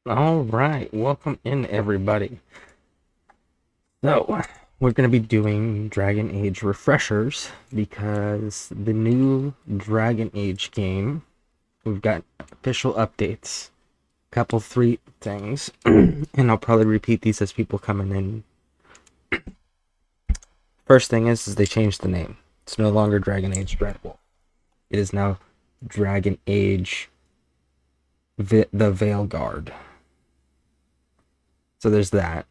All right, welcome in everybody. So, we're going to be doing Dragon Age refreshers because the new Dragon Age game, we've got official updates, couple three things, and I'll probably repeat these as people coming in. First thing is they changed the name. It's no longer Dragon Age Dreadwolf. It is now Dragon Age the Veil Guard. So there's that.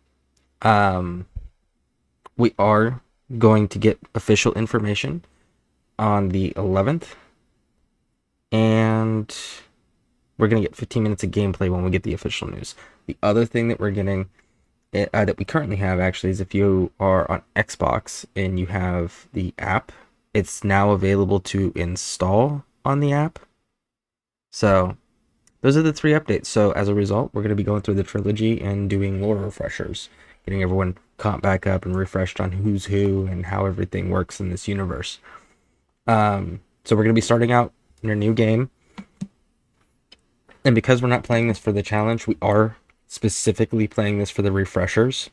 We are going to get official information on the 11th, and we're going to get 15 minutes of gameplay when we get the official news. The other thing that we're getting, that we currently have actually, is if you are on Xbox and you have the app, it's now available to install on the app. So those are the three updates. So as a result, we're going to be going through the trilogy and doing lore refreshers, getting everyone caught back up and refreshed on who's who and how everything works in this universe. So we're going to be starting out in a new game. And because we're not playing this for the challenge, we are specifically playing this for the refreshers.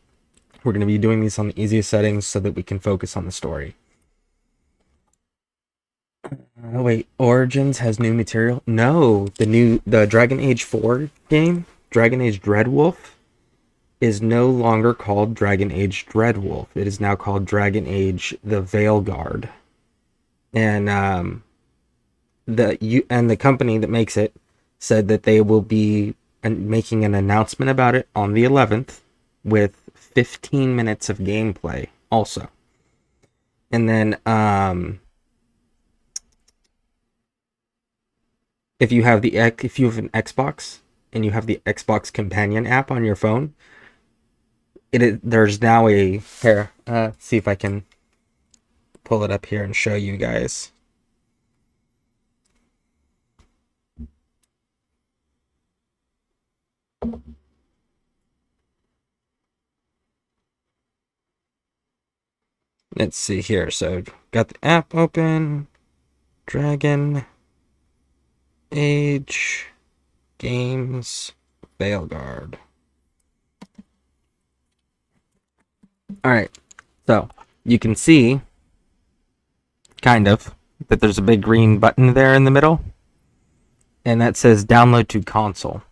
We're going to be doing these on the easiest settings so that we can focus on the story. Oh wait, Origins has new material? No, the Dragon Age 4 game, Dragon Age Dreadwolf, is no longer called Dragon Age Dreadwolf. It is now called Dragon Age the Veil Guard. And the company that makes it said that they will be making an announcement about it on the 11th with 15 minutes of gameplay also. And then if you have an Xbox and you have the Xbox Companion app on your phone, there's now see if I can pull it up here and show you guys. Let's see here. So got the app open. Dragon Age Games Veilguard. Alright, so you can see, kind of, that there's a big green button there in the middle, and that says download to console.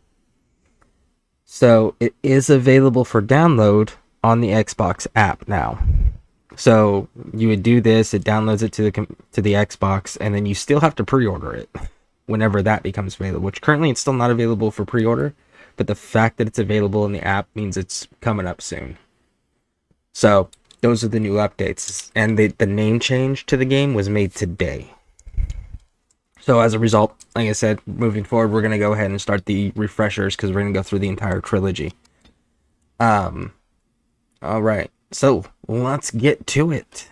So it is available for download on the Xbox app now. So you would do this, it downloads it to the Xbox, and then you still have to pre-order it whenever that becomes available, which currently it's still not available for pre-order, but the fact that it's available in the app means it's coming up soon. So those are the new updates, and the name change to the game was made today. So as a result, like I said, moving forward, we're going to go ahead and start the refreshers because we're going to go through the entire trilogy. All right, so let's get to it.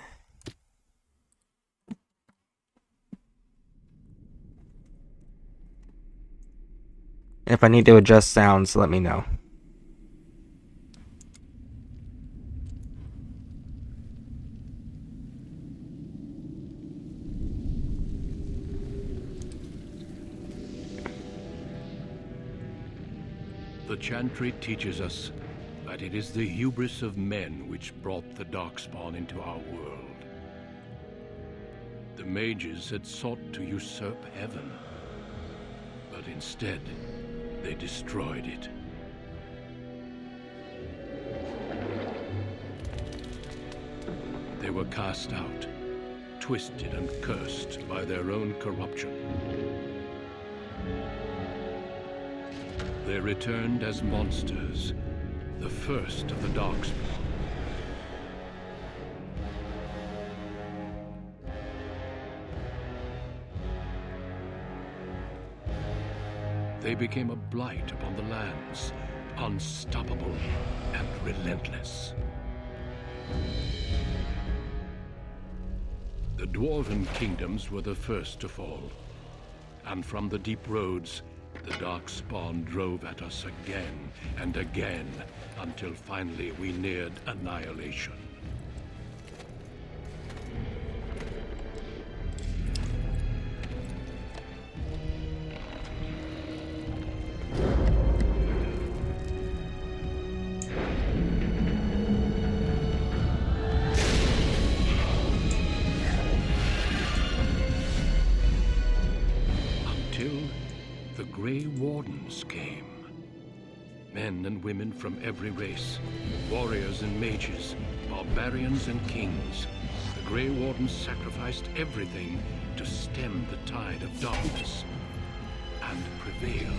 If I need to adjust sounds, let me know. The Chantry teaches us that it is the hubris of men which brought the Darkspawn into our world. The mages had sought to usurp heaven, but instead, they destroyed it. They were cast out, twisted and cursed by their own corruption. They returned as monsters, the first of the Darkspawn. They became a blight upon the lands, unstoppable and relentless. The Dwarven kingdoms were the first to fall, and from the deep roads, the Darkspawn drove at us again and again, until finally we neared annihilation. men and women from every race, warriors and mages, barbarians and kings. The Grey Wardens sacrificed everything to stem the tide of darkness and prevail.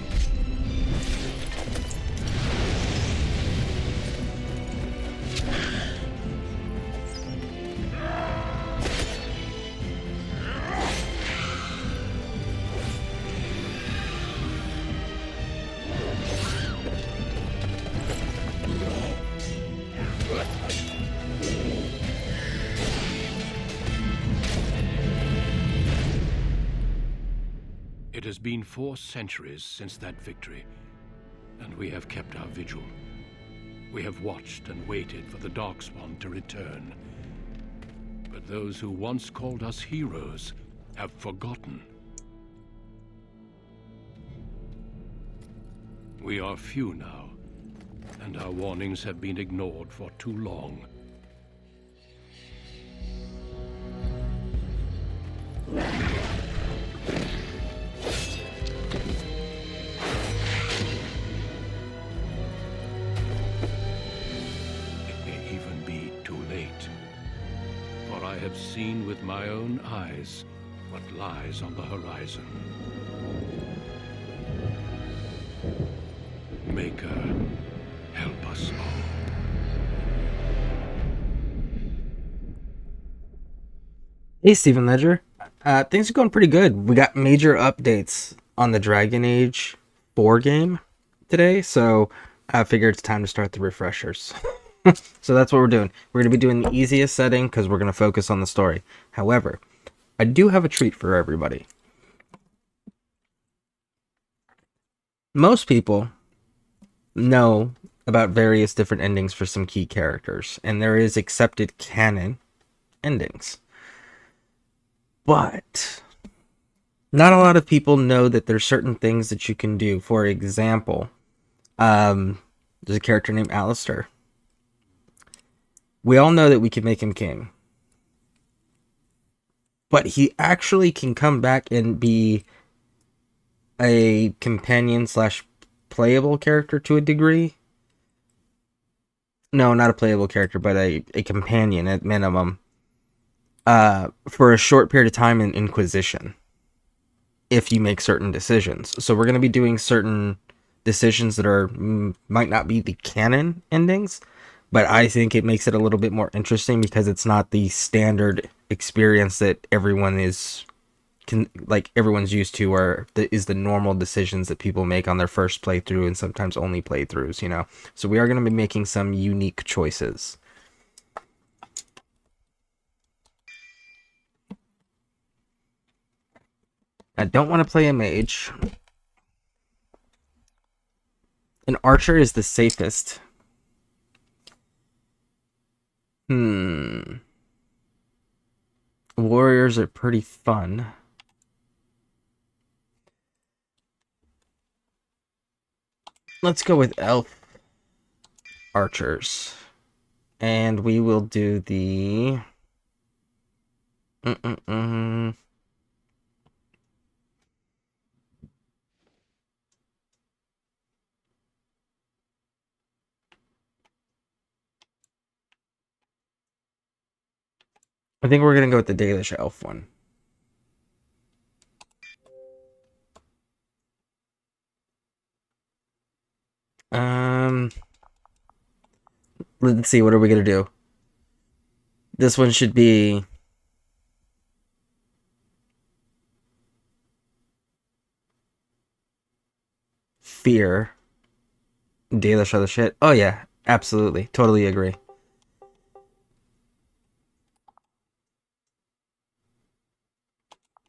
It has been 4 centuries since that victory, and we have kept our vigil. We have watched and waited for the Darkspawn to return. But those who once called us heroes have forgotten. We are few now, and our warnings have been ignored for too long. I have seen with my own eyes what lies on the horizon. Maker, help us all. Hey, Stephen Ledger. Things are going pretty good. We got major updates on the Dragon Age 4 game today, so I figured it's time to start the refreshers. So that's what we're doing. We're going to be doing the easiest setting because we're going to focus on the story. However, I do have a treat for everybody. Most people know about various different endings for some key characters, and there is accepted canon endings. But not a lot of people know that there's certain things that you can do. For example, there's a character named Alistair. We all know that we can make him king. But he actually can come back and be a companion / playable character to a degree. No, not a playable character, but a companion at minimum. For a short period of time in Inquisition. If you make certain decisions. So we're going to be doing certain decisions that might not be the canon endings. But I think it makes it a little bit more interesting because it's not the standard experience that everyone's used to, or is the normal decisions that people make on their first playthrough and sometimes only playthroughs, you know. So we are going to be making some unique choices. I don't want to play a mage. An archer is the safest. Warriors are pretty fun. Let's go with elf archers. And we will do the... I think we're going to go with the Dalish elf one. Let's see, what are we going to do? This one should be... Fear. Dalish other shit. Oh yeah, absolutely. Totally agree.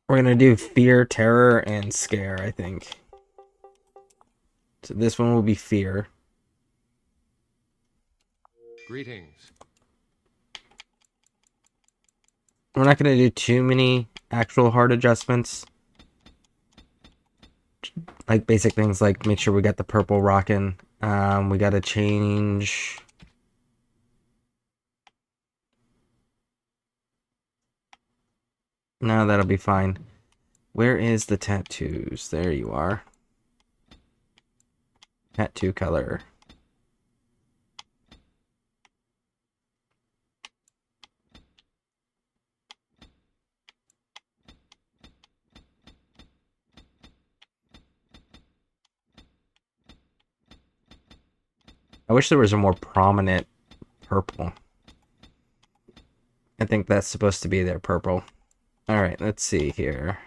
We're going to do fear, terror, and scare, I think. So this one will be fear. Greetings. We're not going to do too many actual hard adjustments. Like basic things like make sure we got the purple rocking. We got to change... No, that'll be fine. Where is the tattoos? There you are. Tattoo color. I wish there was a more prominent purple. I think that's supposed to be their purple. Alright, let's see here.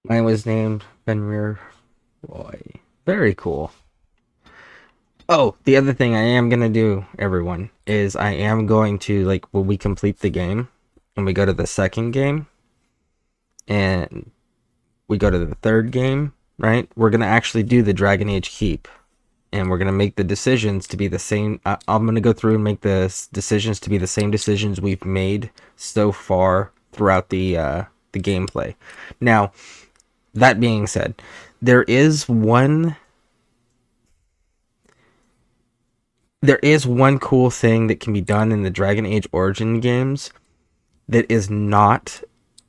Mine was named Fenrir Roy. Very cool. Oh, the other thing I am gonna do, everyone, is I am going to, like, when we complete the game, and we go to the second game, and we go to the third game, right? We're gonna actually do the Dragon Age Keep, and we're gonna make the decisions to be the same. I'm gonna go through and make the decisions to be the same decisions we've made so far throughout the gameplay. Now, that being said, there is one cool thing that can be done in the Dragon Age Origin games that is not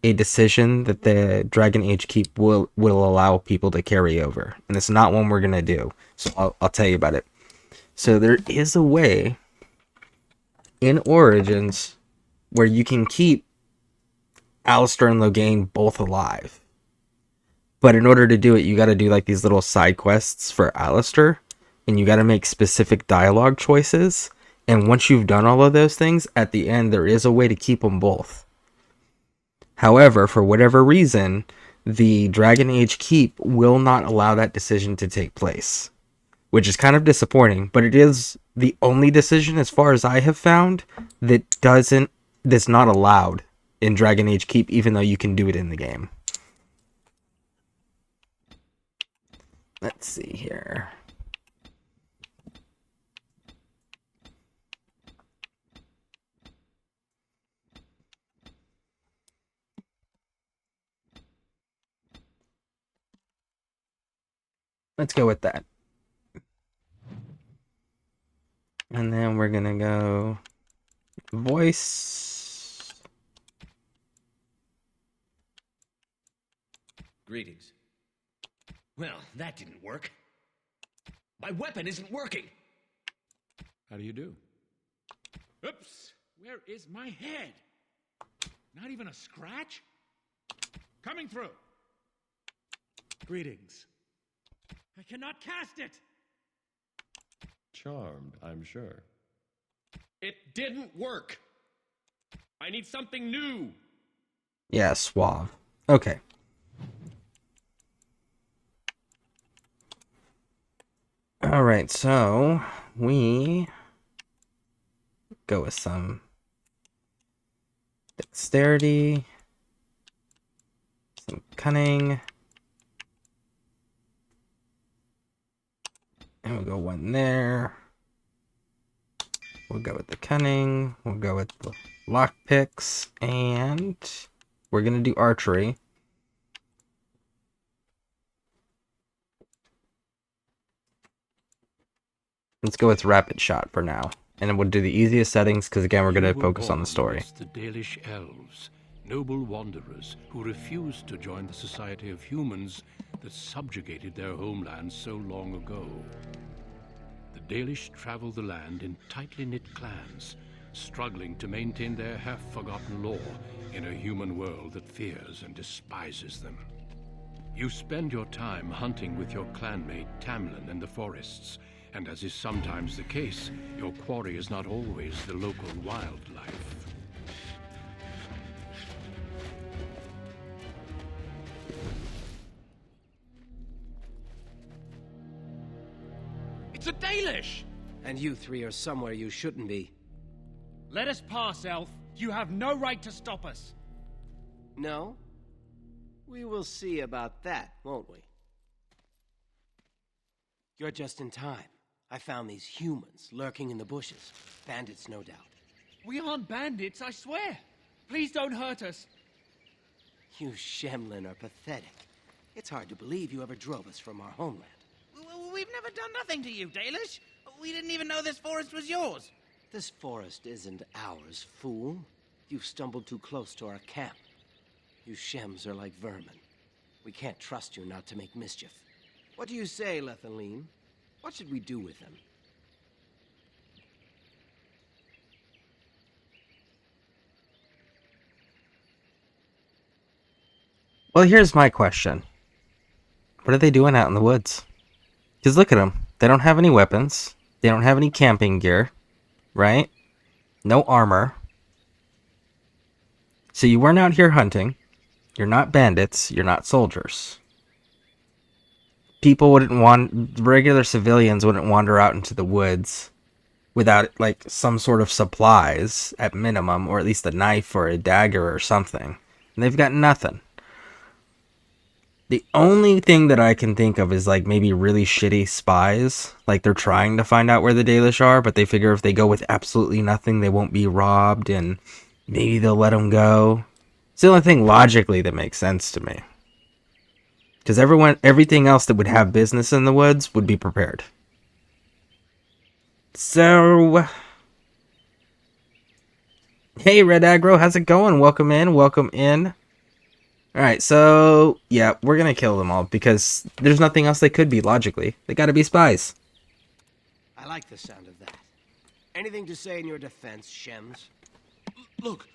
a decision that the Dragon Age Keep will allow people to carry over, and it's not one we're gonna do. So I'll tell you about it. So there is a way in Origins where you can keep Alistair and Loghain both alive. But in order to do it, you got to do like these little side quests for Alistair, and you got to make specific dialogue choices. And once you've done all of those things, at the end, there is a way to keep them both. However, for whatever reason, the Dragon Age Keep will not allow that decision to take place, which is kind of disappointing, but it is the only decision, as far as I have found, that's not allowed in Dragon Age Keep, even though you can do it in the game. Let's see here. Let's go with that. And then we're gonna go voice. Greetings. Well, that didn't work. My weapon isn't working. How do you do? Oops! Where is my head? Not even a scratch? Coming through. Greetings. I cannot cast it! Charmed, I'm sure. It didn't work. I need something new. Yeah, suave. Okay. Alright, so we go with some dexterity, some cunning, and we'll go one there. We'll go with the cunning, we'll go with the lockpicks, and we're gonna do archery. Let's go with rapid shot for now. And then we'll do the easiest settings, because again, we're going to focus on the story. The Dalish elves, noble wanderers who refused to join the society of humans that subjugated their homeland so long ago. The Dalish travel the land in tightly knit clans, struggling to maintain their half-forgotten lore in a human world that fears and despises them. You spend your time hunting with your clanmate Tamlin in the forests, and as is sometimes the case, your quarry is not always the local wildlife. It's a Dalish! And you three are somewhere you shouldn't be. Let us pass, Elf. You have no right to stop us. No? We will see about that, won't we? You're just in time. I found these humans lurking in the bushes. Bandits, no doubt. We aren't bandits, I swear. Please don't hurt us. You Shemlin are pathetic. It's hard to believe you ever drove us from our homeland. We've never done nothing to you, Dalish. We didn't even know this forest was yours. This forest isn't ours, fool. You've stumbled too close to our camp. You Shems are like vermin. We can't trust you not to make mischief. What do you say, Lethaline? What should we do with him? Well, here's my question. What are they doing out in the woods? Because look at them. They don't have any weapons. They don't have any camping gear, right? No armor. So you weren't out here hunting. You're not bandits. You're not soldiers. People wouldn't want... Regular civilians wouldn't wander out into the woods without, like, some sort of supplies at minimum, or at least a knife or a dagger or something. And they've got nothing. The only thing that I can think of is, like, maybe really shitty spies. Like, they're trying to find out where the Dalish are, but they figure if they go with absolutely nothing, they won't be robbed, and maybe they'll let them go. It's the only thing logically that makes sense to me. Because everything else that would have business in the woods would be prepared. So... Hey, Red Aggro, how's it going? Welcome in, welcome in. Alright, so, yeah, we're gonna kill them all, because there's nothing else they could be, logically. They gotta be spies. I like the sound of that. Anything to say in your defense, Shems? Look,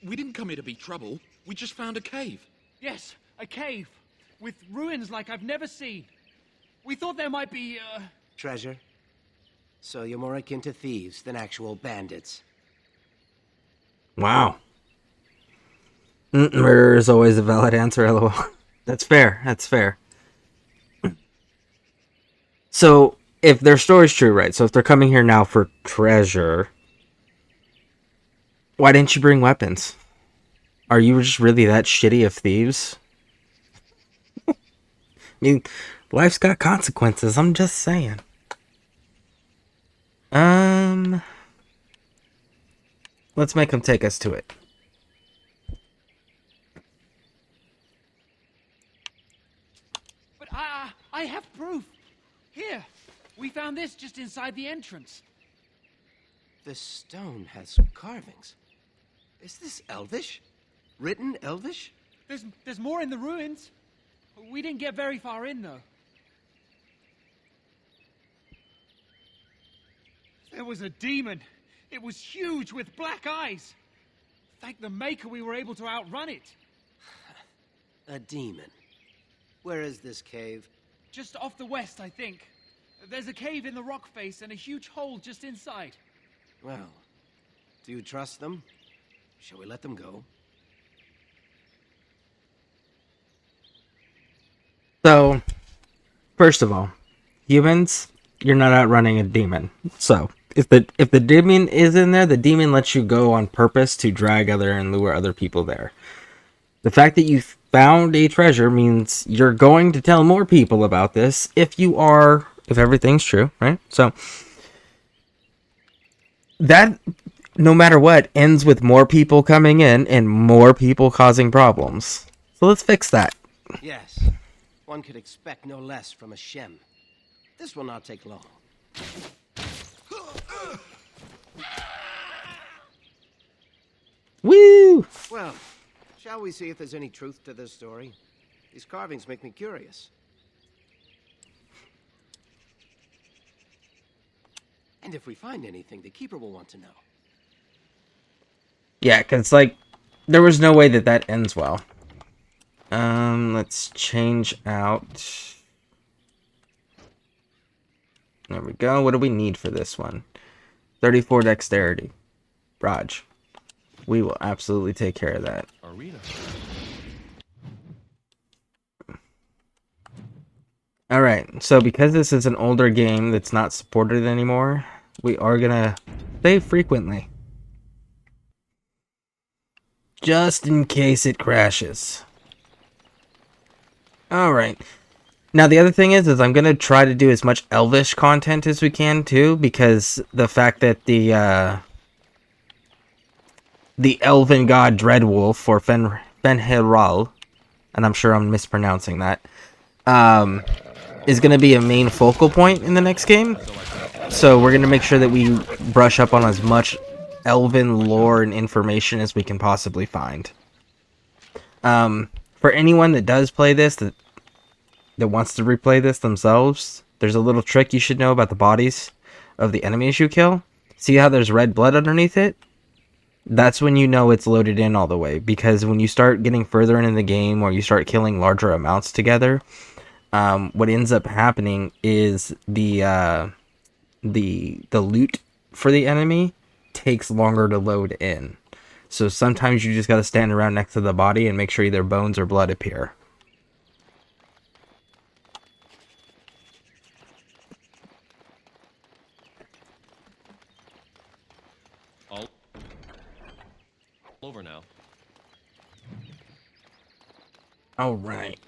we didn't come here to be trouble. We just found a cave. Yes, a cave. With ruins like I've never seen. We thought there might be, Treasure? So you're more akin to thieves than actual bandits. Wow. Murder is always a valid answer, lol. That's fair, that's fair. So, if their story's true, right, so if they're coming here now for treasure, why didn't you bring weapons? Are you just really that shitty of thieves? I mean, life's got consequences, I'm just saying. Let's make them take us to it. but I have proof. Here, we found this just inside the entrance. This stone has carvings. Is this Elvish? Written Elvish? There's more in the ruins. We didn't get very far in, though. There was a demon. It was huge with black eyes. Thank the Maker we were able to outrun it. A demon. Where is this cave? Just off the west, I think. There's a cave in the rock face and a huge hole just inside. Well, do you trust them? Shall we let them go? So, first of all, humans, you're not outrunning a demon. So, if the demon is in there, the demon lets you go on purpose to drag other and lure other people there. The fact that you found a treasure means you're going to tell more people about this if everything's true, right? So, that, no matter what, ends with more people coming in and more people causing problems. So let's fix that. Yes. One could expect no less from a Shem. This will not take long. Woo! Well, shall we see if there's any truth to this story? These carvings make me curious. And if we find anything, the Keeper will want to know. Yeah, because, like, there was no way that ends well. Let's change out. There we go. What do we need for this one? 34 dexterity. Raj. We will absolutely take care of that. Arena. Alright, so because this is an older game that's not supported anymore, we are gonna save frequently. Just in case it crashes. Alright. Now the other thing is I'm gonna try to do as much Elvish content as we can too, because the fact that the elven god Dreadwolf, or Fenhiral, and I'm sure I'm mispronouncing that, is going to be a main focal point in the next game. So we're going to make sure that we brush up on as much elven lore and information as we can possibly find. For anyone that does play this, that wants to replay this themselves, there's a little trick you should know about the bodies of the enemies you kill. See how there's red blood underneath it? that's when you know it's loaded in all the way. Because when you start getting further into the game or you start killing larger amounts together, what ends up happening is the loot for the enemy takes longer to load in. So sometimes you just gotta stand around next to the body and make sure either bones or blood appear. All over now. All right.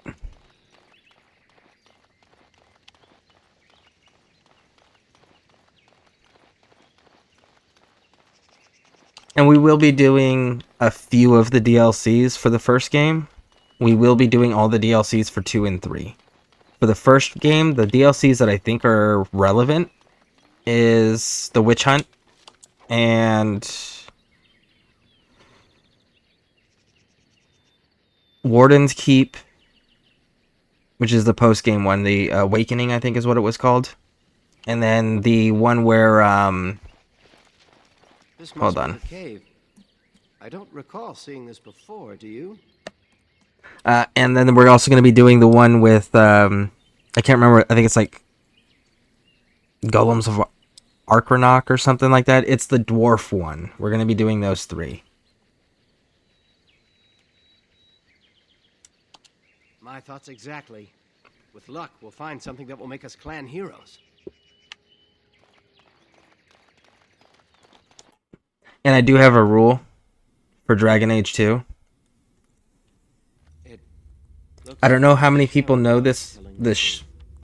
And we will be doing a few of the DLCs for the first game. We will be doing all the DLCs for 2 and 3. For the first game, the DLCs that I think are relevant is the Witch Hunt and Warden's Keep, which is the post-game one. The Awakening, I think is what it was called. And then the one where, This hold must be on. the cave. I don't recall seeing this before, do you? And then we're also going to be doing the one with, I can't remember, I think it's like Golems of Arkranok or something like that. It's the dwarf one. We're going to be doing those 3. My thoughts exactly. With luck, we'll find something that will make us clan heroes. And I do have a rule for Dragon Age 2. I don't know how many people know this.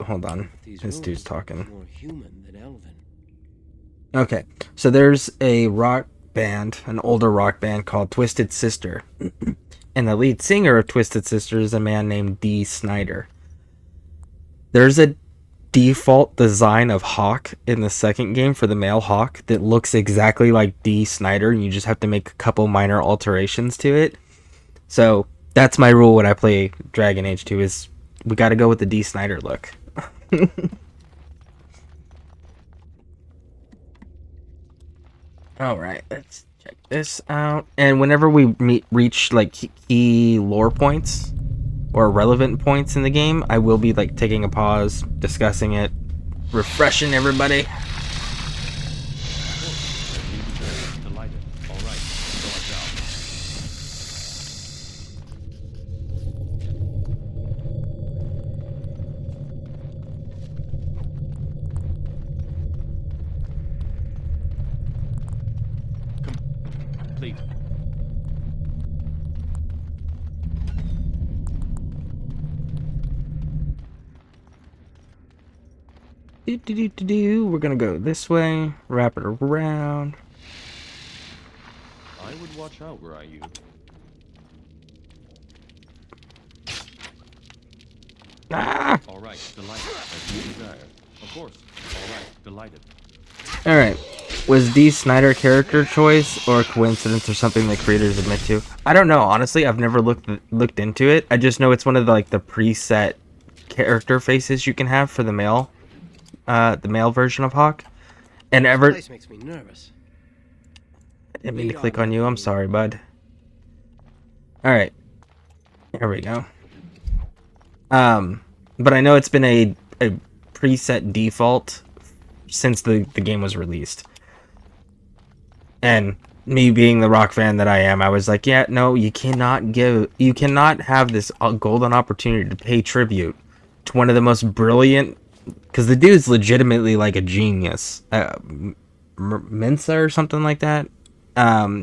Hold on. This dude's talking. More human than elven. Okay, so there's a rock band, an older rock band called Twisted Sister. And the lead singer of Twisted Sister is a man named Dee Snider. There's a default design of Hawk in the second game for the male Hawk that looks exactly like Dee Snider, and you just have to make a couple minor alterations to it. So that's my rule when I play Dragon Age 2 is we got to go with the Dee Snider look. All right, let's check this out. And whenever we reach like key lore points or relevant points in the game, I will be like taking a pause, discussing it, refreshing everybody. Delighted. All right. So I shall. Complete. We're gonna go this way, wrap it around. I would watch out were I you. Ah! All right. Delighted. As you desire. Of course. All right. Delighted. All right. Was Dee Snider character choice or coincidence or something the creators admit to? I don't know. Honestly, I've never looked into it. I just know it's one of the like the preset character faces you can have for the male version of Hawk. And This ever place makes me nervous. I didn't mean to click on you. I'm sorry, bud. All right. There we go. But I know it's been a preset default since the game was released. And me being the rock fan that I am, I was like, yeah, no, you cannot have this golden opportunity to pay tribute to one of the most brilliant, because the dude's legitimately like a genius. Mensa or something like that.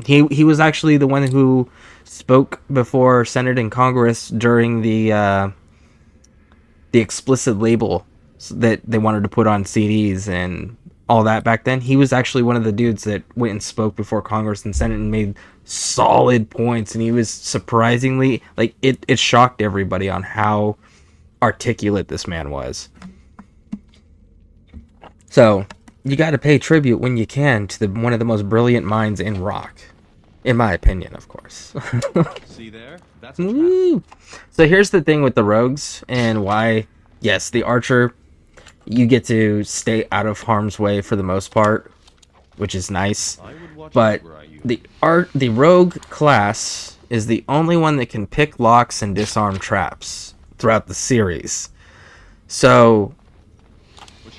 He was actually the one who spoke before Senate and Congress during the explicit label that they wanted to put on CDs and all that back then. He was actually one of the dudes that went and spoke before Congress and Senate and made solid points, and he was surprisingly like it shocked everybody on how articulate this man was. So you got to pay tribute when you can to one of the most brilliant minds in rock, in my opinion, of course. See there? That's a trap. Woo! So here's the thing with the rogues and why, yes, the archer, you get to stay out of harm's way for the most part. which is nice. I would watch But out where I use. the rogue class is the only one that can pick locks and disarm traps throughout the series. So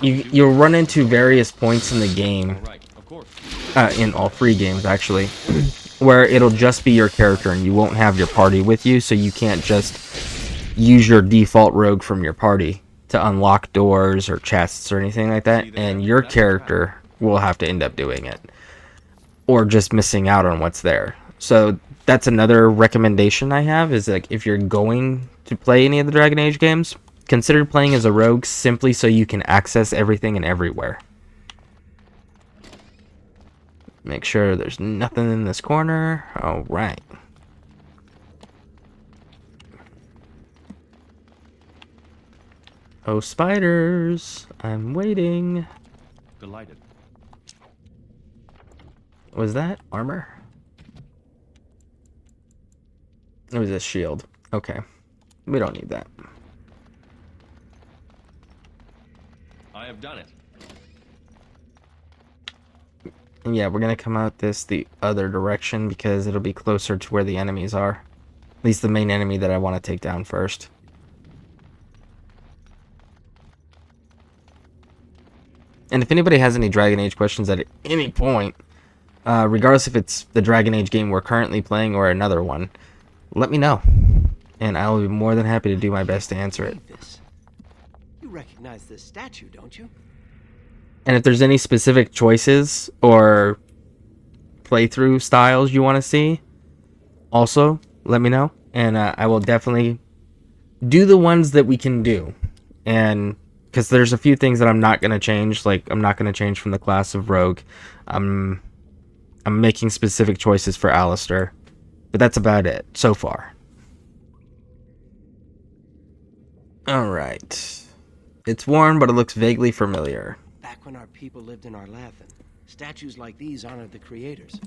you'll run into various points in the game, All right, of course. in all three games actually, where it'll just be your character and you won't have your party with you, so you can't just use your default rogue from your party to unlock doors or chests or anything like that, and your character will have to end up doing it, or just missing out on what's there. So that's another recommendation I have, is like, if you're going to play any of the Dragon Age games, consider playing as a rogue simply so you can access everything and everywhere. Make sure there's nothing in this corner. All right. Oh, spiders. I'm waiting. Delighted. Was that armor? It was a shield. Okay. We don't need that. I have done it. And yeah, we're gonna come out the other direction because it'll be closer to where the enemies are. At least the main enemy that I want to take down first. And if anybody has any Dragon Age questions at any point, regardless if it's the Dragon Age game we're currently playing or another one, let me know. And I will be more than happy to do my best to answer it. This. You recognize this statue, don't you? And if there's any specific choices or playthrough styles you want to see, also let me know. And I will definitely do the ones that we can do. And because there's a few things that I'm not going to change. Like, I'm not going to change from the class of Rogue. I'm making specific choices for Alistair. But that's about it so far. Alright. It's worn, but it looks vaguely familiar. Back when our people lived in Arlathan, statues like these honored the creators.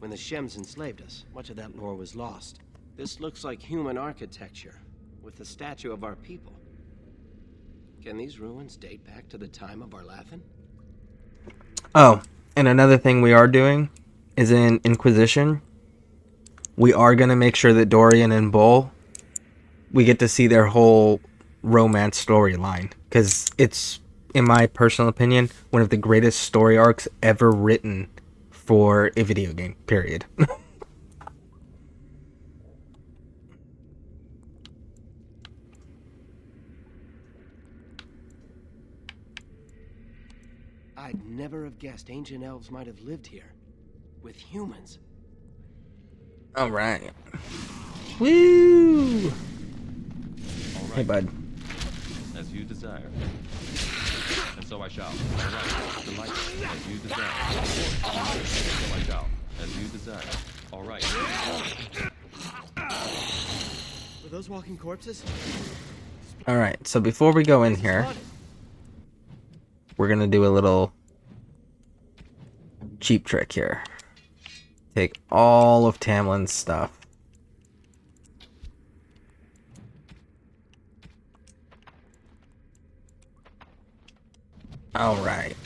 When the Shems enslaved us, much of that lore was lost. This looks like human architecture, with the statue of our people. Can these ruins date back to the time of Arlathan? Oh, and another thing we are doing is in Inquisition. We are going to make sure that Dorian and Bull, we get to see their whole romance storyline. Because it's, in my personal opinion, one of the greatest story arcs ever written for a video game, period. I'd never have guessed ancient elves might have lived here. With humans. Alright. Woo! All right. Hey, bud. As you desire. And so I shall. All right. Delighted. As you desire. And so I shall. As you desire. All right. Were those walking corpses? Alright, so before we go in here, we're going to do a little cheap trick here. Take all of Tamlin's stuff. Alright.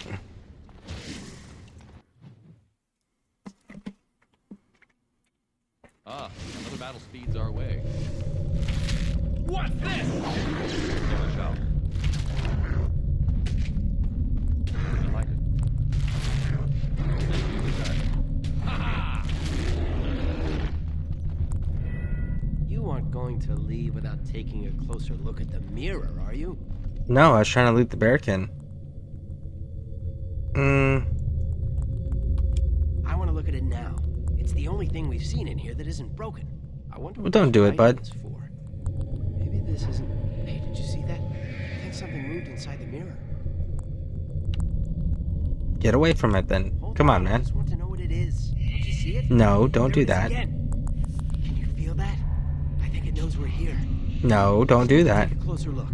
Ah, another battle speeds our way. What's this? So I shall. Delighted. As you desire. You aren't going to leave without taking a closer look at the mirror, are you? No, I was trying to loot the bearkin. I want to look at it now. It's the only thing we've seen in here that isn't broken. I wonder Well, what don't this do it, bud. writing's for. Maybe this isn't... Hey, did you see that? I think something moved inside the mirror. Get away from it then. Hold Come on, I man. just want to know what it is. Don't you see it? No, don't do There it is that. again. Can you feel that? I think it knows we're here. No, don't do that. Take a closer look.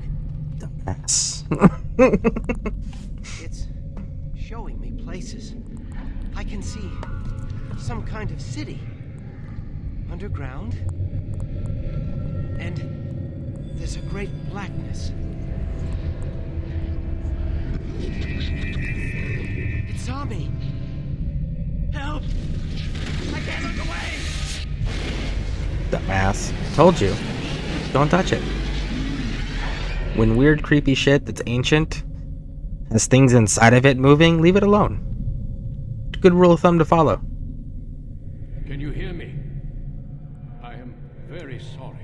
Dumbass. It's showing me places. I can see some kind of city. Underground. And there's a great blackness. It saw me. Help! I can't look away! Dumbass. Told you. Don't touch it. When weird, creepy shit that's ancient has things inside of it moving, leave it alone. Good rule of thumb to follow. Can you hear me? I am very sorry.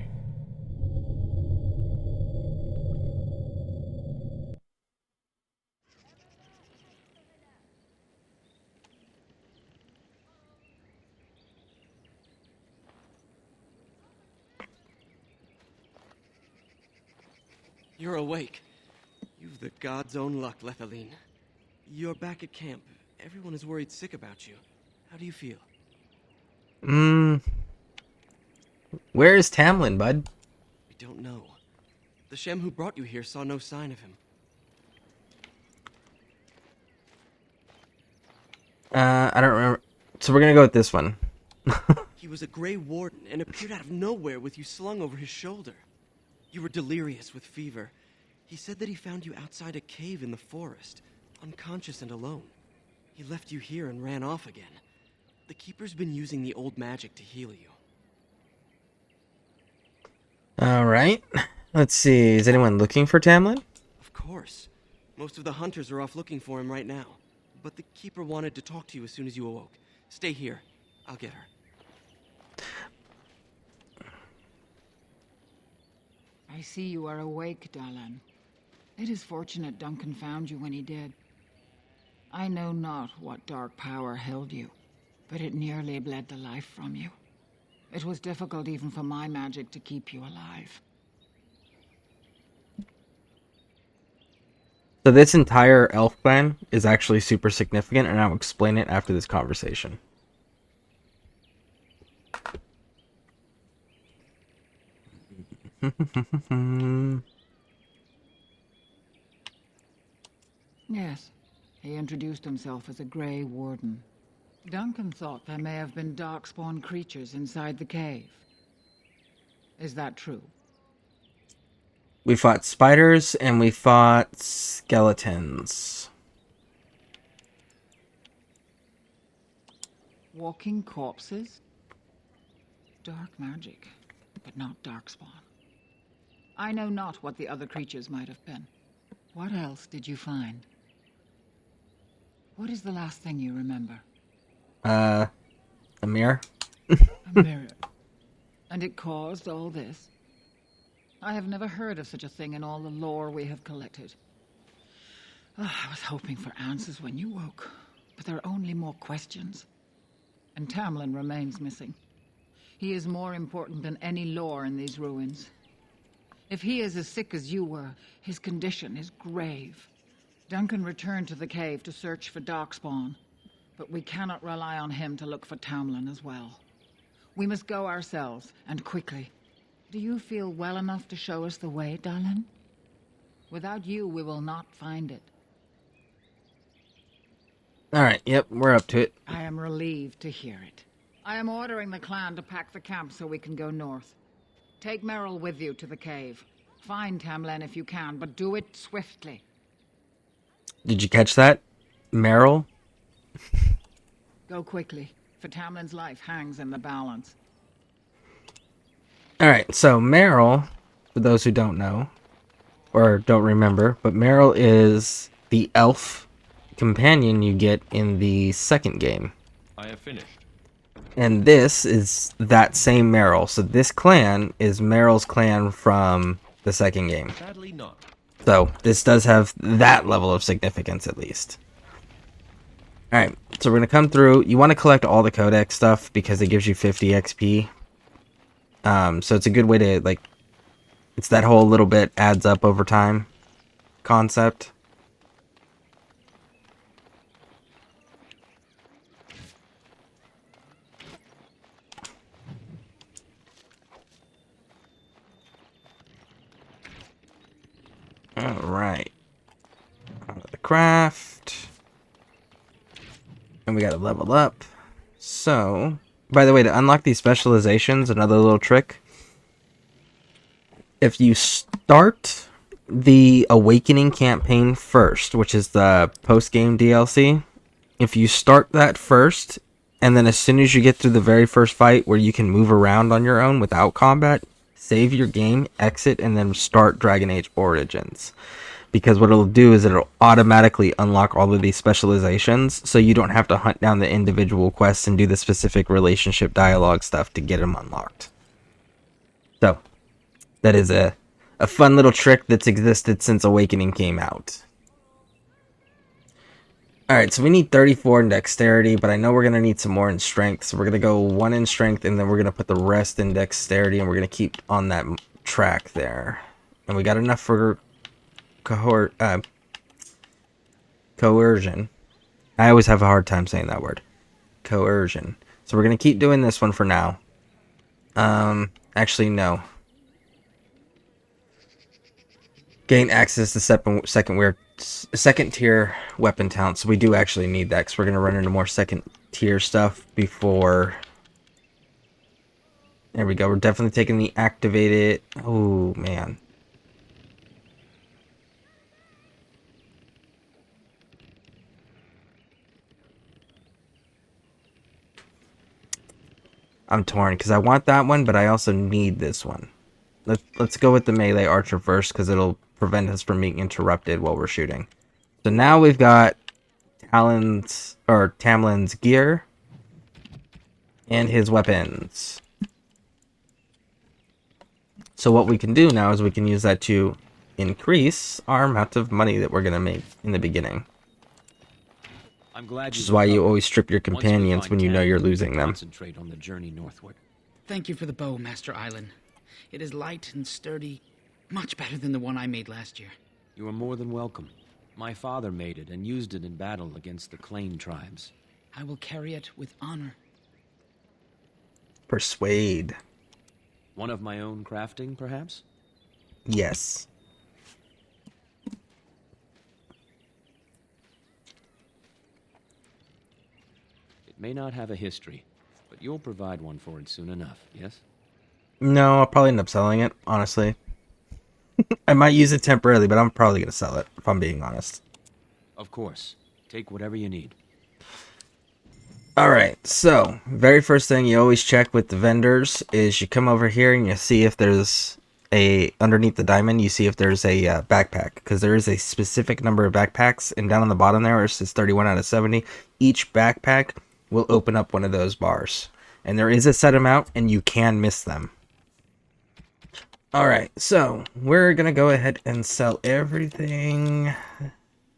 You're awake. You've the god's own luck, Lethaline. You're back at camp. Everyone is worried sick about you. How do you feel? Where is Tamlin, bud? We don't know. The Shem who brought you here saw no sign of him. I don't remember. So we're gonna go with this one. He was a Grey Warden and appeared out of nowhere with you slung over his shoulder. You were delirious with fever. He said that he found you outside a cave in the forest, unconscious and alone. He left you here and ran off again. The Keeper's been using the old magic to heal you. Alright. Let's see. Is anyone looking for Tamlin? Of course. Most of the hunters are off looking for him right now. But the Keeper wanted to talk to you as soon as you awoke. Stay here. I'll get her. I see you are awake, Dalan. It is fortunate Duncan found you when he did. I know not what dark power held you, but it nearly bled the life from you. It was difficult even for my magic to keep you alive. So this entire elf clan is actually super significant, and I'll explain it after this conversation. Yes, he introduced himself as a Grey Warden. Duncan thought there may have been darkspawn creatures inside the cave. Is that true? We fought spiders and we fought skeletons. Walking corpses? Dark magic, but not darkspawn. I know not what the other creatures might have been. What else did you find? What is the last thing you remember? A mirror? A mirror. And it caused all this? I have never heard of such a thing in all the lore we have collected. I was hoping for answers when you woke, but there are only more questions. And Tamlin remains missing. He is more important than any lore in these ruins. If he is as sick as you were, his condition is grave. Duncan returned to the cave to search for Darkspawn, but we cannot rely on him to look for Tamlin as well. We must go ourselves, and quickly. Do you feel well enough to show us the way, Dalan? Without you, we will not find it. Alright, yep, we're up to it. I am relieved to hear it. I am ordering the clan to pack the camp so we can go north. Take Merrill with you to the cave. Find Tamlin if you can, but do it swiftly. Did you catch that? Meryl? Go quickly, for Tamlin's life hangs in the balance. Alright, so Meryl, for those who don't know, or don't remember, but Meryl is the elf companion you get in the second game. I have finished. And this is that same Meryl. So this clan is Meryl's clan from the second game. Sadly not. So this does have that level of significance at least. Alright, so we're going to come through. You want to collect all the codex stuff because it gives you 50 XP. So it's a good way to, like, it's that whole little bit adds up over time concept. Alright. The craft. And we gotta level up. So, by the way, to unlock these specializations, another little trick. If you start the Awakening campaign first, which is the post-game DLC, if you start that first, and then as soon as you get through the very first fight where you can move around on your own without combat, save your game, exit, and then start Dragon Age Origins. Because what it'll do is it'll automatically unlock all of these specializations, so you don't have to hunt down the individual quests and do the specific relationship dialogue stuff to get them unlocked. So, that is a fun little trick that's existed since Awakening came out. Alright, so we need 34 in dexterity, but I know we're going to need some more in strength. So we're going to go 1 in strength, and then we're going to put the rest in dexterity, and we're going to keep on that track there. And we got enough for coercion. I always have a hard time saying that word. Coercion. So we're going to keep doing this one for now. Actually, no. Gain access to second tier weapon talent. So we do actually need that because we're going to run into more second tier stuff before. There we go. We're definitely taking the activated. Oh, man. I'm torn because I want that one, but I also need this one. Let's go with the melee archer first because it'll prevent us from being interrupted while we're shooting. So now we've got Tamlin's gear and his weapons. So what we can do now is we can use that to increase our amount of money that we're going to make in the beginning. I'm glad Which is why you always strip your companions when you know you're losing them. Concentrate on the journey northward. Thank you for the bow, Master Island. It is light and sturdy, much better than the one I made last year. You are more than welcome. My father made it and used it in battle against the Claim tribes. I will carry it with honor. Persuade. One of my own crafting, perhaps? Yes. It may not have a history, but you'll provide one for it soon enough, yes? No, I'll probably end up selling it, honestly. I might use it temporarily, but I'm probably going to sell it, if I'm being honest. Of course. Take whatever you need. Alright, so, very first thing you always check with the vendors is you come over here and you see if there's underneath the diamond, you see if there's a backpack. Because there is a specific number of backpacks, and down on the bottom there, where it says 31 out of 70, each backpack will open up one of those bars. And there is a set amount, and you can miss them. Alright, so we're going to go ahead and sell everything.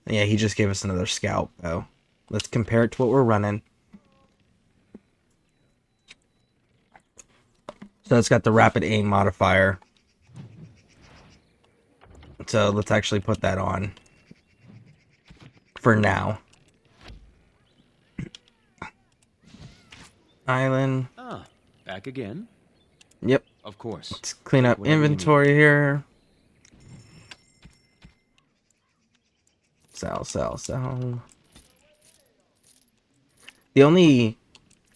Yeah, he just gave us another scalp, though. Let's compare it to what we're running. So it's got the rapid aim modifier. So let's actually put that on. For now. Island. Ah, back again? Yep. Of course. Let's clean up inventory here. Sell. The only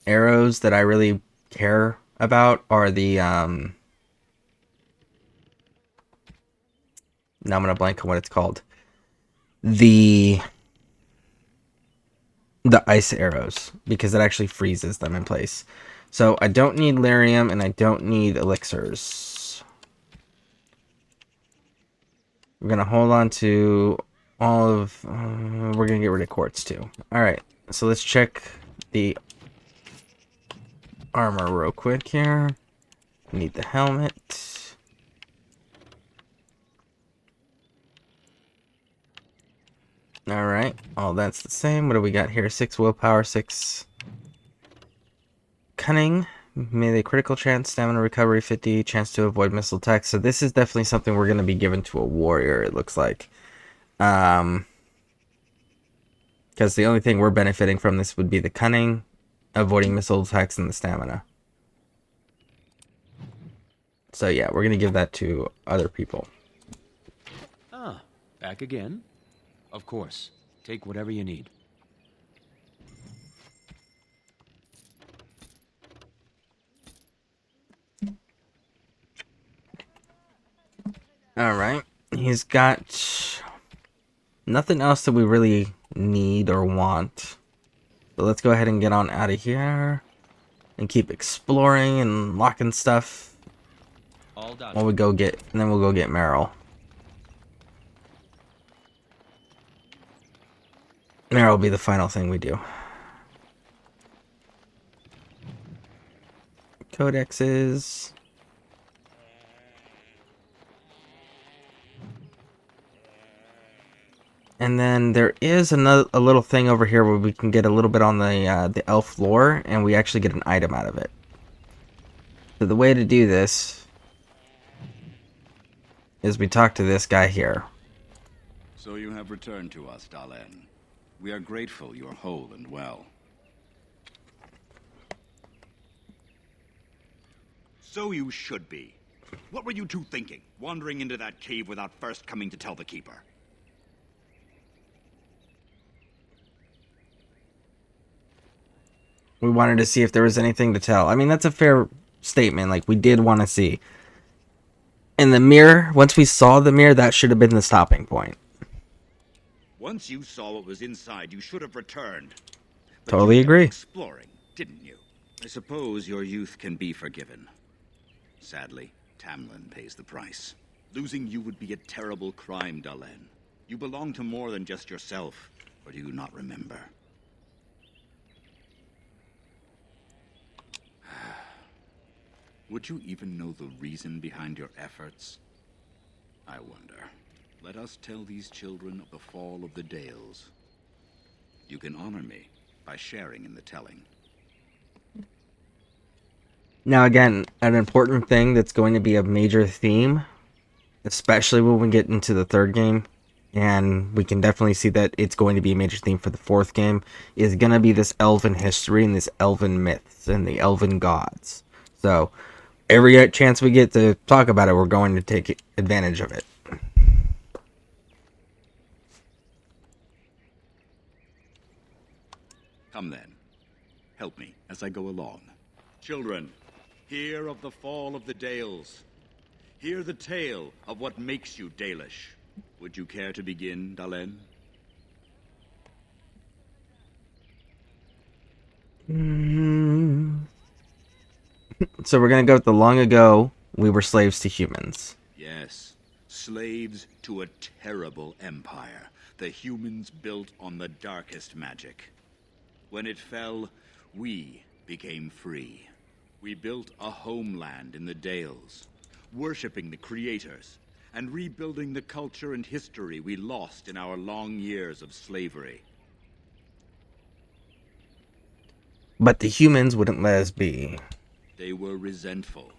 arrows that I really care about are the now I'm gonna blank on what it's called. The ice arrows, because it actually freezes them in place. So I don't need lyrium and I don't need elixirs. We're gonna hold on to all of we're gonna get rid of quartz too. Alright, so let's check the armor real quick here. We need the helmet. Alright, all that's the same. What do we got here? 6 willpower, 6 cunning, melee critical chance, stamina recovery 50, chance to avoid missile attacks. So this is definitely something we're going to be given to a warrior, it looks like. Because the only thing we're benefiting from this would be the cunning, avoiding missile attacks, and the stamina. So yeah, we're going to give that to other people. Ah, back again? Of course. Take whatever you need. Alright. He's got nothing else that we really need or want. So let's go ahead and get on out of here and keep exploring and locking stuff. All done. While we go get, and then we'll go get Meryl. Meryl will be the final thing we do. Codexes. And then there is a little thing over here where we can get a little bit on the elf lore, and we actually get an item out of it. So the way to do this is we talk to this guy here. So you have returned to us, Dalen. We are grateful you are whole and well. So you should be. What were you two thinking, wandering into that cave without first coming to tell the Keeper? We wanted to see if there was anything to tell. I mean, that's a fair statement. Like, we did want to see. And the mirror, once we saw the mirror, that should have been the stopping point. Once you saw what was inside, you should have returned. But Totally you kept agree. exploring, didn't you? I suppose your youth can be forgiven. Sadly, Tamlin pays the price. Losing you would be a terrible crime, Dalen. You belong to more than just yourself, or do you not remember? Would you even know the reason behind your efforts? I wonder. Let us tell these children of the fall of the Dales. You can honor me by sharing in the telling. Now, again, an important thing that's going to be a major theme, especially when we get into the third game, and we can definitely see that it's going to be a major theme for the fourth game, is going to be this elven history and this elven myths and the elven gods. So, every chance we get to talk about it, we're going to take advantage of it. Come then. Help me as I go along. Children, hear of the fall of the Dales. Hear the tale of what makes you Dalish. Would you care to begin, Dalen? So we're going to go with the long ago, we were slaves to humans. Yes, slaves to a terrible empire. The humans built on the darkest magic. When it fell, we became free. We built a homeland in the Dales, worshipping the creators, and rebuilding the culture and history we lost in our long years of slavery. But the humans wouldn't let us be. They were resentful,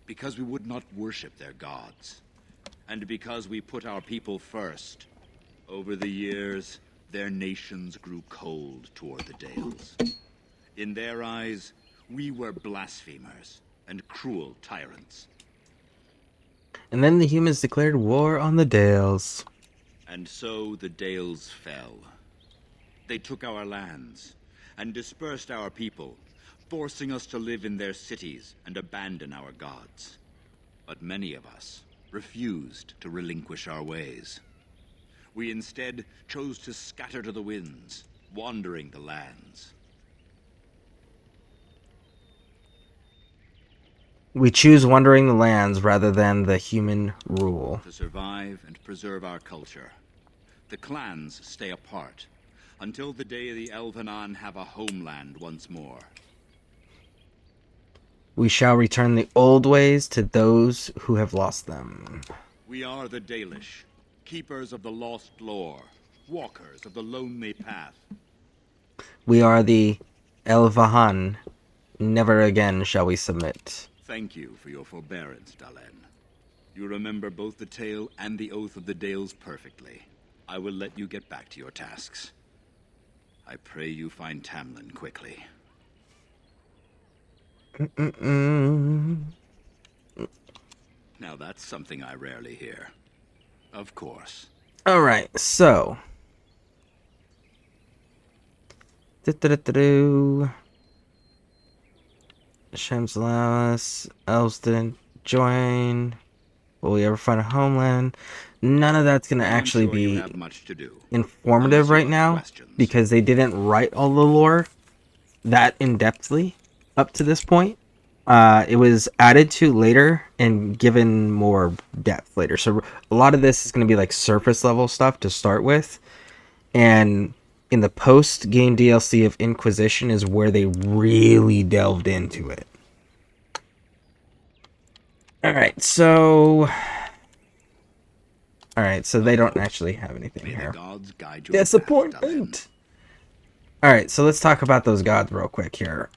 because we would not worship their gods, and because we put our people first. Over the years, their nations grew cold toward the Dales. In their eyes, we were blasphemers and cruel tyrants. And then the humans declared war on the Dales. And so the Dales fell. They took our lands and dispersed our people, forcing us to live in their cities and abandon our gods. But many of us refused to relinquish our ways. We instead chose to scatter to the winds, wandering the lands. We choose wandering the lands rather than the human rule. To survive and preserve our culture, the clans stay apart until the day the Elvenon have a homeland once more. We shall return the old ways to those who have lost them. We are the Dalish, keepers of the lost lore, walkers of the lonely path. We are the Elvahan. Never again shall we submit. Thank you for your forbearance, Dalen. You remember both the tale and the oath of the Dales perfectly. I will let you get back to your tasks. I pray you find Tamlin quickly. Now that's something I rarely hear. Of course. Alright, so. Shems allow us. Elves didn't join. Will we ever find a homeland? none of that's going to I'm actually sure you be have much to do. informative Unless you right have now questions. because they didn't write all the lore that in-depthly up to this point. It was added to later and given more depth later. So a lot of this is going to be like surface level stuff to start with. And in the post-game DLC of Inquisition is where they really delved into it. Alright, so they don't actually have anything May the here. gods guide your path, Disappointment! Alright, so let's talk about those gods real quick here.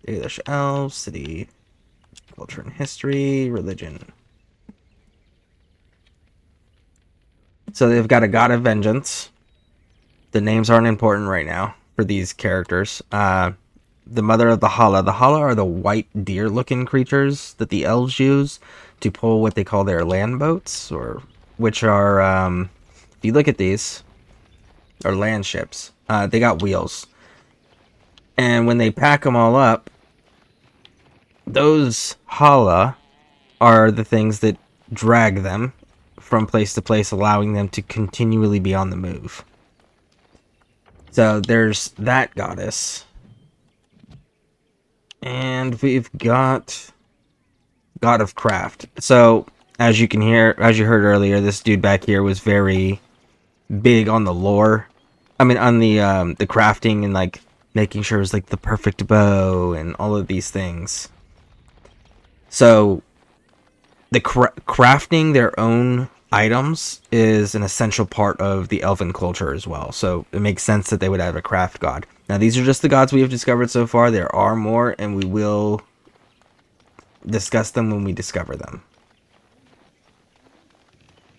English elves, city, culture and history, religion. So they've got a god of vengeance. The names aren't important right now for these characters. The mother of the Hala. The Hala are the white deer-looking creatures that the elves use to pull what they call their land boats, or which are, if you look at these, are land ships. They got wheels. And when they pack them all up, those Hala are the things that drag them from place to place, allowing them to continually be on the move. So there's that goddess. And we've got God of Craft. So, as you heard earlier, this dude back here was very big on the lore. I mean, on the crafting and like making sure it was like the perfect bow and all of these things. So, the crafting their own items is an essential part of the elven culture as well. So it makes sense that they would have a craft god. Now, these are just the gods we have discovered so far. There are more, and we will discuss them when we discover them.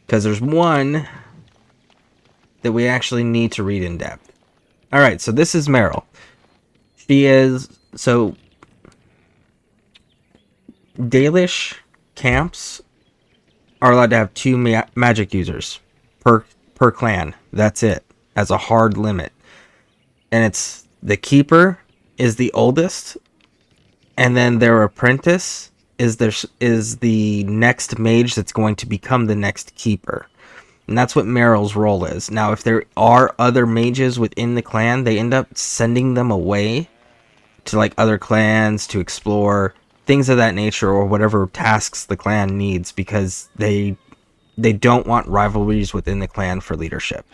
Because there's one that we actually need to read in depth. Alright, so this is Meryl. She is... So... Dalish camps are allowed to have 2 magic users per clan. That's it. As a hard limit. And it's... The Keeper is the oldest. And then their apprentice is the next mage that's going to become the next Keeper. And that's what Meryl's role is. Now, if there are other mages within the clan, they end up sending them away to like other clans to explore things of that nature, or whatever tasks the clan needs, because they don't want rivalries within the clan for leadership.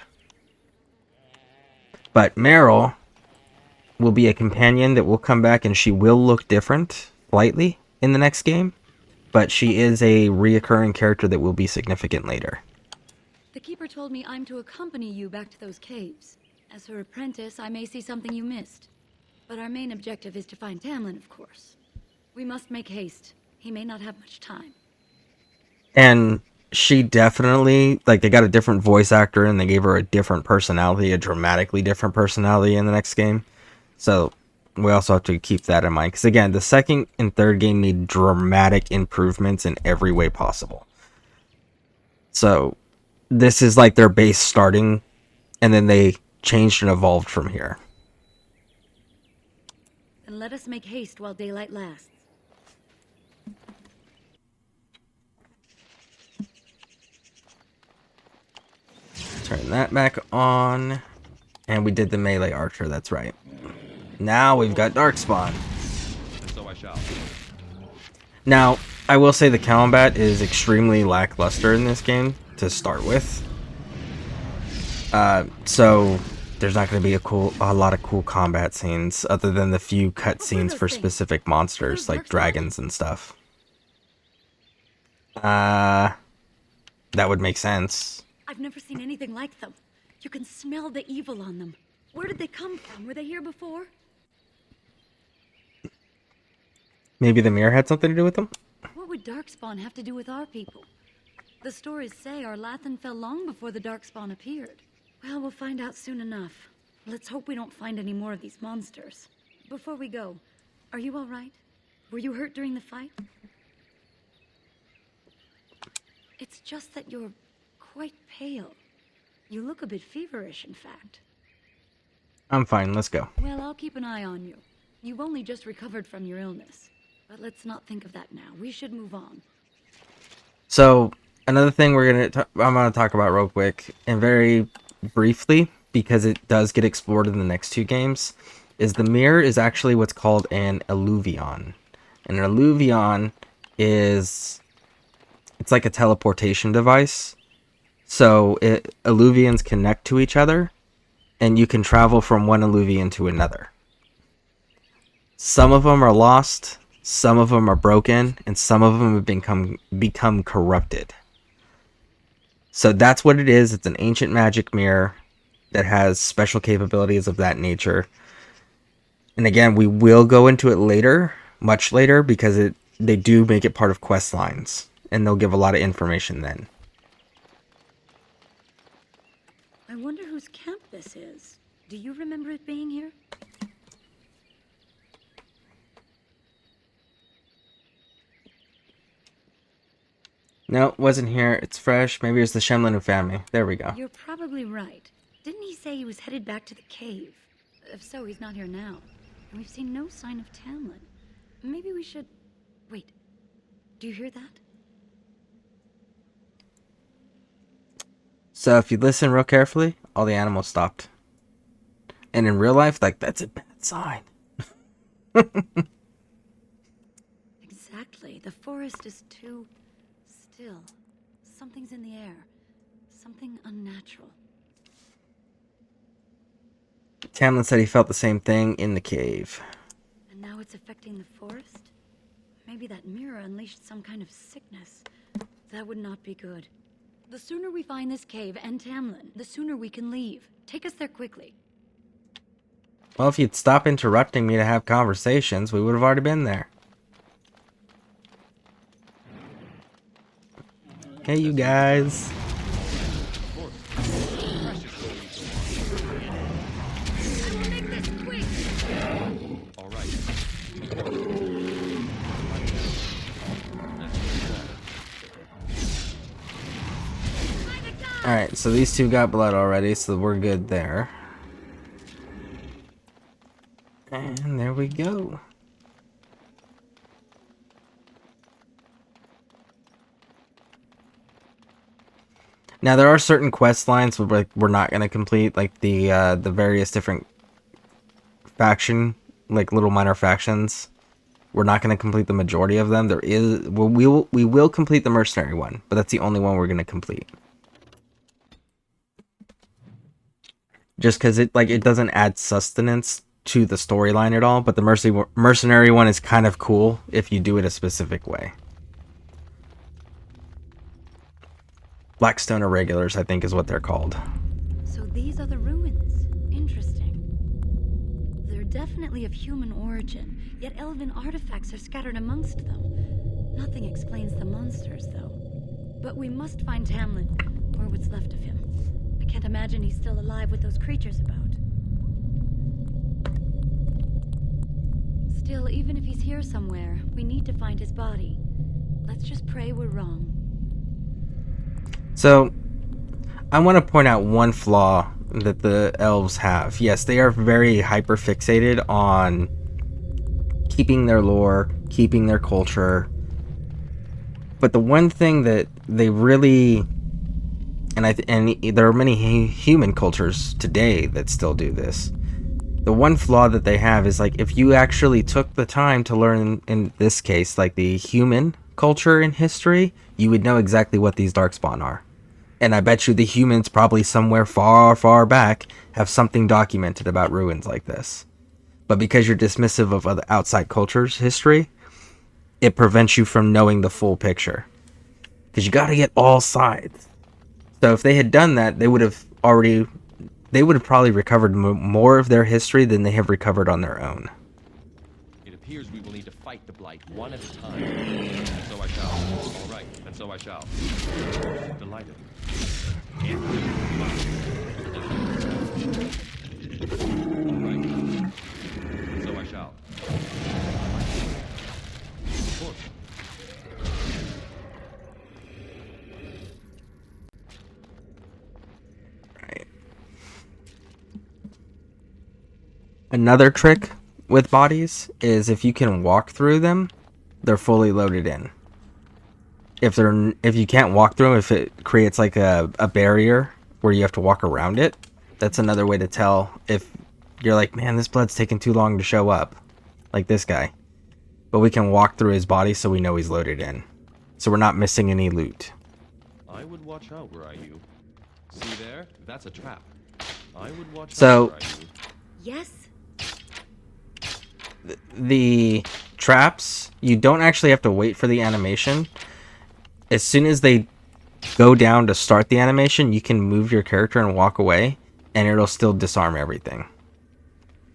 But Meryl will be a companion that will come back, and she will look different slightly in the next game, but she is a reoccurring character that will be significant later. The Keeper told me I'm to accompany you back to those caves. As her apprentice, I may see something you missed. But our main objective is to find Tamlin, of course. We must make haste. He may not have much time. And she definitely, like, they got a different voice actor, and they gave her a different personality, a dramatically different personality in the next game. So we also have to keep that in mind. Because again, the second and third game need dramatic improvements in every way possible. So this is like their base starting, and then they changed and evolved from here. Then let us make haste while daylight lasts. Turn that back on. And we did the melee archer, that's right. Now we've got Darkspawn. And so I shall. Now, I will say the combat is extremely lackluster in this game to start with. So there's not going to be a lot of cool combat scenes other than the few cutscenes for specific monsters like dragons and stuff. That would make sense. I've never seen anything like them. You can smell the evil on them. Where did they come from? Were they here before? Maybe the mirror had something to do with them? What would Darkspawn have to do with our people? The stories say our Lathan fell long before the Darkspawn appeared. Well, we'll find out soon enough. Let's hope we don't find any more of these monsters. Before we go, are you all right? Were you hurt during the fight? It's just that you're quite pale. You look a bit feverish, in fact. I'm fine, let's go. Well, I'll keep an eye on you. You've only just recovered from your illness. But let's not think of that now. We should move on. So, Another thing I'm gonna talk about real quick and very briefly, because it does get explored in the next two games, is the mirror is actually what's called an alluvion. And an alluvion it's like a teleportation device. So alluvions connect to each other, and you can travel from one alluvion to another. Some of them are lost, some of them are broken, and some of them have become corrupted. So that's what it is. It's an ancient magic mirror that has special capabilities of that nature. And again, we will go into it later, much later, because they do make it part of quest lines, and they'll give a lot of information then. I wonder whose camp this is. Do you remember it being here? No, wasn't here. It's fresh. Maybe it's the Shemlin who found me. There we go. You're probably right. Didn't he say he was headed back to the cave? If so, he's not here now. And we've seen no sign of Tamlin. Maybe we should... Wait. Do you hear that? So if you listen real carefully, all the animals stopped. And in real life, like, that's a bad sign. Exactly. The forest is too... still. Something's in the air. Something unnatural. Tamlin said he felt the same thing in the cave. And now it's affecting the forest? Maybe that mirror unleashed some kind of sickness. That would not be good. The sooner we find this cave and Tamlin, the sooner we can leave. Take us there quickly. Well, if you'd stop interrupting me to have conversations, we would have already been there. Hey, you guys. Alright, so these two got blood already, so we're good there. And there we go. Now there are certain quest lines we're not gonna complete, like the various different faction, like little minor factions. We're not gonna complete the majority of them. We will complete the mercenary one, but that's the only one we're gonna complete. Just because it doesn't add sustenance to the storyline at all, but the mercenary one is kind of cool if you do it a specific way. Blackstone Irregulars, I think, is what they're called. So these are the ruins. Interesting. They're definitely of human origin, yet elven artifacts are scattered amongst them. Nothing explains the monsters, though. But we must find Tamlin, or what's left of him. I can't imagine he's still alive with those creatures about. Still, even if he's here somewhere, we need to find his body. Let's just pray we're wrong. So, I want to point out one flaw that the elves have. Yes, they are very hyper-fixated on keeping their lore, keeping their culture. But the one thing that they really... And there are many human cultures today that still do this. The one flaw that they have is, like, if you actually took the time to learn, in this case, like the human culture and history, you would know exactly what these Darkspawn are. And I bet you the humans probably somewhere far, far back have something documented about ruins like this. But because you're dismissive of other outside cultures' history, it prevents you from knowing the full picture. Because you gotta get all sides. So if they had done that, they would have probably recovered more of their history than they have recovered on their own. It appears we will need to fight the Blight one at a time. And so I shall. All right, and so I shall. Delighted. All right, and so I shall. Of course. Another trick with bodies is if you can walk through them, they're fully loaded in. if you can't walk through them, if it creates like a barrier where you have to walk around it, that's another way to tell if you're like, man, this blood's taking too long to show up, like this guy. But we can walk through his body so we know he's loaded in, so we're not missing any loot. I would watch out were I you. See there? That's a trap. I would watch So, out were I you. Yes? The traps, you don't actually have to wait for the animation. As soon as they go down to start the animation, you can move your character and walk away, and it'll still disarm everything.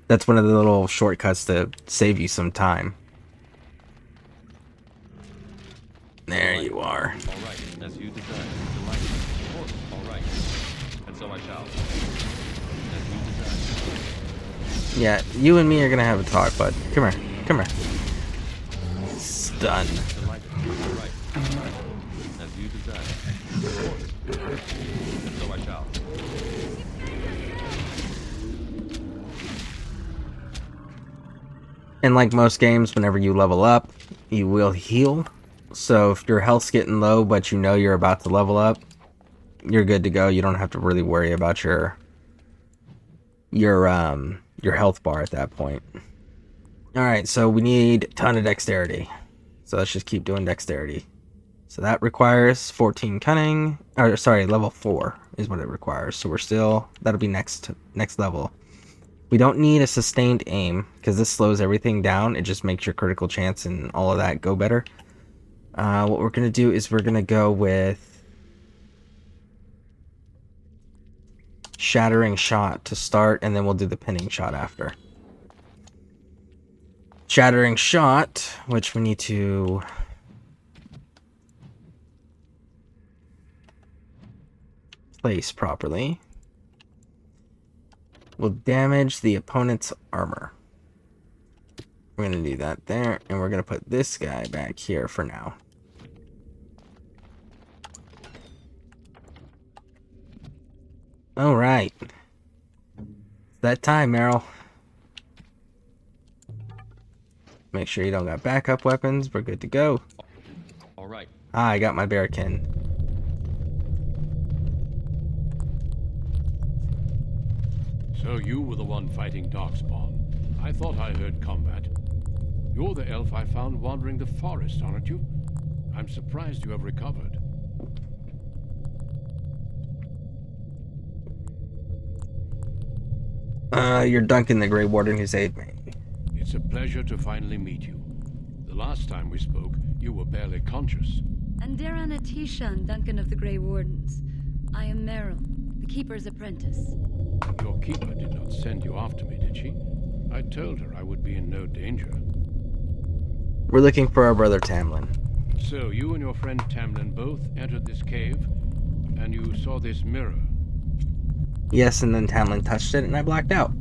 That's one of the little shortcuts to save you some time. There you are. All right, as you desire. Delighted. Of course. All right. And so I shall. As you desire. Yeah, you and me are gonna have a talk, bud. Come here. Come here. Stun. Delighted. All right. As you desire. Of course. And so I shall. And like most games, whenever you level up, you will heal. So if your health's getting low, but you know you're about to level up, you're good to go. You don't have to really worry about your health bar at that point. All right, so we need a ton of dexterity. So let's just keep doing dexterity. So that requires 14 cunning, or sorry, level 4 is what it requires. So we're still, that'll be next level. We don't need a sustained aim because this slows everything down. It just makes your critical chance and all of that go better. What we're going to do is we're going to go with Shattering Shot to start, and then we'll do the Pinning Shot after. Shattering Shot, which we need to place properly, will damage the opponent's armor. We're going to do that there, and we're going to put this guy back here for now. Alright. It's that time, Meryl. Make sure you don't got backup weapons. We're good to go. Alright. Ah, I got my bearkin. So you were the one fighting Darkspawn. I thought I heard combat. You're the elf I found wandering the forest, aren't you? I'm surprised you have recovered. You're Duncan the Grey Warden who saved me. It's a pleasure to finally meet you. The last time we spoke, you were barely conscious. And Darana Tishan, Duncan of the Grey Wardens. I am Meryl, the Keeper's apprentice. Your keeper did not send you after me, did she? I told her I would be in no danger. We're looking for our brother Tamlin. So you and your friend Tamlin both entered this cave, and you saw this mirror. Yes, and then Tamlin touched it and I blacked out.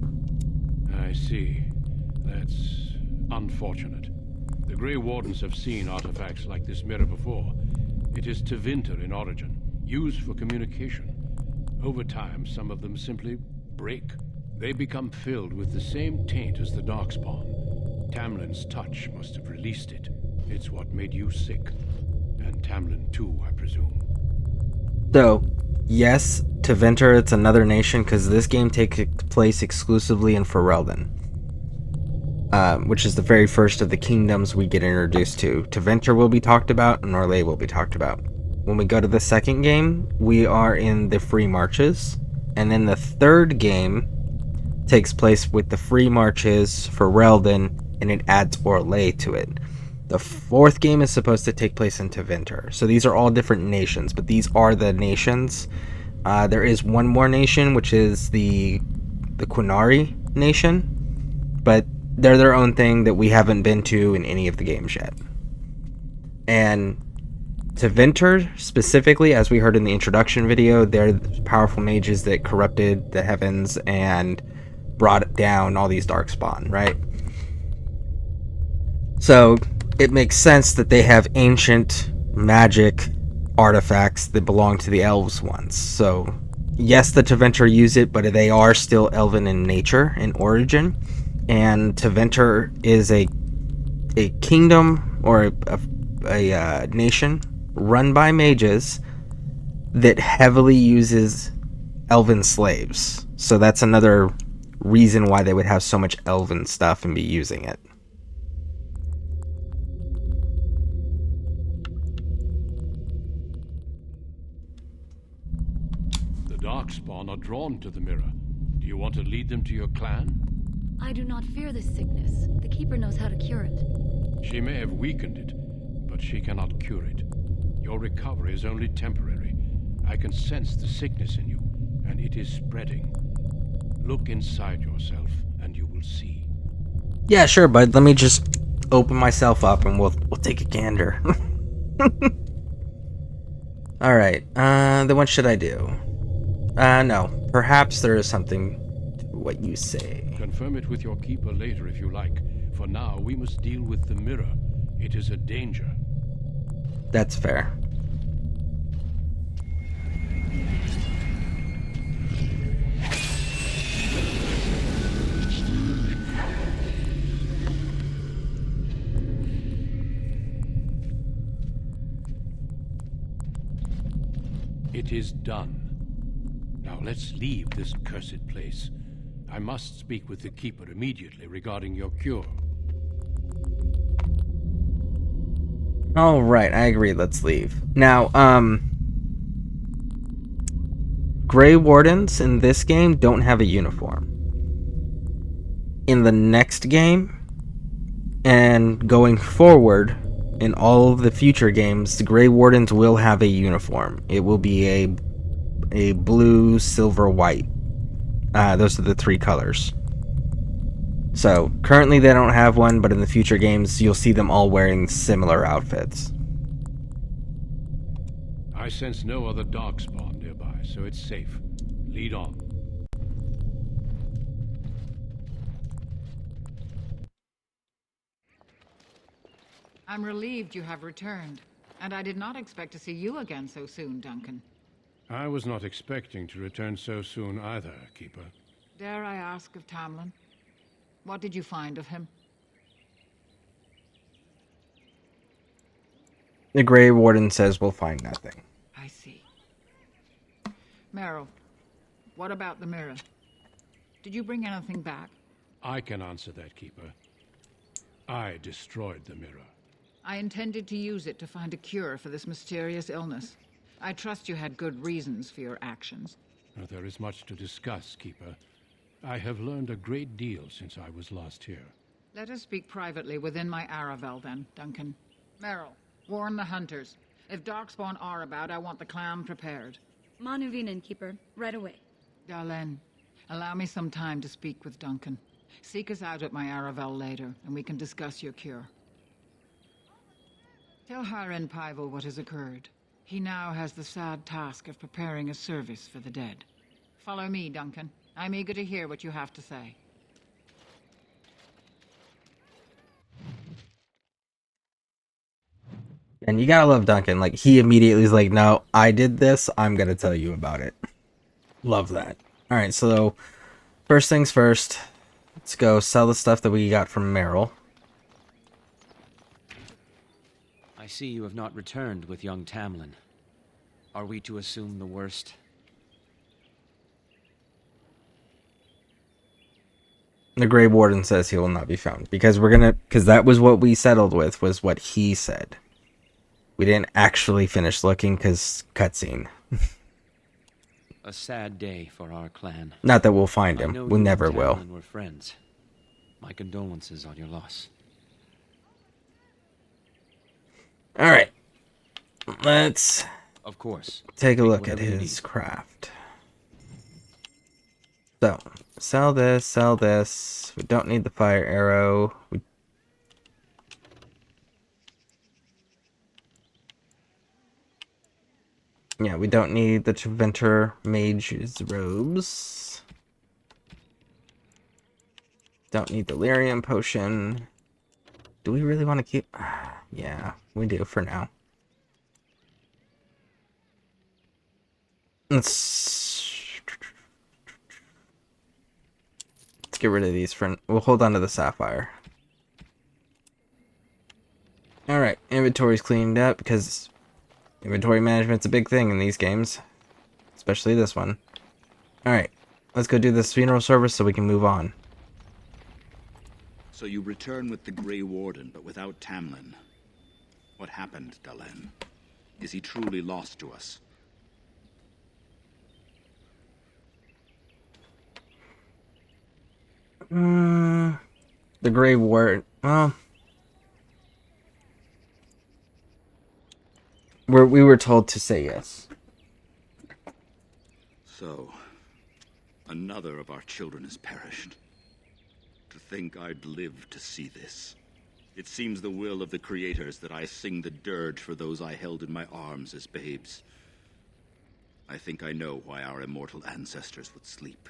I see. That's unfortunate. The Grey Wardens have seen artifacts like this mirror before. It is Tevinter in origin, used for communication. Over time, some of them simply break. They become filled with the same taint as the Darkspawn. Tamlin's touch must have released it. It's what made you sick. And Tamlin too, I presume. So, yes, Tevinter, it's another nation because this game takes place exclusively in Ferelden. Which is the very first of the kingdoms we get introduced to. Tevinter will be talked about and Orlais will be talked about. When we go to the second game, we are in the Free Marches. And then the third game takes place with the Free Marches for Ferelden, and it adds Orlais to it. The fourth game is supposed to take place in Tevinter. So these are all different nations, but these are the nations. There is one more nation, which is the Quinari nation, but they're their own thing that we haven't been to in any of the games yet. And Tevinter, specifically, as we heard in the introduction video, they're the powerful mages that corrupted the heavens and brought down all these Darkspawn, right? So it makes sense that they have ancient magic artifacts that belong to the elves once. So yes, the Tevinter use it, but they are still elven in nature, in origin. And Tevinter is a kingdom or a nation run by mages that heavily uses elven slaves. So that's another reason why they would have so much elven stuff and be using it. The Darkspawn are drawn to the mirror. Do you want to lead them to your clan? I do not fear this sickness. The Keeper knows how to cure it. She may have weakened it, but she cannot cure it. Your recovery is only temporary. I can sense the sickness in you, and it is spreading. Look inside yourself, and you will see. Yeah, sure, bud. Let me just open myself up, and we'll take a gander. All right. Then what should I do? No. Perhaps there is something to what you say. Confirm it with your keeper later if you like. For now, we must deal with the mirror. It is a danger. That's fair. It is done. Now let's leave this cursed place. I must speak with the Keeper immediately regarding your cure. Alright, I agree. Let's leave. Now, Grey Wardens in this game don't have a uniform. In the next game, and going forward, in all of the future games, the Grey Wardens will have a uniform. It will be a blue, silver, white. Those are the three colors. So, currently they don't have one, but in the future games, you'll see them all wearing similar outfits. I sense no other Darkspawn nearby, so it's safe. Lead on. I'm relieved you have returned, and I did not expect to see you again so soon, Duncan. I was not expecting to return so soon either, Keeper. Dare I ask of Tamlin? What did you find of him? The Grey Warden says we'll find nothing. I see. Meryl, what about the mirror? Did you bring anything back? I can answer that, Keeper. I destroyed the mirror. I intended to use it to find a cure for this mysterious illness. I trust you had good reasons for your actions. There is much to discuss, Keeper. I have learned a great deal since I was last here. Let us speak privately within my Aravel, then, Duncan. Meryl, warn the hunters. If Darkspawn are about, I want the clan prepared. Manuvinen, Keeper. Right away. Darlene, allow me some time to speak with Duncan. Seek us out at my Aravel later, and we can discuss your cure. Tell Hiren Pivel what has occurred. He now has the sad task of preparing a service for the dead. Follow me, Duncan. I'm eager to hear what you have to say. And you gotta love Duncan. Like, he immediately is like, no, I did this. I'm gonna tell you about it. Love that. Alright, so first things first. Let's go sell the stuff that we got from Meryl. I see you have not returned with young Tamlin. Are we to assume the worst? The Grey Warden says he will not be found. Because that was what we settled with, was what he said. We didn't actually finish looking, because cutscene. A sad day for our clan. Not that we'll find him. We never will. We're friends. My condolences on your loss. Alright. Let's of course take a look at his craft. So, sell this, sell this. We don't need the fire arrow. Yeah, we don't need the Treventer Mage's robes. Don't need the Lyrium potion. Do we really want to keep... Yeah, we do for now. Let's get rid of these for... We'll hold on to the sapphire. Alright, inventory's cleaned up because Inventory management's a big thing in these games, especially this one. Alright, let's go do this funeral service so we can move on. So you return with the Grey Warden, but without Tamlin. What happened, Dalen? Is he truly lost to us? The Grey Warden. Well, we were told to say yes. So, another of our children has perished. To think I'd live to see this. It seems the will of the creators that I sing the dirge for those I held in my arms as babes. I think I know why our immortal ancestors would sleep.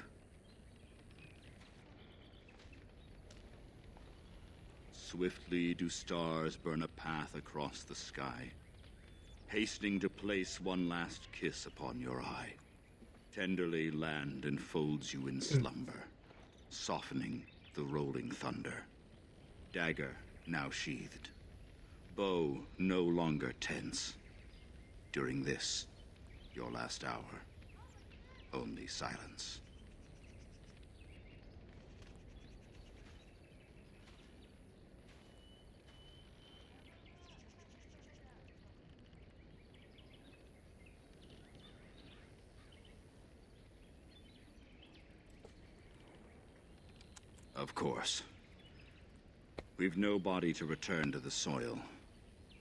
Swiftly do stars burn a path across the sky, hastening to place one last kiss upon your eye. Tenderly land enfolds you in slumber, softening the rolling thunder. Dagger now sheathed, bow no longer tense. During this, your last hour, only silence. Of course. We've no body to return to the soil,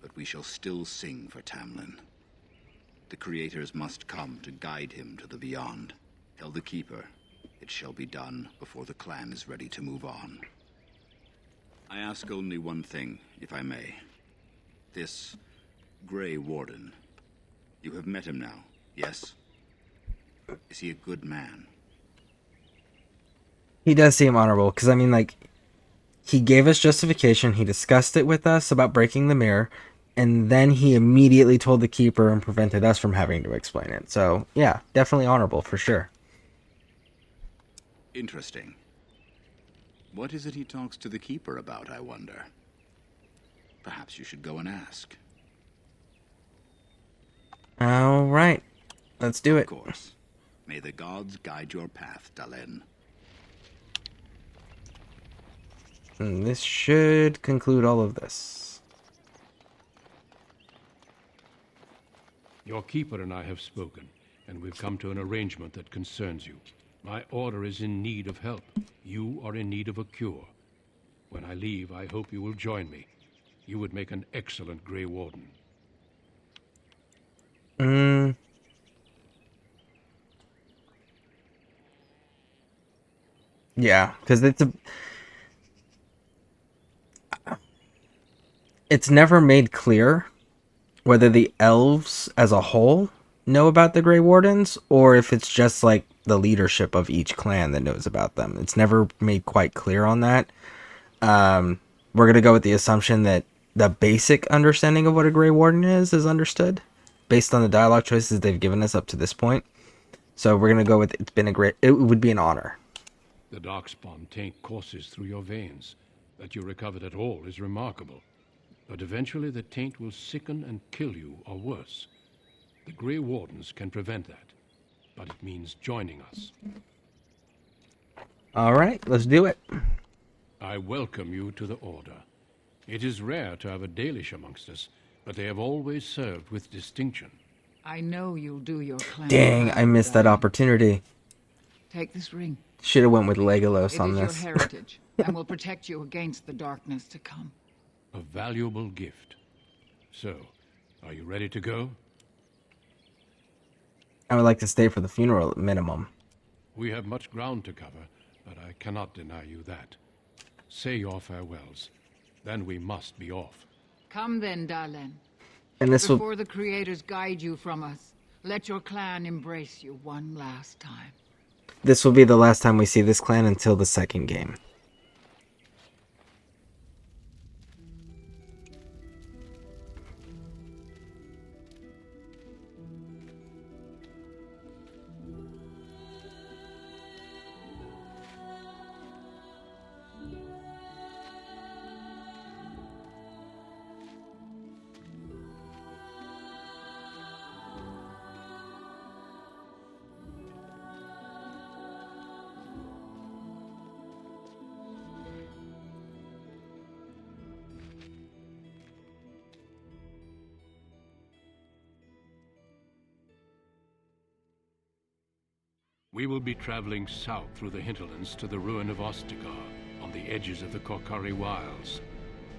but we shall still sing for Tamlin. The creators must come to guide him to the beyond. Tell the Keeper, it shall be done before the clan is ready to move on. I ask only one thing, if I may. This Grey Warden, you have met him now, yes? Is he a good man? He does seem honorable, because I mean, like, he gave us justification, he discussed it with us about breaking the mirror, and then he immediately told the Keeper and prevented us from having to explain it. So, yeah, definitely honorable, for sure. Interesting. What is it he talks to the Keeper about, I wonder? Perhaps you should go and ask. Alright, let's do it. Of course. May the gods guide your path, Dalen. And this should conclude all of this. Your Keeper and I have spoken, and we've come to an arrangement that concerns you. My order is in need of help. You are in need of a cure. When I leave, I hope you will join me. You would make an excellent Grey Warden. Yeah, because it's never made clear whether the elves as a whole know about the Grey Wardens, or if it's just like the leadership of each clan that knows about them. It's never made quite clear on that. We're going to go with the assumption that the basic understanding of what a Grey Warden is understood, based on the dialogue choices they've given us up to this point. So we're going to go with it would be an honor. The Darkspawn taint courses through your veins. That you recovered at all is remarkable. But eventually the taint will sicken and kill you, or worse. The Grey Wardens can prevent that, but it means joining us. Alright, let's do it. I welcome you to the Order. It is rare to have a Dalish amongst us, but they have always served with distinction. I know you'll do your clan. Dang, I missed that opportunity. Take this ring. Should have went with Legolas on It this. is your heritage, and will protect you against the darkness to come. A valuable gift. So, are you ready to go? I would like to stay for the funeral at minimum. We have much ground to cover, but I cannot deny you that. Say your farewells. Then we must be off. Come then, Dalen. And this Before the creators guide you from us, let your clan embrace you one last time. This will be the last time we see this clan until the second game. We will be traveling south through the hinterlands to the ruin of Ostagar, on the edges of the Korkari Wilds.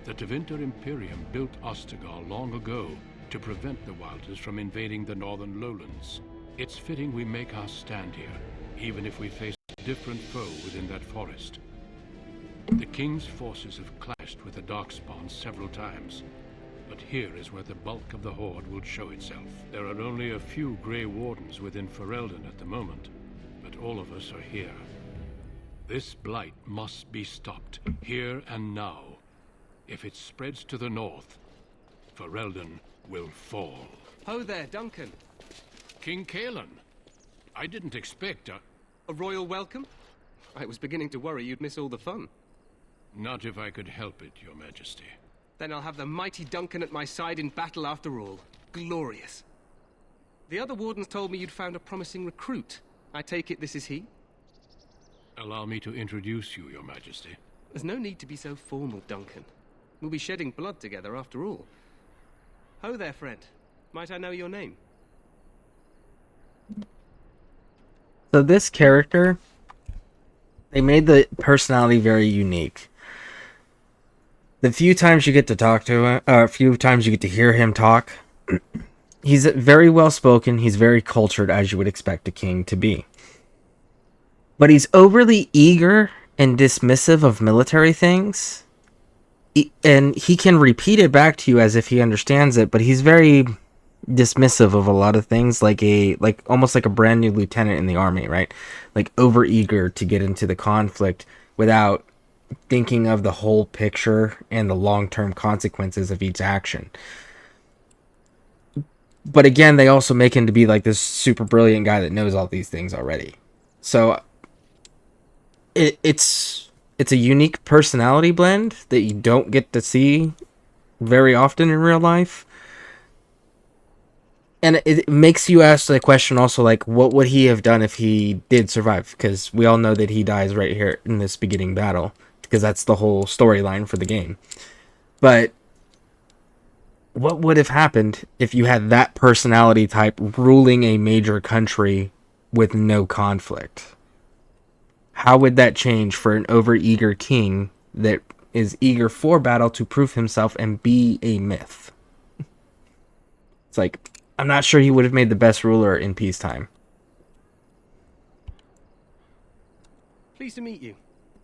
The Tevinter Imperium built Ostagar long ago to prevent the Wilders from invading the northern lowlands. It's fitting we make our stand here, even if we face a different foe within that forest. The King's forces have clashed with the Darkspawn several times, but here is where the bulk of the Horde will show itself. There are only a few Grey Wardens within Ferelden at the moment, but all of us are here. This blight must be stopped, here and now. If it spreads to the north, Ferelden will fall. Ho there, Duncan. King Kaelin. I didn't expect a royal welcome? I was beginning to worry you'd miss all the fun. Not if I could help it, Your Majesty. Then I'll have the mighty Duncan at my side in battle after all. Glorious. The other wardens told me you'd found a promising recruit. I take it this is he? Allow me to introduce you, Your Majesty. There's no need to be so formal, Duncan. We'll be shedding blood together after all. Ho there, friend. Might I know your name? So this character, they made the personality very unique. The few times you get to talk to him, a few times you get to hear him talk, he's very well spoken, he's very cultured, as you would expect a king to be. But he's overly eager and dismissive of military things. And he can repeat it back to you as if he understands it, but he's very dismissive of a lot of things, like almost like a brand new lieutenant in the army, right? Like over eager to get into the conflict without thinking of the whole picture and the long-term consequences of each action. But again, they also make him to be like this super brilliant guy that knows all these things already. So it's a unique personality blend that you don't get to see very often in real life. And it makes you ask the question also, like, what would he have done if he did survive? Because we all know that he dies right here in this beginning battle, because that's the whole storyline for the game. But what would have happened if you had that personality type ruling a major country with no conflict? How would that change for an overeager king that is eager for battle to prove himself and be a myth? It's like, I'm not sure he would have made the best ruler in peacetime. Pleased to meet you.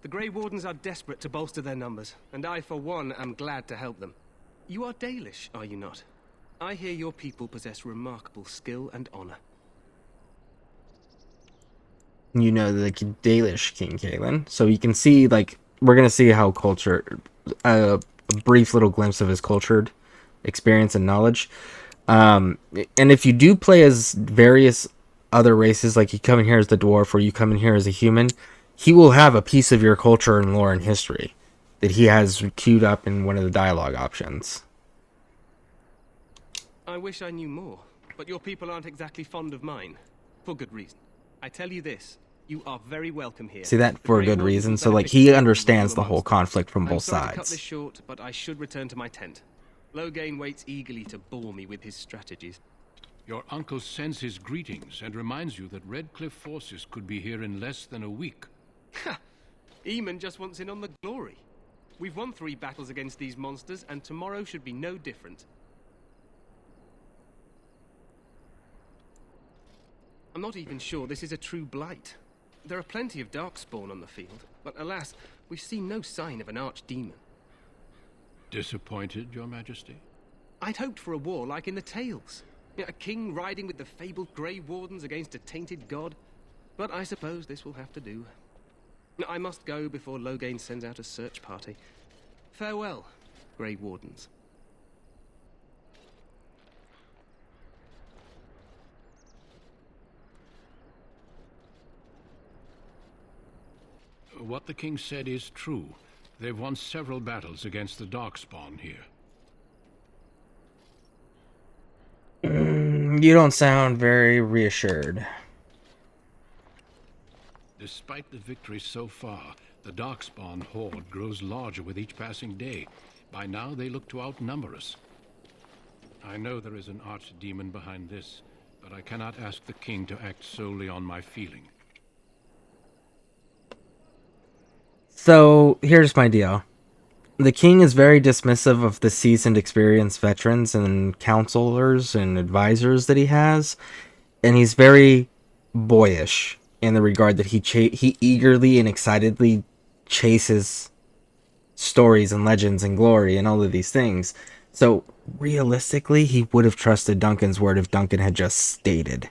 The Grey Wardens are desperate to bolster their numbers, and I, for one, am glad to help them. You are Dalish, are you not? I hear your people possess remarkable skill and honor. You know, the Dalish King Kaelin. So you can see, like, we're going to see how culture, a brief little glimpse of his cultured experience and knowledge. And if you do play as various other races, like you come in here as the dwarf or you come in here as a human, he will have a piece of your culture and lore and history that he has queued up in one of the dialogue options. I wish I knew more, but your people aren't exactly fond of mine. For good reason. I tell you this, you are very welcome here. See that for a good reason. So like he understands the whole conflict from both sorry to cut sides. this short, but I should return to my tent. Loghain waits eagerly to bore me with his strategies. Your uncle sends his greetings and reminds you that Redcliffe forces could be here in less than a week. Ha! Eamon just wants in on the glory. We've won 3 battles against these monsters, and tomorrow should be no different. I'm not even sure this is a true blight. There are plenty of darkspawn on the field, but alas, we've seen no sign of an archdemon. Disappointed, Your Majesty? I'd hoped for a war like in the tales. A king riding with the fabled Grey Wardens against a tainted god. But I suppose this will have to do. I must go before Loghain sends out a search party. Farewell, Grey Wardens. What the king said is true. They've won several battles against the Darkspawn here. You don't sound very reassured. Despite the victory so far, the Darkspawn horde grows larger with each passing day. By now, they look to outnumber us. I know there is an archdemon behind this, but I cannot ask the king to act solely on my feeling. So here's my deal. The king is very dismissive of the seasoned, experienced veterans and counselors and advisors that he has, and he's very boyish in the regard that he eagerly and excitedly chases stories and legends and glory and all of these things. So realistically, he would have trusted Duncan's word if Duncan had just stated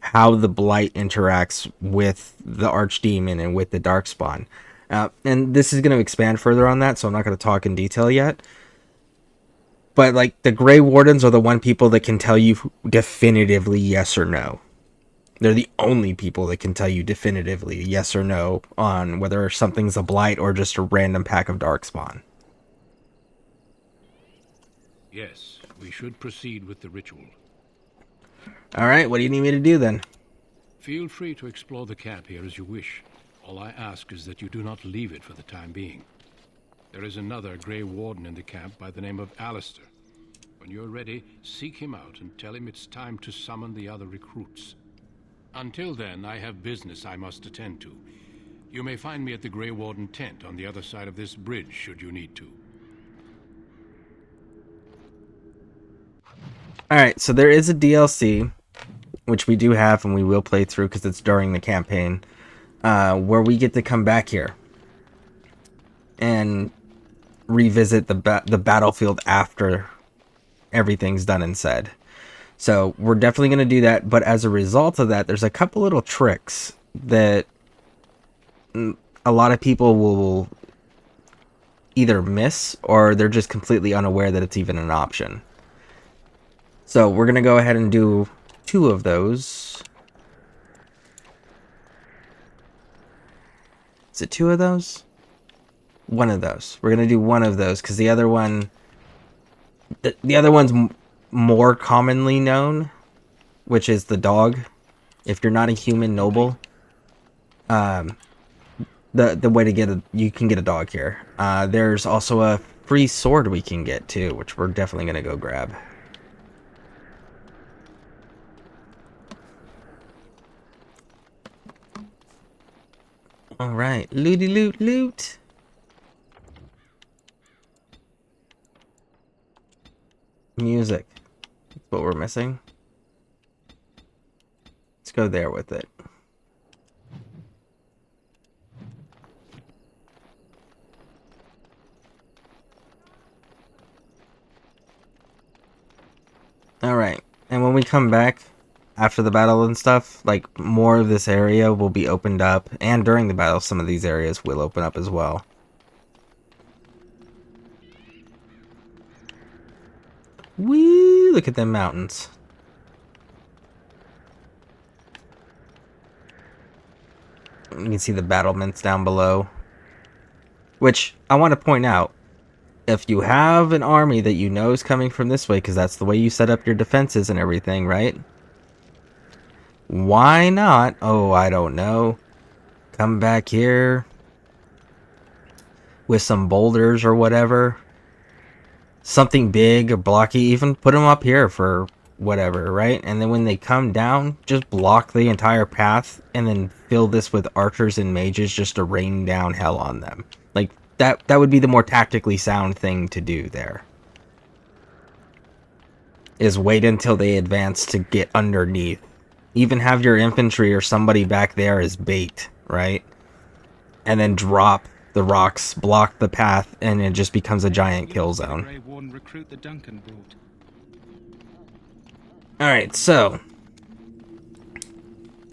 how the blight interacts with the archdemon and with the darkspawn. And this is going to expand further on that, so I'm not going to talk in detail yet. But like the Grey Wardens are the one people that can tell you definitively yes or no. They're the only people that can tell you definitively yes or no on whether something's a blight or just a random pack of darkspawn. Yes, we should proceed with the ritual. Alright, what do you need me to do then? Feel free to explore the camp here as you wish. All I ask is that you do not leave it for the time being. There is another Grey Warden in the camp by the name of Alistair. When you're ready, seek him out and tell him it's time to summon the other recruits. Until then, I have business I must attend to. You may find me at the Grey Warden tent on the other side of this bridge, should you need to. Alright, so there is a DLC, which we do have and we will play through because it's during the campaign, where we get to come back here and revisit the battlefield after everything's done and said. So we're definitely going to do that, but as a result of that, there's a couple little tricks that a lot of people will either miss or they're just completely unaware that it's even an option. So we're going to go ahead and do 2 of those. Is it 2 of those? 1 of those. We're going to do 1 of those because the other one... The other one's more commonly known, which is the dog. If you're not a human noble, the way to get you can get a dog here. There's also a free sword we can get too, which we're definitely going to go grab. Alright, looty loot loot. Music. That's what we're missing. Let's go there with it. Alright, and when we come back after the battle and stuff, like more of this area will be opened up, and during the battle some of these areas will open up as well. Woo! Look at them mountains. You can see the battlements down below. Which, I want to point out, if you have an army that you know is coming from this way, because that's the way you set up your defenses and everything, right? Why not? Oh, I don't know. Come back here with some boulders or whatever. Something big or blocky, even put them up here for whatever, right? And then when they come down, just block the entire path and then fill this with archers and mages just to rain down hell on them. Like, that would be the more tactically sound thing to do there. Is wait until they advance to get underneath. Even have your infantry or somebody back there as bait, right? And then drop the rocks, block the path, and it just becomes a giant kill zone. Alright, so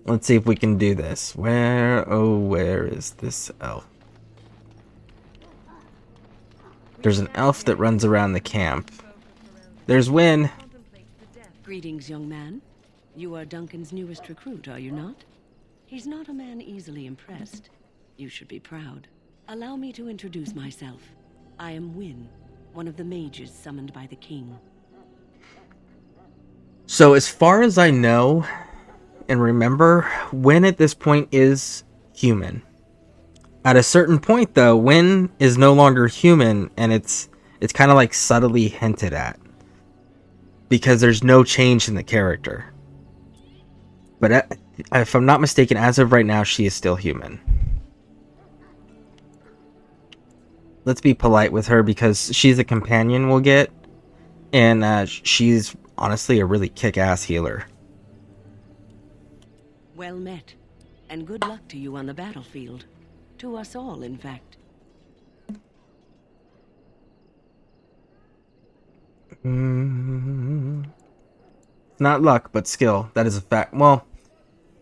let's see if we can do this. Where is this elf? There's an elf that runs around the camp. There's Wynn. Greetings, young man. You are Duncan's newest recruit, are you not? He's not a man easily impressed. You should be proud. Allow me to introduce myself. I am Wynn, one of the mages summoned by the king. So as far as I know and remember, Wynn at this point is human. At a certain point though, Wynn is no longer human, and it's kind of like subtly hinted at. Because there's no change in the character. But if I'm not mistaken, as of right now, she is still human. let's be polite with her because she's a companion we'll get, and she's honestly a really kick-ass healer. Well met. And good luck to you on the battlefield. To us all, in fact. Not luck, but skill. That is a fact. Well,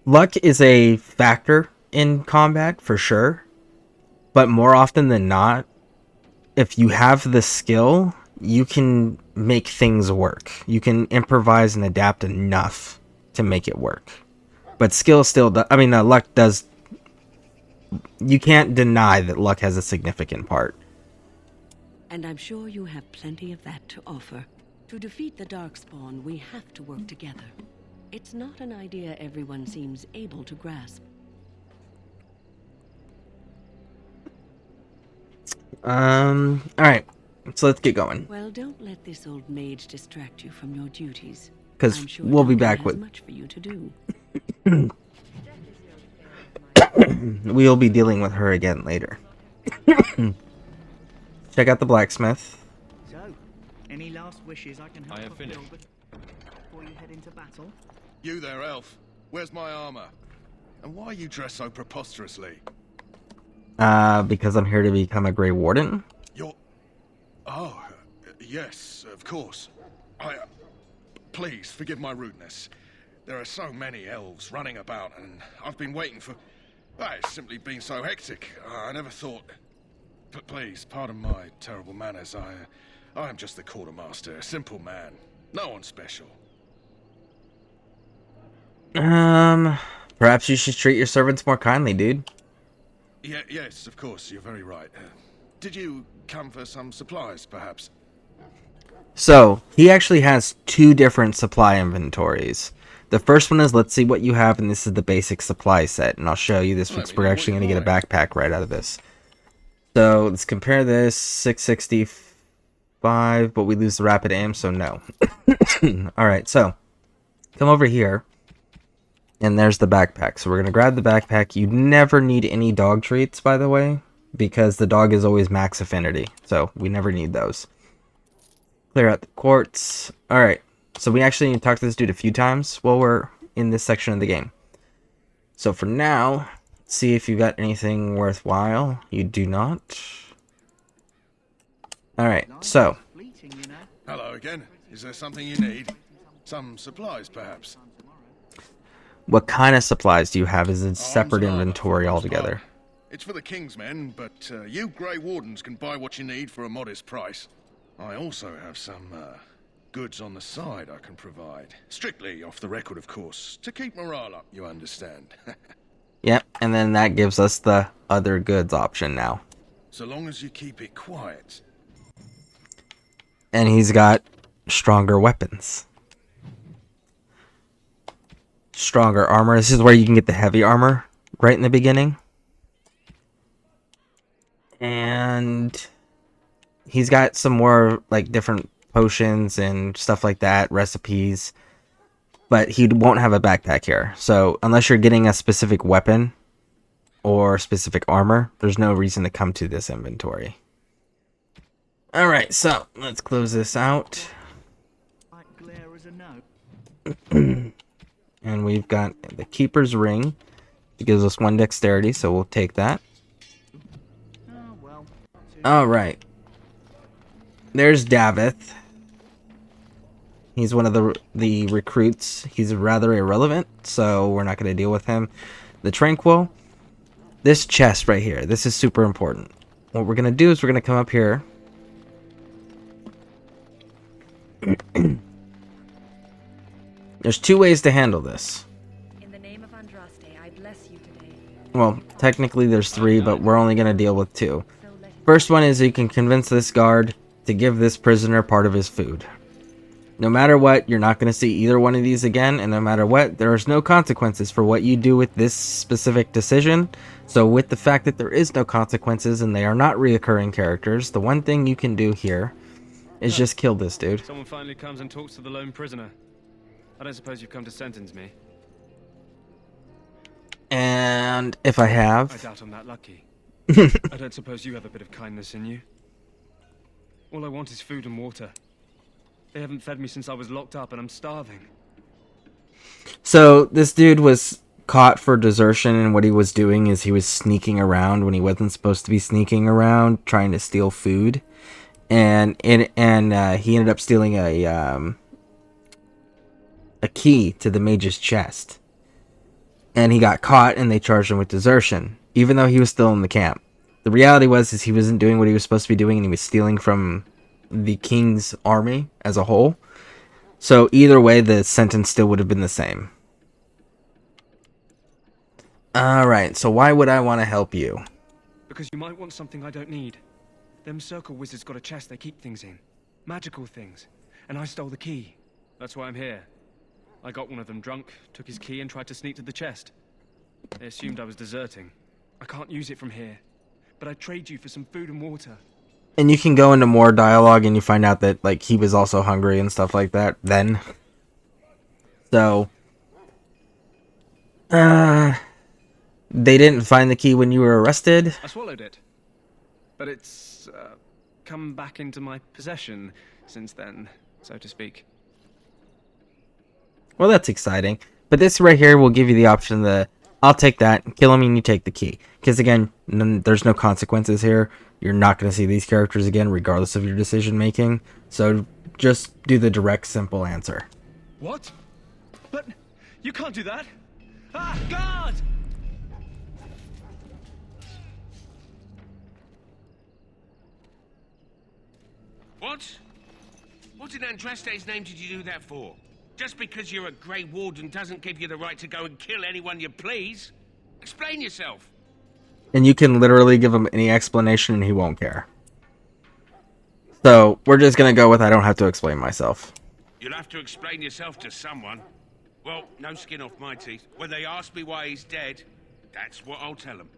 luck is a factor in combat for sure, but more often than not, if you have the skill, you can make things work. You can improvise and adapt enough to make it work. But skill still does. I mean, luck does. You can't deny that luck has a significant part. And I'm sure you have plenty of that to offer. To defeat the Darkspawn, we have to work together. It's not an idea everyone seems able to grasp. Alright. So let's get going. Well, don't let this old mage distract you from your duties. Because I'm sure we'll be Duncan back has with... much for you to do. We'll be dealing with her again later. Check out the blacksmith. So, any last wishes I can help I have fulfill finished. before you head into battle? You there, elf. Where's my armor? And why are you dressed so preposterously? Because I'm here to become a Grey Warden. You're... Oh, yes, of course. Please, forgive my rudeness. There are so many elves running about, and I've been waiting for... It's simply been so hectic. I never thought... Please, pardon my terrible manners. I am just the quartermaster, a simple man. No one special. Perhaps you should treat your servants more kindly, dude. Yes, of course, you're very right. Did you come for some supplies, perhaps? So, he actually has two different supply inventories. The first one is, let's see what you have, and this is the basic supply set. And I'll show you this, because we're actually going to get a backpack right out of this. So, let's compare this. 665, but we lose the rapid aim, so no. Alright, so, come over here. And there's the backpack. So we're going to grab the backpack. You never need any dog treats, by the way, because the dog is always max affinity. So we never need those. Clear out the quartz. Alright, so we actually need to talk to this dude a few times while we're in this section of the game. So for now, let's see if you got anything worthwhile. You do not. Alright, so. Hello again. Is there something you need? Some supplies, perhaps? What kind of supplies do you have as a separate inventory altogether? It's for the King's men, but you Grey Wardens can buy what you need for a modest price. I also have some goods on the side I can provide. Strictly off the record, of course, to keep morale up, you understand. Yep, and then that gives us the other goods option now. So long as you keep it quiet. And he's got stronger weapons. Stronger armor. This is where you can get the heavy armor right in the beginning. And he's got some more like different potions and stuff like that, recipes. But he won't have a backpack here. So unless you're getting a specific weapon or specific armor, there's no reason to come to this inventory. Alright, so let's close this out. And we've got the Keeper's Ring. It gives us 1 dexterity, so we'll take that. Alright. There's Davith. He's one of the recruits. He's rather irrelevant, so we're not going to deal with him. The Tranquil. This chest right here. This is super important. What we're going to do is we're going to come up here. There's 2 ways to handle this. In the name of Andraste, I bless you today. Well, technically there's 3, but we're only going to deal with 2. First one is you can convince this guard to give this prisoner part of his food. No matter what, you're not going to see either one of these again, and no matter what, there's no consequences for what you do with this specific decision. So with the fact that there is no consequences and they are not reoccurring characters, the one thing you can do here is just kill this dude. Someone finally comes and talks to the lone prisoner. I don't suppose you've come to sentence me. And if I have... I doubt I'm that lucky. I don't suppose you have a bit of kindness in you. All I want is food and water. They haven't fed me since I was locked up, and I'm starving. So this dude was caught for desertion, and what he was doing is he was sneaking around when he wasn't supposed to be sneaking around, trying to steal food, and he ended up stealing a key to the mage's chest, and he got caught, and they charged him with desertion, even though he was still in the camp. The reality was he wasn't doing what he was supposed to be doing, and he was stealing from the king's army as a whole. So either way, the sentence still would have been the same. Alright, so why would I want to help you? Because you might want something I don't need. Them circle wizards got a chest they keep things in. Magical things. And I stole the key. That's why I'm here. I got one of them drunk, took his key and tried to sneak to the chest. They assumed I was deserting. I can't use it from here. But I'd trade you for some food and water. And you can go into more dialogue and you find out that, like, he was also hungry and stuff like that then. So, they didn't find the key when you were arrested. I swallowed it. But it's, come back into my possession since then, so to speak. Well, that's exciting. But this right here will give you the option that I'll take that, kill him, and you take the key. Because again, there's no consequences here. You're not going to see these characters again, regardless of your decision making. So just do the direct, simple answer. What? But you can't do that. Ah, God! What? What in Andraste's name did you do that for? Just because you're a Grey Warden doesn't give you the right to go and kill anyone you please. Explain yourself. And you can literally give him any explanation and he won't care. So, we're just going to go with I don't have to explain myself. You'll have to explain yourself to someone. Well, no skin off my teeth. When they ask me why he's dead, that's what I'll tell them.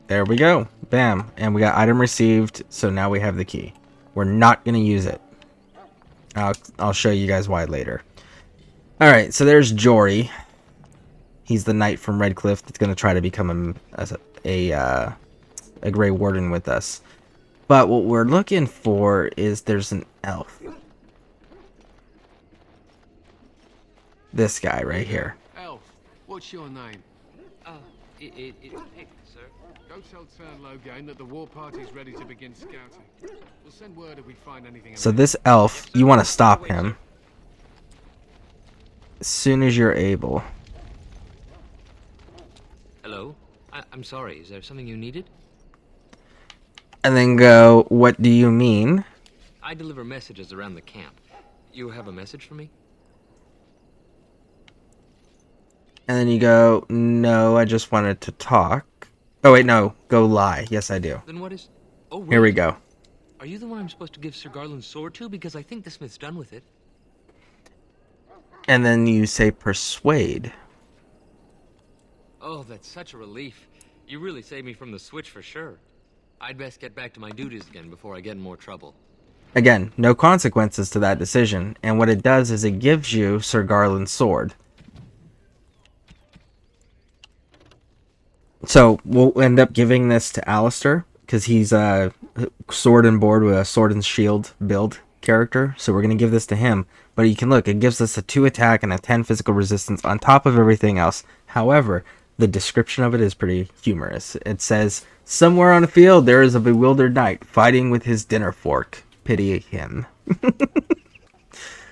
There we go. Bam. And we got item received, so now we have the key. We're not going to use it. I'll show you guys why later. Alright, so there's Jory. He's the knight from Redcliffe that's going to try to become a Grey Warden with us. But what we're looking for is there's an elf. This guy right here. Elf, what's your name? It's Pick, sir. Go tell Turn Logain that the war party's ready to begin scouting. We'll send word if we find anything. So this elf, you want to stop him as soon as you're able. Hello? I'm sorry, is there something you needed? And then go, what do you mean? I deliver messages around the camp. You have a message for me? And then you go, no, I just wanted to talk. Oh, wait, no. Go lie. Yes, I do. Then what is... Oh, wait. Here we go. Are you the one I'm supposed to give Sir Garland's sword to? Because I think the smith's done with it. And then you say persuade. Oh, that's such a relief. You really saved me from the switch for sure. I'd best get back to my duties again before I get in more trouble. Again, no consequences to that decision. And what it does is it gives you Sir Garland's sword. So we'll end up giving this to Alistair because he's a sword and board with a sword and shield build character. So we're going to give this to him. But you can look, it gives us a 2 attack and a 10 physical resistance on top of everything else. However, the description of it is pretty humorous. It says, somewhere on a field there is a bewildered knight fighting with his dinner fork. Pity him.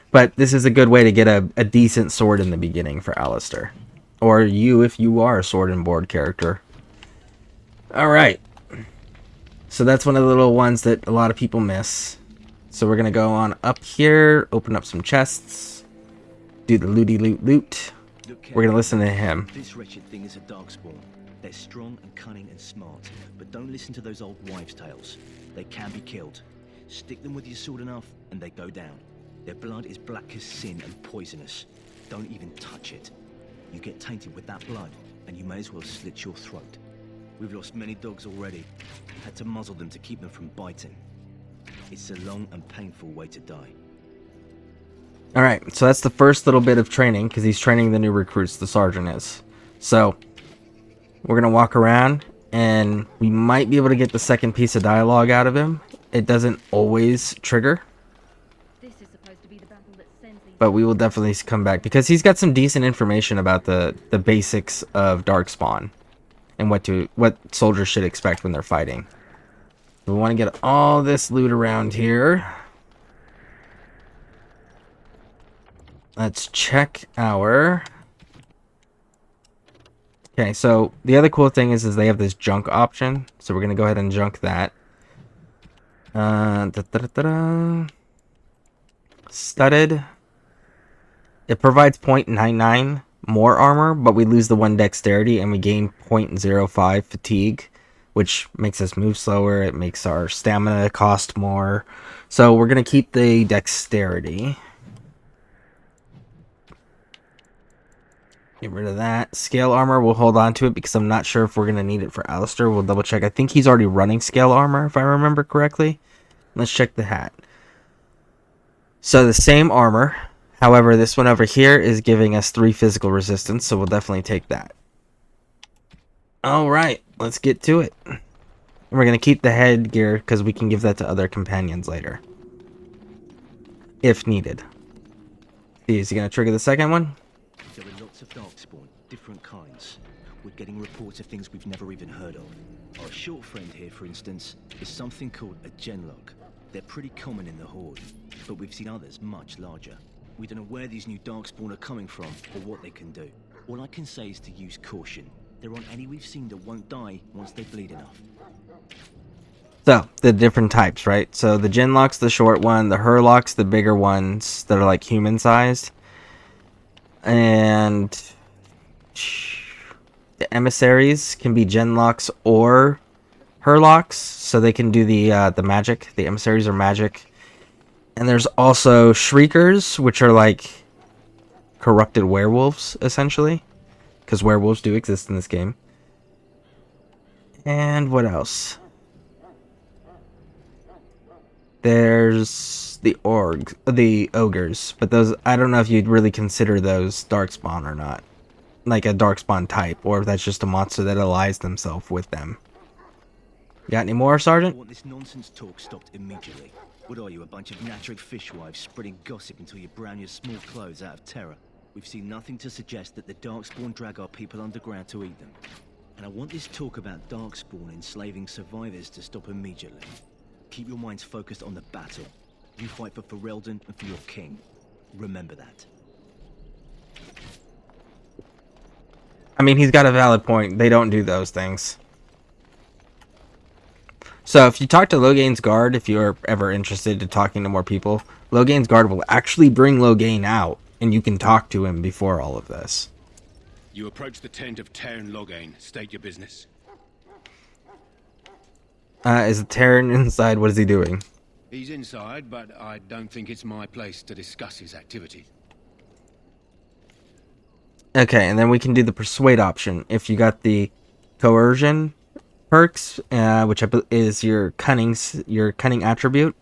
But this is a good way to get a decent sword in the beginning for Alistair. Or you, if you are a sword and board character. Alright. So that's one of the little ones that a lot of people miss. So we're going to go on up here, open up some chests, do the looty loot loot. We're going to listen to him. This wretched thing is a darkspawn. They're strong and cunning and smart, but don't listen to those old wives' tales. They can be killed. Stick them with your sword enough, and they go down. Their blood is black as sin and poisonous. Don't even touch it. You get tainted with that blood, and you may as well slit your throat. We've lost many dogs already. Had to muzzle them to keep them from biting. It's a long and painful way to die. Alright, so that's the first little bit of training, because he's training the new recruits, the sergeant is. So, we're going to walk around, and we might be able to get the second piece of dialogue out of him. it doesn't always trigger. This is supposed to be the battle that sends these. But we will definitely come back because he's got some decent information about the basics of Darkspawn and what soldiers should expect when they're fighting. We want to get all this loot around here. Let's check our... Okay, so the other cool thing is they have this junk option. So we're going to go ahead and junk that. Studded. It provides 0.99 more armor, but we lose the 1 dexterity and we gain 0.05 fatigue, which makes us move slower. It makes our stamina cost more. So we're going to keep the dexterity. Get rid of that. Scale armor, we'll hold on to it because I'm not sure if we're going to need it for Alistair. We'll double check. I think he's already running scale armor, if I remember correctly. Let's check the hat. So the same armor. However, this one over here is giving us 3 physical resistance, so we'll definitely take that. Alright, let's get to it. We're going to keep the headgear because we can give that to other companions later. If needed. Is he going to trigger the second one? There are lots of Darkspawn, different kinds. We're getting reports of things we've never even heard of. Our short friend here, for instance, is something called a genlock. They're pretty common in the Horde, but we've seen others much larger. We don't know where these new Darkspawn are coming from, or what they can do. All I can say is to use caution. There aren't any we've seen that won't die once they bleed enough. So, the different types, right? So, the Genlock's the short one, the Hurlock's the bigger ones that are like human-sized. And the Emissaries can be Genlocks or Hurlocks, so they can do the magic. The Emissaries are magic. And there's also Shriekers, which are like corrupted werewolves, essentially. Because werewolves do exist in this game. And what else? There's the ogres, but those, I don't know if you'd really consider those Darkspawn or not. Like a Darkspawn type, or if that's just a monster that allies themselves with them. Got any more, Sergeant? I want this nonsense talk stopped immediately. What are you, a bunch of Natric fishwives spreading gossip until you brown your small clothes out of terror? We've seen nothing to suggest that the Darkspawn drag our people underground to eat them. And I want this talk about Darkspawn enslaving survivors to stop immediately. Keep your minds focused on the battle. You fight for Ferelden and for your king. Remember that. I mean, he's got a valid point. They don't do those things. So if you talk to Loghain's guard, if you're ever interested in talking to more people, Loghain's guard will actually bring Loghain out, and you can talk to him before all of this. You approach the tent of Terran Loghain. State your business. Is Terran inside? What is he doing? He's inside, but I don't think it's my place to discuss his activities. Okay, and then we can do the persuade option. If you got the coercion perks, which is your cunning attribute.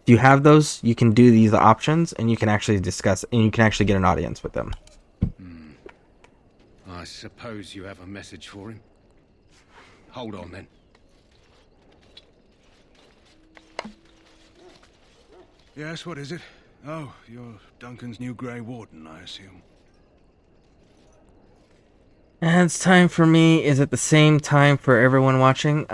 If you have those, you can do these options, and you can actually discuss, and you can actually get an audience with them. I suppose you have a message for him. Hold on, then. Yes, what is it? Oh, you're Duncan's new Grey Warden, I assume. And it's time for me. Is it the same time for everyone watching?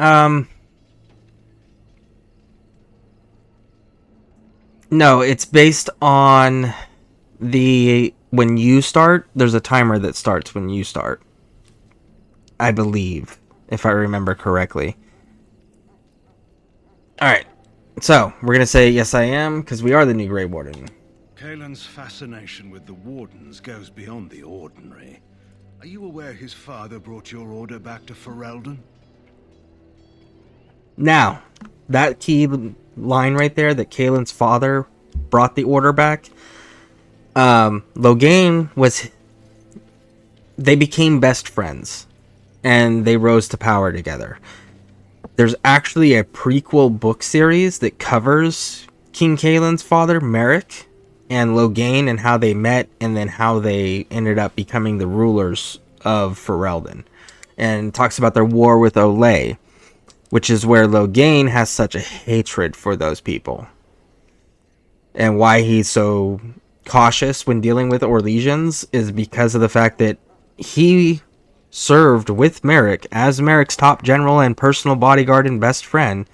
No, it's based on when you start. There's a timer that starts when you start. I believe, if I remember correctly. Alright, so we're gonna say yes I am, because we are the new Grey Warden. Kaelin's fascination with the Wardens goes beyond the ordinary. Are you aware his father brought your order back to Ferelden? Now, that key line right there, that Kaelin's father brought the order back, Loghain was... They became best friends, and they rose to power together. There's actually a prequel book series that covers King Kaelin's father, Merrick, and Loghain, and how they met, and then how they ended up becoming the rulers of Ferelden, and talks about their war with Olay. which is where Logain has such a hatred for those people. And why he's so cautious when dealing with Orlesians is because of the fact that he served with Merrick as Merrick's top general and personal bodyguard and best friend,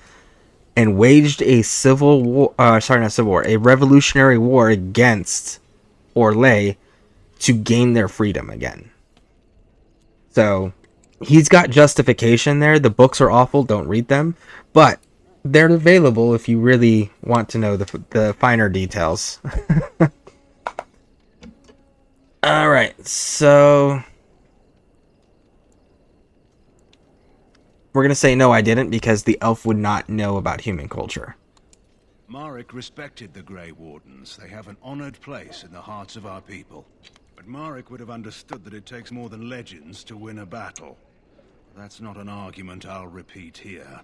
and waged a civil war, a revolutionary war against Orlais to gain their freedom again. So he's got justification there. The books are awful, don't read them, but they're available if you really want to know the finer details. Alright, so we're going to say no, I didn't, because the elf would not know about human culture. Marek respected the Grey Wardens. They have an honored place in the hearts of our people. But Marek would have understood that it takes more than legends to win a battle. That's not an argument I'll repeat here.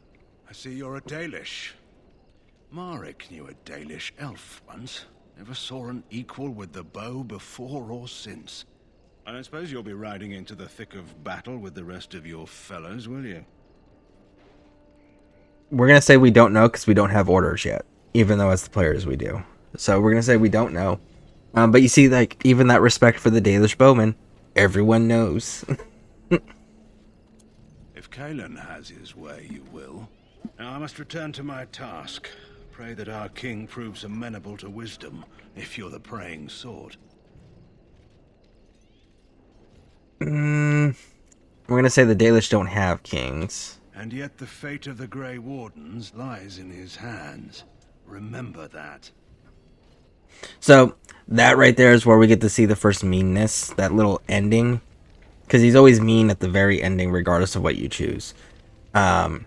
I see you're a Dalish. Marek knew a Dalish elf once. Never saw an equal with the bow before or since. I suppose you'll be riding into the thick of battle with the rest of your fellows, will you? We're going to say we don't know because we don't have orders yet, even though as the players we do. So we're going to say we don't know. But you see, like, even that respect for the Dalish bowmen, everyone knows. If Kalen has his way, you will. Now I must return to my task. Pray that our king proves amenable to wisdom, if you're the praying sort. We're going to say the Dalish don't have kings. And yet the fate of the Grey Wardens lies in his hands. Remember that. So, that right there is where we get to see the first meanness, that little ending. Because he's always mean at the very ending, regardless of what you choose. And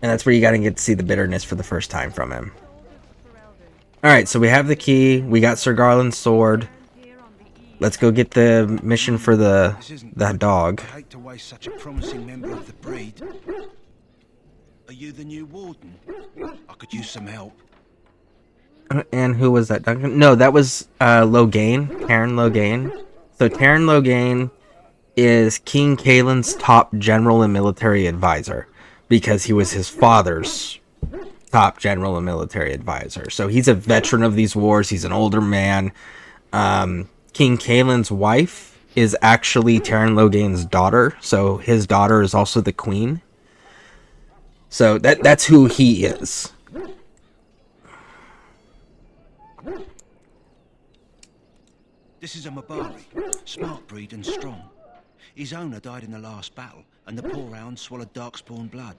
that's where you got to get to see the bitterness for the first time from him. Alright, so we have the key. We got Sir Garland's sword. Let's go get the mission for the dog. I hate to waste such a promising member of the breed. Are you the new warden? I could use some help. And who was that, Duncan? No, that was Logain, Taron Logain. So Taron Logain is King Kaelin's top general and military advisor, because he was his father's top general and military advisor. So he's a veteran of these wars. He's an older man. King Kaelin's wife is actually Taron Logain's daughter, so his daughter is also the queen. So that's who he is. This is a Mabari, smart breed and strong. His owner died in the last battle, and the poor hound swallowed darkspawn blood.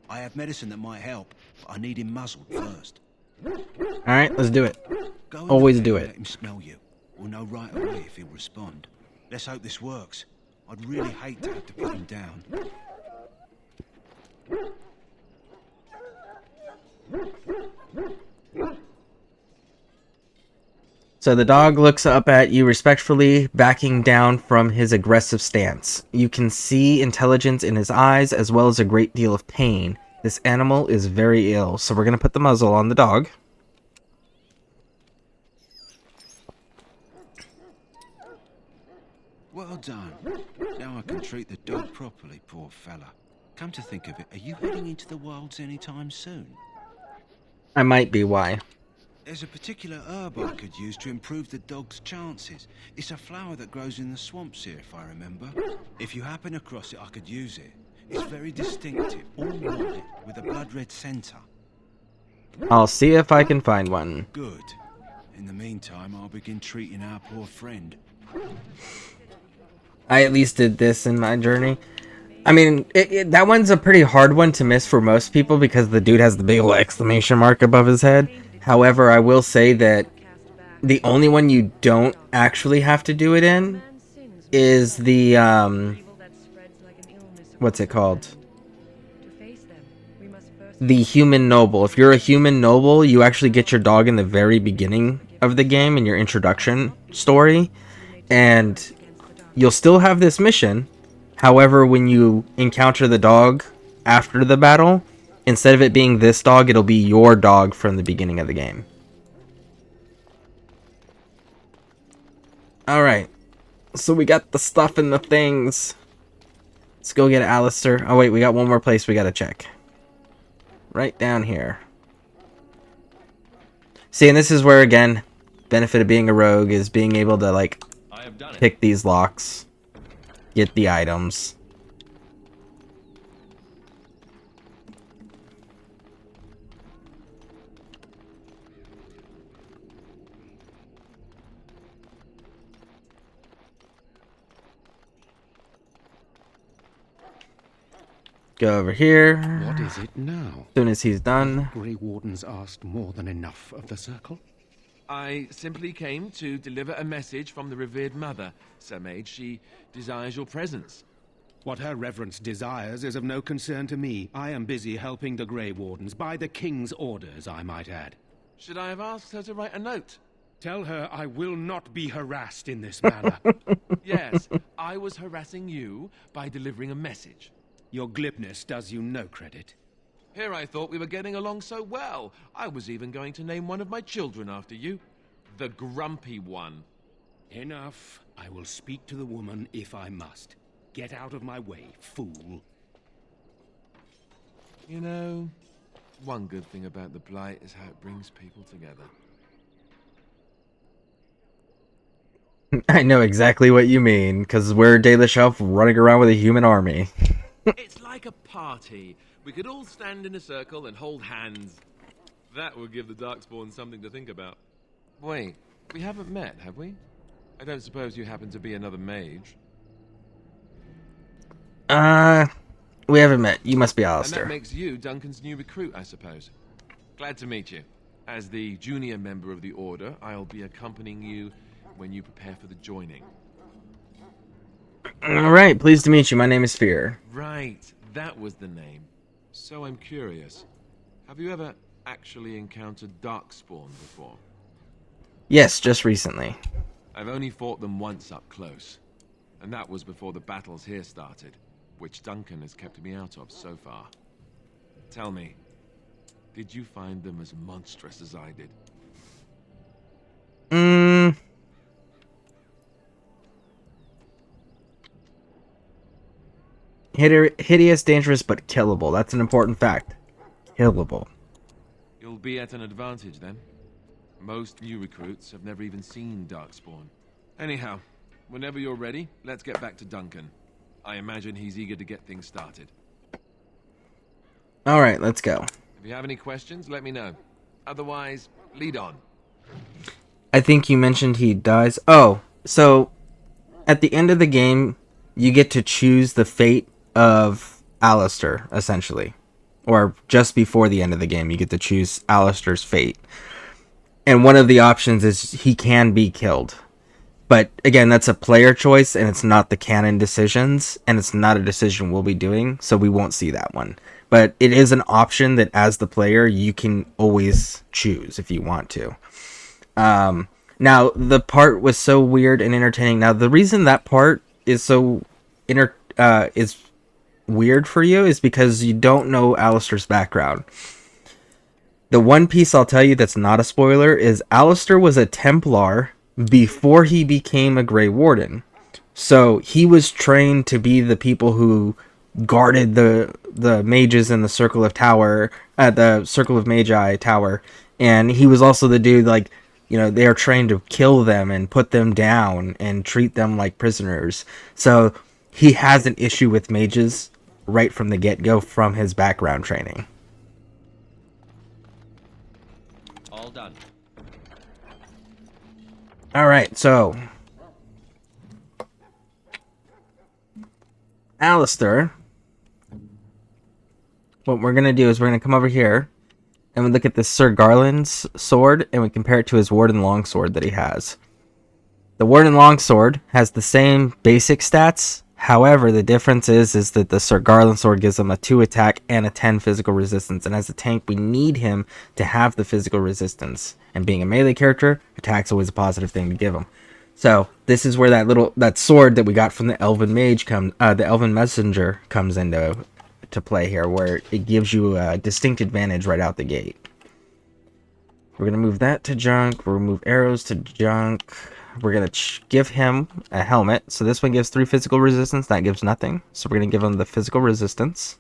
I have medicine that might help, but I need him muzzled first. Alright, let's do it. Always do it. Let him smell you. We'll know right away if he'll respond. Let's hope this works. I'd really hate to have to put him down. So the dog looks up at you respectfully, backing down from his aggressive stance. You can see intelligence in his eyes, as well as a great deal of pain. This animal is very ill, so we're going to put the muzzle on the dog. Well done. Now I can treat the dog properly, poor fella. Come to think of it, are you heading into the wilds anytime soon? I might be, why? There's a particular herb I could use to improve the dog's chances. It's a flower that grows in the swamps here, if I remember. If you happen across it, I could use it. It's very distinctive, all white, with a blood-red centre. I'll see if I can find one. Good. In the meantime, I'll begin treating our poor friend. I at least did this in my journey. I mean, that one's a pretty hard one to miss for most people because the dude has the big old exclamation mark above his head. However, I will say that the only one you don't actually have to do it in is the, what's it called? The human noble. If you're a human noble, you actually get your dog in the very beginning of the game in your introduction story. And you'll still have this mission. However, when you encounter the dog after the battle, instead of it being this dog, it'll be your dog from the beginning of the game. Alright. So we got the stuff and the things. Let's go get Alistair. Oh wait, we got one more place we gotta check. Right down here. See, and this is where, again, benefit of being a rogue is being able to, like, pick these locks. Get the items. Go over here. What is it now? As soon as he's done. Grey Wardens asked more than enough of the Circle? I simply came to deliver a message from the revered mother, Sir Mage. She desires your presence. What her reverence desires is of no concern to me. I am busy helping the Grey Wardens, by the King's orders, I might add. Should I have asked her to write a note? Tell her I will not be harassed in this manner. Yes, I was harassing you by delivering a message. Your glibness does you no credit. Here I thought we were getting along so well. I was even going to name one of my children after you. The Grumpy One. Enough. I will speak to the woman if I must. Get out of my way, fool. You know, one good thing about the Blight is how it brings people together. I know exactly what you mean, because we're Day the Shelf running around with a human army. It's like a party. We could all stand in a circle and hold hands. That would give the Darkspawn something to think about. Wait, we haven't met, have we? I don't suppose you happen to be another mage. We haven't met. You must be Alistair. And that makes you Duncan's new recruit, I suppose. Glad to meet you. As the junior member of the Order, I'll be accompanying you when you prepare for the joining. Alright, pleased to meet you. My name is Fear. Right, that was the name. So I'm curious. Have you ever actually encountered Darkspawn before? Yes, just recently. I've only fought them once up close. And that was before the battles here started, which Duncan has kept me out of so far. Tell me, did you find them as monstrous as I did? Hideous, dangerous, but killable. That's an important fact. Killable. You'll be at an advantage then. Most new recruits have never even seen Darkspawn. Anyhow, whenever you're ready, let's get back to Duncan. I imagine he's eager to get things started. Alright, let's go. If you have any questions, let me know. Otherwise, lead on. I think you mentioned he dies. Oh, so at the end of the game, you get to choose the fate of Alistair, essentially. Or just before the end of the game, you get to choose Alistair's fate. And one of the options is he can be killed. But again, that's a player choice, and it's not the canon decisions, and it's not a decision we'll be doing, so we won't see that one. But it is an option that, as the player, you can always choose if you want to. Now, the part was so weird and entertaining. Now, the reason that part is so is weird for you is because you don't know Alistair's background. The one piece I'll tell you that's not a spoiler is Alistair was a Templar before he became a Grey Warden. So he was trained to be the people who guarded the mages in the Circle of the Circle of Magi Tower, and he was also the dude, like, you know, they are trained to kill them and put them down and treat them like prisoners. So he has an issue with mages right from the get-go from his background training. All done. Alright, so Alistair, what we're going to do is we're going to come over here and we look at this Sir Garland's sword and we compare it to his Warden Longsword that he has. The Warden Longsword has the same basic stats. However, the difference is that the Sir Garland sword gives him a 2 attack and a 10 physical resistance. And as a tank, we need him to have the physical resistance. And being a melee character, attack's always a positive thing to give him. So this is where that sword that we got from the Elven Mage the Elven Messenger comes into play here, where it gives you a distinct advantage right out the gate. We're gonna move that to junk. We'll move arrows to junk. we're going to give him a helmet. So this one gives 3 physical resistance. That gives nothing. So we're going to give him the physical resistance.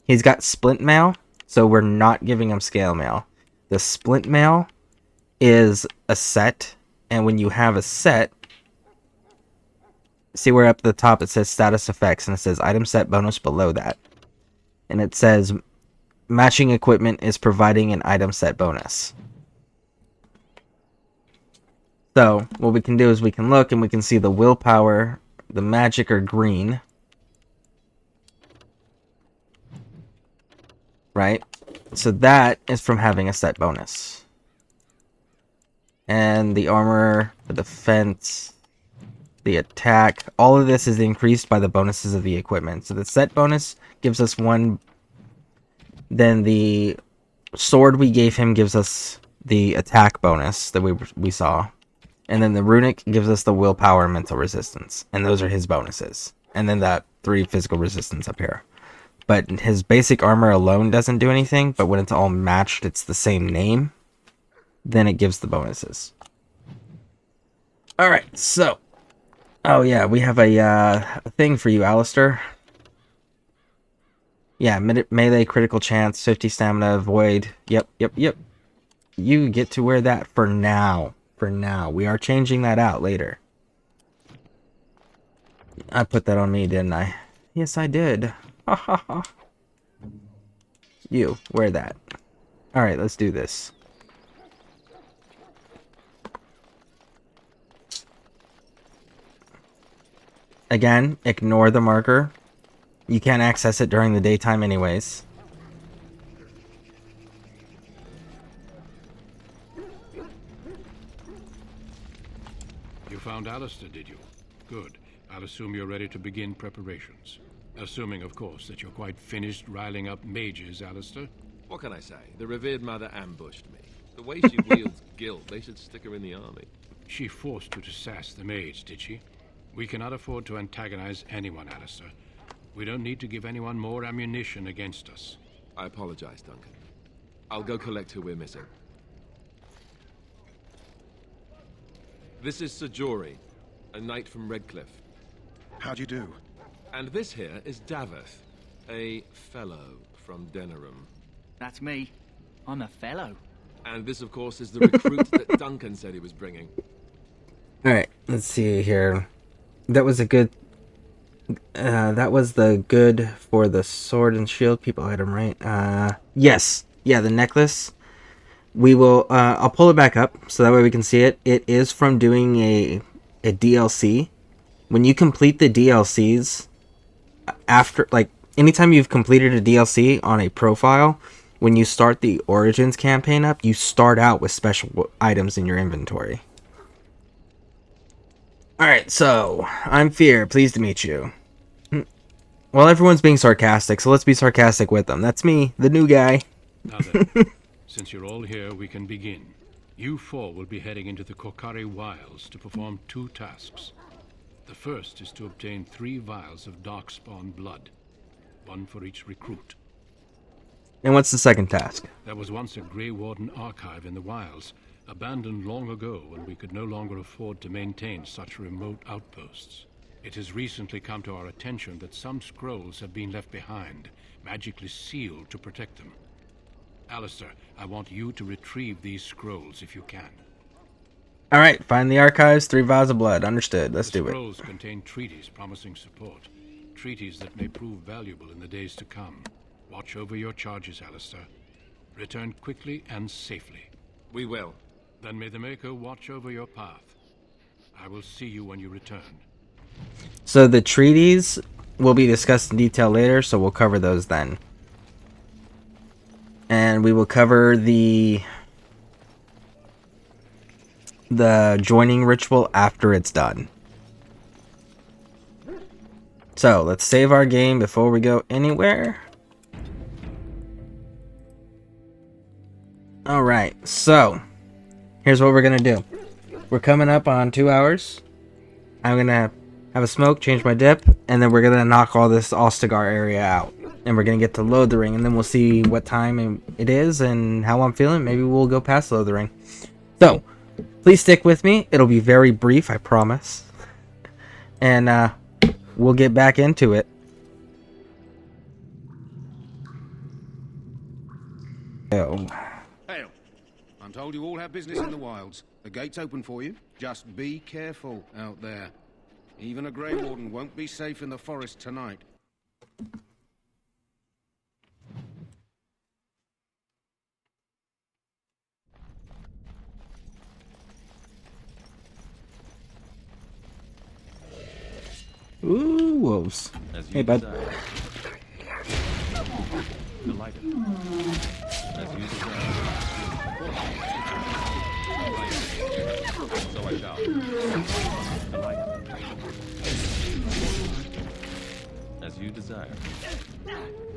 He's got splint mail. So we're not giving him scale mail. The splint mail is a set. And when you have a set, see where up at the top it says status effects. And it says item set bonus below that. And it says matching equipment is providing an item set bonus. So, what we can do is we can look and we can see the willpower, the magic are green. Right? So that is from having a set bonus. And the armor, the defense, the attack, all of this is increased by the bonuses of the equipment. So the set bonus gives us 1. Then the sword we gave him gives us the attack bonus that we saw. And then the runic gives us the willpower and mental resistance. And those are his bonuses. And then that 3 physical resistance up here. But his basic armor alone doesn't do anything. But when it's all matched, it's the same name. Then it gives the bonuses. Alright, so. Oh yeah, we have a thing for you, Alistair. Yeah, melee critical chance, 50 stamina, void. Yep. You get to wear that for now. For now. We are changing that out later. I put that on me, didn't I? Yes, I did. Ha ha ha. You, wear that. Alright, let's do this. Again, ignore the marker. You can't access it during the daytime anyways. You found Alistair, did you? Good. I'll assume you're ready to begin preparations. Assuming, of course, that you're quite finished riling up mages, Alistair. What can I say? The revered mother ambushed me. The way she wields guilt, they should stick her in the army. She forced you to sass the mage, did she? We cannot afford to antagonize anyone, Alistair. We don't need to give anyone more ammunition against us. I apologize, Duncan. I'll go collect who we're missing. This is Sir Jory, a knight from Redcliffe. How do you do? And this here is Daveth, a fellow from Denerim. That's me. I'm a fellow. And this, of course, is the recruit that Duncan said he was bringing. Alright, let's see here. That was a good... that was the good for the sword and shield people item, right? Yes. Yeah, the necklace. We will... I'll pull it back up, so that way we can see it. It is from doing a DLC. When you complete the DLCs, after... Like, anytime you've completed a DLC on a profile, when you start the Origins campaign up, you start out with special items in your inventory. Alright, so, I'm Fear, pleased to meet you. Well, everyone's being sarcastic, so let's be sarcastic with them. That's me, the new guy. Now then, since you're all here, we can begin. You 4 will be heading into the Korcari Wilds to perform 2 tasks. The first is to obtain 3 vials of Darkspawn blood, 1 for each recruit. And what's the second task? There was once a Grey Warden archive in the wilds, abandoned long ago when we could no longer afford to maintain such remote outposts. It has recently come to our attention that some scrolls have been left behind, magically sealed to protect them. Alistair, I want you to retrieve these scrolls if you can. Alright, find the archives, 3 vials of blood. Understood, let's do it. The scrolls contain treaties promising support, treaties that may prove valuable in the days to come. Watch over your charges, Alistair. Return quickly and safely. We will. Then may the Maker watch over your path. I will see you when you return. So the treaties will be discussed in detail later, so we'll cover those then. And we will cover the joining ritual after it's done. So, let's save our game before we go anywhere. Alright, so here's what we're gonna do. We're coming up on 2 hours. I'm gonna have a smoke, change my dip, and then we're gonna knock all this Ostagar area out. And we're gonna get to Lothering, and then we'll see what time it is and how I'm feeling. Maybe we'll go past Lothering. So, please stick with me. It'll be very brief, I promise. And we'll get back into it. Oh. Hail. I'm told you all have business in the wilds. The gate's open for you. Just be careful out there. Even a Grey Warden won't be safe in the forest tonight. Ooh, wolves. Hey, bud. Delighted. As you desire. So I shall. Delighted. As you desire.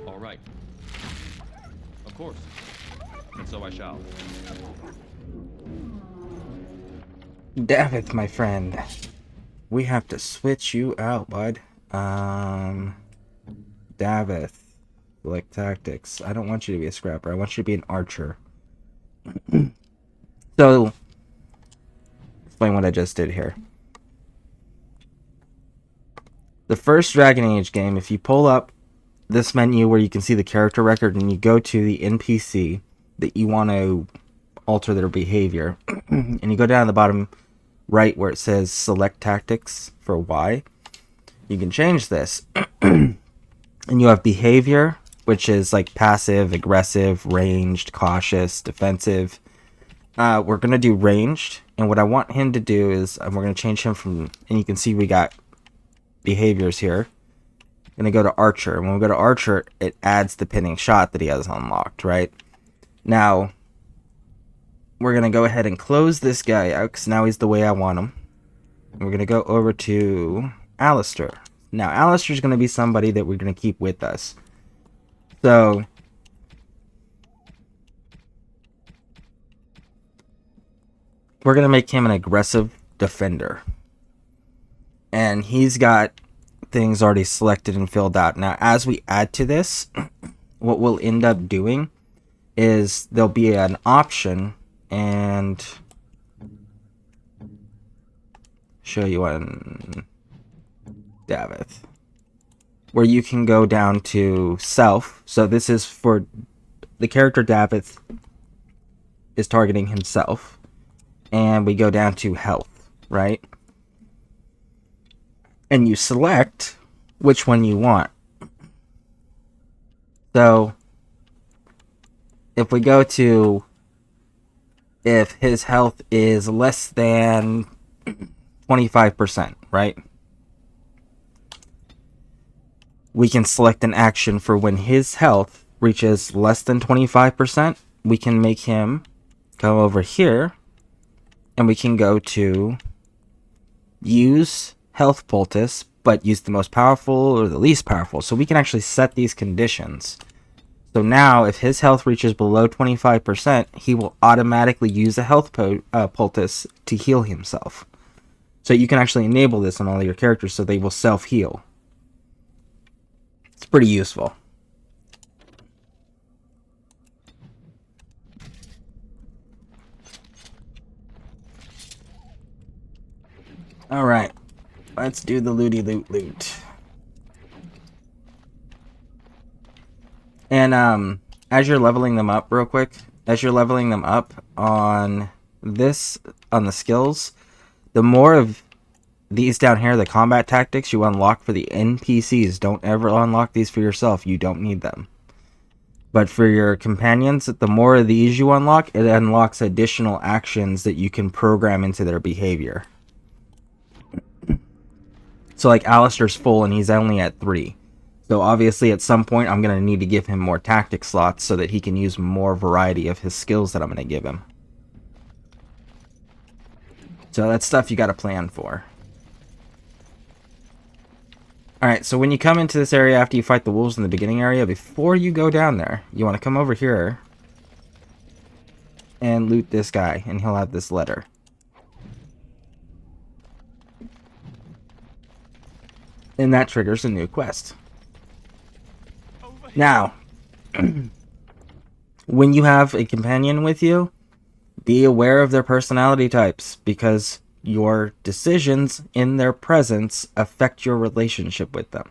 All right. Of course. And so I shall. Davith, my friend. We have to switch you out, bud. Davith. Select tactics. I don't want you to be a scrapper. I want you to be an archer. So, explain what I just did here. The first Dragon Age game, if you pull up this menu where you can see the character record and you go to the NPC that you want to alter their behavior, and you go down to the bottom right where it says select tactics for Y, you can change this. And you have behavior, which is like passive, aggressive, ranged, cautious, defensive. We're going to do ranged, and what I want him to do is we're going to change him from, and you can see we got behaviors here. I'm going to go to archer, and when we go to archer, it adds the pinning shot that he has unlocked, right? Now, we're going to go ahead and close this guy out, because now he's the way I want him. And we're going to go over to Alistair. Now, Alistair's going to be somebody that we're going to keep with us. So, we're going to make him an aggressive defender. And he's got things already selected and filled out. Now, as we add to this, what we'll end up doing is there'll be an option, and show you on Davith, where you can go down to self. So this is for the character Davith is targeting himself, and we go down to health, right? And you select which one you want. So if we go to, if his health is less than 25%, right? We can select an action for when his health reaches less than 25%. We can make him go over here, and we can go to use health poultice, but use the most powerful or the least powerful. So we can actually set these conditions. So now, if his health reaches below 25%, he will automatically use a health poultice to heal himself. So you can actually enable this on all your characters so they will self-heal. It's pretty useful. Alright. Let's do the looty loot. And as you're leveling them up real quick, as you're leveling them up on this, on the skills, the more of these down here, the combat tactics you unlock for the NPCs, don't ever unlock these for yourself. You don't need them. But for your companions, the more of these you unlock, it unlocks additional actions that you can program into their behavior. So like Alistair's full and he's only at 3. So obviously at some point I'm going to need to give him more tactic slots so that he can use more variety of his skills that I'm going to give him. So that's stuff you got to plan for. Alright, so when you come into this area after you fight the wolves in the beginning area, before you go down there, you want to come over here and loot this guy, and he'll have this letter. And that triggers a new quest. Now, when you have a companion with you, be aware of their personality types, because your decisions in their presence affect your relationship with them.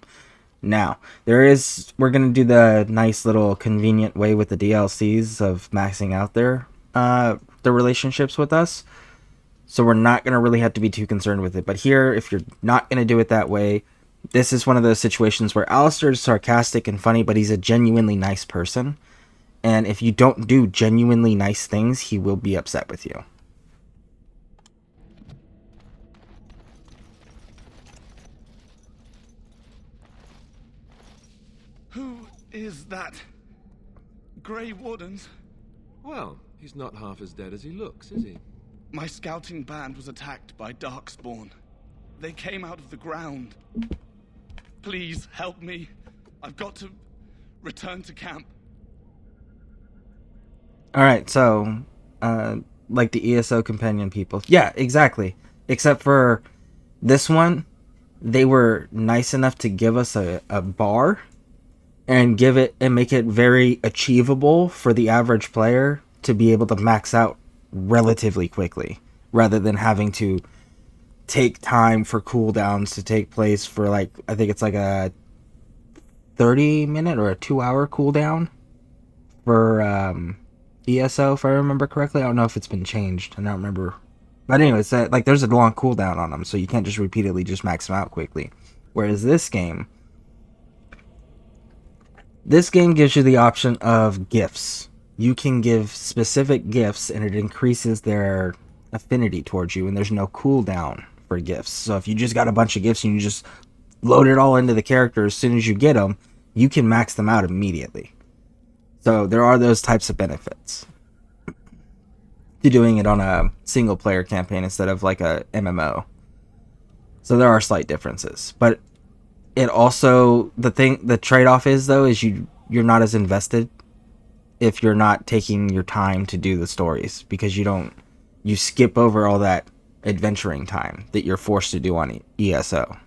Now, we're going to do the nice little convenient way with the DLCs of maxing out their relationships with us. So we're not going to really have to be too concerned with it. But here, if you're not going to do it that way, this is one of those situations where Alistair is sarcastic and funny, but he's a genuinely nice person. And if you don't do genuinely nice things, he will be upset with you. Who is that? Grey Wardens? Well, he's not half as dead as he looks, is he? My scouting band was attacked by Darkspawn. They came out of the ground. Please help me. I've got to return to camp. Alright, so, like the ESO companion people. Yeah, exactly. Except for this one, they were nice enough to give us a bar and make it very achievable for the average player to be able to max out relatively quickly, rather than having to take time for cooldowns to take place for, like, I think it's like a 30-minute or a 2-hour cooldown for ESO, if I remember correctly. I don't know if it's been changed. I don't remember. But anyways, like, there's a long cooldown on them, so you can't just repeatedly just max them out quickly. Whereas this game gives you the option of gifts. You can give specific gifts, and it increases their affinity towards you, and there's no cooldown for gifts. So if you just got a bunch of gifts and you just load it all into the character as soon as you get them, you can max them out immediately. So there are those types of benefits to doing it on a single player campaign instead of like a MMO. So there are slight differences, but it also, the trade-off is, though, is you're not as invested if you're not taking your time to do the stories, because you skip over all that adventuring time that you're forced to do on ESO.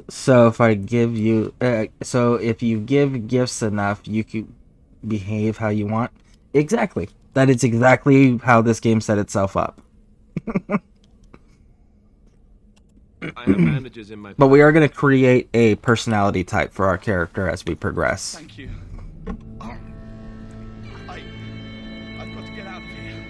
So if I give you, if you give gifts enough, you can behave how you want. Exactly. That is exactly how this game set itself up. I have bandages in my But we are going to create a personality type for our character as we progress. Thank you. I've got to get out of here.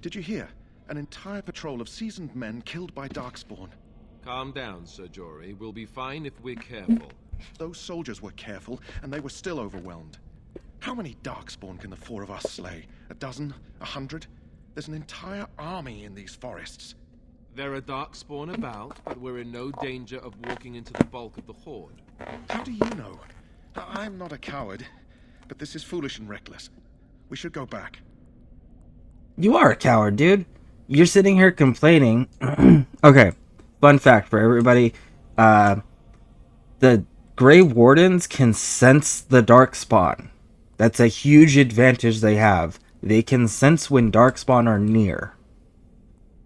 Did you hear? An entire patrol of seasoned men killed by Darkspawn. Calm down, Sir Jory. We'll be fine if we're careful. Those soldiers were careful, and they were still overwhelmed. How many Darkspawn can the four of us slay? 12? 100? There's an entire army in these forests. There are Darkspawn about, but we're in no danger of walking into the bulk of the horde. How do you know? I'm not a coward, but this is foolish and reckless. We should go back. You are a coward, dude. You're sitting here complaining. Okay, fun fact for everybody. The Grey Wardens can sense the Darkspawn. That's a huge advantage they have. They can sense when Darkspawn are near.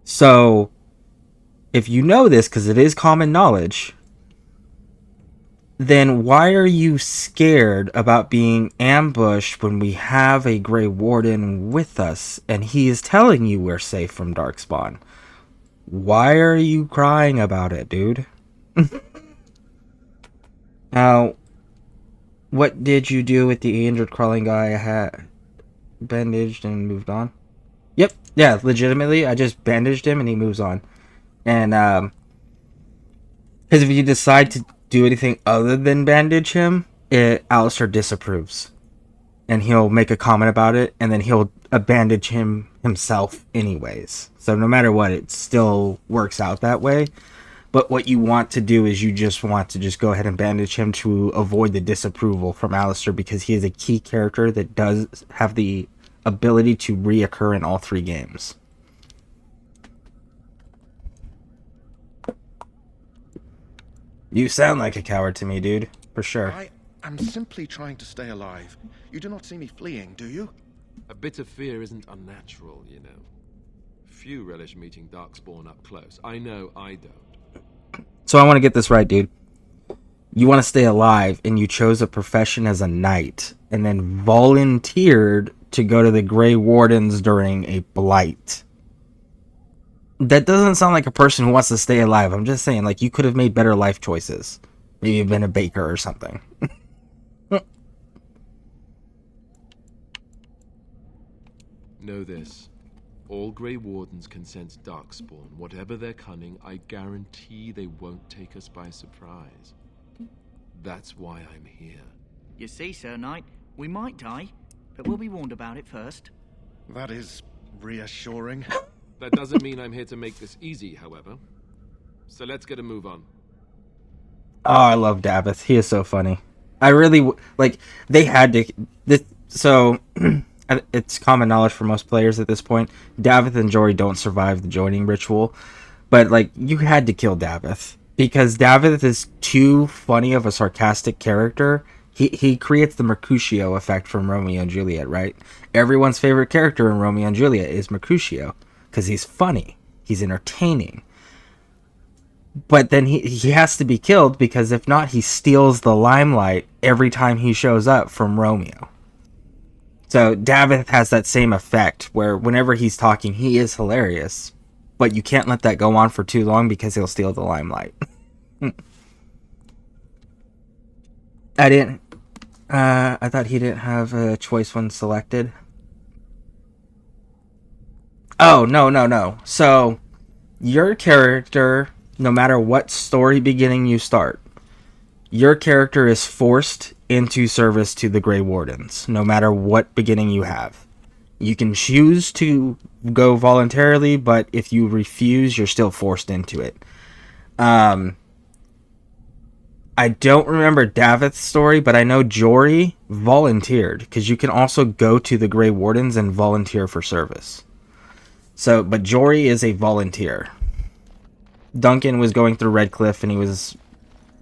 So, if you know this, because it is common knowledge, then why are you scared about being ambushed when we have a Grey Warden with us and he is telling you we're safe from Darkspawn? Why are you crying about it, dude? Now, what did you do with the injured crawling guy? I had bandaged and moved on. Yep, yeah, legitimately, I just bandaged him and he moves on. And, because if you decide to do anything other than bandage him, Alistair disapproves. And he'll make a comment about it, and then he'll bandage him himself anyways. So no matter what, it still works out that way. But what you want to do is you just want to just go ahead and bandage him to avoid the disapproval from Alistair, because he is a key character that does have the ability to reoccur in all 3 games. You sound like a coward to me, dude. For sure. I am simply trying to stay alive. You do not see me fleeing, do you? A bit of fear isn't unnatural, you know. Few relish meeting Darkspawn up close. I know I don't. So I want to get this right, dude. You want to stay alive, and you chose a profession as a knight, and then volunteered to go to the Grey Wardens during a blight. That doesn't sound like a person who wants to stay alive. I'm just saying, like, you could have made better life choices. Maybe been a baker or something. Know this. All Grey Wardens can sense Darkspawn. Whatever their cunning, I guarantee they won't take us by surprise. That's why I'm here. You see, Sir Knight, we might die, but we'll be warned about it first. That is reassuring. That doesn't mean I'm here to make this easy, however. So let's get a move on. Oh, I love Davith. He is so funny. I really like. They had to. So it's common knowledge for most players at this point. Davith and Jory don't survive the joining ritual, but like you had to kill Davith because Davith is too funny of a sarcastic character. He creates the Mercutio effect from Romeo and Juliet, right? Everyone's favorite character in Romeo and Juliet is Mercutio because he's funny, he's entertaining. But then he has to be killed because if not, he steals the limelight every time he shows up from Romeo. So Davith has that same effect where whenever he's talking, he is hilarious. But you can't let that go on for too long because he'll steal the limelight. I thought he didn't have a choice one selected. Oh, no. So, your character, no matter what story beginning you start, your character is forced into service to the Grey Wardens, no matter what beginning you have. You can choose to go voluntarily, but if you refuse, you're still forced into it. I don't remember Davith's story, but I know Jory volunteered, because you can also go to the Grey Wardens and volunteer for service. So, but Jory is a volunteer. Duncan was going through Redcliffe, and he was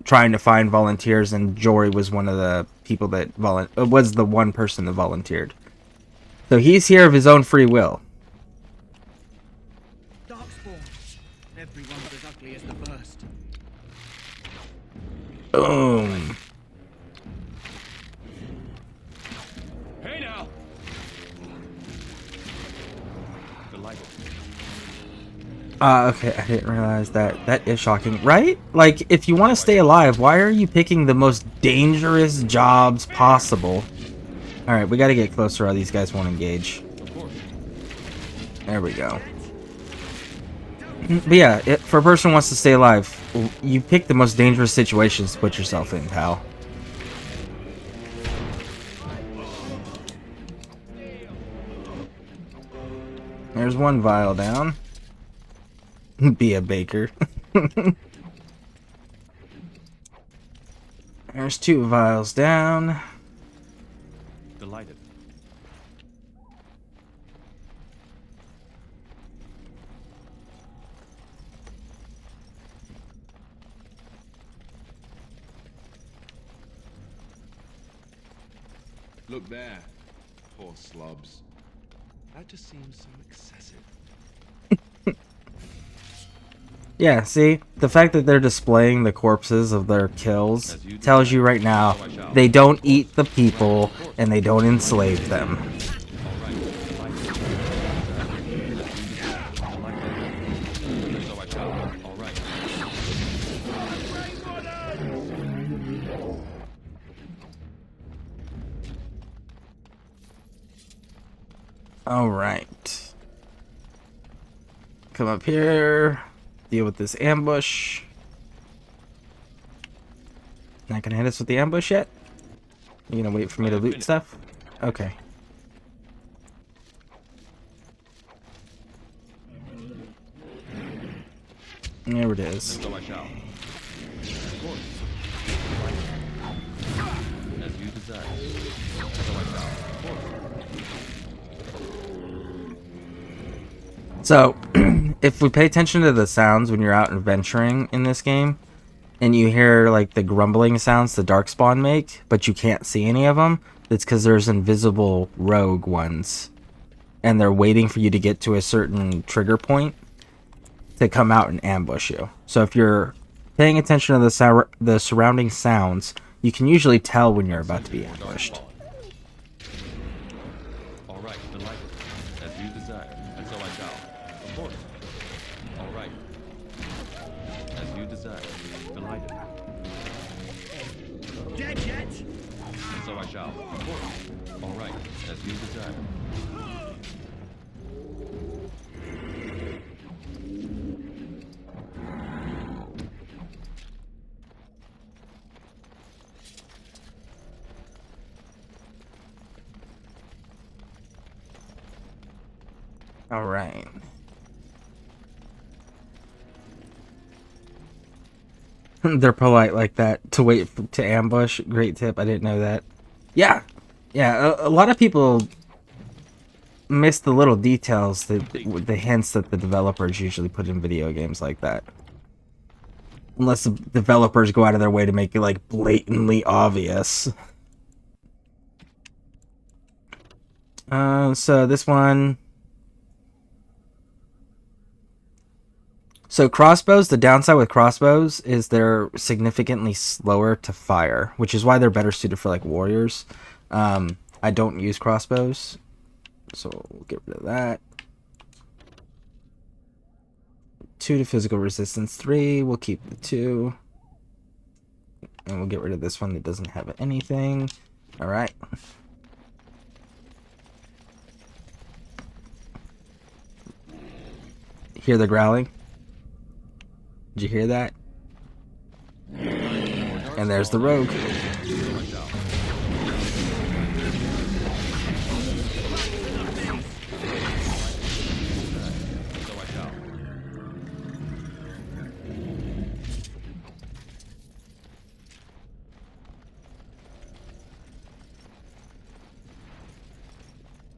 trying to find volunteers, and Jory was one of the people that was the one person that volunteered. So he's here of his own free will. Darkspawn. Everyone's as ugly as the first. Boom. Hey now! Okay, I didn't realize that. That is shocking, right? Like, if you want to stay alive, why are you picking the most dangerous jobs possible? Alright, we gotta get closer or these guys won't engage. There we go. But yeah, for a person who wants to stay alive, you pick the most dangerous situations to put yourself in, pal. There's one vial down. Be a baker. There's 2 vials down. Delighted. Look there. Poor slobs. That just seems so excessive. Yeah, see? The fact that they're displaying the corpses of their kills tells you right now they don't eat the people and they don't enslave them. Alright. Come up here. Deal with this ambush. Not gonna hit us with the ambush yet? You gonna wait for me to loot stuff? Okay. There it is. So I shall. Of course. As you desire. So I shall. Of course. So, if we pay attention to the sounds when you're out adventuring in this game, and you hear like the grumbling sounds the Darkspawn make, but you can't see any of them, it's because there's invisible rogue ones, and they're waiting for you to get to a certain trigger point to come out and ambush you. So if you're paying attention to the surrounding sounds, you can usually tell when you're about to be ambushed. All right, delighted. As you desire, and so I shall. Of course. All right. As you desire. Delighted. Dead yet? And so I shall. Of course. All right. As you desire. All right. They're polite like that to wait to ambush. Great tip. I didn't know that. Yeah. Yeah, a lot of people miss the little details, the hints that the developers usually put in video games like that. Unless the developers go out of their way to make it like blatantly obvious. So this one. So crossbows, the downside with crossbows is they're significantly slower to fire, which is why they're better suited for like warriors. I don't use crossbows, so we'll get rid of that. 2 to physical resistance, 3. We'll keep the 2. And we'll get rid of this one that doesn't have anything. Alright. Hear the growling? Did you hear that? And there's the rogue.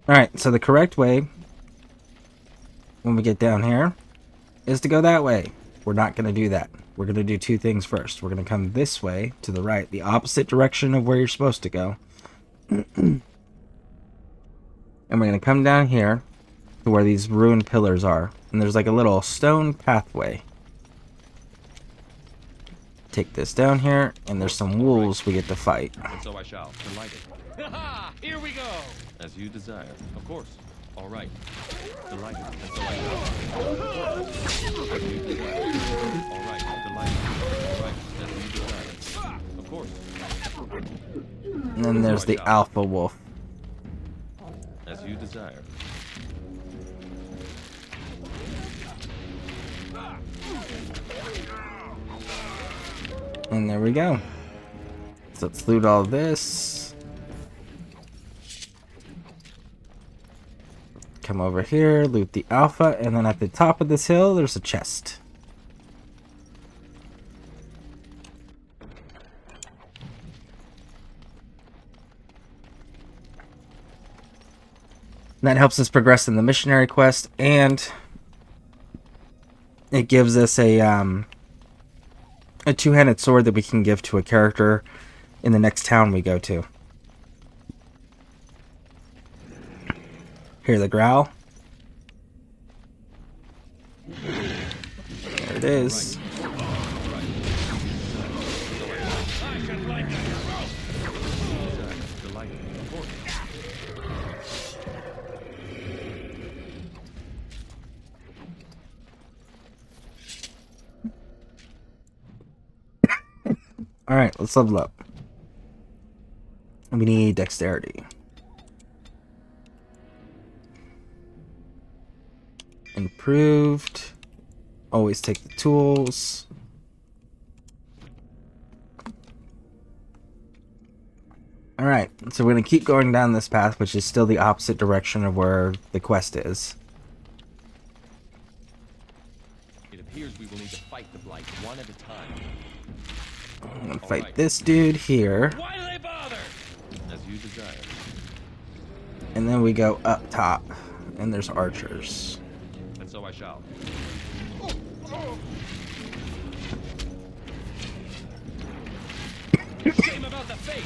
Alright, so the correct way when we get down here is to go that way. We're not going to do that. We're going to do 2 things first. We're going to come this way to the right, the opposite direction of where you're supposed to go. And we're going to come down here to where these ruined pillars are. And there's like a little stone pathway. Take this down here, and there's some wolves we get to fight. And so I shall. Delighted. Here we go! As you desire. Of course. All right. Delighted. And so I shall. As you desire. All right. Delighted. All right. As you desire. Of course. And then there's the alpha wolf. As you desire. And there we go. So let's loot all this. Come over here, loot the alpha, and then at the top of this hill, there's a chest. And that helps us progress in the missionary quest, and it gives us a two-handed sword that we can give to a character in the next town we go to. Hear the growl? There it is. Alright, let's level up. We need dexterity. Improved. Always take the tools. Alright, so we're going to keep going down this path, which is still the opposite direction of where the quest is. It appears we will need to fight the Blight one at a time. I'm going to fight this dude here. Why do they bother? As you desire. And then we go up top, and there's archers. And so I shall. Shame about the face.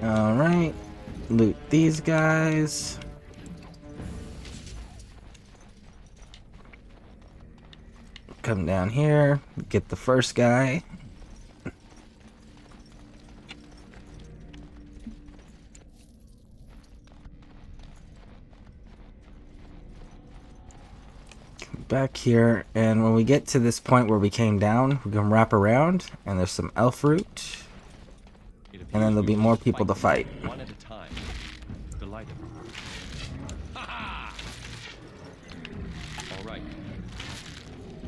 Alright. loot these guys. Come down here, get the first guy. Come back here, and when we get to this point where we came down, we can wrap around, and there's some elf root. And then there'll be more people to fight. One at a time. Delighted. All right.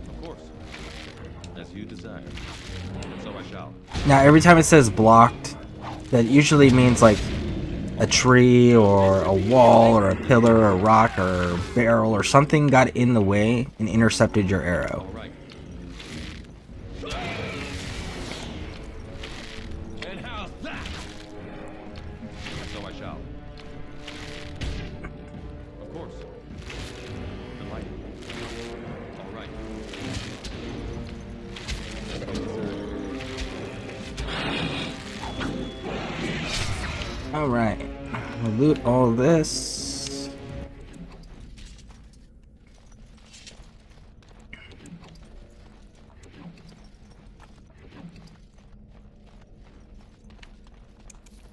Of course. As you desire. And so I shall. Now, every time it says blocked, that usually means like a tree or a wall or a pillar or a rock or a barrel or something got in the way and intercepted your arrow. And how's that? So I shall. Of course. Delighted. All right. Alright, we'll loot all this.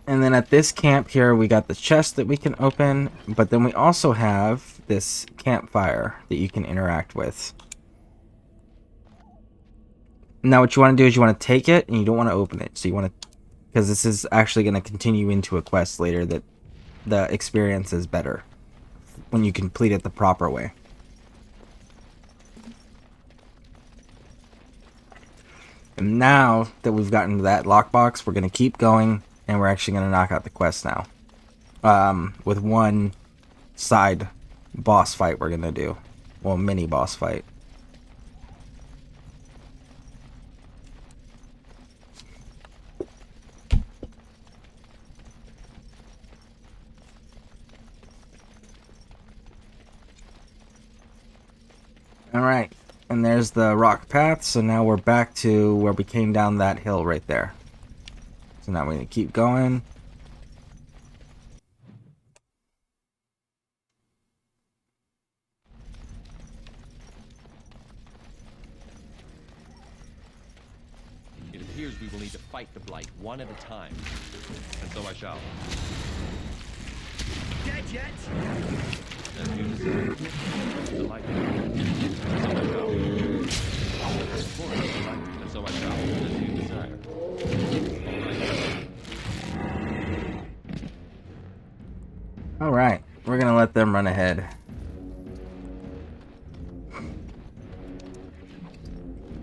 And then at this camp here, we got the chest that we can open, but then we also have this campfire that you can interact with. Now what you want to do is you want to take it, and you don't want to open it. So you want to, because this is actually going to continue into a quest later that the experience is better when you complete it the proper way. And now that we've gotten to that lockbox, we're going to keep going, and we're actually going to knock out the quest now. With one side boss fight we're going to do. Well, mini boss fight. Alright, and there's the rock path, so now we're back to where we came down that hill right there. So now we're going to keep going. It appears we will need to fight the Blight one at a time. And so I shall. Dead yet? As you desire. Delighted. And so I shall. Of course, delighted. And so I shall. As you desire. Alright, we're going to let them run ahead.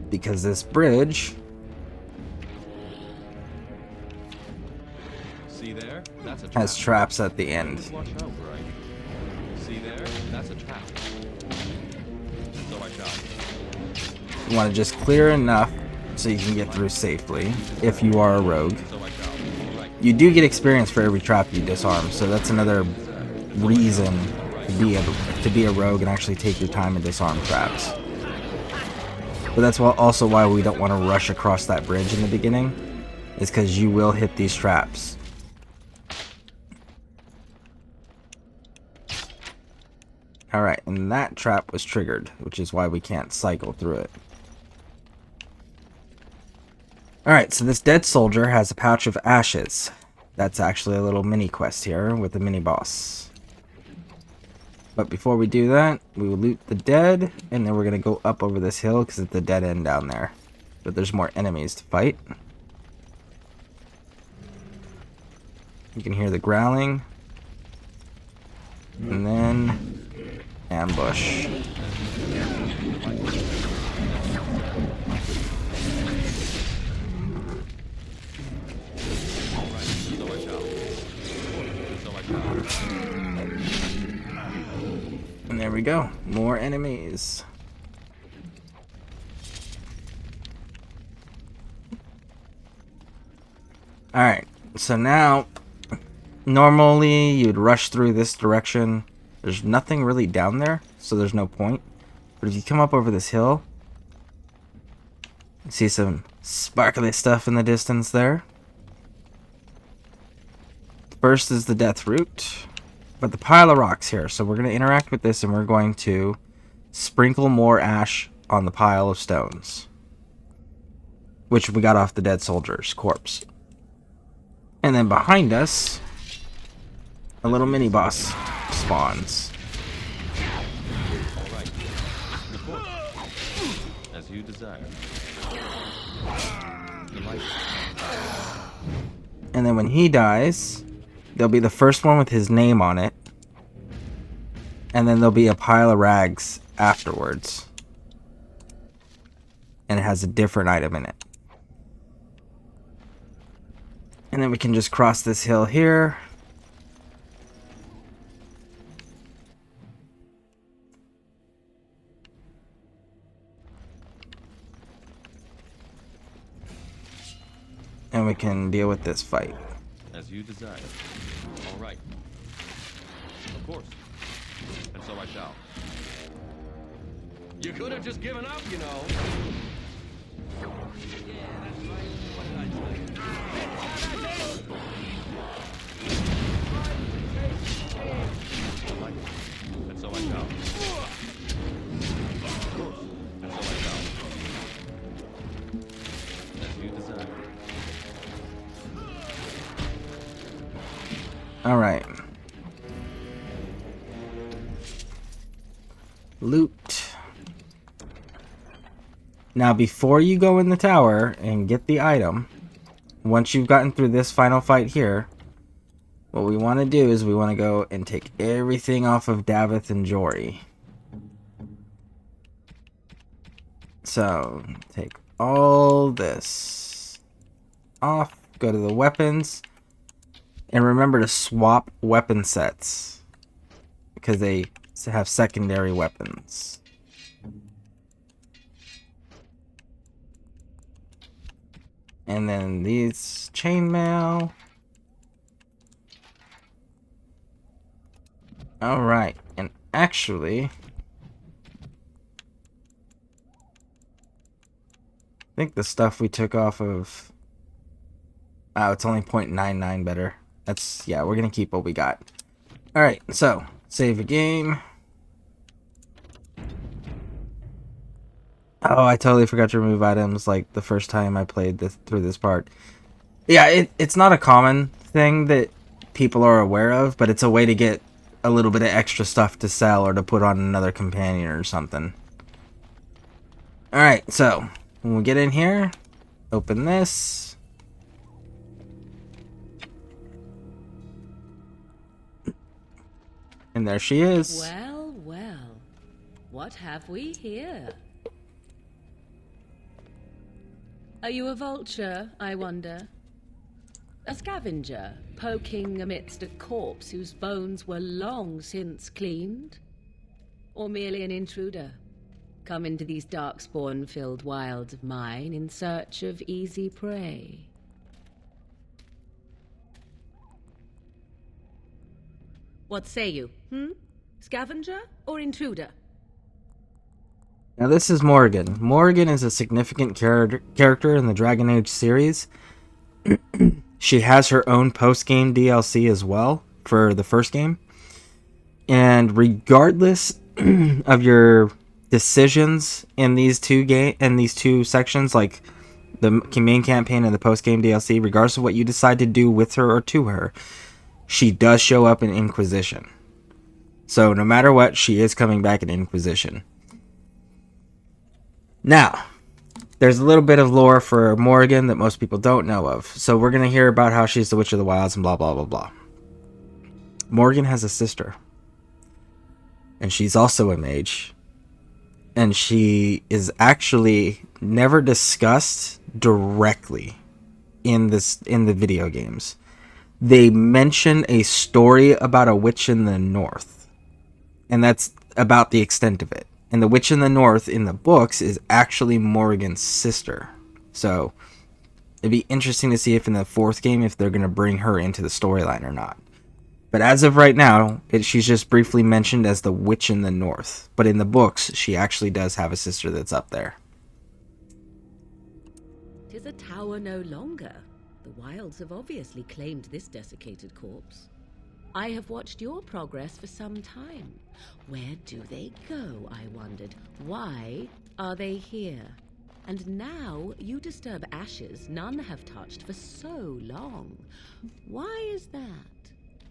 Because this bridge... See there? That's a trap. has traps at the end. Watch out, right? See there? That's a trap. And so I shall. You want to just clear enough so you can get through safely, if you are a rogue. You do get experience for every trap you disarm, so that's another reason to be a rogue and actually take your time and disarm traps. But that's also why we don't want to rush across that bridge in the beginning, is because you will hit these traps. Alright, and that trap was triggered, which is why we can't cycle through it. Alright, so this dead soldier has a pouch of ashes. That's actually a little mini quest here with the mini boss. But before we do that, we will loot the dead, and then we're going to go up over this hill because it's a dead end down there. But there's more enemies to fight. You can hear the growling. And then ambush. And there we go. More enemies. Alright, so now normally you'd rush through this direction. There's nothing really down there, so there's no point. But if you come up over this hill, you see some sparkly stuff in the distance there. First is the death root, but the pile of rocks here. So we're going to interact with this, and we're going to sprinkle more ash on the pile of stones, which we got off the dead soldier's corpse. And then behind us, a little mini boss spawns. All right. Of course. As you desire. The light. And then when he dies, there'll be the first one with his name on it. And then there'll be a pile of rags afterwards. And it has a different item in it. And then we can just cross this hill here. And we can deal with this fight. As you desire. All right. Of course. And so I shall. You could have just given up, you know. And so I shall. Of course. And so I shall. As you desire. All right. Loot. Now, before you go in the tower and get the item, once you've gotten through this final fight here, what we want to do is we want to go and take everything off of Davith and Jory. So, take all this off, go to the weapons, and remember to swap weapon sets, because they have secondary weapons. And then these chainmail. Alright, and actually, I think the stuff we took off of... Oh, it's only 0.99 better. That's, yeah, we're gonna keep what we got. Alright, so, save a game. Oh, I totally forgot to remove items like the first time I played through this part. Yeah, it's not a common thing that people are aware of, but it's a way to get a little bit of extra stuff to sell or to put on another companion or something. Alright, so, when we get in here, open this. And there she is. Well, well. What have we here? Are you a vulture, I wonder? A scavenger, poking amidst a corpse whose bones were long since cleaned? Or merely an intruder, come into these darkspawn-filled wilds of mine in search of easy prey? What say you, Scavenger or intruder? Now this is Morrigan. Morrigan is a significant character in the Dragon Age series. She has her own post-game DLC as well for the first game. And regardless of your decisions in these two sections, like the main campaign and the post-game DLC, regardless of what you decide to do with her or to her, she does show up in Inquisition. So no matter what, she is coming back in Inquisition. Now, there's a little bit of lore for Morrigan that most people don't know of. So we're going to hear about how she's the Witch of the Wilds and blah, blah, blah, blah. Morrigan has a sister. And she's also a mage. And she is actually never discussed directly in the video games. They mention a story about a witch in the north. And that's about the extent of it. And the Witch in the North in the books is actually Morrigan's sister. So it'd be interesting to see if in the fourth game if they're going to bring her into the storyline or not. But as of right now, she's just briefly mentioned as the Witch in the North. But in the books, she actually does have a sister that's up there. 'Tis a tower no longer. The wilds have obviously claimed this desiccated corpse. I have watched your progress for some time. Where do they go, I wondered? Why are they here? And now you disturb ashes none have touched for so long. Why is that?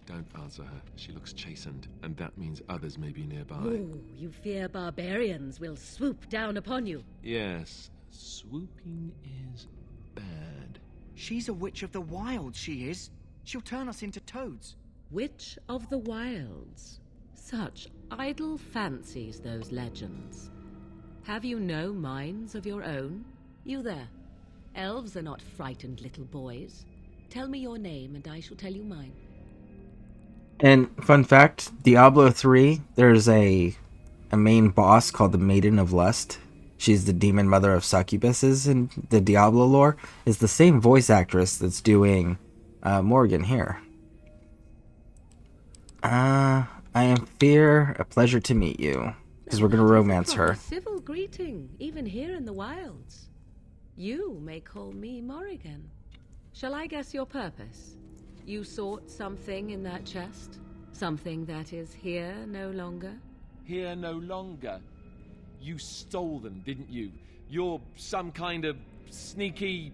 Don't answer her. She looks chastened, and that means others may be nearby. Oh, you fear barbarians will swoop down upon you. Yes, swooping is bad. She's a witch of the wilds, she is. She'll turn us into toads. Witch of the wilds. Such idle fancies, those legends. Have you no minds of your own? You there. Elves are not frightened little boys. Tell me your name and I shall tell you mine. And fun fact, Diablo 3, there's a main boss called the Maiden of Lust. She's the demon mother of succubuses in the Diablo lore. Is the same voice actress that's doing Morgan here. I am Fear, a pleasure to meet you. Because we're going to romance her. Civil greeting, even here in the wilds. You may call me Morrigan. Shall I guess your purpose? You sought something in that chest? Something that is here no longer? Here no longer. You stole them, didn't you? You're some kind of sneaky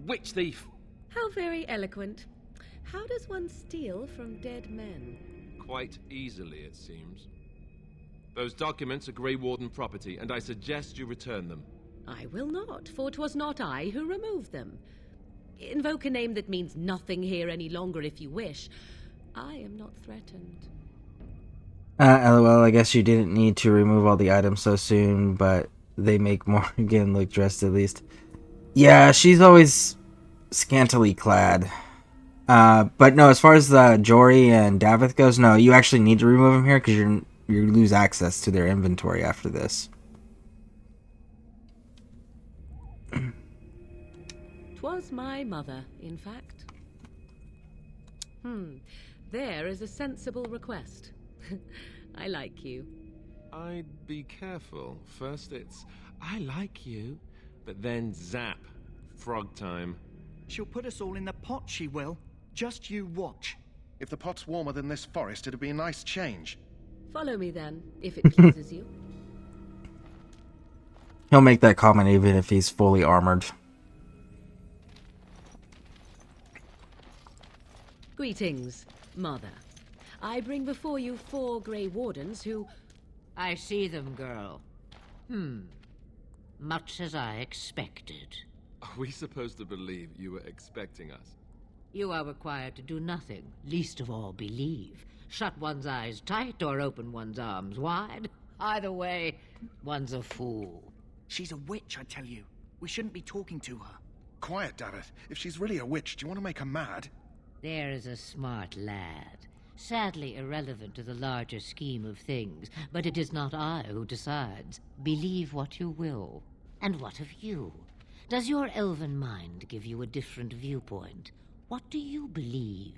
witch thief. How very eloquent. How does one steal from dead men? Quite easily, it seems. Those documents are Grey Warden property, and I suggest you return them. I will not, for 'twas not I who removed them. Invoke a name that means nothing here any longer if you wish. I am not threatened. LOL, I guess you didn't need to remove all the items so soon, but they make Morgan look dressed at least. Yeah, she's always scantily clad. But no, as far as the Jory and Davith goes, no, you actually need to remove them here because you lose access to their inventory after this. 'Twas my mother, in fact. There is a sensible request. I like you. I'd be careful. First it's, I like you, but then zap. Frog time. She'll put us all in the pot, she will. Just you watch. If the pot's warmer than this forest, it'd be a nice change. Follow me then, if it pleases you. He'll make that comment even if he's fully armored. Greetings, Mother. I bring before you 4 Grey Wardens who... I see them, girl. Much as I expected. Are we supposed to believe you were expecting us? You are required to do nothing, least of all believe. Shut one's eyes tight or open one's arms wide. Either way, one's a fool. She's a witch, I tell you. We shouldn't be talking to her. Quiet, Davith. If she's really a witch, do you want to make her mad? There is a smart lad. Sadly irrelevant to the larger scheme of things, but it is not I who decides. Believe what you will. And what of you? Does your elven mind give you a different viewpoint? What do you believe?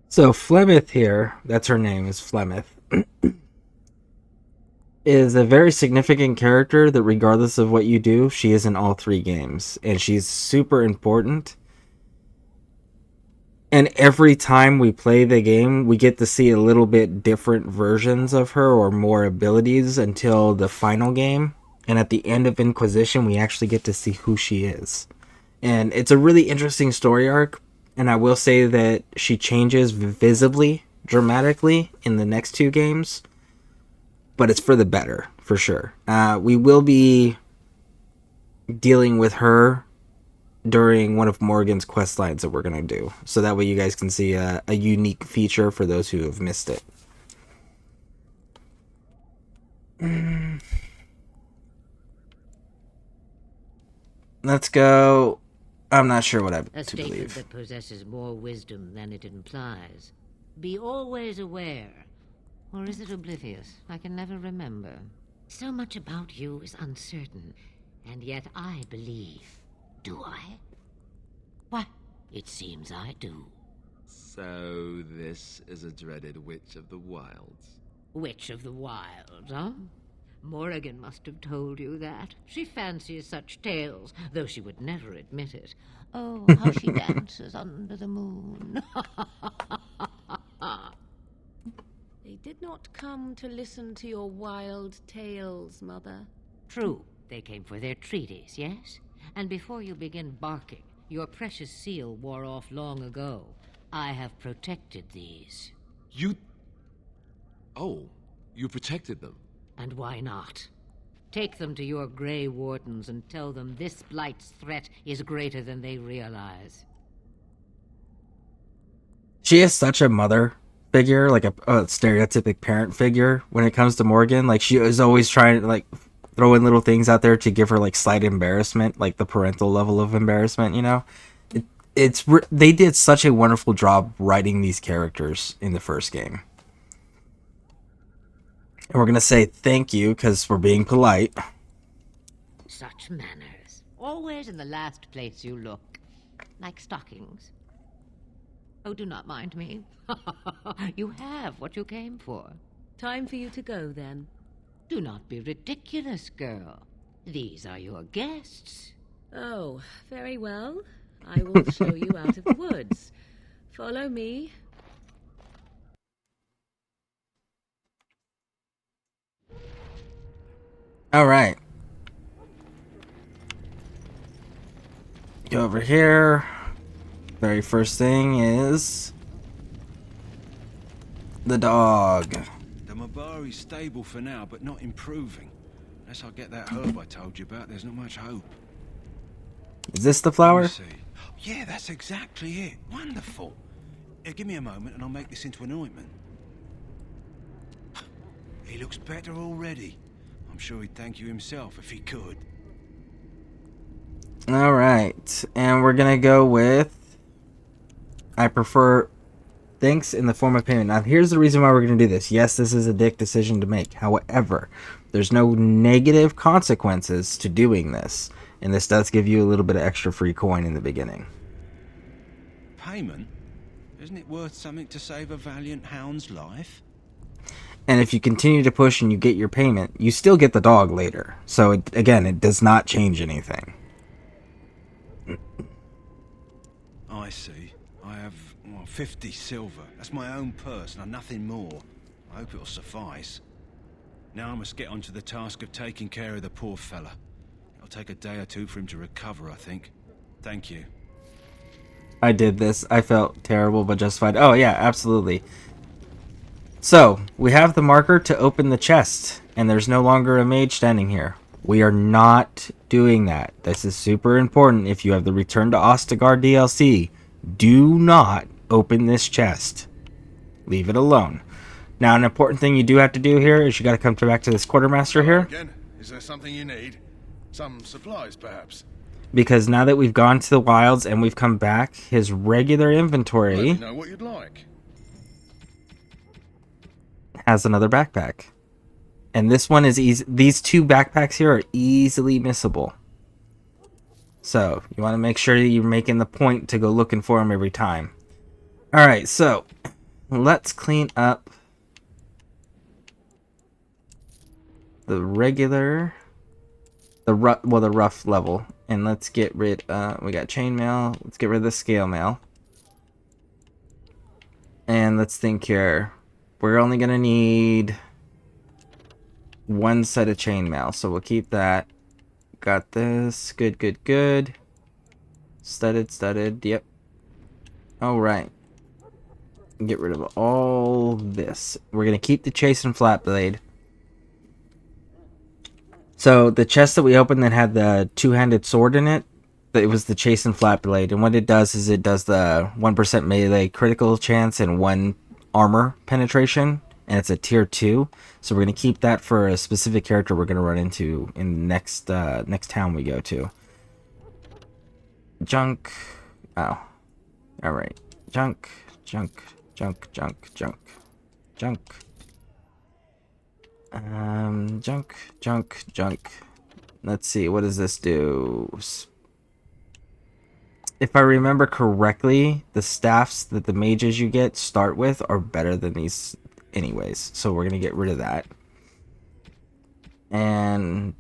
So Flemeth here, that's her name, is Flemeth, is a very significant character that regardless of what you do, she is in all 3 games. And she's super important. And every time we play the game, we get to see a little bit different versions of her or more abilities until the final game. And at the end of Inquisition, we actually get to see who she is. And it's a really interesting story arc. And I will say that she changes visibly, dramatically in the next 2 games. But it's for the better, for sure. We will be dealing with her during one of Morgan's quest lines that we're going to do. So that way you guys can see a unique feature for those who have missed it. Let's go. I'm not sure what I A to statement believe. that possesses more wisdom than it implies. Be always aware. Or is it oblivious? I can never remember. So much about you is uncertain, and yet I believe. Do I? Why, it seems I do. So this is a dreaded witch of the wilds. Witch of the Wilds, huh? Morrigan must have told you that. She fancies such tales, though she would never admit it. Oh, how she dances under the moon. They did not come to listen to your wild tales, Mother. True, they came for their treaties, yes? And before you begin barking, your precious seal wore off long ago. I have protected these. You... Oh, you protected them. And why not? Take them to your Grey Wardens and tell them this Blight's threat is greater than they realize. She is such a mother figure, like a stereotypic parent figure when it comes to Morgan. Like, she is always trying to, like, throw in little things out there to give her, like, slight embarrassment, like the parental level of embarrassment, you know? They did such a wonderful job writing these characters in the first game. And we're going to say thank you because we're being polite. Such manners. Always in the last place you look. Like stockings. Oh, do not mind me. You have what you came for. Time for you to go, then. Do not be ridiculous, girl. These are your guests. Oh, very well. I will show you out of the woods. Follow me. All right. Go over here. Very first thing is the dog. The Mabari's stable for now, but not improving. Unless I get that herb I told you about, there's not much hope. Is this the flower? Yeah, that's exactly it. Wonderful. Give me a moment and I'll make this into an ointment. He looks better already. I'm sure he'd thank you himself if he could. All right. And we're going to go with I prefer thanks in the form of payment. Now, here's the reason why we're going to do this. Yes, this is a dick decision to make. However, there's no negative consequences to doing this. And this does give you a little bit of extra free coin in the beginning. Payment? Isn't it worth something to save a valiant hound's life? And if you continue to push and you get your payment, you still get the dog later. So, it does not change anything. I see. I have 50 silver. That's my own purse, and nothing more. I hope it'll suffice. Now I must get on to the task of taking care of the poor fella. It'll take a day or two for him to recover, I think. Thank you. I did this. I felt terrible, but justified. Oh, yeah, absolutely. So, we have the marker to open the chest, and there's no longer a mage standing here. We are not doing that. This is super important. If you have the Return to Ostagar DLC, do not open this chest. Leave it alone. Now, an important thing you do have to do here is you got to come back to this quartermaster here. Again, is there something you need? Some supplies, perhaps? Because now that we've gone to the wilds and we've come back, his regular inventory Let me know what you'd like. has another backpack. And this one is easy. These two backpacks here are easily missable. So, you want to make sure you're making the point to go looking for them every time. Alright, so, let's clean up the regular, the rough level. And let's get rid, we got chainmail. Let's get rid of the scale mail. And let's think here. We're only going to need one set of chainmail, so we'll keep that. Got this. Good, good, good. Studded, yep. Alright. Get rid of all this. We're going to keep the chase and flat blade. So, the chest that we opened that had the two-handed sword in it, it was the chase and flat blade. And what it does is it does the 1% melee critical chance and 1 armor penetration. And it's a tier 2. So we're going to keep that for a specific character we're going to run into in the next town we go to. Junk. Oh. Alright. Junk. Junk. Let's see, what does this do? If I remember correctly, the staffs that the mages you get start with are better than these anyways. So we're going to get rid of that. And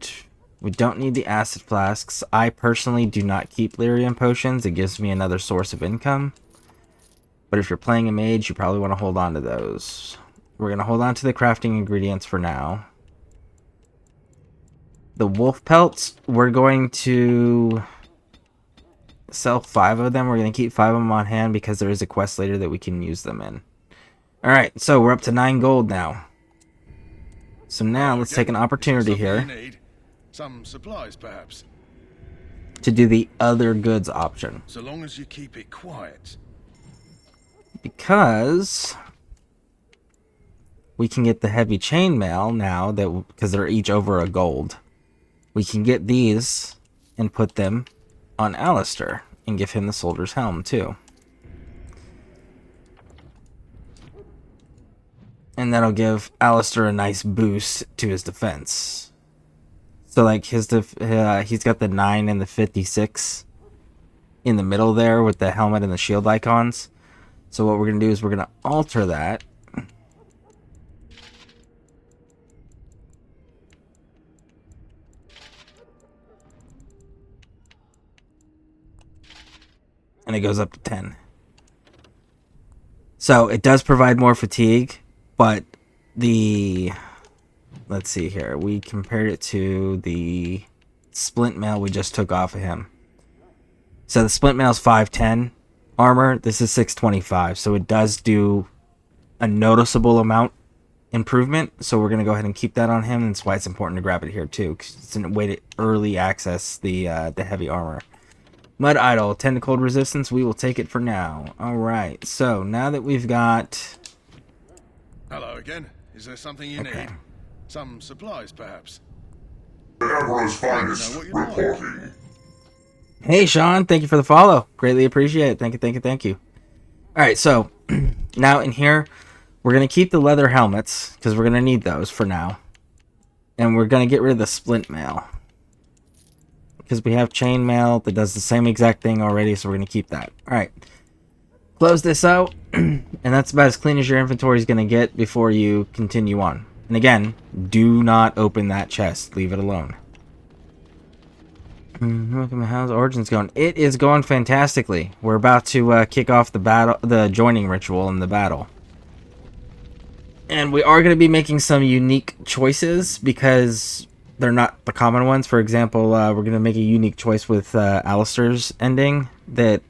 we don't need the acid flasks. I personally do not keep lyrium potions. It gives me another source of income. But if you're playing a mage, you probably want to hold on to those. We're going to hold on to the crafting ingredients for now. The wolf pelts, we're going to sell 5 of them. We're going to keep 5 of them on hand because there is a quest later that we can use them in. Alright, so we're up to 9 gold now. So now let's take an opportunity here Some supplies, perhaps. to do the other goods option. So long as you keep it quiet. Because we can get the heavy chainmail now, that because they're each over a gold. We can get these and put them on Alistair and give him the soldier's helm too. And that'll give Alistair a nice boost to his defense. So like he's got the 9 and the 56 in the middle there with the helmet and the shield icons. So what we're going to do is we're going to alter that. And it goes up to 10. So it does provide more fatigue, but let's see here. We compared it to the splint mail we just took off of him. So the splint mail is 510 armor. This is 625. So it does do a noticeable amount improvement. So we're going to go ahead and keep that on him. That's why it's important to grab it here too, because it's a way to early access the heavy armor. Mud Idol, 10 to cold resistance. We will take it for now. Alright, so now that we've got... Hello again. Is there something you need? Some supplies, perhaps? The Emperor's finest reporting. Hey, Sean. Thank you for the follow. Greatly appreciate it. Thank you, thank you, thank you. Alright, so now in here, we're going to keep the leather helmets, because we're going to need those for now. And we're going to get rid of the splint mail. Because we have chainmail that does the same exact thing already, so we're going to keep that. Alright. Close this out, and that's about as clean as your inventory is going to get before you continue on. And again, do not open that chest. Leave it alone. How's Origins going? It is going fantastically. We're about to kick off the joining ritual in the battle. And we are going to be making some unique choices because they're not the common ones. For example, we're going to make a unique choice with Alistair's ending that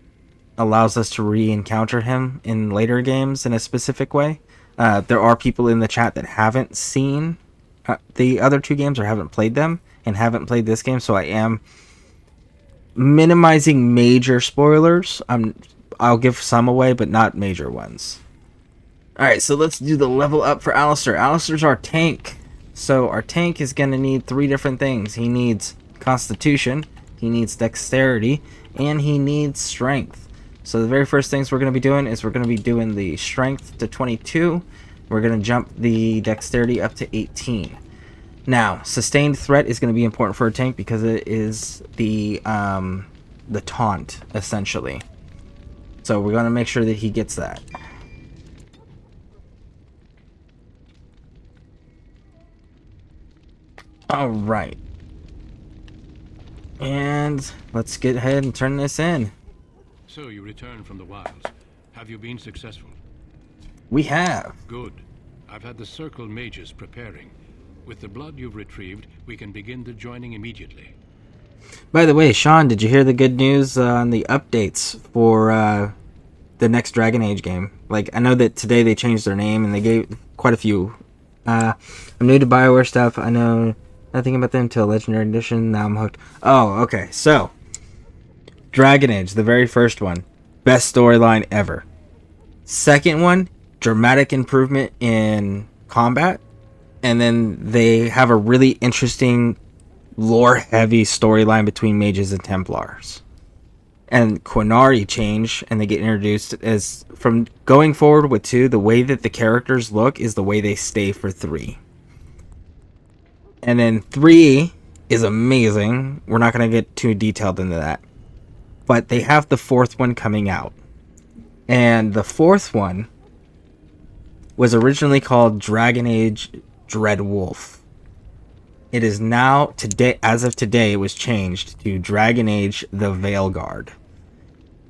allows us to re-encounter him in later games in a specific way. There are people in the chat that haven't seen the other 2 games or haven't played them and haven't played this game, so I am minimizing major spoilers. I'll give some away, but not major ones. Alright, so let's do the level up for Alistair. Alistair's our tank. So our tank is going to need 3 different things. He needs Constitution, he needs Dexterity, and he needs Strength. So the very first things we're going to be doing is we're going to be doing the Strength to 22. We're going to jump the Dexterity up to 18. Now, Sustained Threat is going to be important for a tank because it is the taunt, essentially. So we're going to make sure that he gets that. Alright. And let's get ahead and turn this in. So you returned from the wilds. Have you been successful? We have. Good. I've had the Circle mages preparing. With the blood you've retrieved, we can begin the joining immediately. By the way, Sean, did you hear the good news on the updates for the next Dragon Age game? Like, I know that today they changed their name and they gave quite a few. I'm new to BioWare stuff. I know nothing about them until Legendary Edition. Now I'm hooked. Oh, okay. So, Dragon Age, the very first one. Best storyline ever. Second one, dramatic improvement in combat. And then they have a really interesting lore-heavy storyline between mages and Templars. And Quinari change, and they get introduced as... From going forward with 2, the way that the characters look is the way they stay for 3. And then 3 is amazing. We're not going to get too detailed into that. But they have the 4th one coming out. And the 4th one was originally called Dragon Age Dread Wolf. It is now, today, as of today, it was changed to Dragon Age the Veilguard.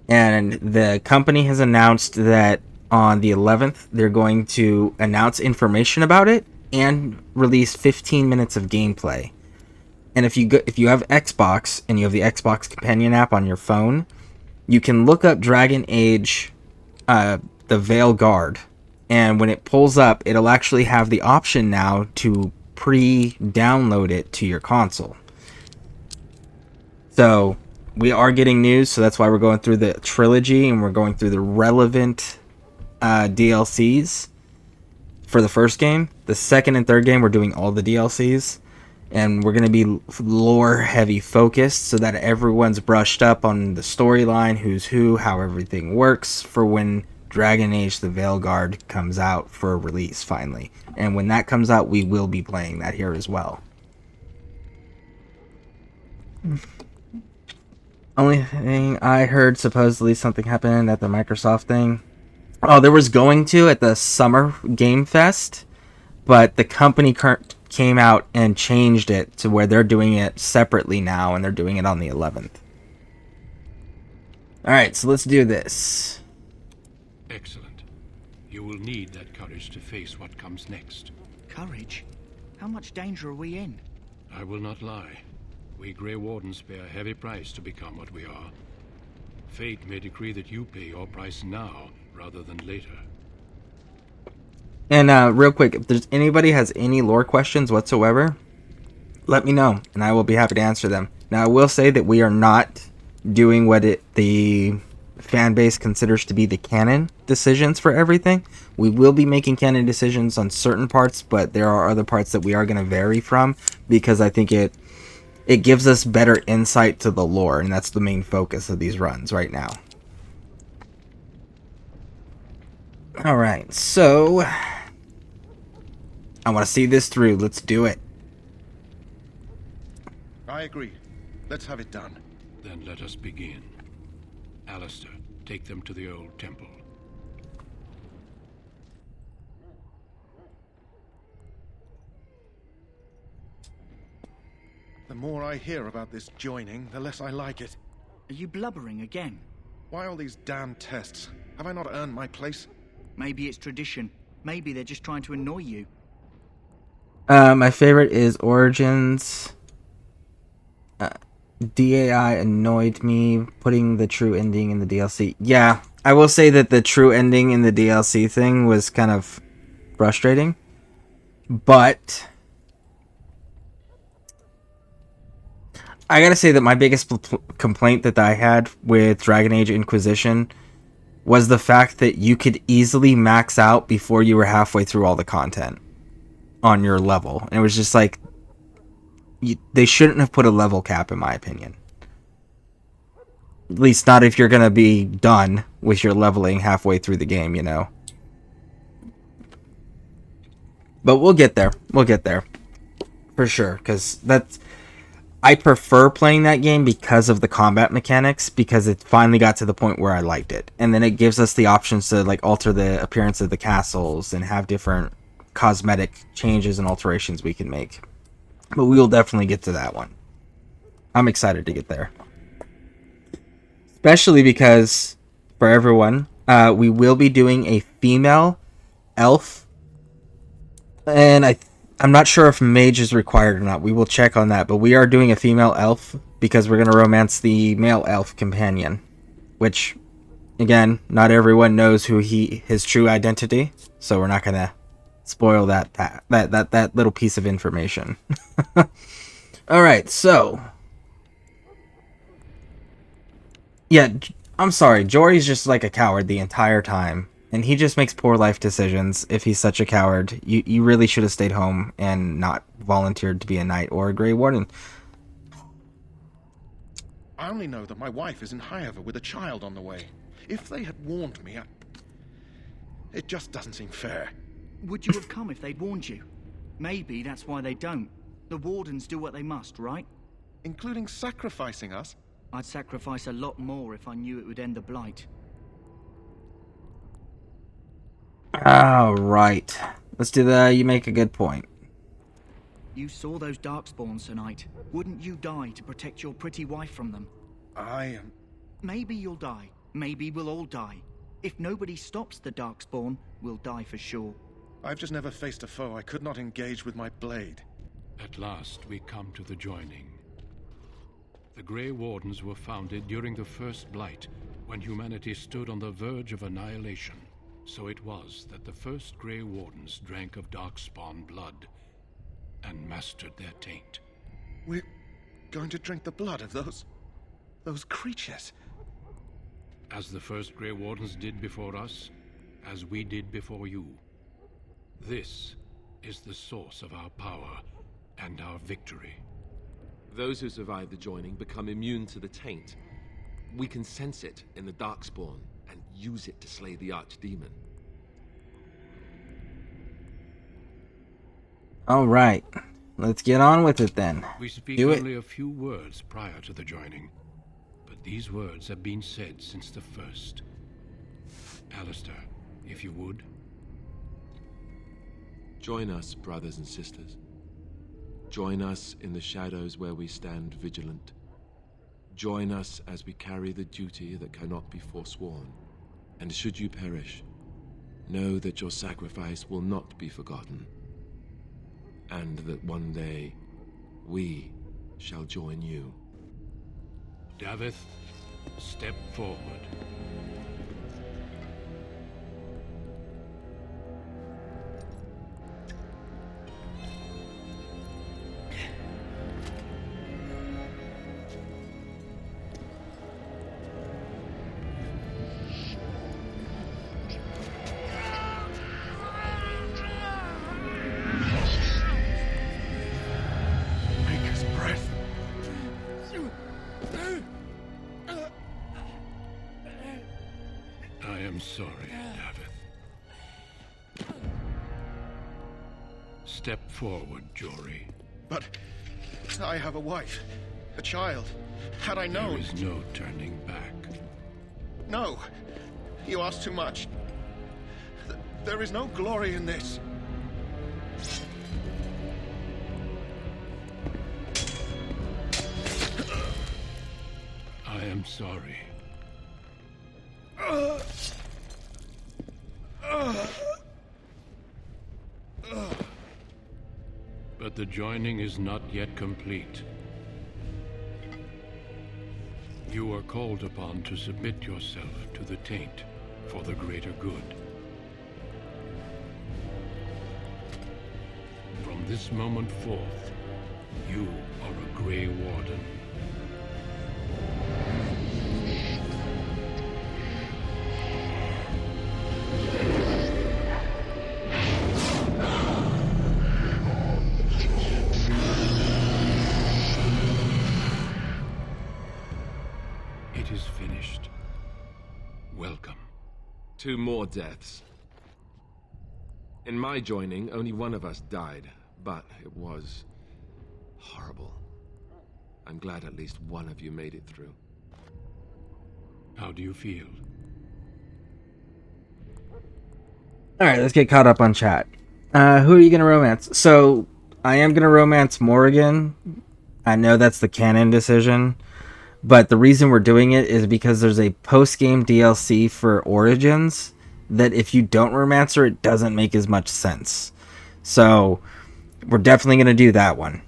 And the company has announced that on the 11th, they're going to announce information about it and release 15 minutes of gameplay. And if you have Xbox and you have the Xbox Companion app on your phone, you can look up Dragon Age the Veilguard. And when it pulls up, it'll actually have the option now to pre-download it to your console. So we are getting news, so that's why we're going through the trilogy and we're going through the relevant DLCs for the first game. The second and third game, we're doing all the DLCs, and we're going to be lore heavy focused so that everyone's brushed up on the storyline, who's who, how everything works for when Dragon Age the Veilguard comes out for release finally. And when that comes out, we will be playing that here as well. Only thing I heard, supposedly something happened at the Microsoft thing. Oh, there was going to at the Summer Game Fest, but the company came out and changed it to where they're doing it separately now, and they're doing it on the 11th. Alright, so let's do this. Excellent. You will need that courage to face what comes next. Courage? How much danger are we in? I will not lie. We Grey Wardens pay a heavy price to become what we are. Fate may decree that you pay your price now rather than later. And real quick, if there's anybody has any lore questions whatsoever, let me know, and I will be happy to answer them. Now, I will say that we are not doing what the fan base considers to be the canon decisions for everything. We will be making canon decisions on certain parts, but there are other parts that we are going to vary from, because I think it gives us better insight to the lore, and that's the main focus of these runs right now. Alright, so I want to see this through. Let's do it. I agree. Let's have it done. Then let us begin. Alistair, take them to the old temple. The more I hear about this joining, the less I like it. Are you blubbering again? Why all these damn tests? Have I not earned my place? Maybe it's tradition. Maybe they're just trying to annoy you. My favorite is Origins. DAI annoyed me, putting the true ending in the DLC. Yeah, I will say that the true ending in the DLC thing was kind of frustrating. But I gotta say that my biggest complaint that I had with Dragon Age Inquisition was the fact that you could easily max out before you were halfway through all the content on your level. And it was just like, they shouldn't have put a level cap, in my opinion. At least not if you're going to be done with your leveling halfway through the game, you know. But we'll get there. We'll get there. For sure. Because I prefer playing that game because of the combat mechanics, because it finally got to the point where I liked it. And then it gives us the options to like alter the appearance of the castles and have different cosmetic changes and alterations we can make. But we will definitely get to that one. I'm excited to get there. Especially because, for everyone, we will be doing a female elf. And I'm not sure if mage is required or not. We will check on that. But we are doing a female elf because we're going to romance the male elf companion. Which, again, not everyone knows his true identity. So we're not going to spoil that little piece of information. Alright, so yeah, I'm sorry, Jory's just like a coward the entire time, and he just makes poor life decisions. If he's such a coward, you really should have stayed home and not volunteered to be a knight or a Grey Warden. I only know that my wife is in Highover with a child on the way. If they had warned me, it just doesn't seem fair. Would you have come if they'd warned you? Maybe that's why they don't. The Wardens do what they must, right? Including sacrificing us? I'd sacrifice a lot more if I knew it would end the Blight. Alright. Let's do you make a good point. You saw those darkspawns tonight. Wouldn't you die to protect your pretty wife from them? I am... Maybe you'll die. Maybe we'll all die. If nobody stops the darkspawn, we'll die for sure. I've just never faced a foe I could not engage with my blade. At last, we come to the joining. The Grey Wardens were founded during the First Blight, when humanity stood on the verge of annihilation. So it was that the first Grey Wardens drank of Darkspawn blood and mastered their taint. We're going to drink the blood of those creatures. As the first Grey Wardens did before us, as we did before you. This is the source of our power and our victory. Those who survive the joining become immune to the taint. We can sense it in the Darkspawn and use it to slay the Archdemon. All right, let's get on with it then. We speak Do it. only a few words prior to the joining, but these words have been said since the first. Alistair, if you would. Join us, brothers and sisters. Join us in the shadows where we stand vigilant. Join us as we carry the duty that cannot be forsworn. And should you perish, know that your sacrifice will not be forgotten. And that one day, we shall join you. Davith, step forward. Maker's breath. I am sorry, Davith. Step forward, Jory. But I have a wife, a child. Had I known... There is no turning back. No, you ask too much. There is no glory in this. I am sorry. But the joining is not yet complete. You are called upon to submit yourself to the taint for the greater good. From this moment forth, you are a Grey Warden. It is finished. Welcome. 2 more deaths. In my joining, only one of us died, but it was horrible. I'm glad at least one of you made it through. How do you feel? All right, let's get caught up on chat. Who are you gonna romance? So I am gonna romance Morrigan. I know that's the canon decision, but the reason we're doing it is because there's a post-game DLC for Origins that if you don't romance her, it doesn't make as much sense. So we're definitely gonna do that one.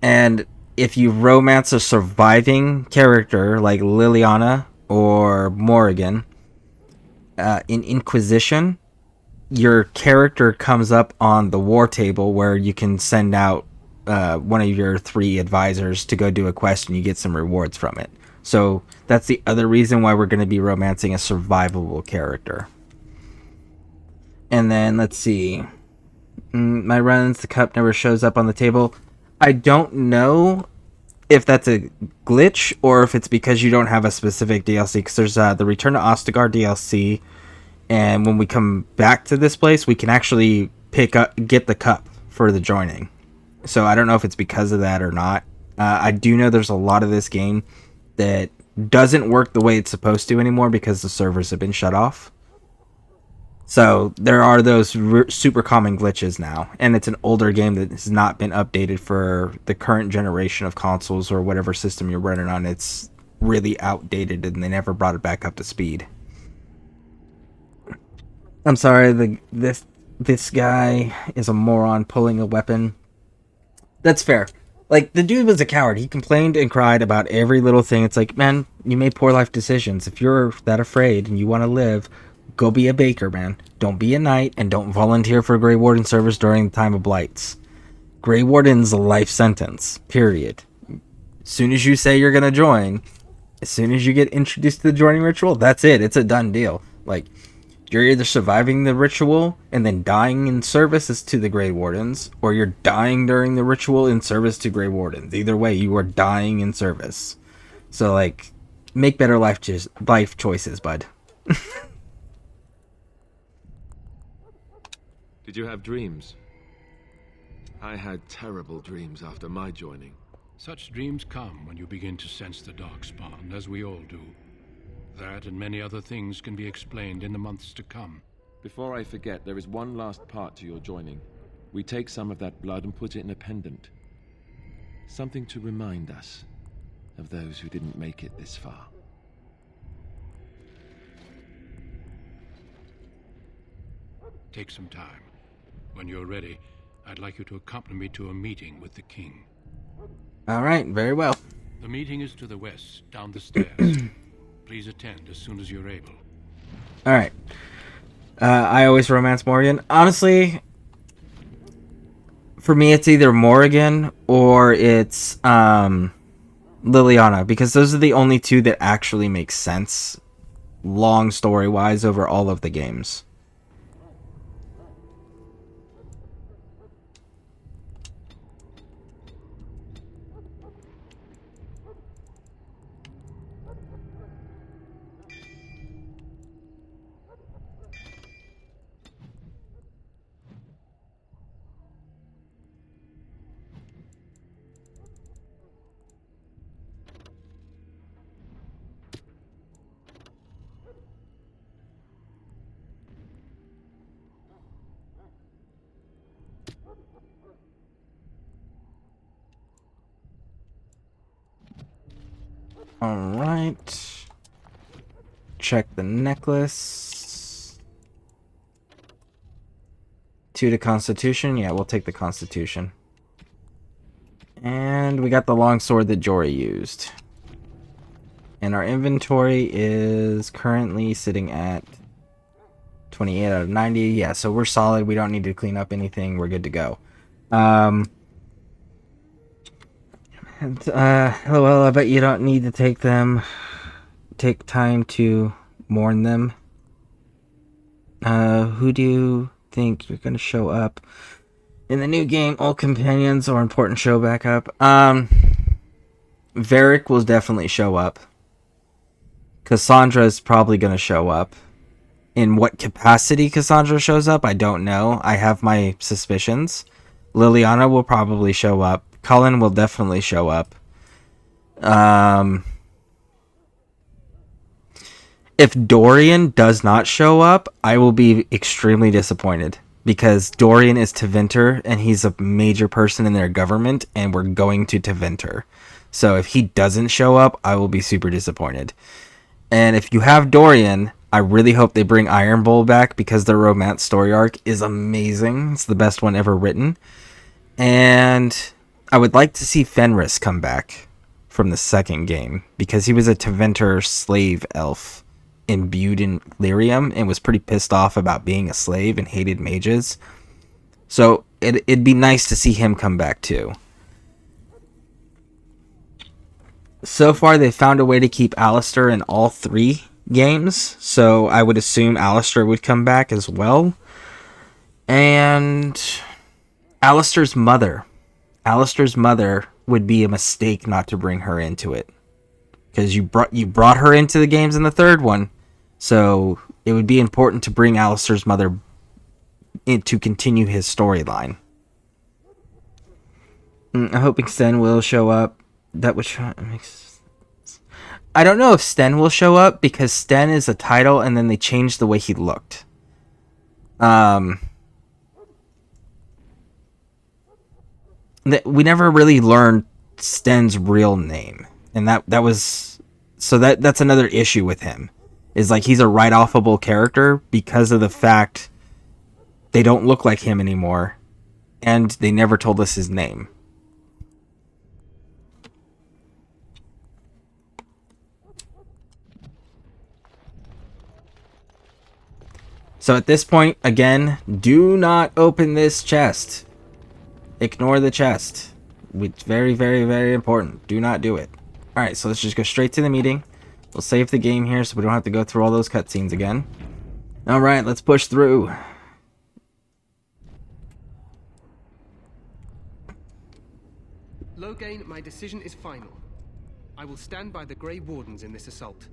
And if you romance a surviving character like Liliana or Morrigan, in Inquisition, your character comes up on the war table where you can send out one of your 3 advisors to go do a quest and you get some rewards from it. So that's the other reason why we're going to be romancing a survivable character. And then let's see. My runs, the cup never shows up on the table. I don't know if that's a glitch or if it's because you don't have a specific DLC, because there's the Return to Ostagar DLC, and when we come back to this place, we can actually get the cup for the joining. So I don't know if it's because of that or not. I do know there's a lot of this game that doesn't work the way it's supposed to anymore because the servers have been shut off. So there are those super common glitches now, and it's an older game that has not been updated for the current generation of consoles or whatever system you're running on. It's really outdated, and they never brought it back up to speed. I'm sorry, this guy is a moron pulling a weapon. That's fair. Like, the dude was a coward. He complained and cried about every little thing. It's like, man, you made poor life decisions. If you're that afraid and you want to live, go be a baker, man. Don't be a knight, and don't volunteer for Grey Warden service during the time of blights. Grey Warden's a life sentence, period. As soon as you say you're going to join, as soon as you get introduced to the joining ritual, that's it. It's a done deal. Like, you're either surviving the ritual and then dying in service to the Grey Wardens, or you're dying during the ritual in service to Grey Wardens. Either way, you are dying in service. So, like, make better life choices, bud. Did you have dreams? I had terrible dreams after my joining. Such dreams come when you begin to sense the Darkspawn, as we all do. That and many other things can be explained in the months to come. Before I forget, there is one last part to your joining. We take some of that blood and put it in a pendant. Something to remind us of those who didn't make it this far. Take some time. When you're ready, I'd like you to accompany me to a meeting with the king. Alright, very well. The meeting is to the west, down the stairs. Please attend as soon as you're able. Alright. I always romance Morgan. Honestly, for me, it's either Morrigan or it's Liliana, because those are the only two that actually make sense, long story-wise, over all of the games. Alright. Check the necklace. 2 to Constitution. Yeah, we'll take the Constitution. And we got the longsword that Jory used. And our inventory is currently sitting at 28 out of 90. Yeah, so we're solid. We don't need to clean up anything. We're good to go. LOL, I bet you don't need to take time to mourn them. Who do you think you're gonna show up in the new game? All companions or important show backup? Varric will definitely show up. Cassandra's probably gonna show up. In what capacity Cassandra shows up, I don't know. I have my suspicions. Liliana will probably show up. Cullen will definitely show up. If Dorian does not show up, I will be extremely disappointed. Because Dorian is Tevinter, and he's a major person in their government, and we're going to Tevinter. So if he doesn't show up, I will be super disappointed. And if you have Dorian, I really hope they bring Iron Bull back, because their romance story arc is amazing. It's the best one ever written. And I would like to see Fenris come back from the second game, because he was a Tevinter slave elf imbued in lyrium and was pretty pissed off about being a slave and hated mages. So it'd be nice to see him come back too. So far, they found a way to keep Alistair in all 3 games, so I would assume Alistair would come back as well. And Alistair's mother would be a mistake not to bring her into it, because you brought her into the games in the 3rd one, so it would be important to bring Alistair's mother in to continue his storyline. I'm hoping Sten will show up. That would make sense. I don't know if Sten will show up, because Sten is a title and then they changed the way he looked. We never really learned Sten's real name, and that was so that's another issue with him, is like he's a write-offable character because of the fact they don't look like him anymore, and they never told us his name. So at this point, again, do not open this chest. Ignore the chest. It's very, very, very important. Do not do it. Alright, so let's just go straight to the meeting. We'll save the game here so we don't have to go through all those cutscenes again. Alright, let's push through. Loghain, my decision is final. I will stand by the Grey Wardens in this assault.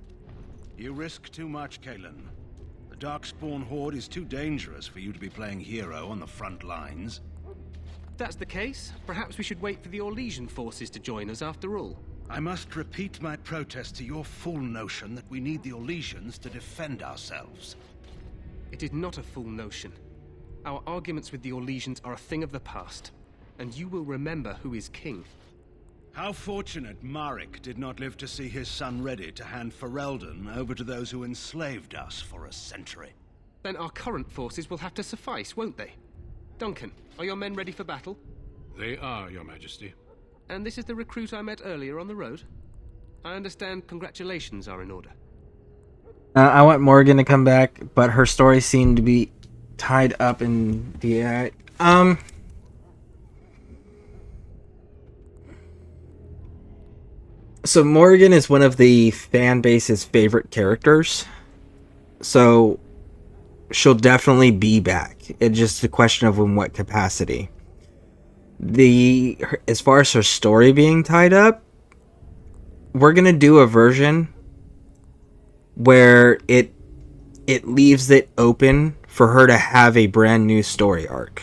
You risk too much, Kalen. The Darkspawn Horde is too dangerous for you to be playing hero on the front lines. If that's the case, perhaps we should wait for the Orlesian forces to join us after all. I must repeat my protest to your fool notion that we need the Orlesians to defend ourselves. It is not a fool notion. Our arguments with the Orlesians are a thing of the past, and you will remember who is king. How fortunate Marek did not live to see his son ready to hand Ferelden over to those who enslaved us for a century. Then our current forces will have to suffice, won't they? Duncan, are your men ready for battle? They are, Your Majesty. And this is the recruit I met earlier on the road? I understand congratulations are in order. I want Morgan to come back, but her story seemed to be tied up in the... So Morgan is one of the fan base's favorite characters. So she'll definitely be back. It's just a question of in what capacity. As far as her story being tied up, we're gonna do a version where it leaves it open for her to have a brand new story arc,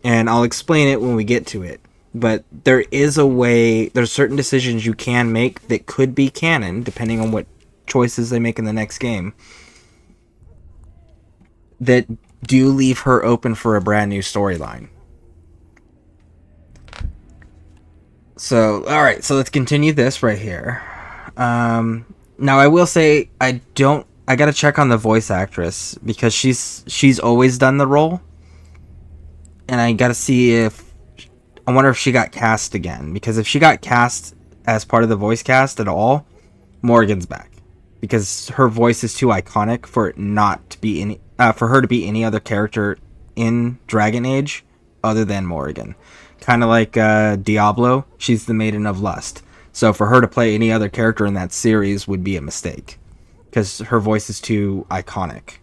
and I'll explain it when we get to it. But there is a way. There's certain decisions you can make that could be canon, depending on what choices they make in the next game, that do leave her open for a brand new storyline. So, alright, so let's continue this right here. Now, I will say, I gotta check on the voice actress, because she's always done the role. And I gotta see I wonder if she got cast again, because if she got cast as part of the voice cast at all, Morgan's back. Because her voice is too iconic for it not to be for her to be any other character in Dragon Age other than Morgan. Kind of like Diablo, she's the Maiden of Lust. So for her to play any other character in that series would be a mistake, because her voice is too iconic.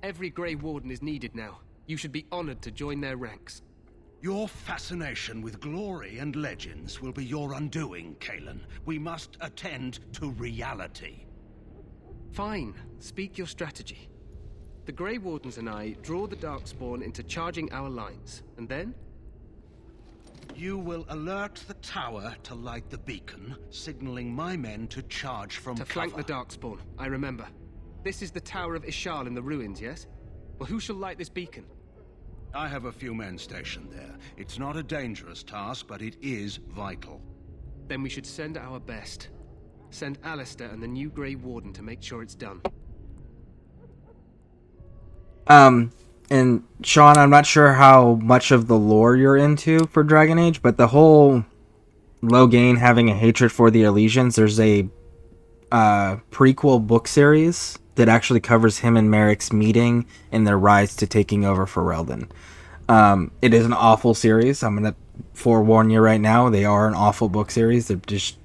Every Grey Warden is needed now. You should be honored to join their ranks. Your fascination with glory and legends will be your undoing, Kalen. We must attend to reality. Fine. Speak your strategy. The Grey Wardens and I draw the Darkspawn into charging our lines, and then? You will alert the tower to light the beacon, signaling my men to charge from cover. To flank the Darkspawn, I remember. This is the Tower of Ishal in the ruins, yes? Well, who shall light this beacon? I have a few men stationed there. It's not a dangerous task, but it is vital. Then we should send our best. Send Alistair and the new Grey Warden to make sure it's done. And Sean, I'm not sure how much of the lore you're into for Dragon Age, but the whole Loghain having a hatred for the Elysians, there's a prequel book series that actually covers him and Marek's meeting and their rise to taking over Ferelden. It is an awful series. I'm going to forewarn you right now. They are an awful book series. They're just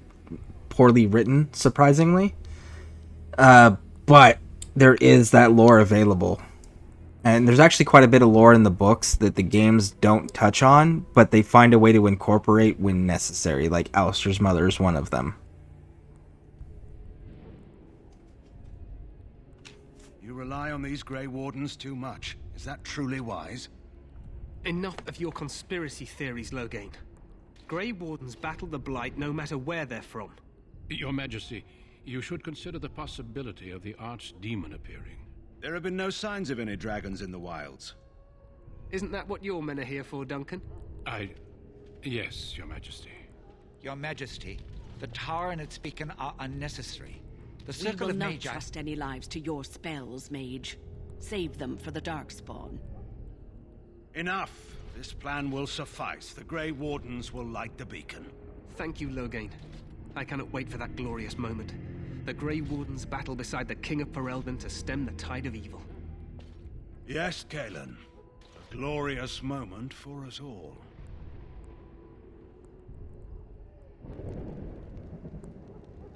poorly written, surprisingly. But there is that lore available. And there's actually quite a bit of lore in the books that the games don't touch on, but they find a way to incorporate when necessary, like Alistair's mother is one of them. You rely on these Grey Wardens too much. Is that truly wise? Enough of your conspiracy theories, Loghain. Grey Wardens battle the Blight no matter where they're from. Your Majesty, You should consider the possibility of the archdemon appearing. There have been no signs of any dragons in the wilds. Isn't that what your men are here for, Duncan? Yes, Your Majesty. Your Majesty, the tower and its beacon are unnecessary. The We circle will of not Magi... trust any lives to your spells, mage. Save them for the Darkspawn. Enough. This plan will suffice. The Grey Wardens will light the beacon. Thank you, Loghain. I cannot wait for that glorious moment. The Grey Wardens battle beside the King of Ferelden to stem the tide of evil. Yes, Galen. A glorious moment for us all.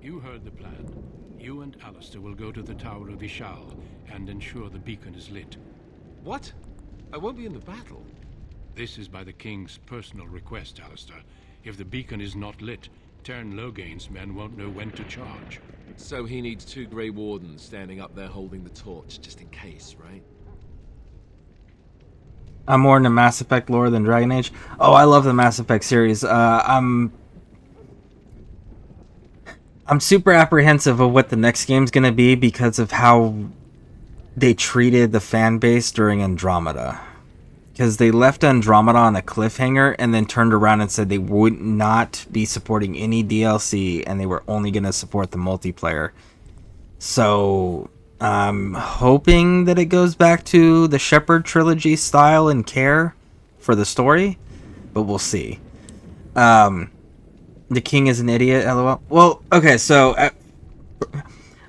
You heard the plan. You and Alistair will go to the Tower of Ishal and ensure the beacon is lit. What? I won't be in the battle. This is by the King's personal request, Alistair. If the beacon is not lit, Tern Loghain's men won't know when to charge. So he needs 2 Grey Wardens standing up there holding the torch, just in case, right? I'm more into Mass Effect lore than Dragon Age. Oh, I love the Mass Effect series. I'm super apprehensive of what the next game's gonna be because of how they treated the fan base during Andromeda. Because they left Andromeda on a cliffhanger and then turned around and said they would not be supporting any DLC and they were only going to support the multiplayer. So I'm hoping that it goes back to the Shepard trilogy style and care for the story, but we'll see. The King is an idiot, lol. Well, okay, so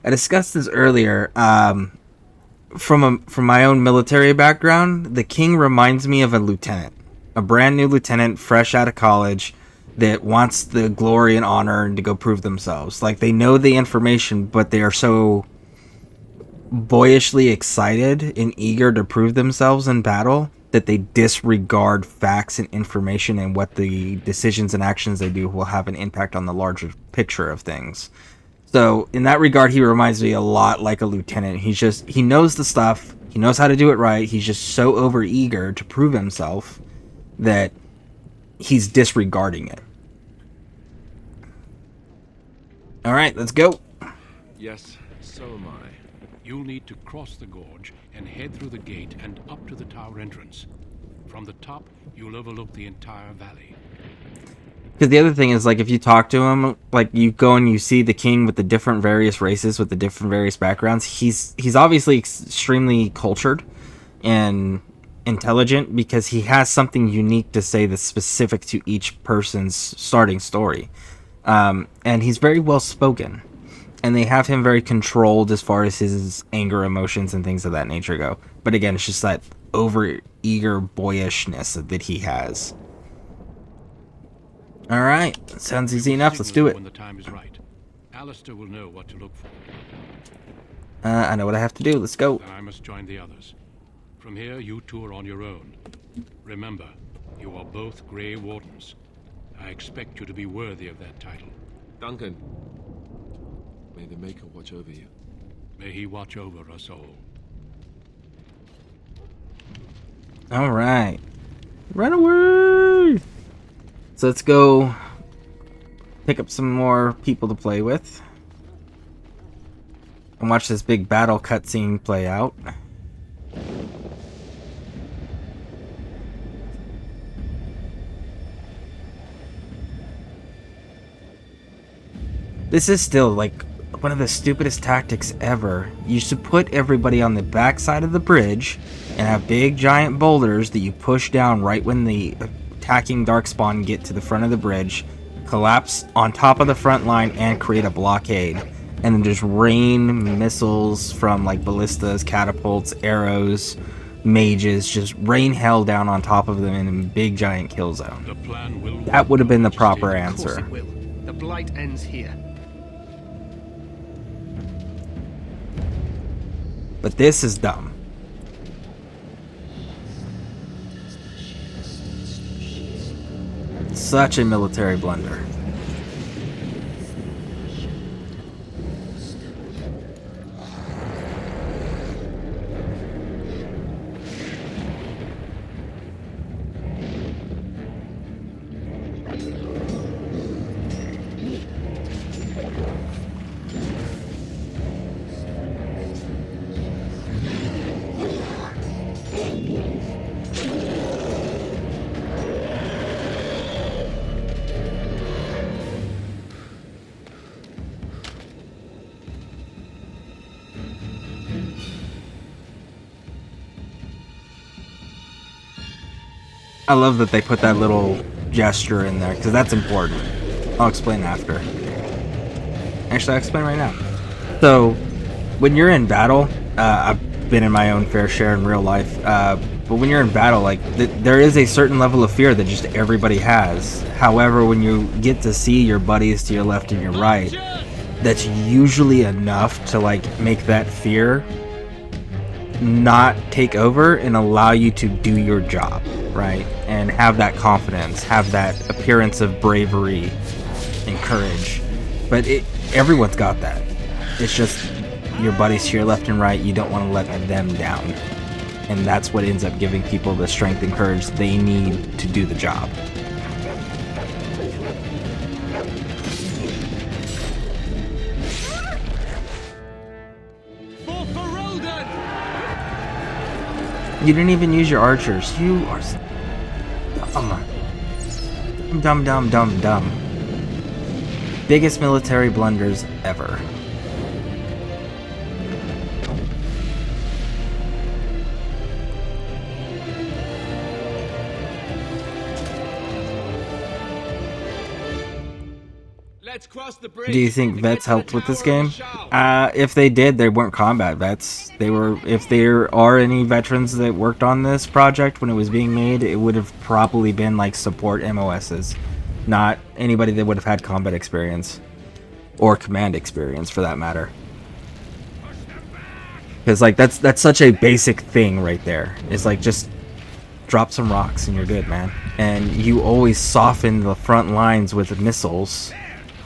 I discussed this earlier. From my own military background, the King reminds me of a lieutenant. A brand new lieutenant, fresh out of college, that wants the glory and honor and to go prove themselves. Like, they know the information, but they are so boyishly excited and eager to prove themselves in battle that they disregard facts and information and what the decisions and actions they do will have an impact on the larger picture of things. So, in that regard, he reminds me a lot like a lieutenant. He knows the stuff, he knows how to do it right, he's just so overeager to prove himself that he's disregarding it. Alright, let's go. Yes, so am I. You'll need to cross the gorge and head through the gate and up to the tower entrance. From the top, you'll overlook the entire valley. Because the other thing is, like, if you talk to him, like, you go and you see the King with the different various races, with the different various backgrounds, he's obviously extremely cultured and intelligent because he has something unique to say that's specific to each person's starting story. And he's very well spoken. And they have him very controlled as far as his anger emotions and things of that nature go. But again, it's just that over-eager boyishness that he has. Alright, sounds easy enough, let's do it. When the time is right, Alistair will know what to look for. I know what I have to do, let's go. Then I must join the others. From here, you two are on your own. Remember, you are both Grey Wardens. I expect you to be worthy of that title. Duncan, may the Maker watch over you. May he watch over us all. Alright. Run away! So let's go pick up some more people to play with. And watch this big battle cutscene play out. This is still, like, one of the stupidest tactics ever. You should put everybody on the back side of the bridge and have big giant boulders that you push down right when the attacking Darkspawn get to the front of the bridge, collapse on top of the front line and create a blockade, and then just rain missiles from, like, ballistas, catapults, arrows, mages, just rain hell down on top of them in a big giant kill zone. The plan will That would have been the proper Of answer. course it will. The blight ends here. But this is dumb. Such a military blunder. I love that they put that little gesture in there, because that's important. I'll explain after. Actually, I'll explain right now. So, when you're in battle, I've been in my own fair share in real life, but when you're in battle, like, there is a certain level of fear that just everybody has. However, when you get to see your buddies to your left and your right, that's usually enough to, like, make that fear not take over and allow you to do your job, right? And have that confidence, have that appearance of bravery and courage. But everyone's got that. It's just your buddies to your left and right, you don't want to let them down. And that's what ends up giving people the strength and courage they need to do the job. You didn't even use your archers. You are dumb. Dumb. Biggest military blunders ever. Do you think vets helped with this game? If they did, they weren't combat vets. If there are any veterans that worked on this project when it was being made, it would have probably been like support MOSs, not anybody that would have had combat experience or command experience for that matter. Because like that's such a basic thing right there. It's like just drop some rocks and you're good, man. And you always soften the front lines with missiles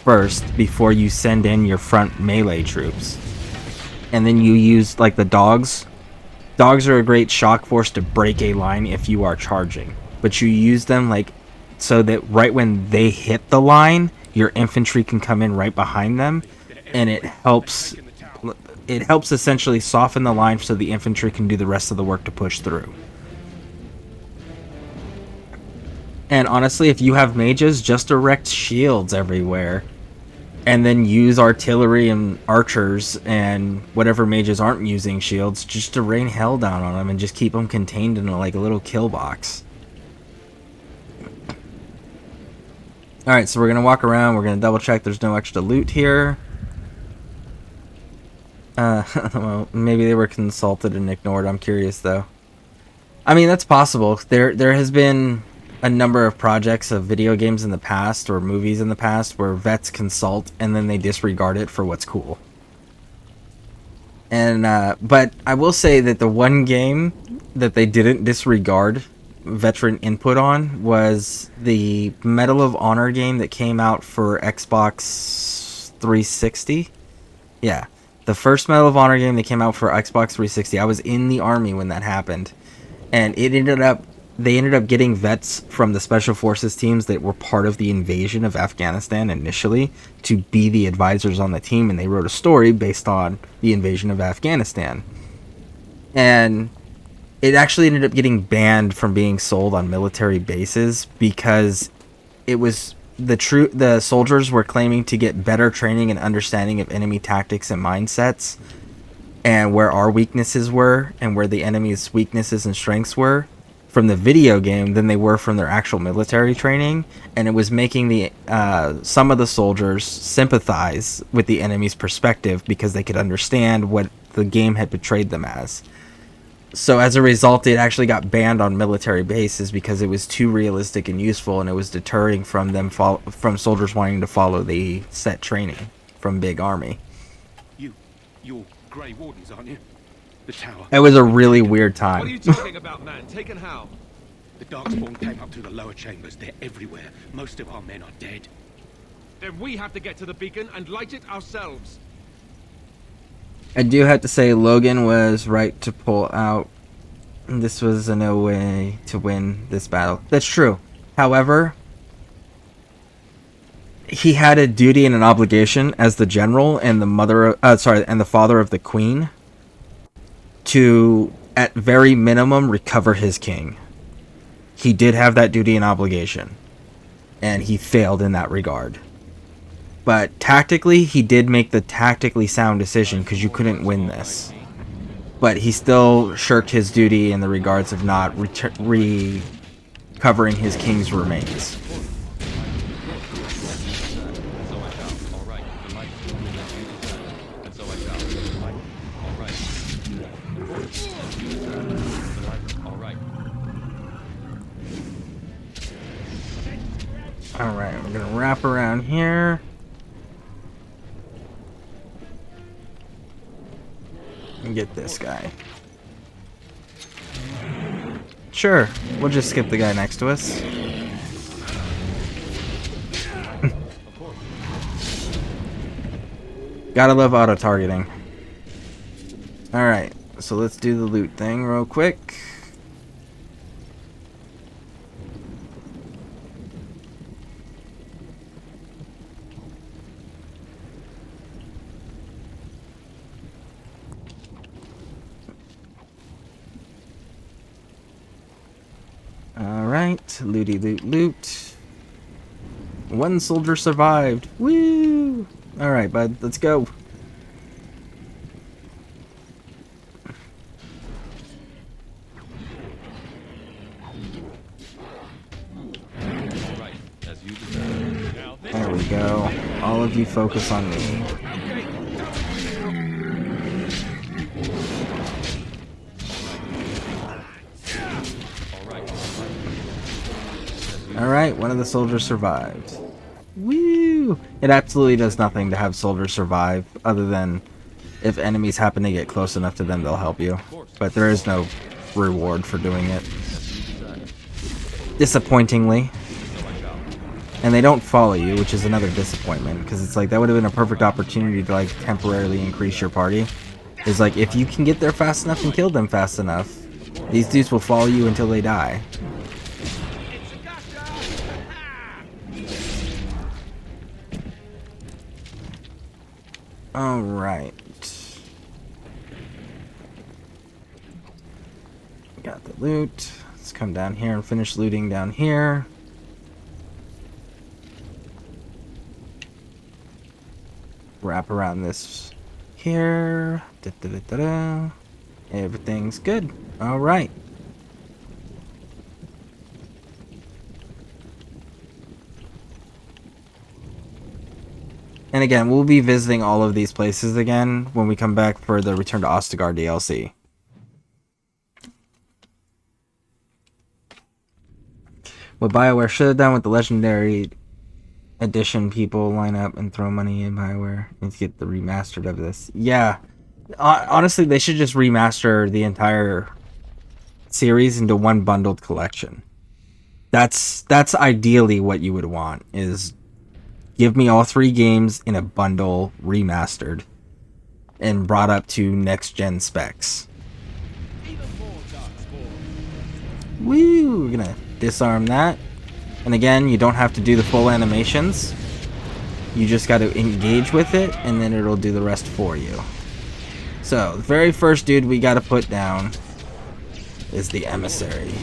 first before you send in your front melee troops. And then you use like the dogs. Dogs are a great shock force to break a line if you are charging. But you use them like so that right when they hit the line, your infantry can come in right behind them, and it helps essentially soften the line so the infantry can do the rest of the work to push through. And honestly, if you have mages, just erect shields everywhere. And then use artillery and archers and whatever mages aren't using shields just to rain hell down on them and just keep them contained in like a little kill box. Alright, so we're going to walk around. We're going to double check there's no extra loot here. Well, maybe they were consulted and ignored. I'm curious though. I mean, that's possible. There has been a number of projects of video games in the past or movies in the past where vets consult and then they disregard it for what's cool. And but I will say that the one game that they didn't disregard veteran input on was the Medal of Honor game that came out for Xbox 360. Yeah, the first Medal of Honor game that came out for Xbox 360. I was in the army when that happened, and they ended up getting vets from the special forces teams that were part of the invasion of Afghanistan initially to be the advisors on the team, and they wrote a story based on the invasion of Afghanistan. And it actually ended up getting banned from being sold on military bases because it was the soldiers were claiming to get better training and understanding of enemy tactics and mindsets and where our weaknesses were and where the enemy's weaknesses and strengths were from the video game than they were from their actual military training, and it was making the some of the soldiers sympathize with the enemy's perspective because they could understand what the game had portrayed them as. So as a result, it actually got banned on military bases because it was too realistic and useful, and it was deterring from them from soldiers wanting to follow the set training from Big Army. You're Grey Wardens, aren't you? The tower. It was a really weird time. What are you talking about, man? Taken how? The Darkspawn came up through the lower chambers. They're everywhere. Most of our men are dead. Then we have to get to the beacon and light it ourselves. I do have to say Logan was right to pull out. This was no way to win this battle. That's true. However, he had a duty and an obligation as the general and the father of the queen to, at very minimum, recover his king. He did have that duty and obligation, and he failed in that regard. But tactically, he did make the tactically sound decision because you couldn't win this. But he still shirked his duty in the regards of not covering his king's remains. Alright, we're gonna wrap around here. And get this guy. Sure, we'll just skip the guy next to us. Gotta love auto-targeting. Alright, so let's do the loot thing real quick. Alright, looty loot loot. One soldier survived. Woo! Alright, bud, let's go. There we go. All of you focus on me. Alright, one of the soldiers survived. Woo! It absolutely does nothing to have soldiers survive, other than if enemies happen to get close enough to them, they'll help you. But there is no reward for doing it. Disappointingly. And they don't follow you, which is another disappointment, because it's like, that would have been a perfect opportunity to like temporarily increase your party. It's like, if you can get there fast enough and kill them fast enough, these dudes will follow you until they die. Alright. Got the loot. Let's come down here and finish looting down here. Wrap around this here. Everything's good. Alright. And again, we'll be visiting all of these places again when we come back for the Return to Ostagar DLC. What BioWare should have done with the Legendary Edition people line up and throw money in BioWare and get the remastered of this. Yeah. Honestly, they should just remaster the entire series into one bundled collection. That's ideally what you would want, is give me all 3 games in a bundle, remastered, and brought up to next-gen specs. Woo! We're gonna disarm that. And again, you don't have to do the full animations. You just got to engage with it, and then it'll do the rest for you. So, the very first dude we got to put down is the Emissary.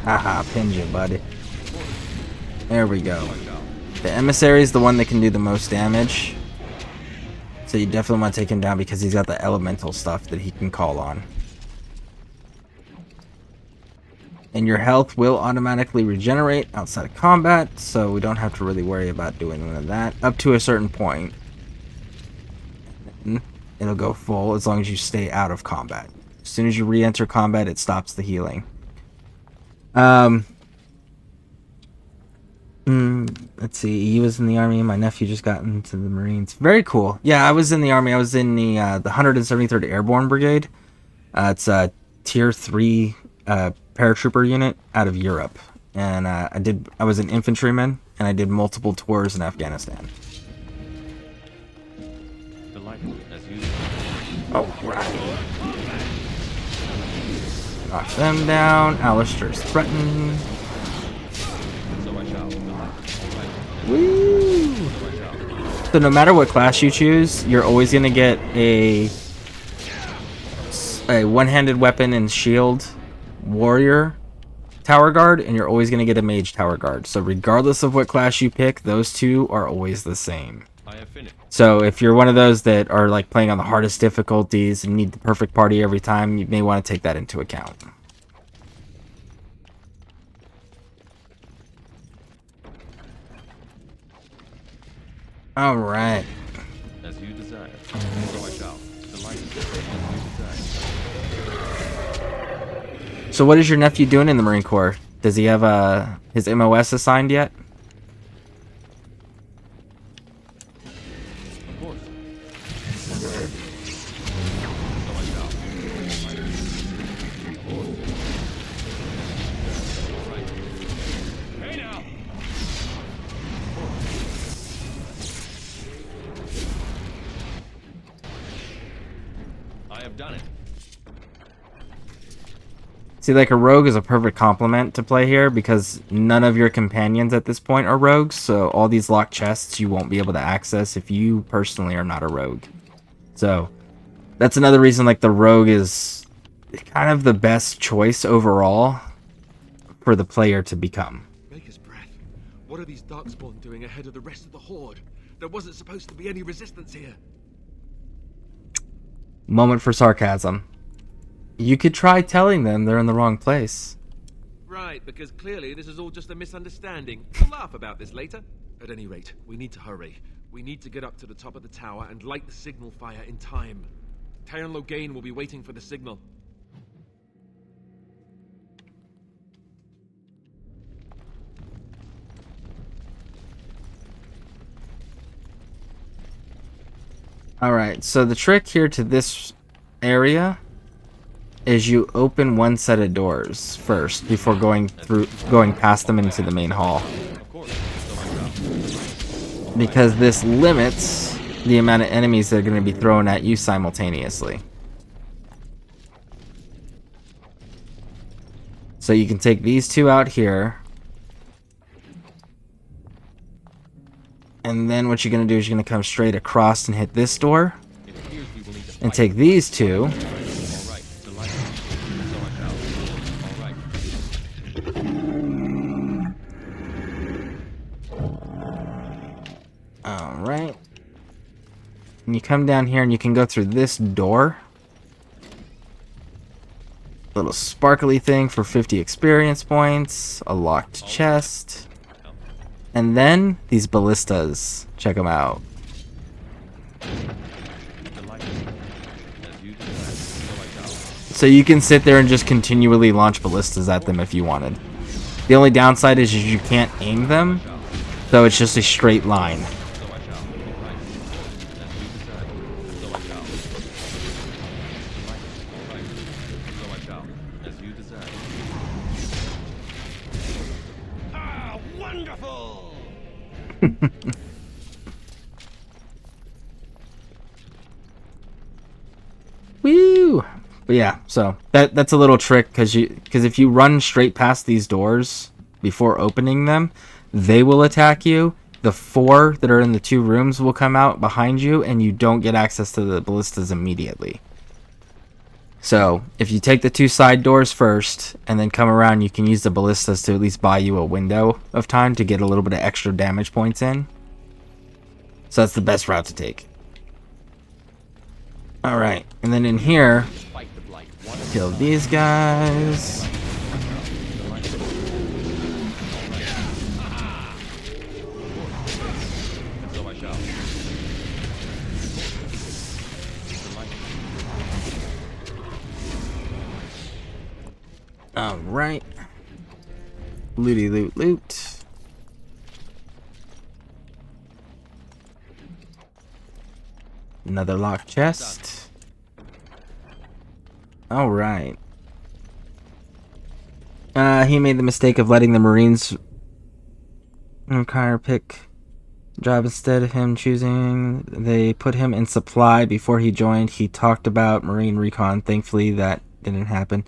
Haha, pinned you, buddy. There we go. The Emissary is the one that can do the most damage. So you definitely want to take him down because he's got the elemental stuff that he can call on. And your health will automatically regenerate outside of combat, so we don't have to really worry about doing none of that. Up to a certain point, it'll go full as long as you stay out of combat. As soon as you re-enter combat, it stops the healing. Let's see. He was in the army. My nephew just got into the Marines. Very cool. Yeah, I was in the army. I was in the 173rd Airborne Brigade. It's a tier 3 paratrooper unit out of Europe, and I was an infantryman, and I did multiple tours in Afghanistan. Oh, right. Knock them down. Alistair's threatened. Woo! So no matter what class you choose, you're always going to get a one-handed weapon and shield warrior tower guard, and you're always going to get a mage tower guard. So regardless of what class you pick, those two are always the same. I have finished. So if you're one of those that are like playing on the hardest difficulties and need the perfect party every time, you may want to take that into account. All right. As you desire. So I shall. Delighted as you desire. So what is your nephew doing in the Marine Corps? Does he have his MOS assigned yet? Of course. Hey now! I have done it. See, like, a rogue is a perfect complement to play here because none of your companions at this point are rogues, so all these locked chests you won't be able to access if you personally are not a rogue. So, that's another reason, like, the rogue is kind of the best choice overall for the player to become. Maker's breath. What are these Darkspawn doing ahead of the rest of the Horde? There wasn't supposed to be any resistance here. Moment for sarcasm. You could try telling them they're in the wrong place. Right, because clearly this is all just a misunderstanding. We'll laugh about this later. At any rate, we need to hurry. We need to get up to the top of the tower and light the signal fire in time. Tyron Loghain will be waiting for the signal. Alright, so the trick here to this area is you open one set of doors first before going past them into the main hall. Because this limits the amount of enemies that are going to be thrown at you simultaneously. So you can take these two out here. And then what you're going to do is you're going to come straight across and hit this door. And take these two. Alright. And you come down here and you can go through this door. Little sparkly thing for 50 experience points. A locked chest. And then these ballistas. Check them out. So you can sit there and just continually launch ballistas at them if you wanted. The only downside is you can't aim them. So it's just a straight line. Woo! But yeah, so that's a little trick because if you run straight past these doors before opening them, they will attack you. The 4 that are in the 2 rooms will come out behind you, and you don't get access to the ballistas immediately. So if you take the 2 side doors first and then come around, you can use the ballistas to at least buy you a window of time to get a little bit of extra damage points in. So that's the best route to take. Alright, and then in here, kill these guys. Alright. Looty loot loot. Another locked chest. Alright. He made the mistake of letting the Marines pick job instead of him choosing. They put him in supply before he joined. He talked about Marine Recon. Thankfully, that didn't happen.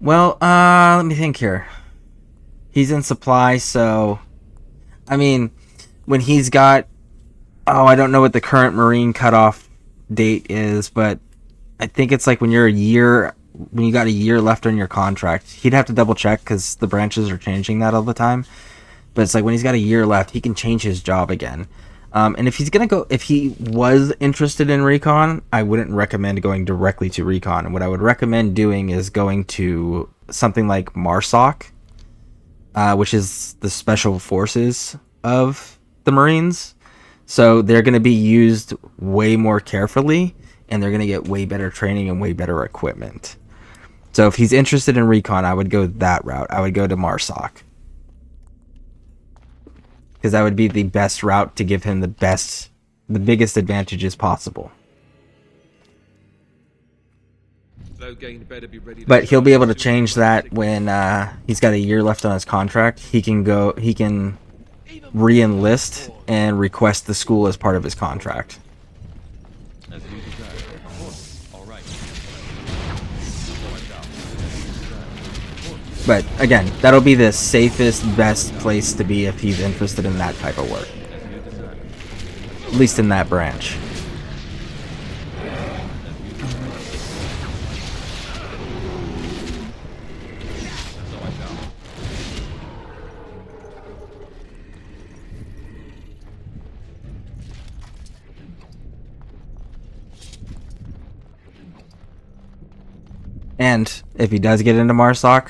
Well, let me think here. He's in supply, so... I mean, when he's got... Oh, I don't know what the current Marine cutoff date is, but I think it's like when you're when you got a year left on your contract. He'd have to double check because the branches are changing that all the time. But it's like when he's got a year left, he can change his job again. And if he was interested in recon, I wouldn't recommend going directly to recon. And what I would recommend doing is going to something like MARSOC, which is the special forces of the Marines. So they're going to be used way more carefully, and they're going to get way better training and way better equipment. So if he's interested in recon, I would go that route. I would go to MARSOC, because that would be the best route to give him the biggest advantages possible. But he'll be able to change that when he's got a year left on his contract. He can re-enlist and request the school as part of his contract. But again, that'll be the safest, best place to be if he's interested in that type of work. At least in that branch. And if he does get into MARSOC,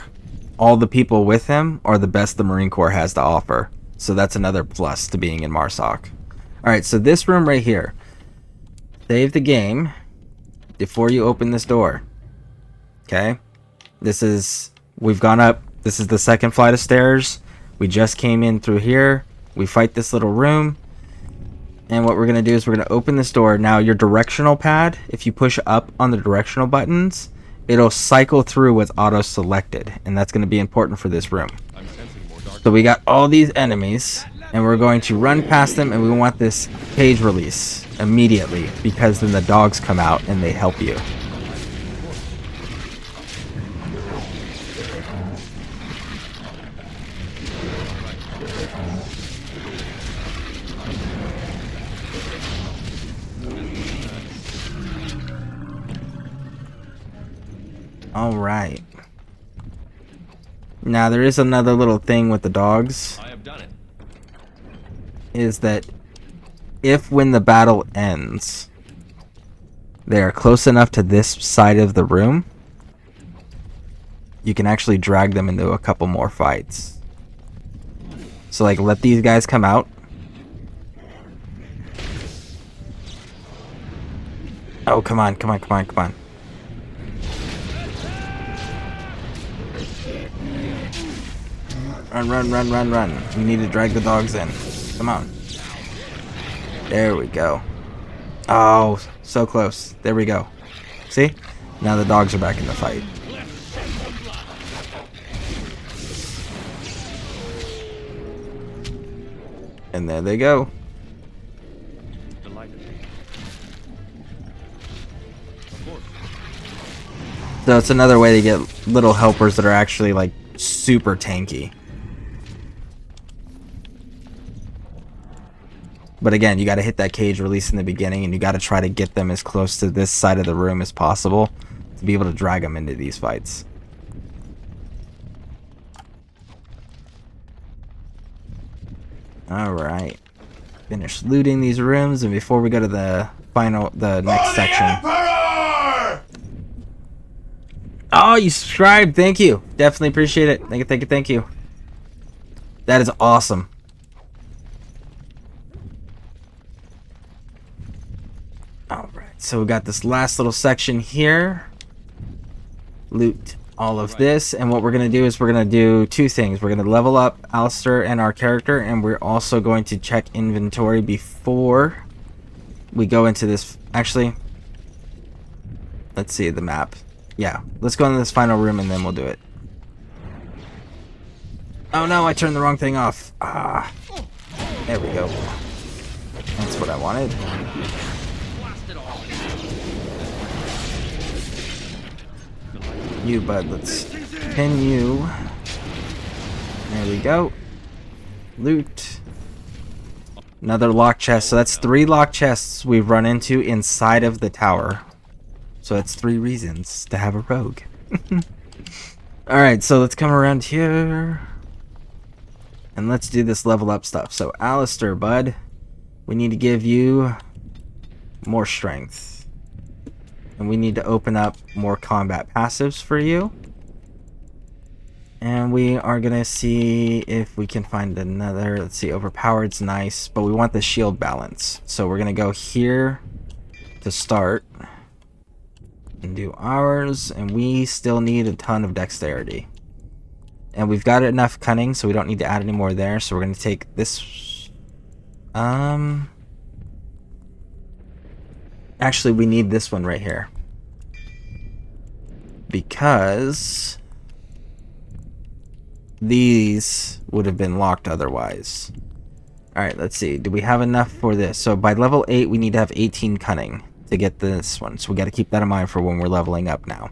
all the people with him are the best the Marine Corps has to offer. So that's another plus to being in MARSOC. Alright, so this room right here. Save the game before you open this door. Okay? We've gone up. This is the second flight of stairs. We just came in through here. We fight this little room. And what we're going to do is we're going to open this door. Now your directional pad, if you push up on the directional buttons, it'll cycle through what's auto-selected, and that's going to be important for this room. So we got all these enemies, and we're going to run past them, and we want this cage release immediately, because then the dogs come out and they help you. Alright. Now there is another little thing with the dogs. I have done it. Is that if when the battle ends, they are close enough to this side of the room, you can actually drag them into a couple more fights. So like let these guys come out. Oh, come on, come on, come on, come on. Run, run, run, run, run. We need to drag the dogs in. Come on. There we go. Oh, so close. There we go. See? Now the dogs are back in the fight. And there they go. So it's another way to get little helpers that are actually like super tanky. But again, you got to hit that cage release in the beginning, and you got to try to get them as close to this side of the room as possible to be able to drag them into these fights. Alright. Finish looting these rooms, and before we go to the next section. Oh, you subscribed. Thank you. Definitely appreciate it. Thank you, thank you, thank you. That is awesome. Alright, so we got this last little section here. Loot all of this, and what we're going to do is we're going to do two things. We're going to level up Alistair and our character, and we're also going to check inventory before we go into this. Actually, let's see the map. Yeah, let's go into this final room and then we'll do it. Oh no, I turned the wrong thing off. Ah, there we go. That's what I wanted. You, bud, let's pin you. There we go. Loot. Another lock chest. So that's 3 lock chests we've run into inside of the tower. So that's 3 reasons to have a rogue. Alright, so let's come around here. And let's do this level up stuff. So Alistair, bud. We need to give you more strength. And we need to open up more combat passives for you. And we are going to see if we can find another. Let's see, overpowered's nice, but we want the shield balance. So we're going to go here to start and do ours. And we still need a ton of dexterity. And we've got enough cunning, so we don't need to add any more there. So we're going to take this. Actually, we need this one right here. Because these would have been locked otherwise. Alright, let's see. Do we have enough for this? So by level 8, we need to have 18 cunning to get this one. So we got to keep that in mind for when we're leveling up now.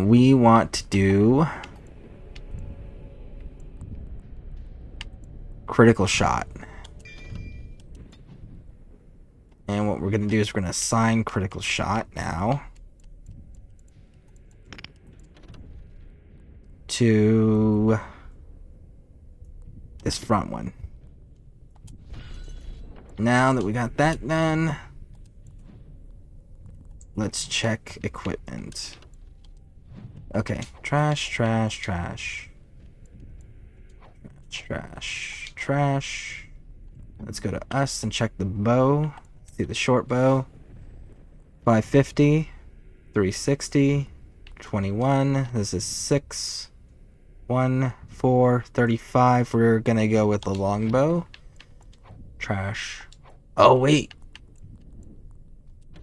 We want to do critical shot. And what we're going to do is we're going to assign critical shot now to this front one. Now that we got that done, let's check equipment. Okay, trash, trash, trash. Trash, trash. Let's go to us and check the bow. See the short bow. 550, 360, 21. This is 6, 1, 4, 35. We're gonna go with the longbow. Trash. Oh wait,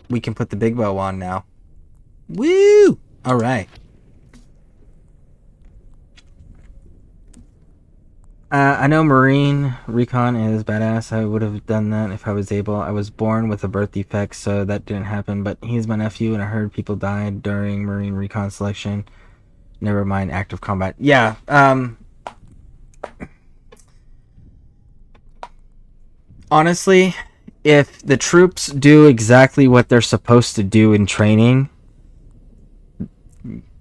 we can put the big bow on now. Woo! All right. I know Marine Recon is badass. I would have done that if I was able. I was born with a birth defect, so that didn't happen. But he's my nephew, and I heard people died during Marine Recon selection. Never mind active combat. Yeah. Honestly, if the troops do exactly what they're supposed to do in training,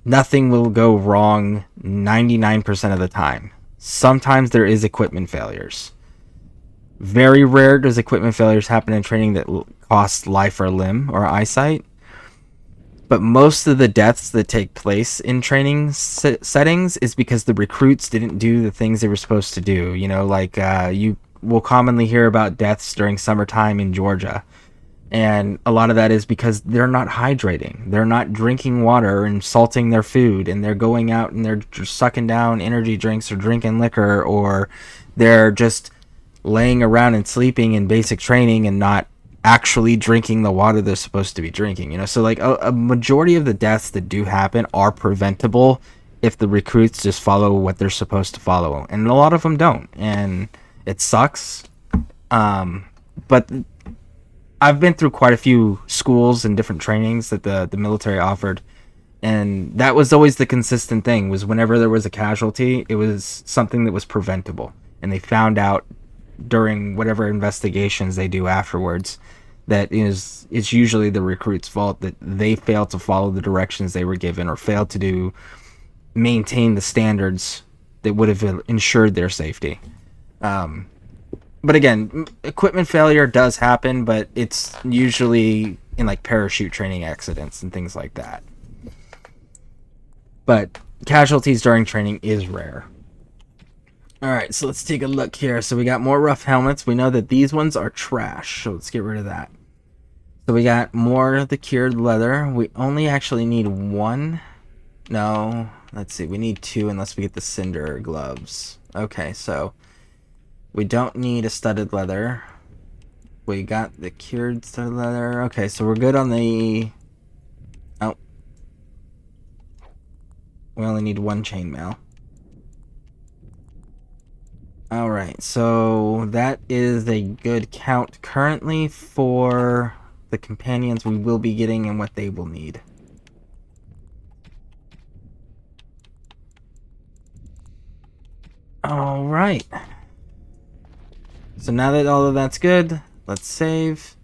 nothing will go wrong 99% of the time. Sometimes there is equipment failures. Very rare does equipment failures happen in training that cost life or limb or eyesight. But most of the deaths that take place in training settings is because the recruits didn't do the things they were supposed to do. You know, like you will commonly hear about deaths during summertime in Georgia. And a lot of that is because they're not hydrating. They're not drinking water and salting their food. And they're going out and they're just sucking down energy drinks or drinking liquor. Or they're just laying around and sleeping in basic training and not actually drinking the water they're supposed to be drinking. You know, so like a majority of the deaths that do happen are preventable if the recruits just follow what they're supposed to follow. And a lot of them don't. And it sucks. But I've been through quite a few schools and different trainings that the military offered, and that was always the consistent thing, was whenever there was a casualty, it was something that was preventable. And they found out during whatever investigations they do afterwards that it's usually the recruit's fault that they failed to follow the directions they were given or failed to maintain the standards that would have ensured their safety. But again, equipment failure does happen, but it's usually in like parachute training accidents and things like that. But casualties during training is rare. Alright, so let's take a look here. So we got more rough helmets. We know that these ones are trash, so let's get rid of that. So we got more of the cured leather. We only actually need one. No, let's see. We need two unless we get the cinder gloves. Okay, so we don't need a studded leather. We got the cured studded leather. Okay, so we're good on the... Oh. We only need one chainmail. Alright, so that is a good count currently for the companions we will be getting and what they will need. Alright. So now that all of that's good, let's save.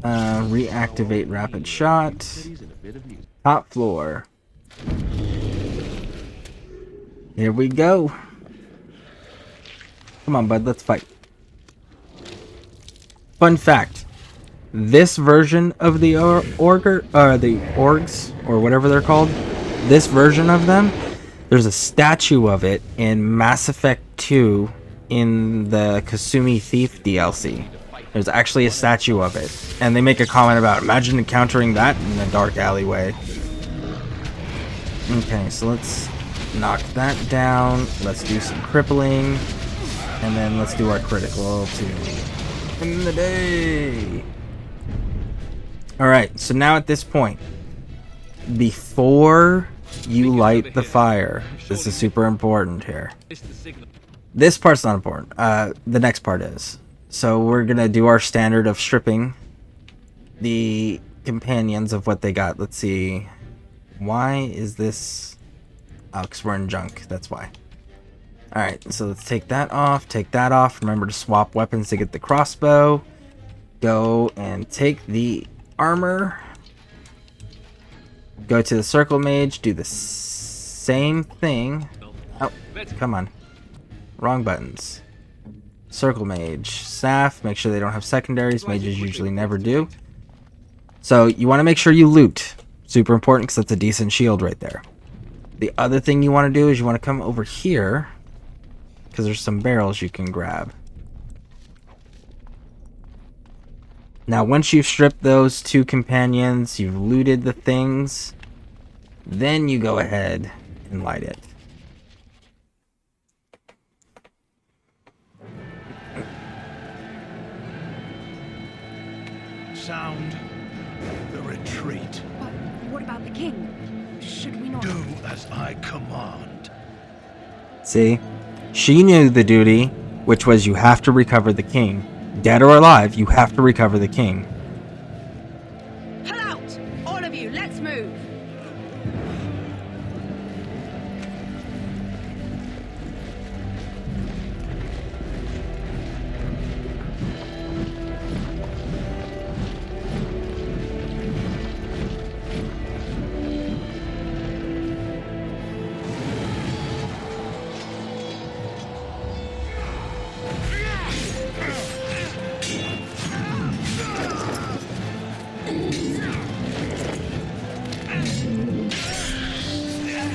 Reactivate rapid shot. Top floor. Here we go. Come on, bud, let's fight. Fun fact. This version of the the orgs, or whatever they're called, this version of them, there's a statue of it in Mass Effect 2 in the Kasumi Thief DLC. There's actually a statue of it. And they make a comment about, imagine encountering that in a dark alleyway. Okay, so let's knock that down. Let's do some crippling. And then let's do our critical too. In the day. Alright, so now at this point, before you light the fire, this is super important here. This part's not important. The next part is. So we're gonna do our standard of stripping the companions of what they got. Let's see. Why is this? Oh, because we're in junk. That's why. Alright, so let's take that off. Take that off. Remember to swap weapons to get the crossbow. Go and take the armor. Go to the circle mage. Do the same thing. Oh, come on. Wrong buttons. Circle mage. Staff. Make sure they don't have secondaries. Mages usually never do. So you want to make sure you loot. Super important because that's a decent shield right there. The other thing you want to do is you want to come over here because there's some barrels you can grab. Now once you've stripped those two companions, you've looted the things, then you go ahead and light it. Sound the retreat. But what about the king? Should we not... Do as I command. See? She knew the duty, which was you have to recover the king. Dead or alive, you have to recover the king. Pull out! All of you, let's move!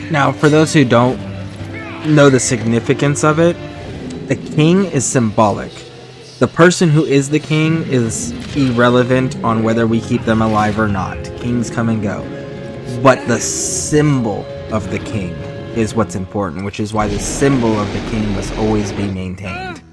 Now, for those who don't know the significance of it, the king is symbolic. The person who is the king is irrelevant on whether we keep them alive or not. Kings come and go. But the symbol of the king is what's important, which is why the symbol of the king must always be maintained.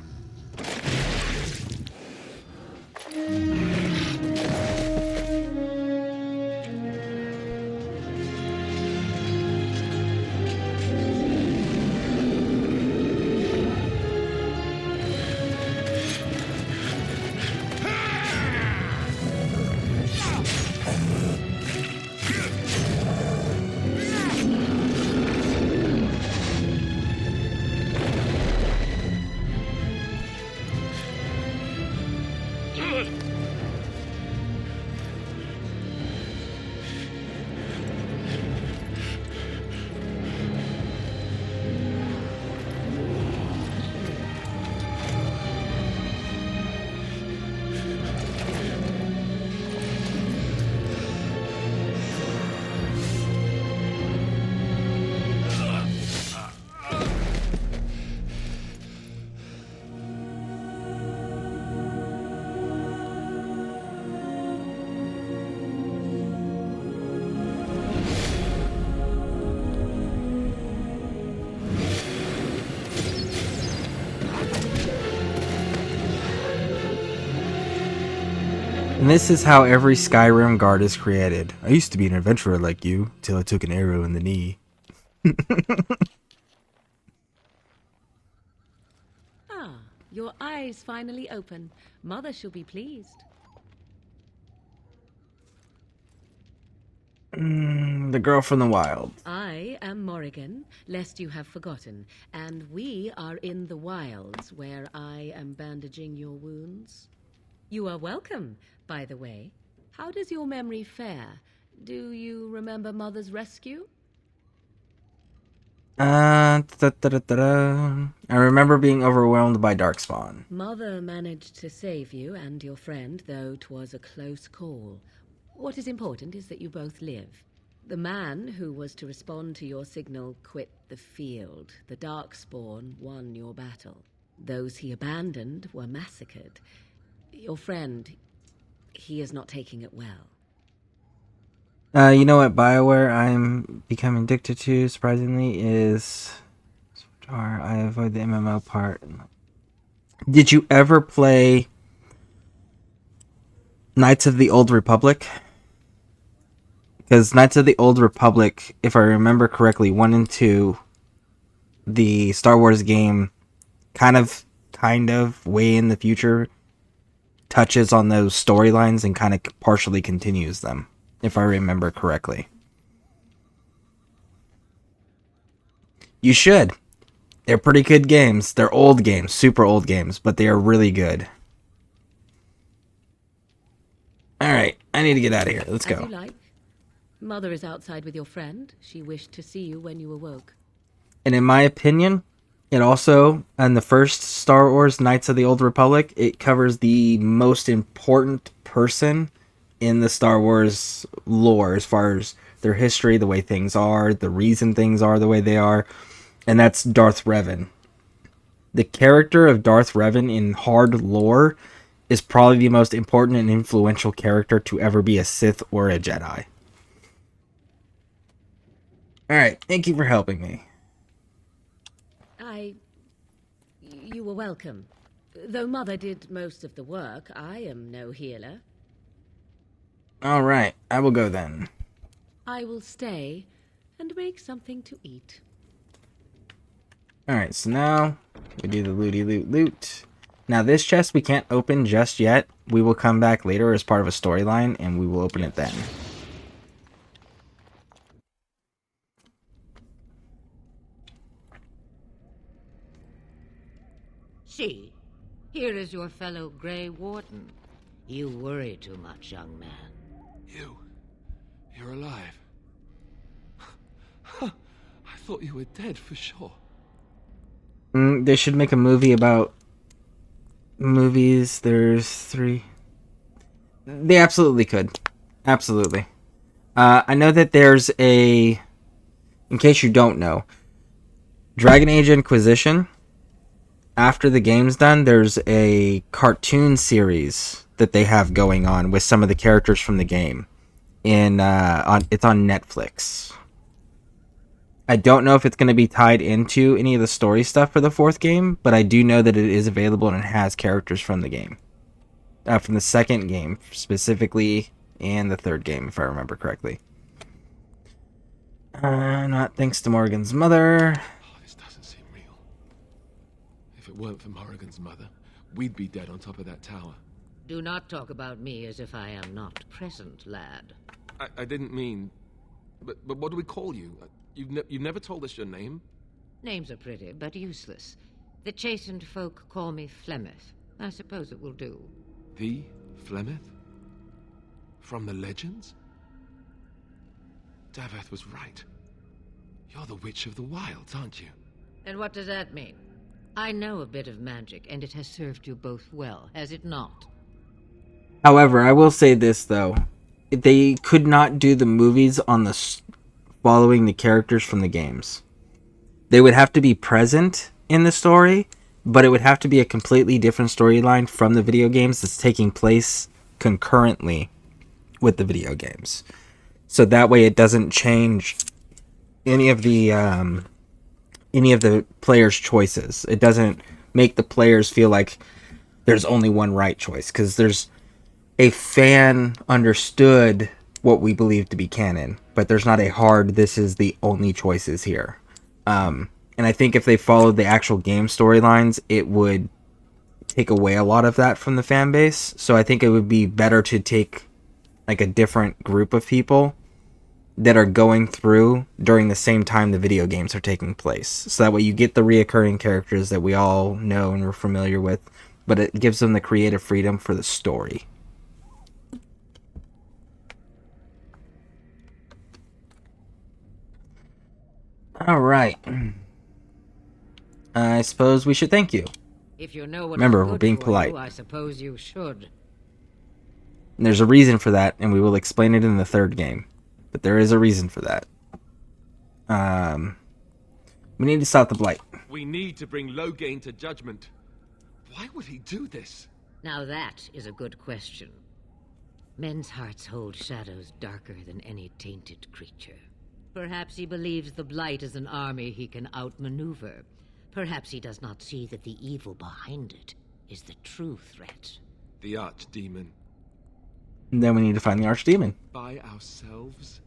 And this is how every Skyrim guard is created. I used to be an adventurer like you, till I took an arrow in the knee. Ah, your eyes finally open. Mother shall be pleased. The girl from the wild. I am Morrigan, lest you have forgotten, and we are in the wilds where I am bandaging your wounds. You are welcome, by the way. How does your memory fare? Do you remember Mother's rescue? I remember being overwhelmed by Darkspawn. Mother managed to save you and your friend, though 'twas a close call. What is important is that you both live. The man who was to respond to your signal quit the field. The Darkspawn won your battle. Those he abandoned were massacred. Your friend, he is not taking it well. You know what BioWare I'm becoming addicted to, surprisingly, is... I avoid the MMO part. Did you ever play Knights of the Old Republic? Because Knights of the Old Republic, if I remember correctly, 1 and 2, the Star Wars game, kind of, way in the future, touches on those storylines and kind of partially continues them, if I remember correctly. You should. They're pretty good games. They're old games, super old games, but they are really good. Alright, I need to get out of here. Let's go. As you like. Mother is outside with your friend. She wished to see you when you awoke. And in my opinion, it also, in the first Star Wars Knights of the Old Republic, it covers the most important person in the Star Wars lore as far as their history, the way things are, the reason things are the way they are, and that's Darth Revan. The character of Darth Revan in hard lore is probably the most important and influential character to ever be a Sith or a Jedi. Alright, thank you for helping me. You were welcome. Though Mother did most of the work, I am no healer. Alright, I will go then. I will stay and make something to eat. Alright, so now we do the looty loot. Now this chest we can't open just yet. We will come back later as part of a storyline and we will open it then. See, here is your fellow Grey Warden. You worry too much, young man. You're alive. I thought you were dead for sure. They should make a movie about movies. There's 3. They absolutely could. Absolutely. I know that there's a... In case you don't know, Dragon Age Inquisition, after the game's done, there's a cartoon series that they have going on with some of the characters from the game. It's on Netflix. I don't know if it's going to be tied into any of the story stuff for the 4th game, but I do know that it is available and it has characters from the game. From the 2nd game, specifically, and the 3rd game, if I remember correctly. Not thanks to Morgan's mother. This doesn't seem real. If it weren't for Morrigan's mother, we'd be dead on top of that tower. Do not talk about me as if I am not present, lad. I didn't mean... But what do we call you? You've never told us your name? Names are pretty, but useless. The chastened folk call me Flemeth. I suppose it will do. The Flemeth? From the legends? Daveth was right. You're the Witch of the Wilds, aren't you? And what does that mean? I know a bit of magic, and it has served you both well, has it not? However, I will say this, though. They could not do the movies on the following the characters from the games. They would have to be present in the story, but it would have to be a completely different storyline from the video games that's taking place concurrently with the video games. So that way it doesn't change any of the players' choices. It doesn't make the players feel like there's only one right choice, because there's a fan understood what we believe to be canon, but there's not a hard, this is the only choices here. And I think if they followed the actual game storylines, it would take away a lot of that from the fan base. So I think it would be better to take like a different group of people that are going through during the same time the video games are taking place. So that way you get the reoccurring characters that we all know and we're familiar with, but it gives them the creative freedom for the story. All right. I suppose we should thank you. If you know what's Remember, we're good being for polite. you, I suppose you should. And there's a reason for that, and we will explain it in the third game. But there is a reason for that. We need to stop the Blight. We need to bring Loghain to judgment. Why would he do this? Now that is a good question. Men's hearts hold shadows darker than any tainted creature. Perhaps he believes the Blight is an army he can outmaneuver. Perhaps he does not see that the evil behind it is the true threat. The Archdemon. And then we need to find the Archdemon. By ourselves?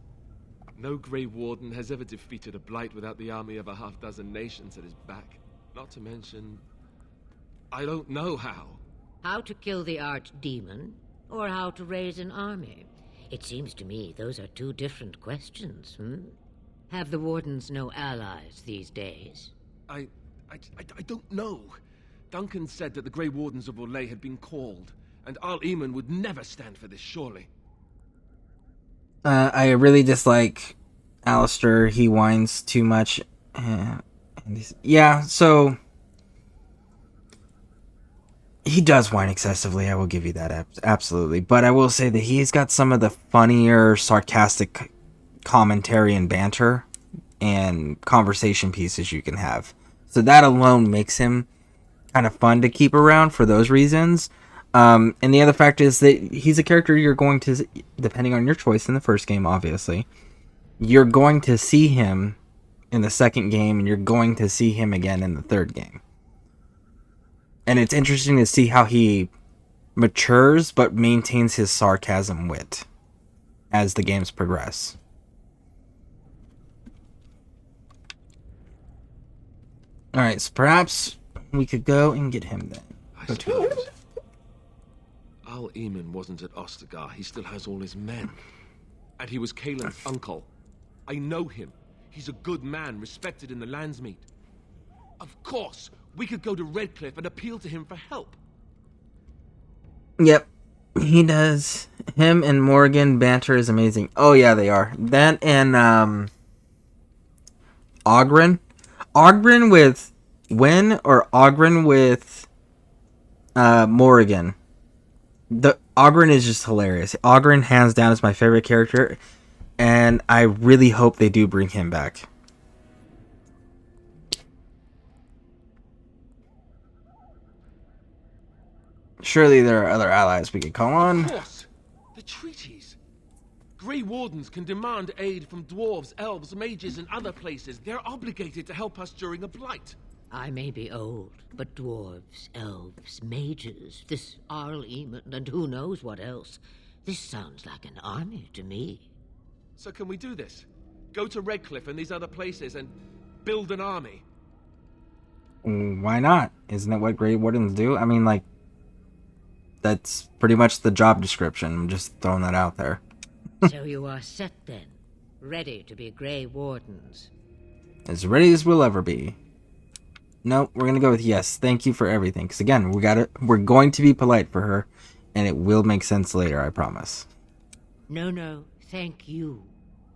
No Grey Warden has ever defeated a Blight without the army of a half-dozen nations at his back. Not to mention... I don't know how. How to kill the Archdemon, or how to raise an army? It seems to me those are two different questions, Have the Wardens no allies these days? I don't know. Duncan said that the Grey Wardens of Orlais had been called, and Arl Eamon would never stand for this, surely. I really dislike Alistair. He whines too much. Yeah, so... He does whine excessively, I will give you that, absolutely. But I will say that he's got some of the funnier, sarcastic commentary and banter and conversation pieces you can have. So that alone makes him kind of fun to keep around for those reasons. And the other fact is that he's a character you're going to, depending on your choice in the first game, obviously, you're going to see him in the second game, and you're going to see him again in the third game. And it's interesting to see how he matures, but maintains his sarcasm wit as the games progress. Alright, so perhaps we could go and get him then. I suppose. Arl Eamon wasn't at Ostagar. He still has all his men. And he was Caelan's uncle. I know him. He's a good man, respected in the Landsmeet. Of course, we could go to Redcliffe and appeal to him for help. Yep, he does. Him and Morgan banter is amazing. Oh yeah, they are. That and Oghren. Oghren with Wynn or Oghren with Morrigan. The Oghren is just hilarious. Oghren, hands down, is my favorite character, and I really hope they do bring him back. Surely there are other allies we could call on. Of course. The treaties. Grey Wardens can demand aid from dwarves, elves, mages, and other places. They're obligated to help us during a blight. I may be old, but dwarves, elves, mages, this Arl Eamon, and who knows what else. This sounds like an army to me. So can we do this? Go to Redcliffe and these other places and build an army? Why not? Isn't that what Grey Wardens do? I mean, like, that's pretty much the job description. I'm just throwing that out there. So you are set then, ready to be Grey Wardens. As ready as we'll ever be. No, we're gonna go with yes. Thank you for everything. Because again, we're going to be polite for her, and it will make sense later, I promise. No, thank you.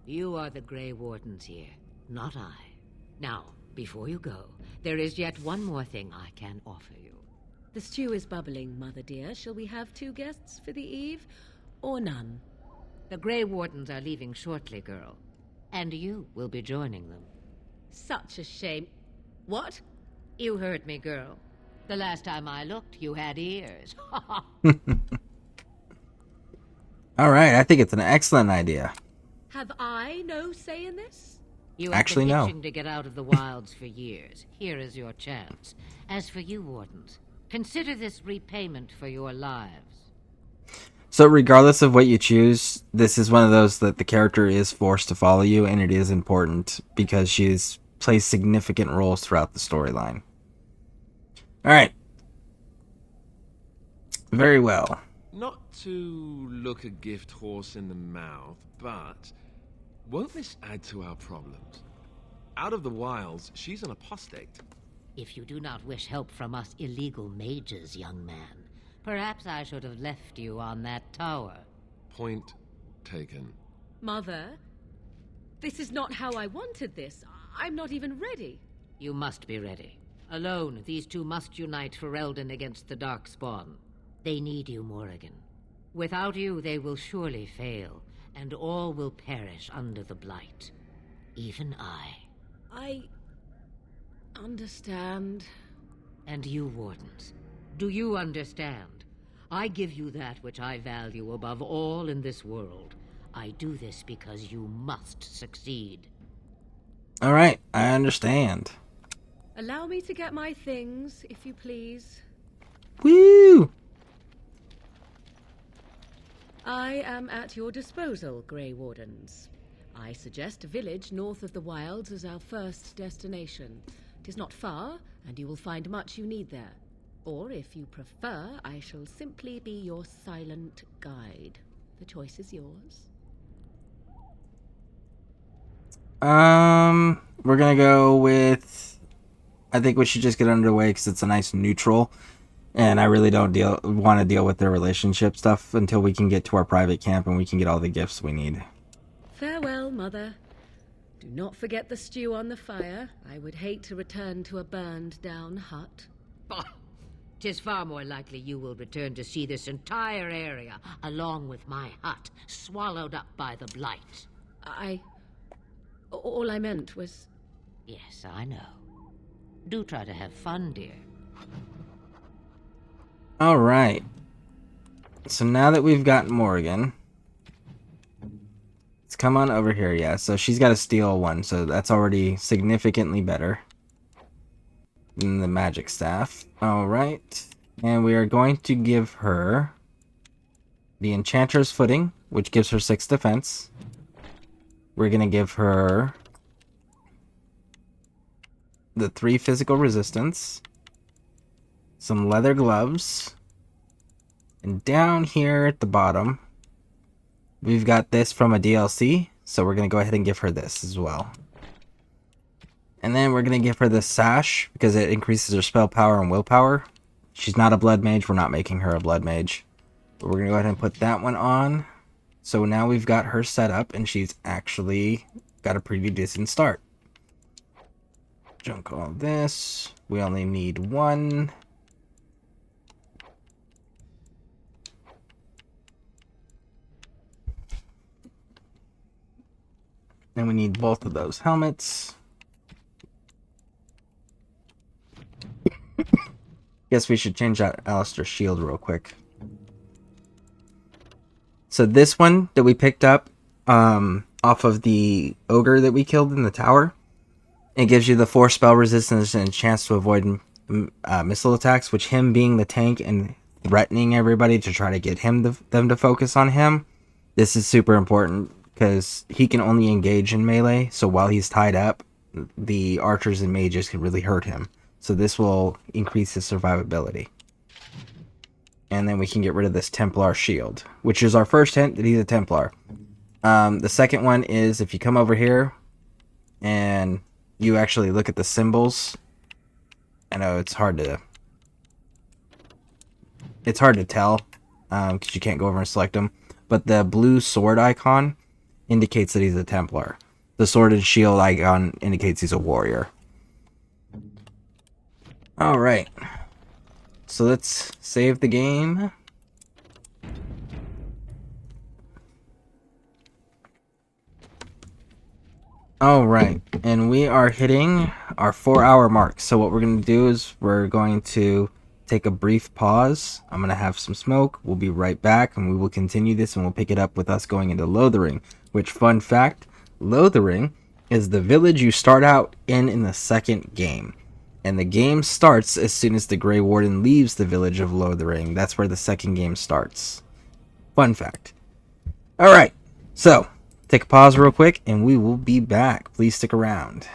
You are the Grey Wardens here, not I. Now, before you go, there is yet one more thing I can offer you. The stew is bubbling, Mother dear. Shall we have 2 guests for the eve, or none? The Grey Wardens are leaving shortly, girl. And you will be joining them. Such a shame. What? You heard me, girl. The last time I looked, you had ears. Alright, I think it's an excellent idea. Have I no say in this? You have Actually, been no. itching to get out of the wilds for years. Here is your chance. As for you, Wardens, consider this repayment for your lives. So regardless of what you choose, this is one of those that the character is forced to follow you, and it is important because she's plays significant roles throughout the storyline. Alright. Very well. Not to look a gift horse in the mouth, but won't this add to our problems? Out of the wilds, she's an apostate. If you do not wish help from us illegal mages, young man, perhaps I should have left you on that tower. Point taken. Mother, this is not how I wanted this. I'm not even ready. You must be ready. Alone, these two must unite for Eldon against the Darkspawn. They need you, Morrigan. Without you, they will surely fail, and all will perish under the Blight. Even I. I understand. And you, Wardens. Do you understand? I give you that which I value above all in this world. I do this because you must succeed. All right, I understand. Allow me to get my things, if you please. Woo! I am at your disposal, Grey Wardens. I suggest a village north of the Wilds as our first destination. It is not far, and you will find much you need there. Or, if you prefer, I shall simply be your silent guide. The choice is yours. We're gonna go with... I think we should just get underway because it's a nice neutral. And I really don't want to deal with their relationship stuff until we can get to our private camp and we can get all the gifts we need. Farewell, Mother. Do not forget the stew on the fire. I would hate to return to a burned-down hut. Bah! 'Tis far more likely you will return to see this entire area, along with my hut, swallowed up by the Blight. All I meant was... Yes, I know. Do try to have fun, dear. Alright. So now that we've got Morrigan... Let's come on over here, yeah. So she's got a steel one, so that's already significantly better than the magic staff. Alright. And we are going to give her the Enchanter's Footing, which gives her 6 defense. We're going to give her the 3 physical resistance, some leather gloves, and down here at the bottom, we've got this from a DLC, so we're going to go ahead and give her this as well. And then we're going to give her the sash, because it increases her spell power and willpower. She's not a blood mage, we're not making her a blood mage. But we're going to go ahead and put that one on. So now we've got her set up, and she's actually got a pretty decent start. Junk all this. We only need 1. And we need both of those helmets. Guess we should change out Alistair's shield real quick. So this one that we picked up off of the ogre that we killed in the tower, it gives you the 4 spell resistance and a chance to avoid missile attacks, which him being the tank and threatening everybody to try to get them to focus on him, this is super important because he can only engage in melee, so while he's tied up, the archers and mages can really hurt him. So this will increase his survivability. And then we can get rid of this Templar shield, which is our first hint that he's a Templar. The second one is if you come over here and you actually look at the symbols. I know it's hard to tell because you can't go over and select them. But the blue sword icon indicates that he's a Templar. The sword and shield icon indicates he's a warrior. Alright. So let's save the game. Alright, and we are hitting our 4-hour mark. So what we're going to do is we're going to take a brief pause. I'm going to have some smoke. We'll be right back and we will continue this and we'll pick it up with us going into Lothering. Which, fun fact, Lothering is the village you start out in the second game. And the game starts as soon as the Grey Warden leaves the village of Lothering. That's where the second game starts. Fun fact. Alright, so take a pause real quick and we will be back. Please stick around.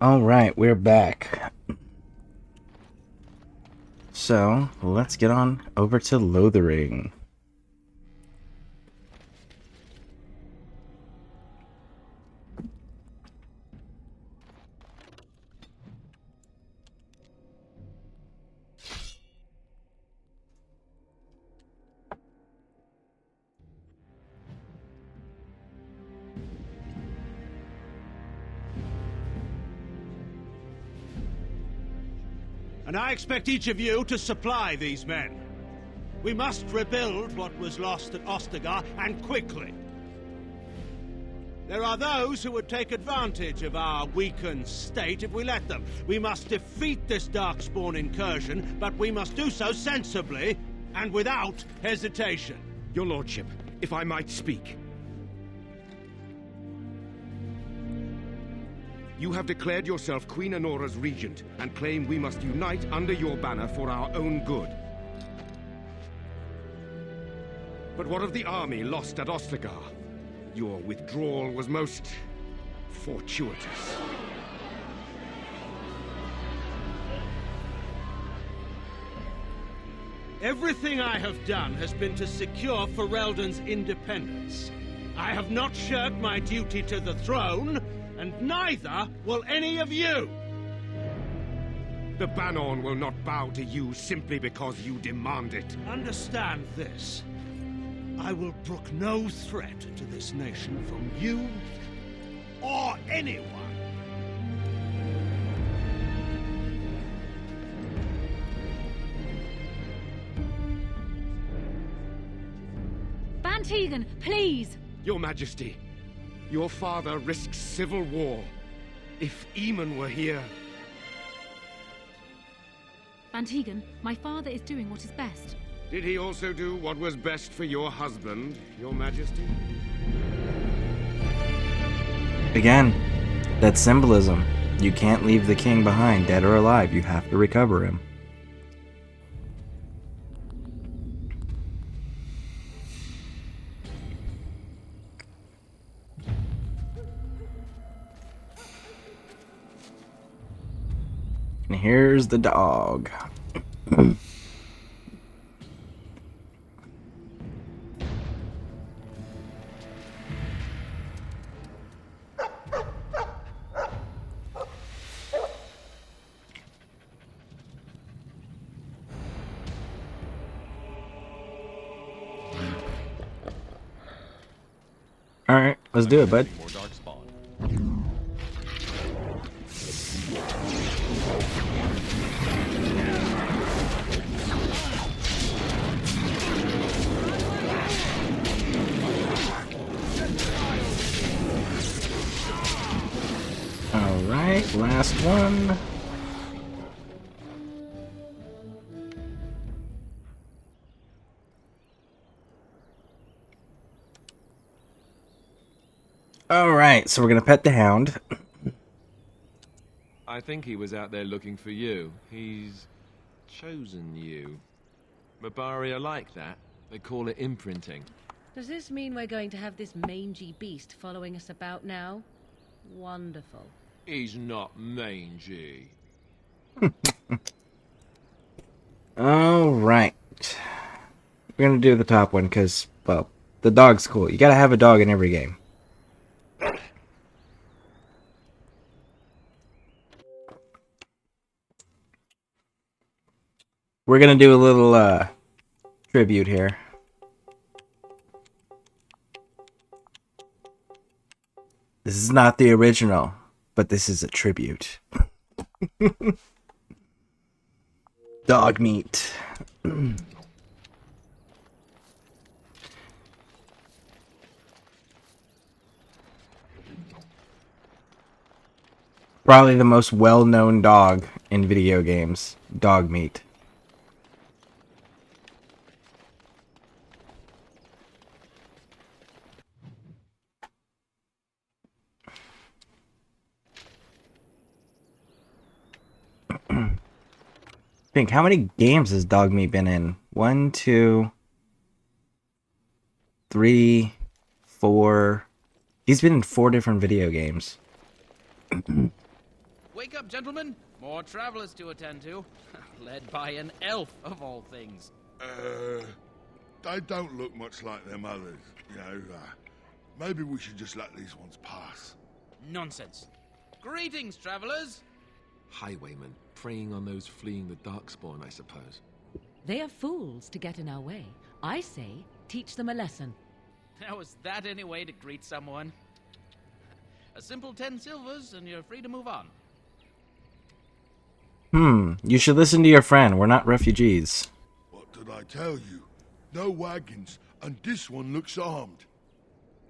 Alright, we're back. So, let's get on over to Lothering. And I expect each of you to supply these men. We must rebuild what was lost at Ostagar, and quickly. There are those who would take advantage of our weakened state if we let them. We must defeat this Darkspawn incursion, but we must do so sensibly and without hesitation. Your Lordship, if I might speak. You have declared yourself Queen Honora's regent, and claim we must unite under your banner for our own good. But what of the army lost at Ostagar? Your withdrawal was most fortuitous. Everything I have done has been to secure Ferelden's independence. I have not shirked my duty to the throne, and neither will any of you! The Banon will not bow to you simply because you demand it. Understand this. I will brook no threat to this nation from you or anyone. Van Tegan, please! Your Majesty, your father risks civil war. If Eamon were here... Van Tegan, my father is doing what is best. Did he also do what was best for your husband, Your Majesty? Again, that symbolism. You can't leave the king behind, dead or alive. You have to recover him. And here's the dog. Alright, let's do it, bud. Alright, last one. Alright, so we're gonna pet the hound. I think he was out there looking for you. He's chosen you. Mabari are like that. They call it imprinting. Does this mean we're going to have this mangy beast following us about now? Wonderful. He's not mangy. Alright. We're gonna do the top one because, well, the dog's cool. You gotta have a dog in every game. We're gonna do a little tribute here. This is not the original, but this is a tribute. Dog meat. Probably the most well-known dog in video games. Dog meat. Think, how many games has Dog Meat been in? 1, 2, 3, 4. He's been in 4 different video games. Wake up, gentlemen. More travelers to attend to. Led by an elf, of all things. They don't look much like them others, you know. Maybe we should just let these ones pass. Nonsense. Greetings, travelers. Highwaymen, preying on those fleeing the Darkspawn, I suppose. They are fools to get in our way. I say, teach them a lesson. How is that any way to greet someone? A simple 10 silvers and you're free to move on. You should listen to your friend. We're not refugees. What did I tell you? No wagons, and this one looks armed.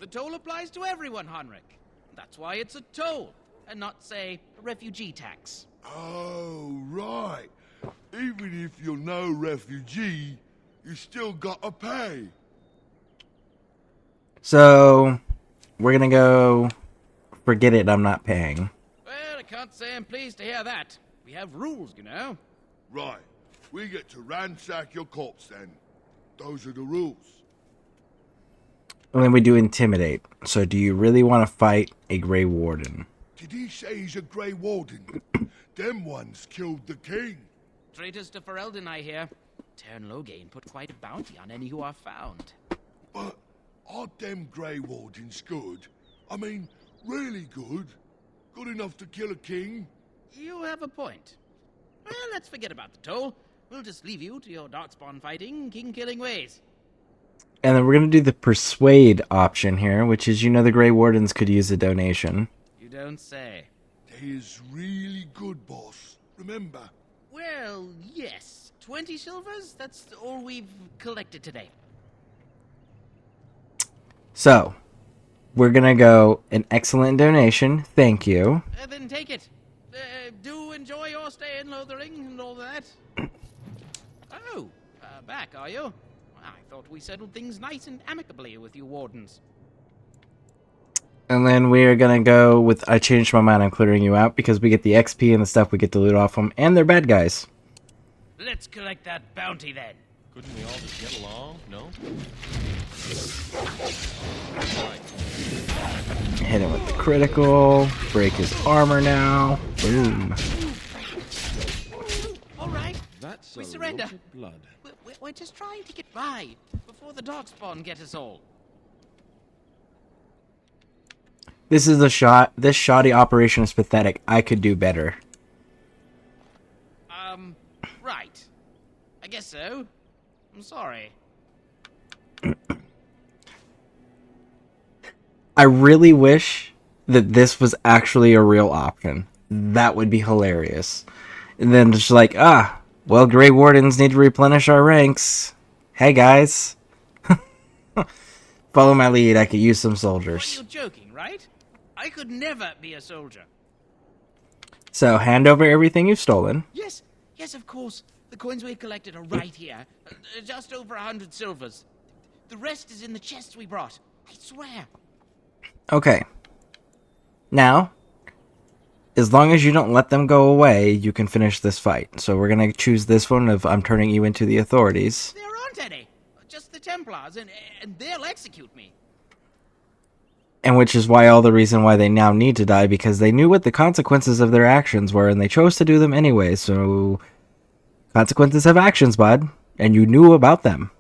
The toll applies to everyone, Heinrich. That's why it's a toll, and not, say, a refugee tax. Oh, right. Even if you're no refugee, you still gotta pay. So, we're gonna go... Forget it, I'm not paying. Well, I can't say I'm pleased to hear that. We have rules, you know. Right. We get to ransack your corpse, then. Those are the rules. And then we do intimidate. So do you really want to fight a Grey Warden? Did he say he's a Grey Warden? Them ones killed the king. Traitors to Ferelden, I hear. Tern Loghain put quite a bounty on any who are found. But are them Grey Wardens good? I mean, really good? Good enough to kill a king? You have a point. Well, let's forget about the toll. We'll just leave you to your Darkspawn fighting, king-killing ways. And then we're going to do the persuade option here, which is, the Grey Wardens could use a donation. You don't say. They is really good, boss. Remember? Well, yes. 20 silvers? That's all we've collected today. So, we're going to go an excellent donation. Thank you. Then take it. Do enjoy your stay in Lothering and all that. Oh, back, are you? I thought we settled things nice and amicably with you wardens. And then we are going to go with... I changed my mind on clearing you out because we get the XP and the stuff we get to loot off them. And they're bad guys. Let's collect that bounty then. Couldn't we all just get along? No? Hit him with the critical. Break his armor now. Boom. All right. That's we a surrender. lot of blood. We're just trying to get by before the Darkspawn get us all. This is a shot. This shoddy operation is pathetic. I could do better. Right. I guess so. I'm sorry. I really wish that this was actually a real option. That would be hilarious. And then just like, well, Grey Wardens need to replenish our ranks. Hey, guys. Follow my lead. I could use some soldiers. You're joking, right? I could never be a soldier. So, hand over everything you've stolen. Yes, of course. The coins we collected are right here. Just over 100 silvers. The rest is in the chests we brought. I swear. Okay. Now, as long as you don't let them go away, you can finish this fight. So we're going to choose this one of I'm turning you into the authorities. There aren't any. Just the Templars, and they'll execute me. And which is why all the reason why they now need to die, because they knew what the consequences of their actions were, and they chose to do them anyway. So, consequences have actions, bud. And you knew about them.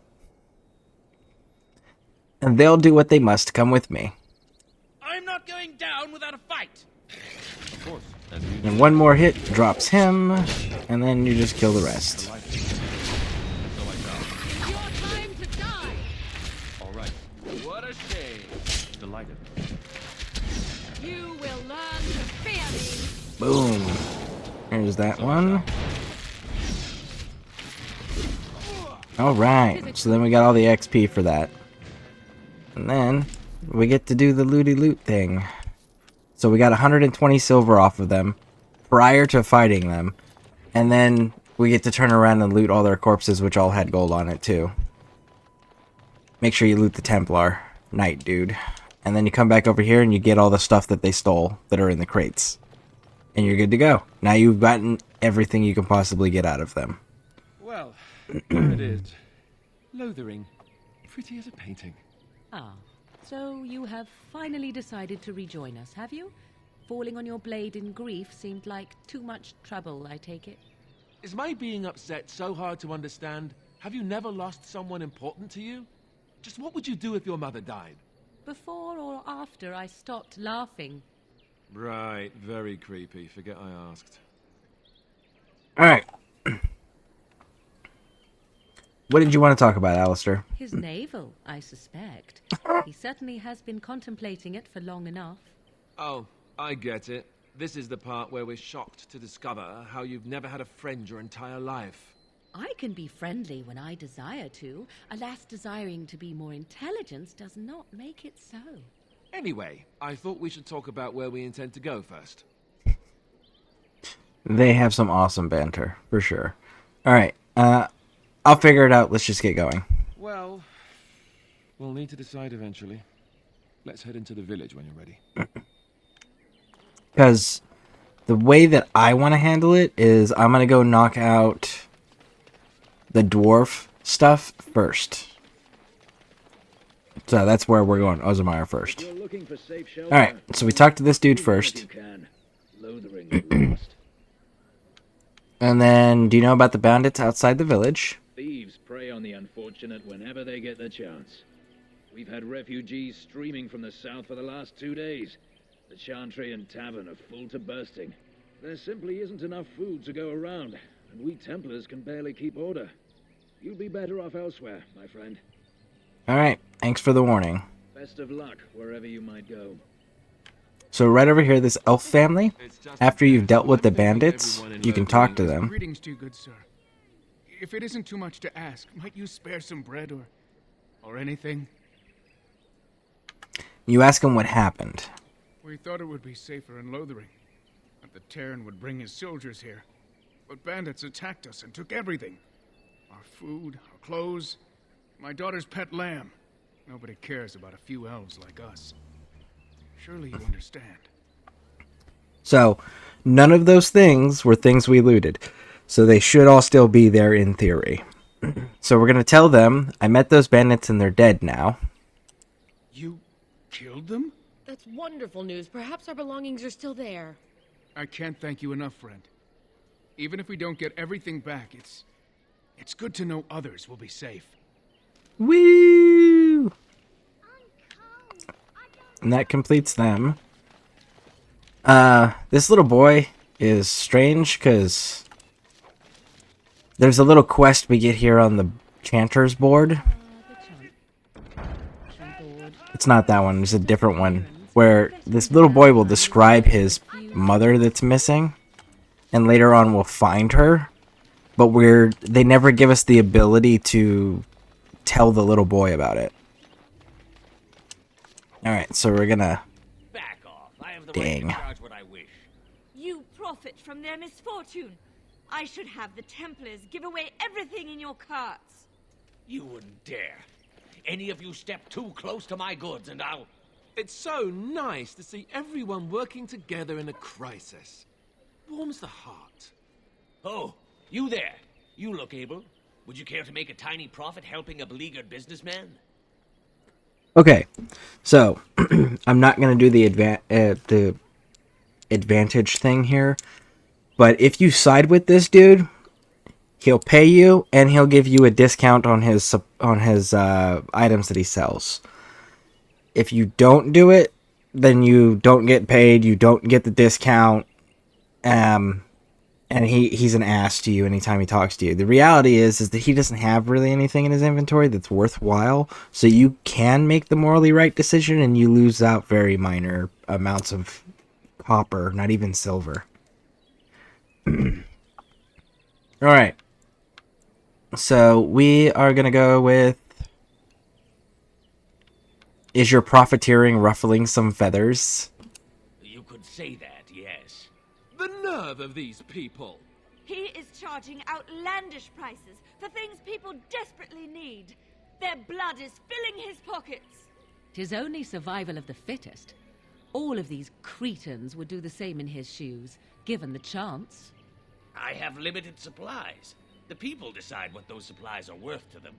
And they'll do what they must. Come with me. I'm not going down without a fight. Of course. And one more hit drops him, and then you just kill the rest. All right. What a shame. Delighted. You will learn to fear me. Boom. Here's that one. Alright, so then we got all the XP for that. And then we get to do the looty loot thing. So we got 120 silver off of them prior to fighting them. And then we get to turn around and loot all their corpses, which all had gold on it too. Make sure you loot the Templar Knight, dude. And then you come back over here and you get all the stuff that they stole that are in the crates. And you're good to go. Now you've gotten everything you can possibly get out of them. Well, there it is. Lothering. Pretty as a painting. Ah, so you have finally decided to rejoin us, have you? falling on your blade in grief seemed like too much trouble, I take it. Is my being upset so hard to understand? Have you never lost someone important to you? Just what would you do if your mother died? Before or after I stopped laughing. Right, very creepy. Forget I asked. Alright. What did you want to talk about, Alistair? His navel, I suspect. He certainly has been contemplating it for long enough. Oh, I get it. This is the part where we're shocked to discover how you've never had a friend your entire life. I can be friendly when I desire to. Alas, desiring to be more intelligent does not make it so. Anyway, I thought we should talk about where we intend to go first. They have some awesome banter, for sure. Alright, I'll figure it out. Let's just get going. Well, we'll need to decide eventually. Let's head into the village when you're ready. Because the way that I want to handle it is I'm going to go knock out the dwarf stuff first. So that's where we're going, Ozamire first. Alright, so we talked to this dude first. And then, do you know about the bandits outside the village? Thieves prey on the unfortunate whenever they get the chance. We've had refugees streaming from the south for the last 2 days. The Chantry and Tavern are full to bursting. There simply isn't enough food to go around, and we Templars can barely keep order. You'd be better off elsewhere, my friend. Alright, thanks for the warning. Best of luck wherever you might go. So right over here, this elf family, after you've dealt with the bandits, you can talk to them. Greetings to you, good sir. If it isn't too much to ask, might you spare some bread or anything? You ask them what happened. We thought it would be safer in Lothering, that the Terran would bring his soldiers here. But bandits attacked us and took everything. Our food, our clothes, my daughter's pet lamb. Nobody cares about a few elves like us. Surely you understand. So, none of those things were things we looted. So they should all still be there in theory. So we're going to tell them, I met those bandits and they're dead now. You killed them? That's wonderful news. Perhaps our belongings are still there. I can't thank you enough, friend. Even if we don't get everything back, it's good to know others will be safe. Woo! And that completes them. This little boy is strange because there's a little quest we get here on the Chanter's board. It's not that one, it's a different one. Where this little boy will describe his mother that's missing. And later on we'll find her. But they never give us the ability to tell the little boy about it. Alright, so we're gonna... Back off. I have the Dang. right to charge what I wish. You profit from their misfortune. I should have the Templars give away everything in your carts. You wouldn't dare. Any of you step too close to my goods and I'll... It's so nice to see everyone working together in a crisis. Warms the heart. Oh, you there. You look able. Would you care to make a tiny profit helping a beleaguered businessman? Okay, so I'm not gonna do the advantage thing here, but if you side with this dude, he'll pay you and he'll give you a discount on his items that he sells. If you don't do it, then you don't get paid, you don't get the discount, and he's an ass to you anytime he talks to you. The reality is that he doesn't have really anything in his inventory that's worthwhile, so you can make the morally right decision and you lose out very minor amounts of copper, not even silver. Alright. So we are going to go with... Is your profiteering ruffling some feathers? You could say that, yes. The nerve of these people! He is charging outlandish prices for things people desperately need. Their blood is filling his pockets. 'Tis only survival of the fittest. All of these cretins would do the same in his shoes, given the chance. I have limited supplies. The people decide what those supplies are worth to them.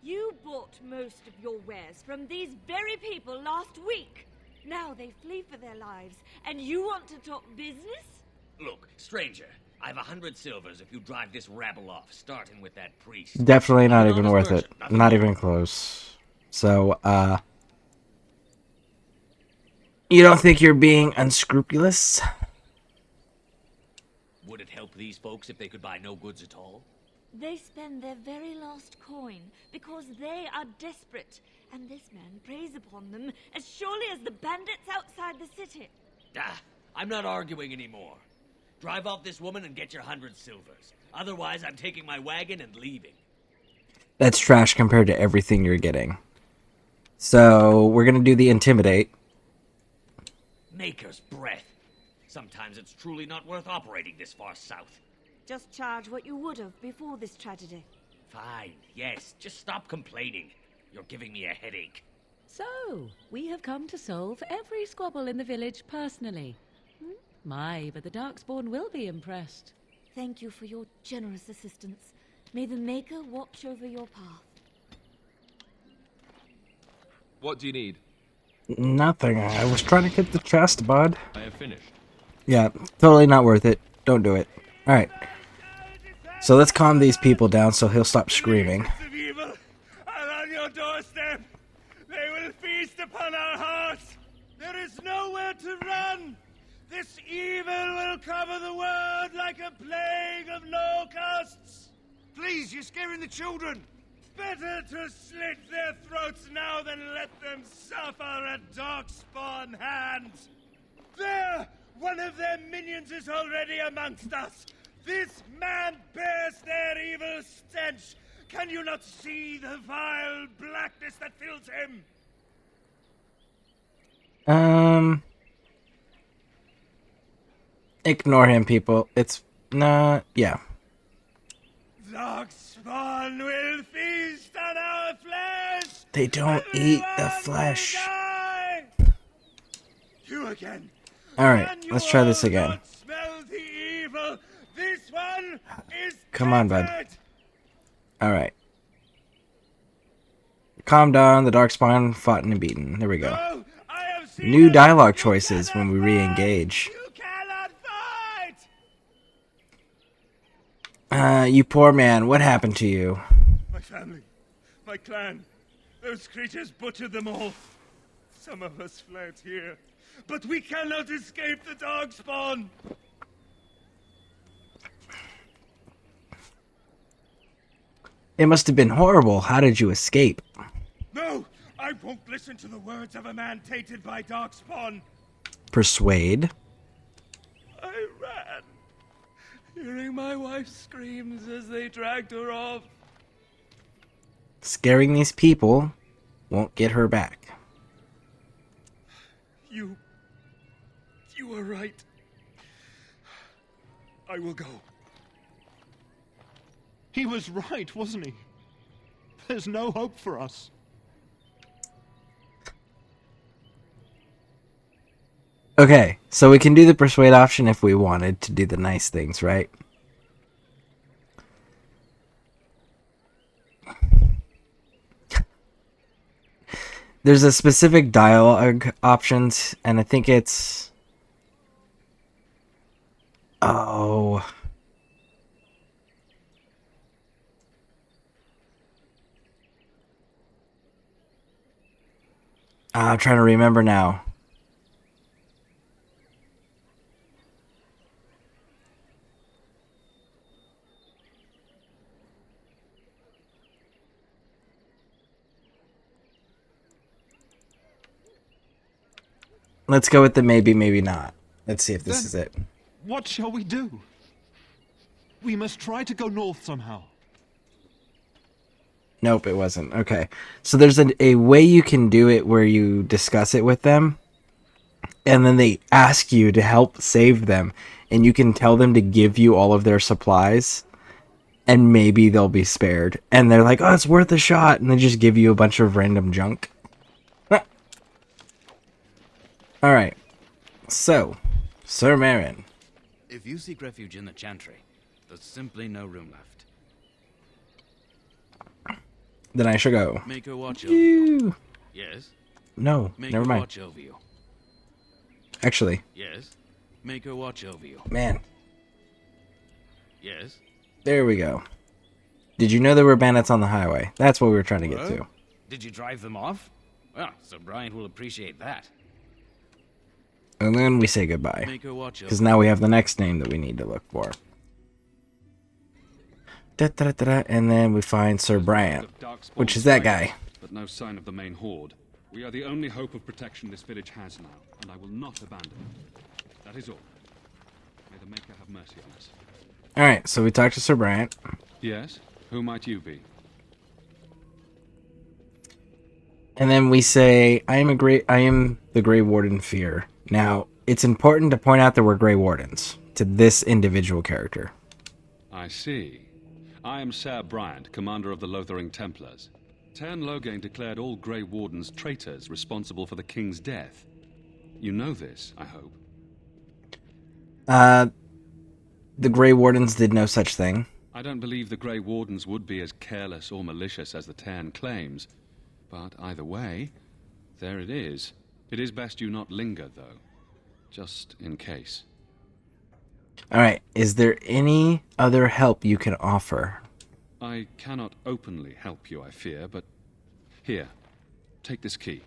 You bought most of your wares from these very people last week. Now they flee for their lives, and you want to talk business? Look, stranger, I have 100 silvers if you drive this rabble off, starting with that priest. Definitely not I'm an even honest worth it. merchant, nothing Not more. even close. So, you don't think you're being unscrupulous? Would it help these folks if they could buy no goods at all? They spend their very last coin because they are desperate, and this man preys upon them as surely as the bandits outside the city. Ah, I'm not arguing anymore. Drive off this woman and get your 100 silvers. Otherwise, I'm taking my wagon and leaving. That's trash compared to everything you're getting. So, we're gonna do the intimidate. Maker's breath. Sometimes it's truly not worth operating this far south. Just charge what you would have before this tragedy. Fine, yes, just stop complaining. You're giving me a headache. So, we have come to solve every squabble in the village personally. My, but the Darkspawn will be impressed. Thank you for your generous assistance. May the Maker watch over your path. What do you need? Nothing. I was trying to get the chest, bud. I have finished. Yeah, totally not worth it. Don't do it. Alright. So let's calm these people down so he'll stop screaming. Of evil are on your doorstep. They will feast upon our hearts. There is nowhere to run. This evil will cover the world like a plague of locusts. Please, you're scaring the children. Better to slit their throats now than let them suffer at Darkspawn hands. There! One of their minions is already amongst us. This man bears their evil stench. Can you not see the vile blackness that fills him? Ignore him, people. It's not... yeah. Darkspawn will feast on our flesh. They don't eat the flesh. You again. Alright, let's try this again. Smell the evil. This one is Come on, bud. Alright. Calm down, the Darkspawn fought and beaten. There we go. New dialogue choices when we re-engage. You poor man, what happened to you? My family, my clan, those creatures butchered them all. Some of us fled here, but we cannot escape the Darkspawn. It must have been horrible. How did you escape? No, I won't listen to the words of a man tainted by Darkspawn. Persuade. I ran, hearing my wife's screams as they dragged her off. Scaring these people won't get her back. You were right. I will go. He was right, wasn't he? There's no hope for us. Okay, so we can do the persuade option if we wanted to do the nice things, right? There's a specific dialogue options, and I think it's... oh... I'm trying to remember now. Let's go with the maybe, maybe not. Let's see if this is it. What shall we do? We must try to go north somehow. Nope, it wasn't. Okay. So there's a way you can do it where you discuss it with them, and then they ask you to help save them, and you can tell them to give you all of their supplies, and maybe they'll be spared. And they're like, oh, it's worth a shot, and they just give you a bunch of random junk. Alright. So, Sir Marin. If you seek refuge in the Chantry, there's simply no room left. Then I shall go. Make her watch over you. Yes? No, Make never her mind. watch over you. Actually, Yes? Make her watch over you. man, Yes? there we go. Did you know there were bandits on the highway? That's what we were trying to get What? to. Did you drive them off? Well, Sir Brian will appreciate that. And then we say goodbye. Make her watch Because over now we have the next name that we need to look for. And then we find Sir Brian, which is that guy. But no sign of the main horde. We are the only hope of protection this village has now, and I will not abandon it. That is all. May the Maker have mercy on us. Alright, so we talked to Sir Brian. Yes? Who might you be? And then we say, I am the Grey Warden Fear. Now, it's important to point out that we're Grey Wardens to this individual character. I see. I am Sir Bryant, commander of the Lothering Templars. Tern Loghain declared all Grey Wardens traitors responsible for the king's death. You know this, I hope. The Grey Wardens did no such thing. I don't believe the Grey Wardens would be as careless or malicious as the Tern claims. But either way, there it is. It is best you not linger, though. Just in case. Alright, is there any other help you can offer? I cannot openly help you, I fear, but... Here, take this key.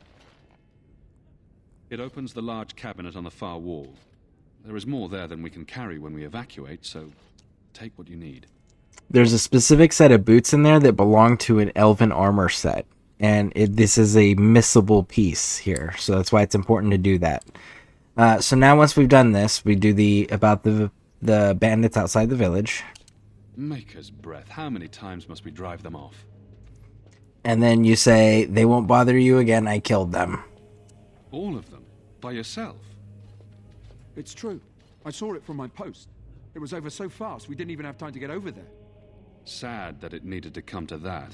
It opens the large cabinet on the far wall. There is more there than we can carry when we evacuate, so take what you need. There's a specific set of boots in there that belong to an elven armor set. And this is a missable piece here, so that's why it's important to do that. So now once we've done this, we do about the bandits outside the village. Maker's breath, how many times must we drive them off? And then you say, they won't bother you again, I killed them. All of them? By yourself? It's true. I saw it from my post. It was over so fast, we didn't even have time to get over there. Sad that it needed to come to that.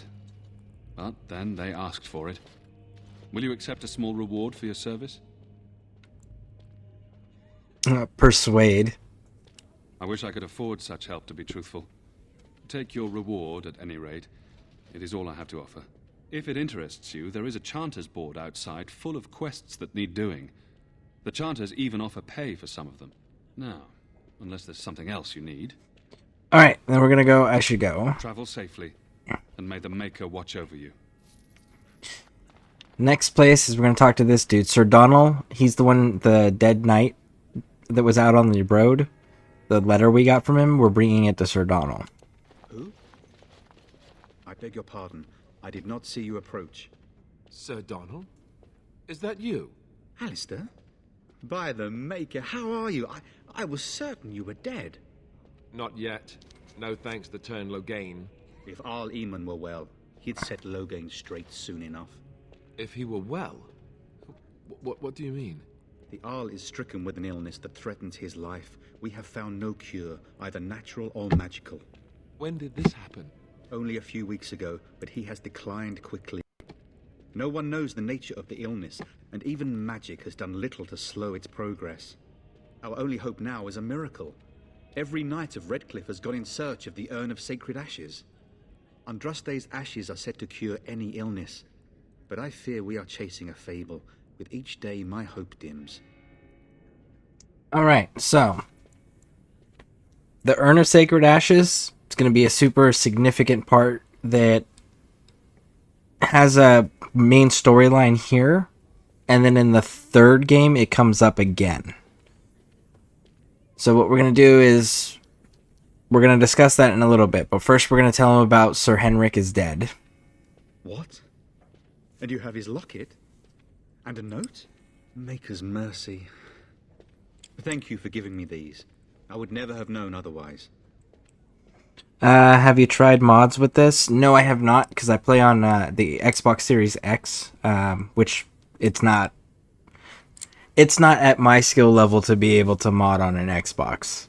But then they asked for it. Will you accept a small reward for your service? Persuade. I wish I could afford such help, to be truthful. Take your reward, at any rate. It is all I have to offer. If it interests you, there is a Chanters board outside full of quests that need doing. The Chanters even offer pay for some of them. Now, unless there's something else you need. Alright, then we're gonna go. I should go. Travel safely, and may the Maker watch over you. Next place is we're gonna talk to this dude, Sir Donald. He's the dead knight that was out on the road. The letter we got from him, we're bringing it to Sir Donald. Who? I beg your pardon. I did not see you approach. Sir Donald? Is that you? Alistair? By the Maker, how are you? I was certain you were dead. Not yet. No thanks to Tern Loghain. If Arl Eamon were well, he'd set Loghain straight soon enough. If he were well? What do you mean? The Arl is stricken with an illness that threatens his life. We have found no cure, either natural or magical. When did this happen? Only a few weeks ago, but he has declined quickly. No one knows the nature of the illness, and even magic has done little to slow its progress. Our only hope now is a miracle. Every knight of Redcliffe has gone in search of the Urn of Sacred Ashes. Andraste's ashes are said to cure any illness, but I fear we are chasing a fable. With each day, my hope dims. Alright, so the Urn of Sacred Ashes is going to be a super significant part that has a main storyline here, and then in the third game it comes up again. So what we're going to do is we're going to discuss that in a little bit, but first we're going to tell him about Sir Henrik is dead. What? And you have his locket? And a note? Maker's mercy. Thank you for giving me these. I would never have known otherwise. Have you tried mods with this? No, I have not, because I play on the Xbox Series X, which it's not at my skill level to be able to mod on an Xbox.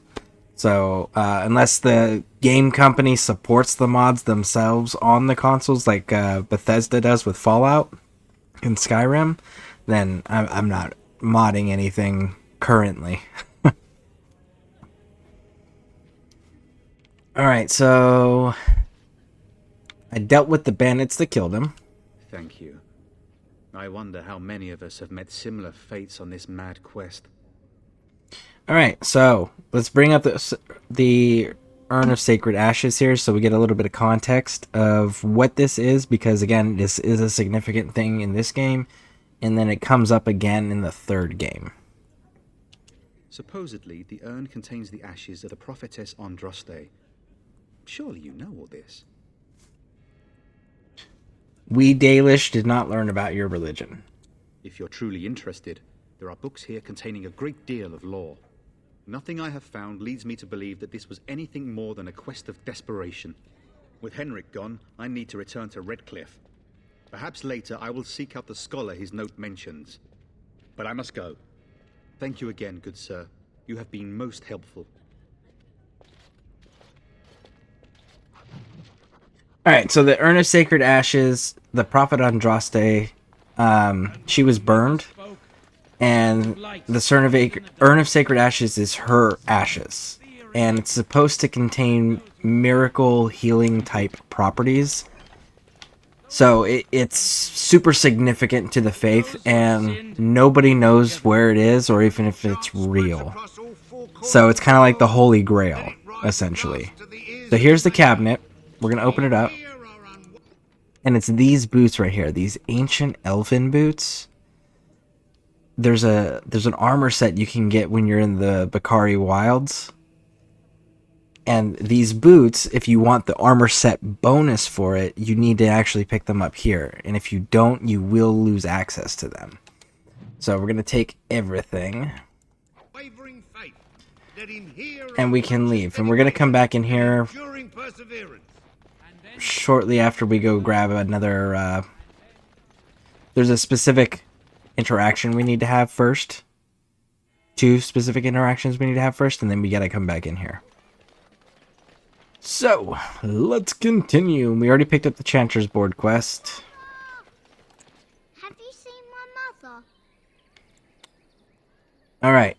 So, unless the game company supports the mods themselves on the consoles, like Bethesda does with Fallout and Skyrim, then I'm not modding anything currently. Alright, so I dealt with the bandits that killed him. Thank you. I wonder how many of us have met similar fates on this mad quest. All right, so let's bring up the Urn of Sacred Ashes here so we get a little bit of context of what this is, because again, this is a significant thing in this game, and then it comes up again in the third game. Supposedly, the urn contains the ashes of the prophetess Andraste. Surely you know all this. We Dalish did not learn about your religion. If you're truly interested, there are books here containing a great deal of lore. Nothing I have found leads me to believe that this was anything more than a quest of desperation. With Henrik gone, I need to return to Redcliffe. Perhaps later I will seek out the scholar his note mentions. But I must go. Thank you again, good sir. You have been most helpful. Alright, so the Urn of Sacred Ashes, the Prophet Andraste, she was burned, and the Urn of Sacred Ashes is her ashes, and it's supposed to contain miracle healing type properties. So it's super significant to the faith, and nobody knows where it is or even if it's real. So it's kind of like the Holy Grail, essentially. So here's the cabinet. We're going to open it up. And it's these boots right here. These ancient elfin boots. There's an armor set you can get when you're in the Bakari Wilds. And these boots, if you want the armor set bonus for it, you need to actually pick them up here. And if you don't, you will lose access to them. So we're going to take everything. And we can leave. And we're going to come back in here shortly after we go grab another... there's a specific interaction we need to have first. 2 specific interactions we need to have first, and then we got to come back in here. So, let's continue. We already picked up the Chanter's Board quest. Have you seen my mother? Alright.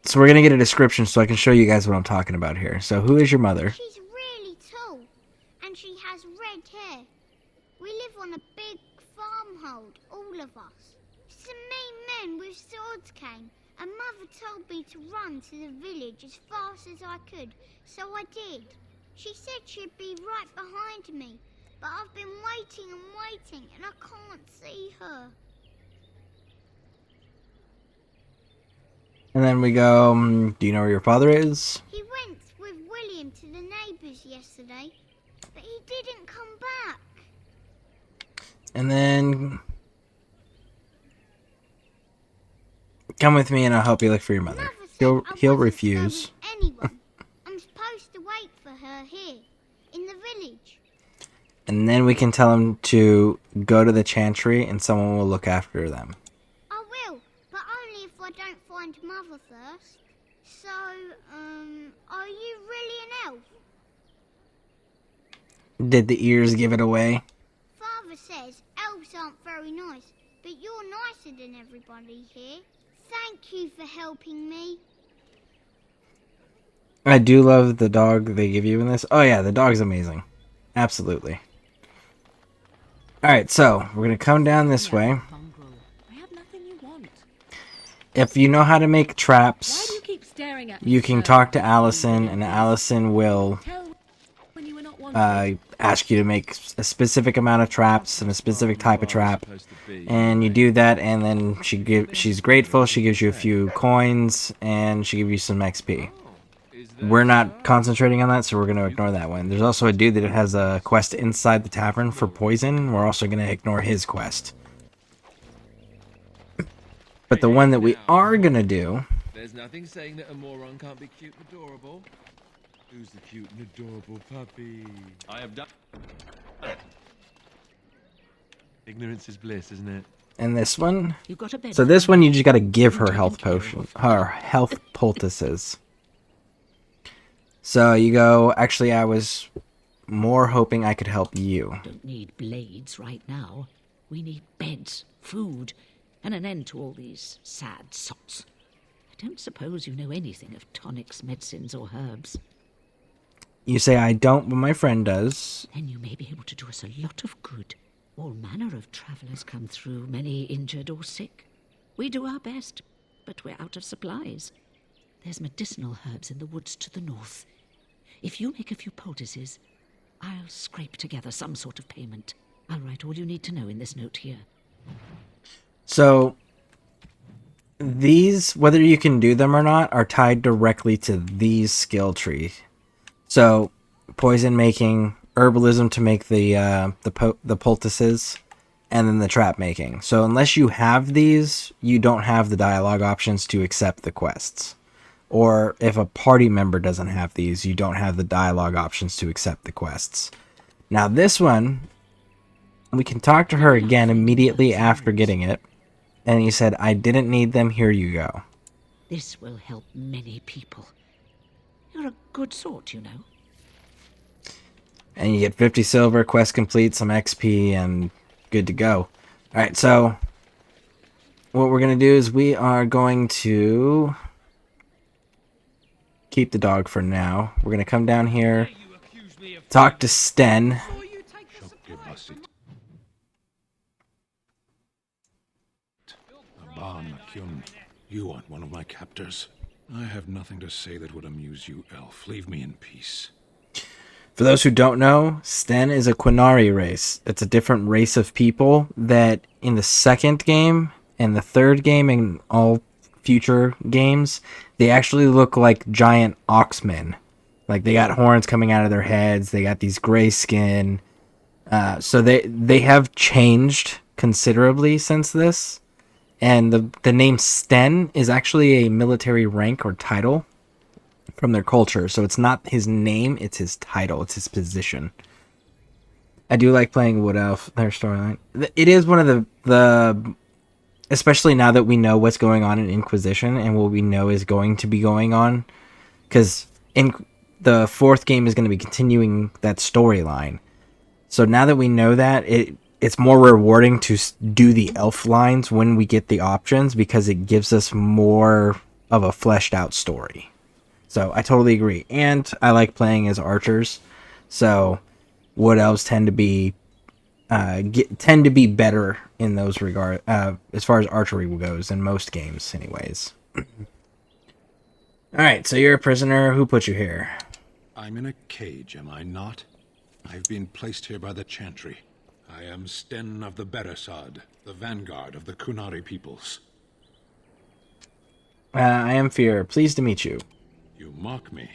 So we're going to get a description so I can show you guys what I'm talking about here. So, who is your mother? She's really tall, and she has red hair. We live on a big farmhold, all of us. Some mean men with swords came, and Mother told me to run to the village as fast as I could, so I did. She said she'd be right behind me, but I've been waiting and waiting, and I can't see her. And then we go, do you know where your father is? He went with William to the neighbours yesterday, but he didn't come back. And then... come with me and I'll help you look for your mother. He'll refuse. Anyone. I'm supposed to wait for her here, in the village. And then we can tell him to go to the chantry and someone will look after them. I will, but only if I don't find Mother first. So, are you really an elf? Did the ears give it away? Father says elves aren't very nice, but you're nicer than everybody here. Thank you for helping me. I do love the dog they give you in this. Oh yeah, the dog's amazing. Absolutely. Alright, so we're going to come down this way. If you know how to make traps, you can talk to Allison, and Allison will ask you to make a specific amount of traps and a specific type of trap. And you do that, and then she's grateful. She gives you a few coins, and she gives you some XP. We're not concentrating on that, so we're going to ignore that one. There's also a dude that has a quest inside the tavern for poison. We're also going to ignore his quest. But the one that we are going to do... There's nothing saying that a moron can't be cute and adorable. Who's the cute and adorable puppy? I have done... Ignorance is bliss, isn't it? And this one... so this one you just got to give her health potion. Her health poultices. So you go, actually I was more hoping I could help you. Don't need blades right now. We need beds, food, and an end to all these sad sots. I don't suppose you know anything of tonics, medicines, or herbs. You say I don't, but my friend does. Then you may be able to do us a lot of good. All manner of travellers come through, many injured or sick. We do our best, but we're out of supplies. There's medicinal herbs in the woods to the north. If you make a few poultices, I'll scrape together some sort of payment. I'll write all you need to know in this note here. So, these, whether you can do them or not, are tied directly to these skill trees. So, poison making, herbalism to make the poultices, and then the trap making. So unless you have these, you don't have the dialogue options to accept the quests. Or if a party member doesn't have these, you don't have the dialogue options to accept the quests. Now this one, we can talk to her again immediately after getting it. And he said, I didn't need them, here you go. This will help many people. You're a good sort, you know. And you get 50 silver, quest complete, some XP, and good to go. Alright, so what we're going to do is we are going to keep the dog for now. We're going to come down here, talk to Sten. You aren't one of my captors. I have nothing to say that would amuse you, elf. Leave me in peace. For those who don't know, Sten is a Quinari race. It's a different race of people that in the second game and the third game and all future games, they actually look like giant oxmen. Like they got horns coming out of their heads. They got these gray skin. So they have changed considerably since this. And the name Sten is actually a military rank or title from their culture. So it's not his name, it's his title, it's his position. I do like playing Wood Elf, their storyline. It is one of the especially now that we know what's going on in Inquisition and what we know is going to be going on. Because in the fourth game is going to be continuing that storyline. So now that we know that, it's more rewarding to do the elf lines when we get the options because it gives us more of a fleshed out story. So I totally agree. And I like playing as archers. So Wood Elves tend to be better in those regard as far as archery goes in most games anyways. Alright, so you're a prisoner. Who put you here? I'm in a cage, am I not? I've been placed here by the Chantry. I am Sten of the Beresad, the vanguard of the Kunari peoples. I am Fear. Pleased to meet you. You mock me.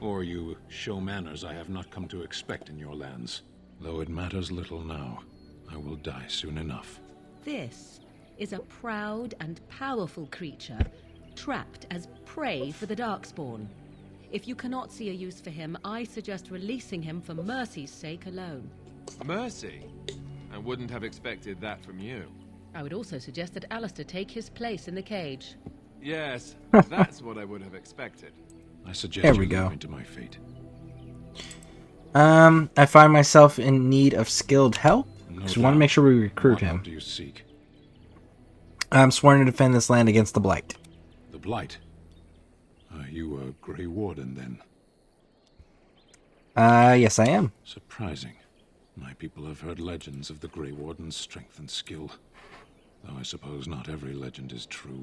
Or you show manners I have not come to expect in your lands. Though it matters little now. I will die soon enough. This is a proud and powerful creature, trapped as prey for the Darkspawn. If you cannot see a use for him, I suggest releasing him for mercy's sake alone. Mercy? I wouldn't have expected that from you. I would also suggest that Alistair take his place in the cage. Yes, that's what I would have expected. I suggest there we you go. leave me to my fate. I find myself in need of skilled help. Just want to make sure we recruit what him. help do you seek? I'm sworn to defend this land against the Blight. The Blight? Are you a Grey Warden, then? Yes I am. Surprising. My people have heard legends of the Grey Warden's strength and skill. Though I suppose not every legend is true.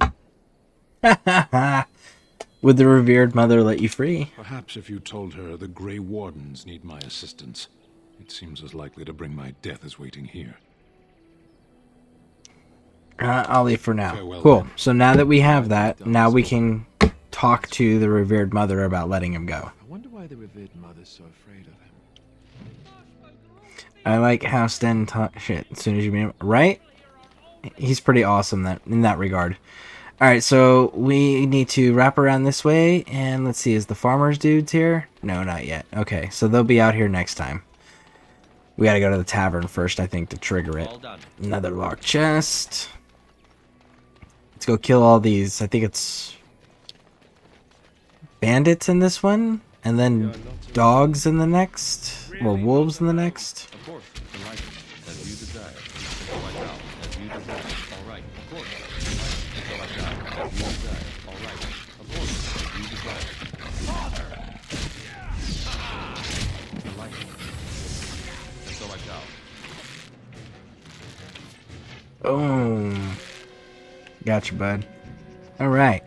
Would the revered mother let you free? Perhaps if you told her the Grey Wardens need my assistance, it seems as likely to bring my death as waiting here. I'll leave for now. Farewell, cool. then. So now that we have that, now we can talk to the revered mother about letting him go. I wonder why the revered mother's so afraid of him. I like how Sten shit as soon as you meet him, right? He's pretty awesome in that regard. Alright, so we need to wrap around this way, and let's see, is the farmer's dudes here? No, not yet. Okay, so they'll be out here next time. We gotta go to the tavern first, I think, to trigger it. Another locked chest. Let's go kill all these. I think it's bandits in this one, and then dogs in the next, or wolves in the next. Of course, delighted, as you desire. So I shall, as you desire. All right, of course. So I shall, as you desire. All right, of course, as you desire. Delighted. And so I shall. Boom. Gotcha, bud. Alright.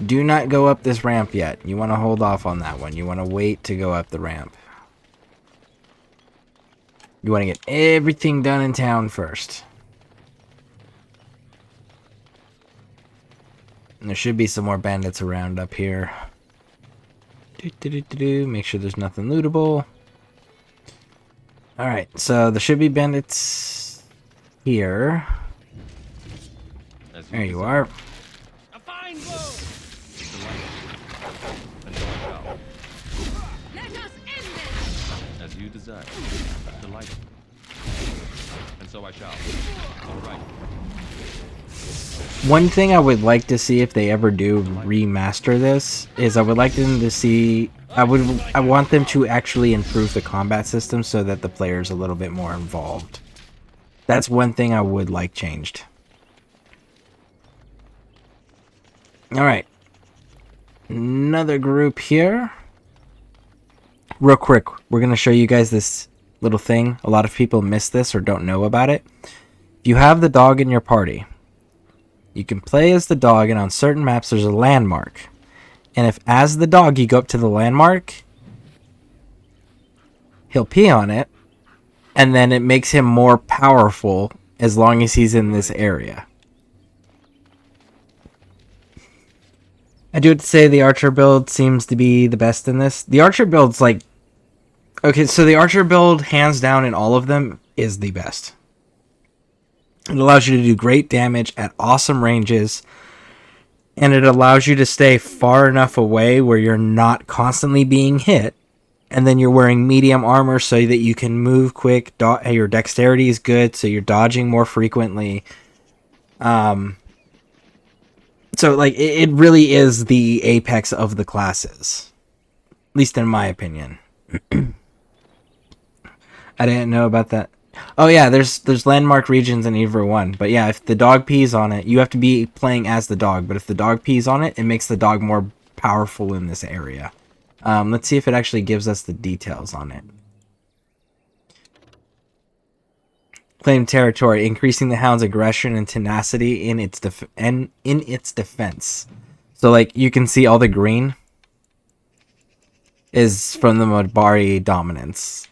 Do not go up this ramp yet. You want to hold off on that one. You want to wait to go up the ramp. You want to get everything done in town first. And there should be some more bandits around up here. Make sure there's nothing lootable. Alright, so there should be bandits here. There you are. A fine blow! Let us end this! As you desire. Delighted. And so I shall. All right. One thing I would like to see if they ever do remaster this is I would like them to see I want them to actually improve the combat system so that the player's a little bit more involved. That's one thing I would like changed. Alright. Another group here. Real quick, we're going to show you guys this little thing. A lot of people miss this or don't know about it. If you have the dog in your party, you can play as the dog, and on certain maps there's a landmark. And if as the dog you go up to the landmark, he'll pee on it, and then it makes him more powerful as long as he's in this area. I do have to say the archer build seems to be the best in this. The archer build's like... Okay, so the archer build, hands down in all of them, is the best. It allows you to do great damage at awesome ranges, and it allows you to stay far enough away where you're not constantly being hit, and then you're wearing medium armor so that you can move quick. Your dexterity is good, so you're dodging more frequently. So, like, it really is the apex of the classes, at least in my opinion. I didn't know about that. Oh yeah, there's landmark regions in either one. But yeah, if the dog pees on it, you have to be playing as the dog. But if the dog pees on it, it makes the dog more powerful in this area. Let's see if it actually gives us the details on it. Claim territory, increasing the hound's aggression and tenacity in its defense. So like you can see all the green is from the Modbari dominance.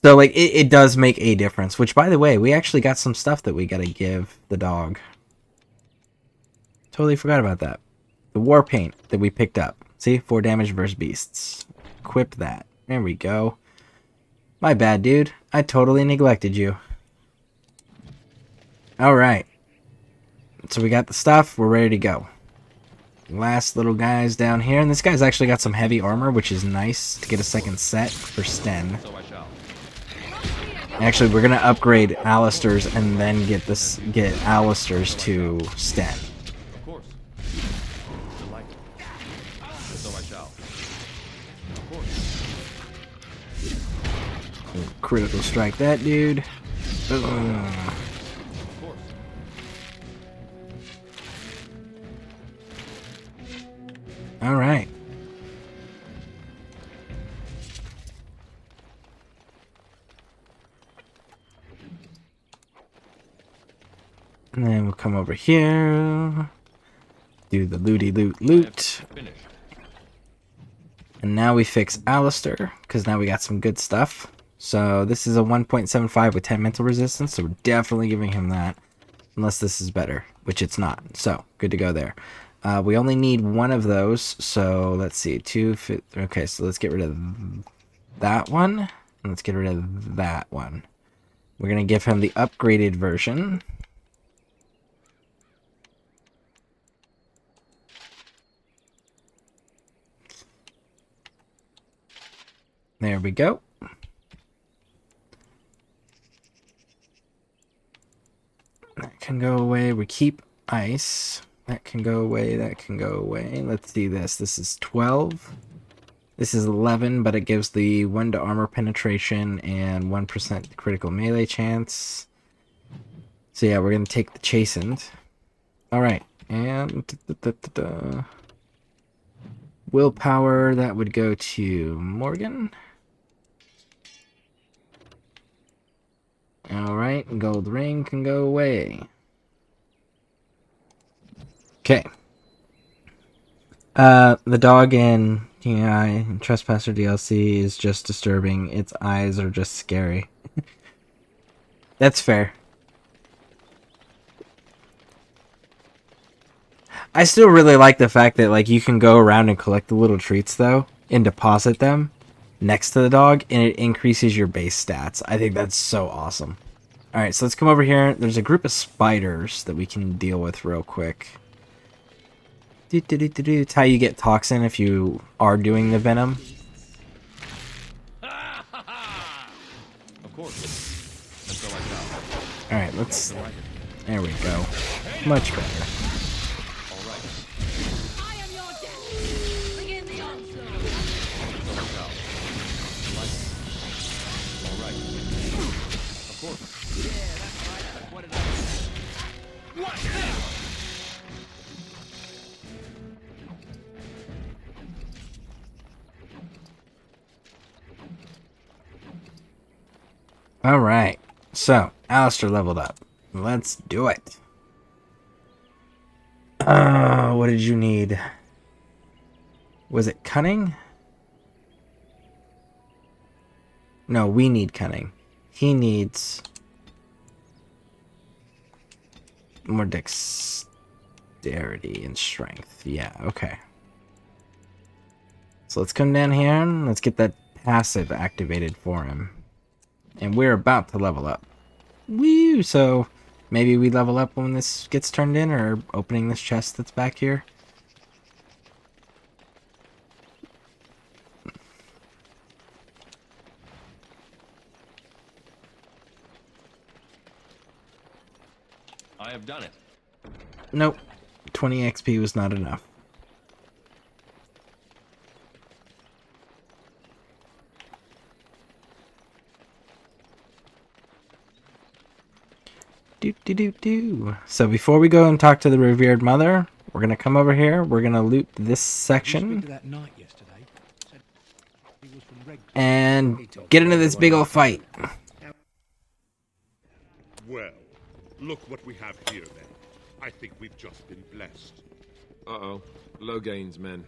So, like, it does make a difference. Which, by the way, we actually got some stuff that we gotta give the dog. Totally forgot about that. The war paint that we picked up. See? 4 damage versus beasts. Equip that. There we go. My bad, dude. I totally neglected you. Alright. So we got the stuff. We're ready to go. Last little guys down here. And this guy's actually got some heavy armor, which is nice to get a second set for Sten. Actually, we're gonna upgrade Alistair's and then get Alistair's to Sten. Of course. Delighted. So I shall. Of course. Critical strike that dude. Of course. All right. And then we'll come over here, do the looty loot. And now we fix Alistair, because now we got some good stuff. So this is a 1.75 with 10 mental resistance, so we're definitely giving him that. Unless this is better, which it's not. So, good to go there. We only need one of those, so let's see. Okay, so let's get rid of that one, and let's get rid of that one. We're going to give him the upgraded version. There we go. That can go away. We keep ice. That can go away. That can go away. Let's see this. This is 12. This is 11, but it gives the 1 to armor penetration and 1% critical melee chance. So yeah, we're going to take the chastened. Alright. And... willpower, that would go to Morgan. Alright, gold ring can go away. Okay. The dog in TI Trespasser DLC is just disturbing. Its eyes are just scary. That's fair. I still really like the fact that like you can go around and collect the little treats though and deposit them next to the dog, and it increases your base stats. I think that's so awesome. All right, so let's come over here. There's a group of spiders that we can deal with real quick. It's how you get toxin if you are doing the venom. Of course. That's all I got. All right, let's. There we go. Much better. All right. I am your death. Begin the onslaught. That's all I got. All right. Of course. Yeah, that's right. That's what it is. What now? All right, so Alistair leveled up. Let's do it. What did you need? Was it cunning? No, we need cunning. He needs more dexterity and strength. Yeah, okay. So let's come down here and let's get that passive activated for him. And we're about to level up. Woo! So maybe we level up when this gets turned in, or opening this chest that's back here. I have done it. Nope. 20 XP was not enough. So before we go and talk to the revered mother, we're gonna come over here. We're gonna loot this section and get into this big old fight. Well, look what we have here then. I think we've just been blessed. Uh-oh. Logain's men.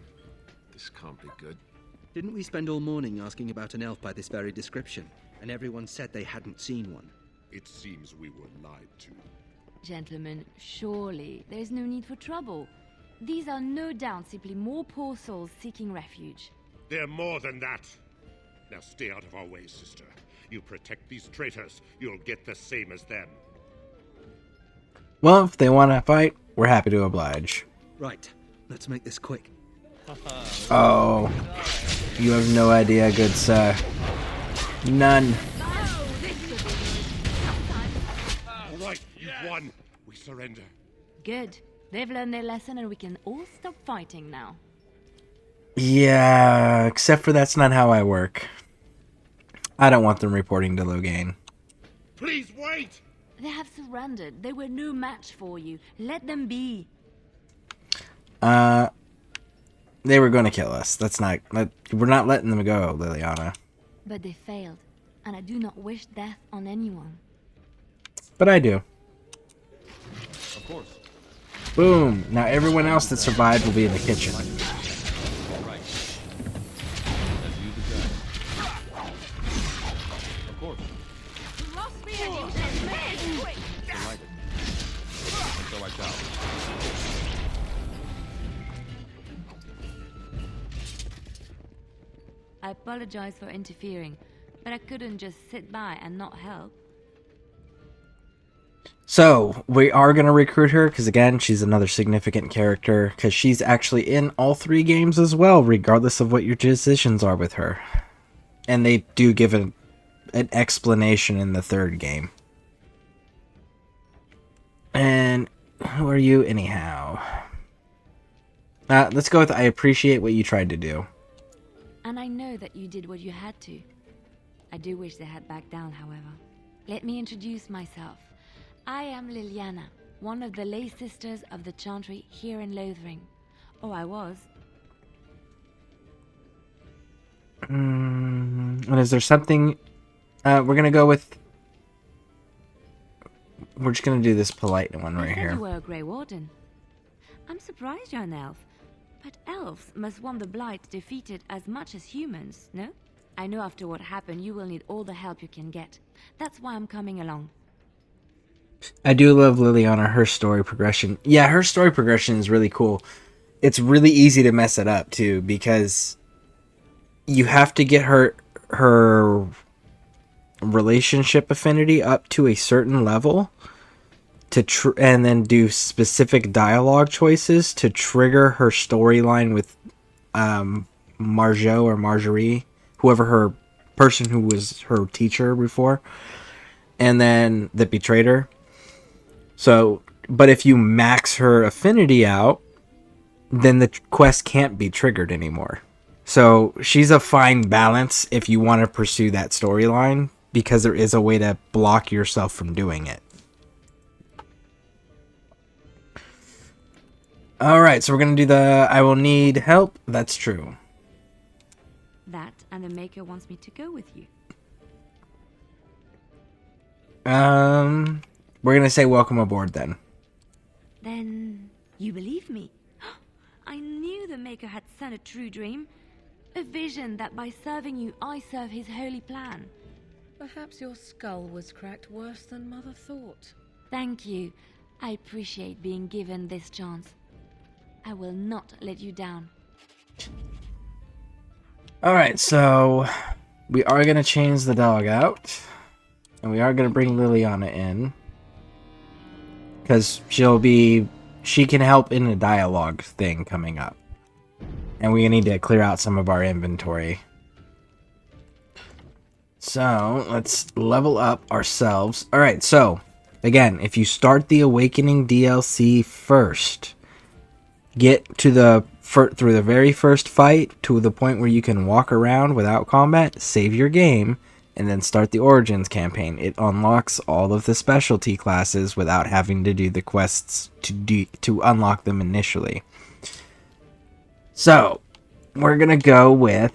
This can't be good. Didn't we spend all morning asking about an elf by this very description? And everyone said they hadn't seen one. It seems we were lied to. Gentlemen, surely there is no need for trouble. These are no doubt simply more poor souls seeking refuge. They're more than that. Now stay out of our way, sister. You protect these traitors, you'll get the same as them. Well, if they want to fight, we're happy to oblige. Right, let's make this quick. Oh, you have no idea, good sir. None. All right, you've won. We surrender. Good. They've learned their lesson and we can all stop fighting now. Yeah, except for that's not how I work. I don't want them reporting to Logain. Please wait! They have surrendered. They were no match for you. Let them be. They were going to kill us. We're not letting them go, Liliana. But they failed, and I do not wish death on anyone. But I do. Of course. Boom! Now everyone else that survived will be in the kitchen. All right. As you desire. Of course. Delighted. And so I shall. I apologize for interfering, but I couldn't just sit by and not help. So, we are going to recruit her, because again, she's another significant character, because she's actually in all 3 games as well, regardless of what your decisions are with her. And they do give an explanation in the 3rd game. And who are you anyhow? Let's go with I appreciate what you tried to do. And I know that you did what you had to. I do wish they had backed down, however. Let me introduce myself. I am Liliana, one of the lay sisters of the Chantry here in Lothering. Oh, I was. And is there something... we're going to go with... We're just going to do this polite one right I said here. you were a Grey Warden. I'm surprised you're an elf. But elves must want the Blight defeated as much as humans, no? I know after what happened you will need all the help you can get. That's why I'm coming along. I do love Liliana, her story progression. Yeah, her story progression is really cool. It's really easy to mess it up, too, because you have to get her relationship affinity up to a certain level to and then do specific dialogue choices to trigger her storyline with Margot or Marjorie, whoever her person who was her teacher before, and then that betrayed her. So, but if you max her affinity out, then the quest can't be triggered anymore. So she's a fine balance if you want to pursue that storyline, because there is a way to block yourself from doing it. Alright, so we're going to do the I will need help. That's true. That and the Maker wants me to go with you. We're going to say welcome aboard then. Then you believe me? I knew the Maker had sent a true dream. A vision that by serving you, I serve his holy plan. Perhaps your skull was cracked worse than Mother thought. Thank you. I appreciate being given this chance. I will not let you down. Alright, so we are going to change the dog out. And we are going to bring Liliana in. Because she can help in the dialogue thing coming up. And we need to clear out some of our inventory. So, let's level up ourselves. Alright, so, again, if you start the Awakening DLC first, get to through the very first fight to the point where you can walk around without combat, save your game, and then start the Origins campaign. It unlocks all of the specialty classes without having to do the quests to unlock them initially. So, we're going to go with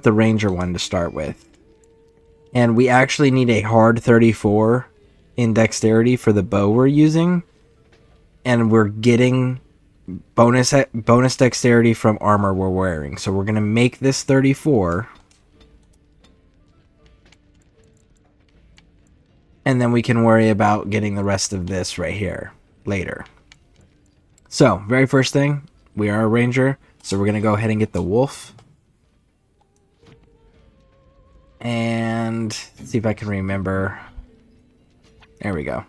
the Ranger one to start with. And we actually need a hard 34 in dexterity for the bow we're using. And we're getting bonus dexterity from armor we're wearing. So we're going to make this 34. And then we can worry about getting the rest of this right here later. So, very first thing, we are a ranger. So we're going to go ahead and get the wolf. And see if I can remember. There we go.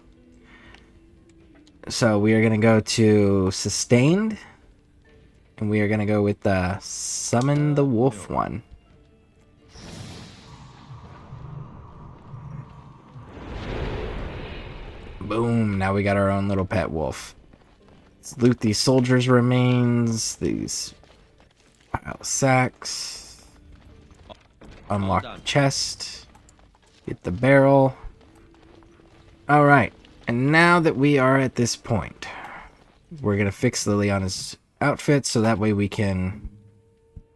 So we are going to go to Sustained. And we are going to go with the Summon the Wolf one. Boom, now we got our own little pet wolf. Let's loot these soldiers' remains, these pile sacks. Unlock the chest. Get the barrel. Alright, and now that we are at this point, we're going to fix Liliana's outfit so that way we can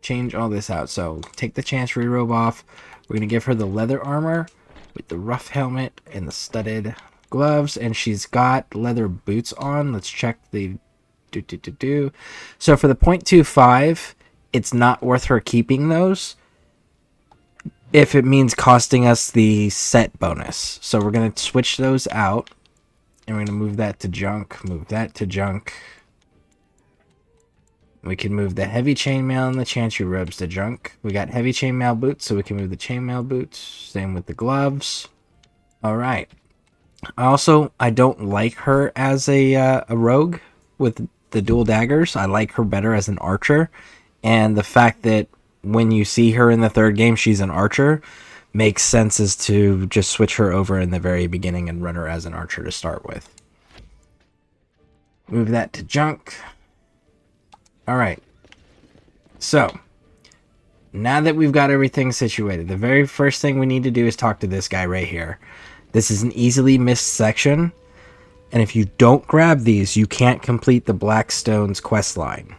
change all this out. So, take the Chancery robe off. We're going to give her the leather armor with the rough helmet and the studded gloves, and she's got leather boots on. Let's check the So for the 0.25, it's not worth her keeping those if it means costing us the set bonus. So we're going to switch those out, and we're going to move that to junk, move that to junk. We can move the heavy chainmail and the Chancery robes to junk. We got heavy chainmail boots, so we can move the chainmail boots. Same with the gloves. All right. I don't like her as a rogue with the dual daggers. I like her better as an archer. And the fact that when you see her in the third game, she's an archer, makes sense as to just switch her over in the very beginning and run her as an archer to start with. Move that to junk. Alright. So, now that we've got everything situated, the very first thing we need to do is talk to this guy right here. This is an easily missed section, and if you don't grab these, you can't complete the Blackstone's quest line.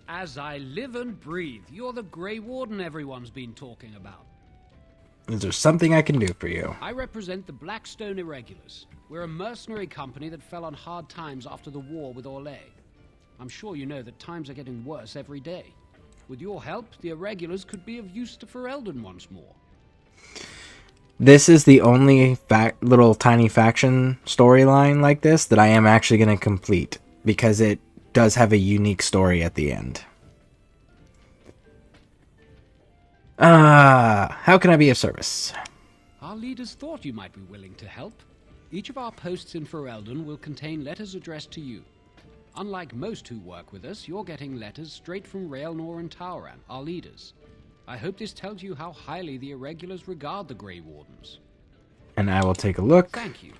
As I live and breathe, you're the Grey Warden everyone's been talking about. Is there something I can do for you? I represent the Blackstone Irregulars. We're a mercenary company that fell on hard times after the war with Orlais. I'm sure you know that times are getting worse every day. With your help, the Irregulars could be of use to Ferelden once more. This is the only little tiny faction storyline like this that I am actually going to complete, because it does have a unique story at the end. How can I be of service? Our leaders thought you might be willing to help. Each of our posts in Ferelden will contain letters addressed to you. Unlike most who work with us, you're getting letters straight from Raelnor and Tauran, our leaders. I hope this tells you how highly the Irregulars regard the Grey Wardens. And I will take a look. Thank you.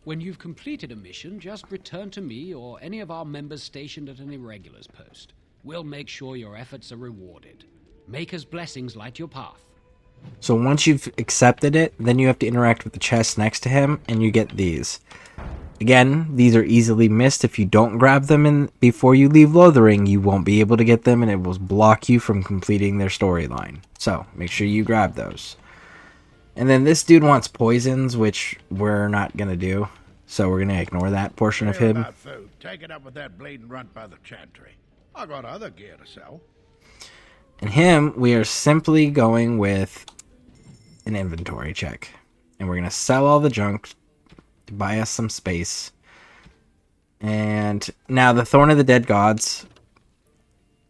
When you've completed a mission, just return to me or any of our members stationed at an Irregulars post. We'll make sure your efforts are rewarded. Maker's blessings light your path. So once you've accepted it, then you have to interact with the chest next to him, and you get these. Again, these are easily missed. If you don't grab them in before you leave Lothering, you won't be able to get them, and it will block you from completing their storyline. So make sure you grab those. And then this dude wants poisons, which we're not going to do. So we're going to ignore that portion of him. About food. Take it up with that bleeding runt by the chantry. I got other gear to sell. And him, we are simply going with an inventory check. And we're going to sell all the junk to buy us some space. And now the Thorn of the Dead Gods.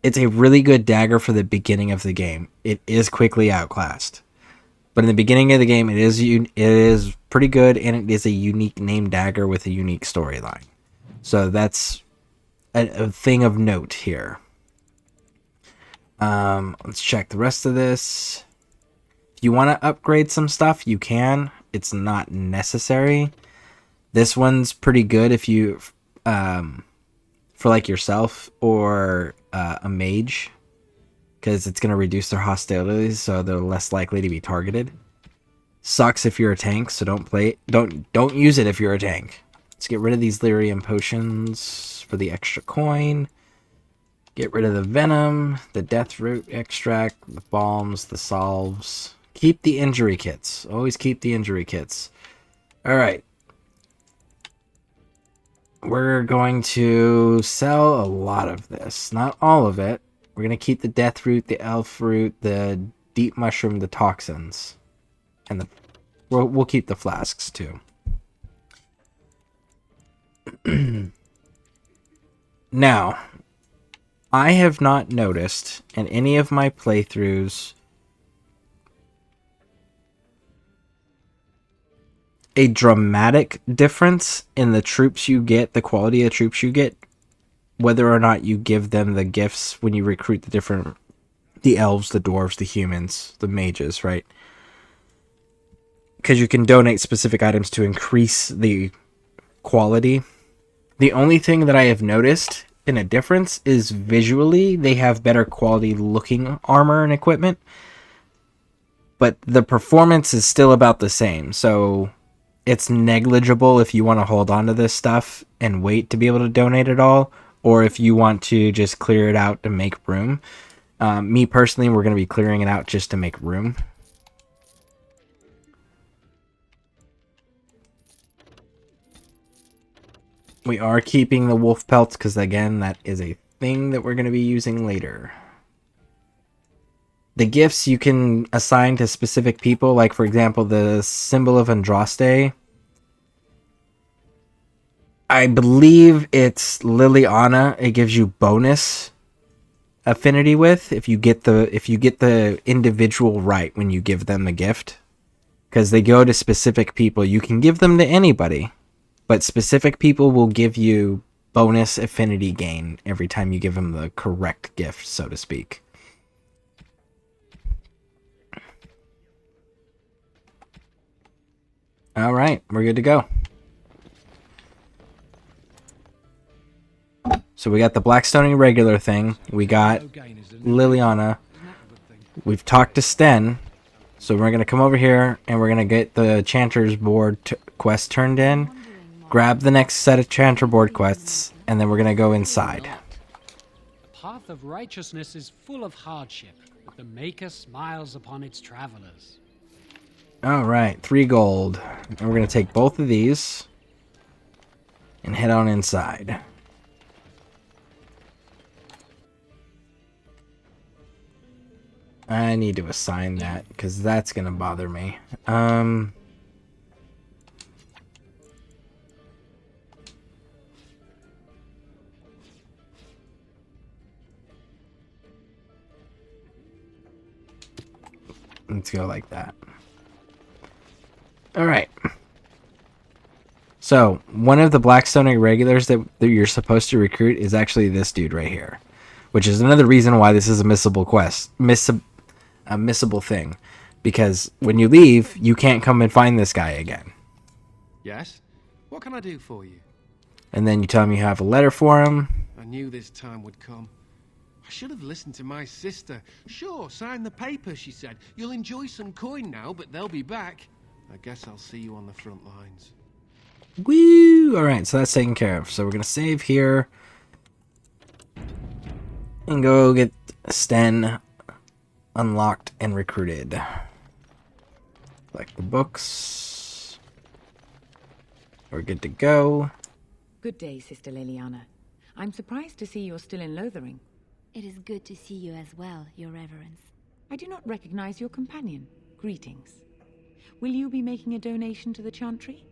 It's a really good dagger for the beginning of the game. It is quickly outclassed. But in the beginning of the game, it is pretty good, and it is a unique name dagger with a unique storyline. So that's a thing of note here. Let's check the rest of this. If you want to upgrade some stuff, you can. It's not necessary. This one's pretty good if you, for like yourself or a mage, because it's going to reduce their hostilities, so they're less likely to be targeted. Sucks if you're a tank, so don't use it if you're a tank. Let's get rid of these lyrium potions for the extra coin. Get rid of the venom, the death root extract, the balms, the salves. Keep the injury kits. Always keep the injury kits. Alright. We're going to sell a lot of this. Not all of it. We're going to keep the death root, the elf root, the deep mushroom, the toxins. And we'll keep the flasks too. Now, I have not noticed in any of my playthroughs a dramatic difference in the troops you get, the quality of troops you get, whether or not you give them the gifts when you recruit the elves, the dwarves, the humans, the mages, right? Because you can donate specific items to increase the quality. The only thing that I have noticed in a difference is visually they have better quality looking armor and equipment, but the performance is still about the same. So it's negligible if you want to hold on to this stuff and wait to be able to donate it all, or if you want to just clear it out to make room. Me personally, we're going to be clearing it out just to make room. We are keeping the wolf pelts because, again, that is a thing that we're going to be using later. The gifts you can assign to specific people, like, for example, the symbol of Andraste. I believe it's Liliana. It gives you bonus affinity with if you get the individual right when you give them the gift, because they go to specific people. You can give them to anybody, but specific people will give you bonus affinity gain every time you give them the correct gift, so to speak. All right, we're good to go. So we got the Blackstone Irregular thing. We got Liliana. We've talked to Sten. So we're going to come over here and we're going to get the Chanter's Board quest turned in. Grab the next set of Chanter Board quests. And then we're going to go inside. The path of righteousness is full of hardship, but the Maker smiles upon its travelers. All right, 3 gold. And we're going to take both of these and head on inside. I need to assign that because that's going to bother me. Let's go like that. All right. So, one of the Blackstone irregulars that you're supposed to recruit is actually this dude right here, which is another reason why this is a missable quest, a missable thing, because when you leave, you can't come and find this guy again. Yes? What can I do for you? And then you tell him you have a letter for him. I knew this time would come. I should have listened to my sister. Sure, sign the paper, she said. You'll enjoy some coin now, but they'll be back. I guess I'll see you on the front lines. Woo! Alright, so that's taken care of. So we're going to save here. And go get Sten unlocked and recruited. Collect the books. We're good to go. Good day, Sister Liliana. I'm surprised to see you're still in Lothering. It is good to see you as well, Your Reverence. I do not recognize your companion. Greetings. Will you be making a donation to the Chantry?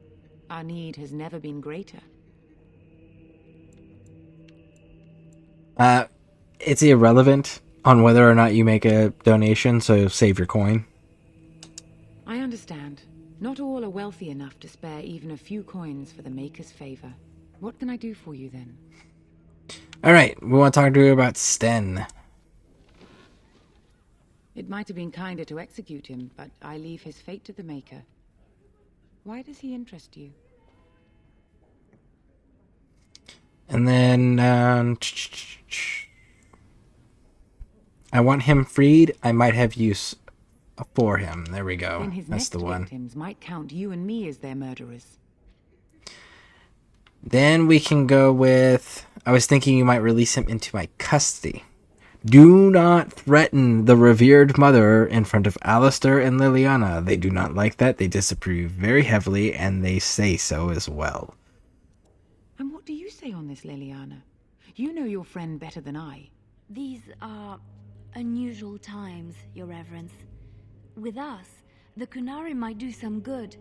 Our need has never been greater. It's irrelevant on whether or not you make a donation, so save your coin. I understand. Not all are wealthy enough to spare even a few coins for the Maker's favor. What can I do for you then? Alright, we want to talk to you about Sten. It might have been kinder to execute him, but I leave his fate to the Maker. Why does he interest you? And then, I want him freed. I might have use for him. There we go. Then his That's the one. victims might count you and me as their murderers. Then we can go with... I was thinking you might release him into my custody. Do not threaten the revered mother in front of Alistair and Liliana. They do not like that. They disapprove very heavily, and they say so as well. And what do you say on this, Liliana? You know your friend better than I. These are unusual times, Your Reverence. With us, the Kunari might do some good.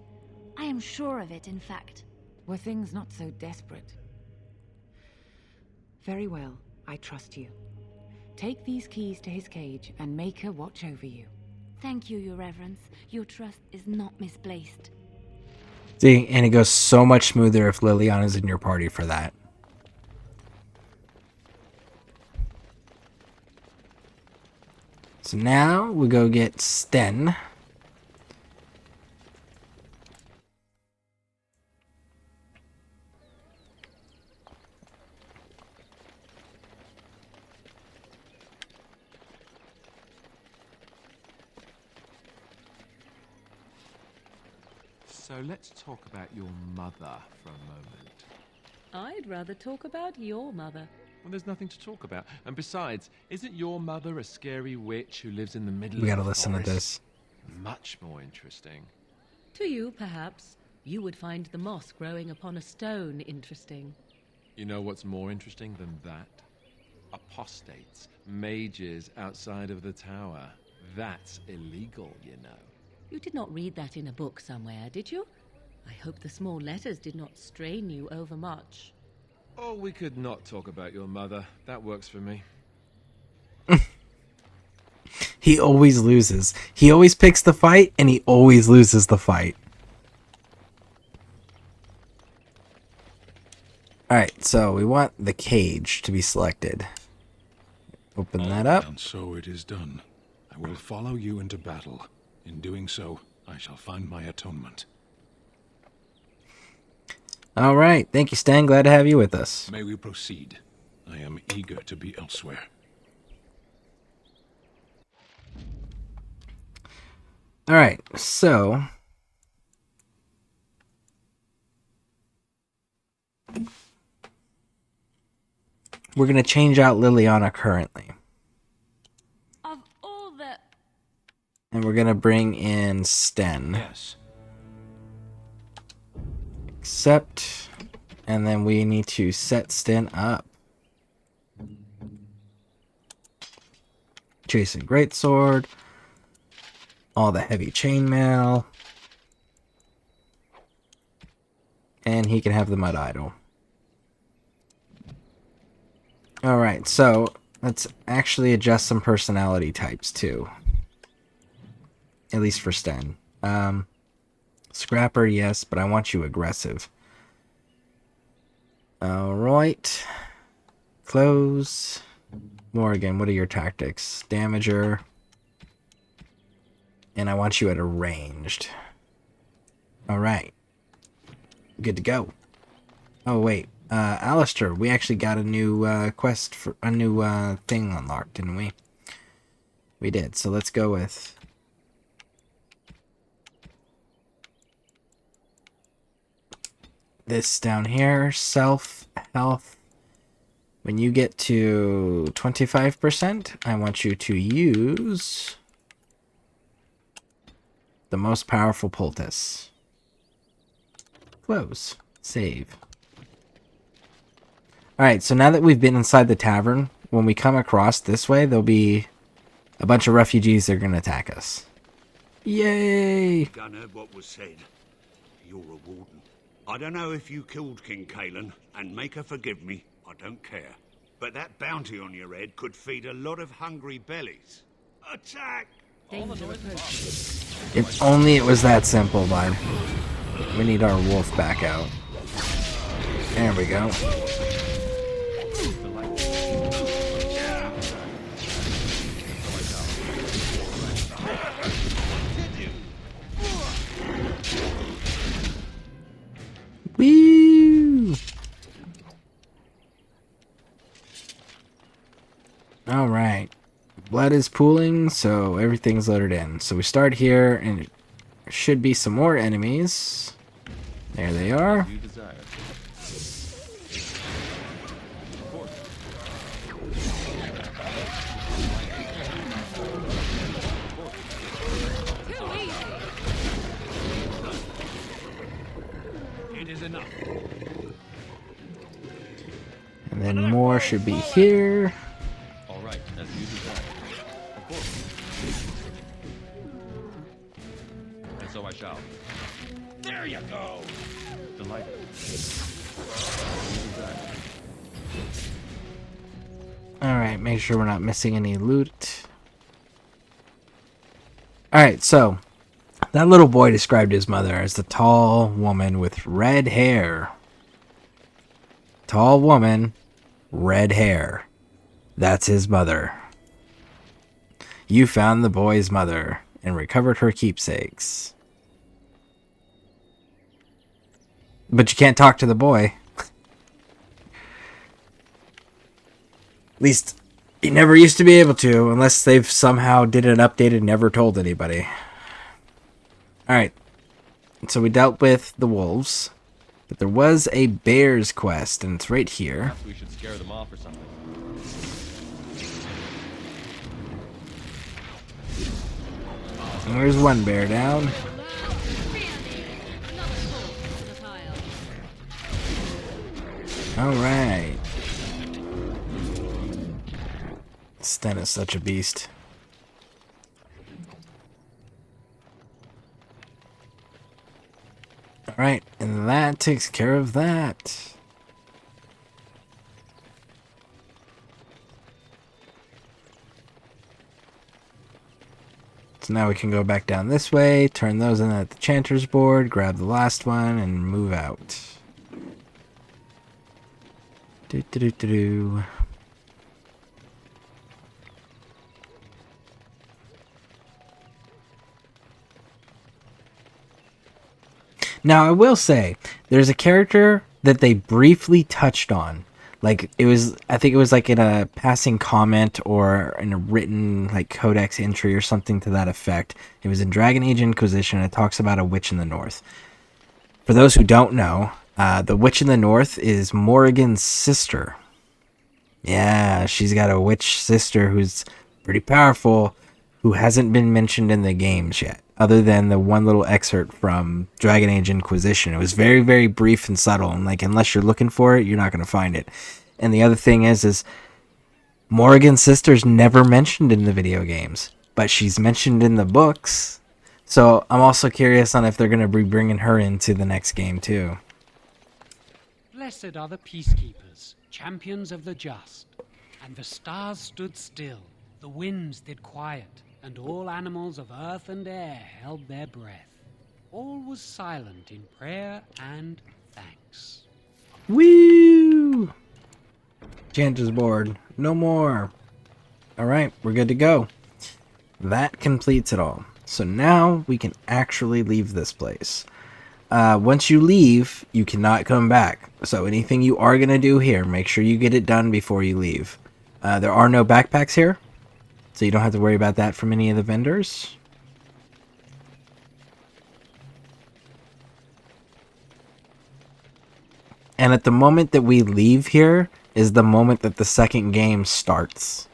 I am sure of it, in fact. Were things not so desperate? Very well, I trust you. Take these keys to his cage and make her watch over you. Thank you, Your Reverence. Your trust is not misplaced. See, and it goes so much smoother if Liliana's in your party for that. So now we go get Sten. So let's talk about your mother for a moment. I'd rather talk about your mother. Well, there's nothing to talk about. And besides, isn't your mother a scary witch who lives in the middle of We the gotta listen to forest? this. Much more interesting. To you, perhaps. You would find the moss growing upon a stone interesting. You know what's more interesting than that? Apostates, mages outside of the tower. That's illegal, you know. You did not read that in a book somewhere, did you? I hope the small letters did not strain you overmuch. Oh, we could not talk about your mother. That works for me. He always loses. He always picks the fight, and he always loses the fight. Alright, so we want the cage to be selected. Open that up. And so it is done. I will follow you into battle. In doing so, I shall find my atonement. Alright, thank you, Stan. Glad to have you with us. May we proceed? I am eager to be elsewhere. Alright, so... we're going to change out Liliana currently. Of all the... And we're gonna bring in Sten. Yes. Accept. And then we need to set Sten up. Jason Greatsword. All the heavy chainmail. And he can have the Mud Idol. Alright, so let's actually adjust some personality types too. At least for Sten. Scrapper, yes, but I want you aggressive. Alright. Close. Morgan, what are your tactics? Damager. And I want you at a ranged. Alright. Good to go. Oh, wait. Alistair, we actually got a new quest for a new thing unlocked, didn't we? We did. So let's go with this down here. Self health. When you get to 25%, I want you to use the most powerful poultice. Close. Save. Alright, so now that we've been inside the tavern, when we come across this way, there'll be a bunch of refugees that are going to attack us. Yay! Gunner, what was said. You're a warden. I don't know if you killed King Kalen, and make her forgive me, I don't care. But that bounty on your head could feed a lot of hungry bellies. Attack! If only it was that simple, bud. We need our wolf back out. There we go. Woo! Alright. Blood is pooling, so everything's loaded in. So we start here, and it should be some more enemies. There they are. It is enough. And then more should be here. All right, as you desire. Of course. And so I shall. There you go! Delighted. Alright, make sure we're not missing any loot. Alright, so that little boy described his mother as the tall woman with red hair. Tall woman, red hair. That's his mother. You found the boy's mother and recovered her keepsakes. But you can't talk to the boy. At least, you never used to be able to, unless they've somehow did an update and never told anybody. Alright, so we dealt with the wolves, but there was a bear's quest, and it's right here. Perhaps we should scare them off or something. And there's one bear down. Alright. Sten is such a beast. Alright, and that takes care of that. So now we can go back down this way, turn those in at the Chanter's board, grab the last one, and move out. Do. Now, I will say, there's a character that they briefly touched on. Like, it was, I think it was like in a passing comment or in a written, like, codex entry or something to that effect. It was in Dragon Age Inquisition, and it talks about a witch in the north. For those who don't know, the witch in the north is Morrigan's sister. Yeah, she's got a witch sister who's pretty powerful, who hasn't been mentioned in the games yet, other than the one little excerpt from Dragon Age Inquisition. It was very, very brief and subtle, and like unless you're looking for it, you're not going to find it. And the other thing is Morrigan's sister's never mentioned in the video games, but she's mentioned in the books. So I'm also curious on if they're going to be bringing her into the next game too. Blessed are the peacekeepers, champions of the just. And the stars stood still, the winds did quiet, and all animals of earth and air held their breath. All was silent in prayer and thanks. Woo! Chanter's board. No more. Alright, we're good to go. That completes it all. So now we can actually leave this place. Once you leave, you cannot come back. So anything you are going to do here, make sure you get it done before you leave. There are no backpacks here, so you don't have to worry about that from any of the vendors. And at the moment that we leave here is the moment that the second game starts.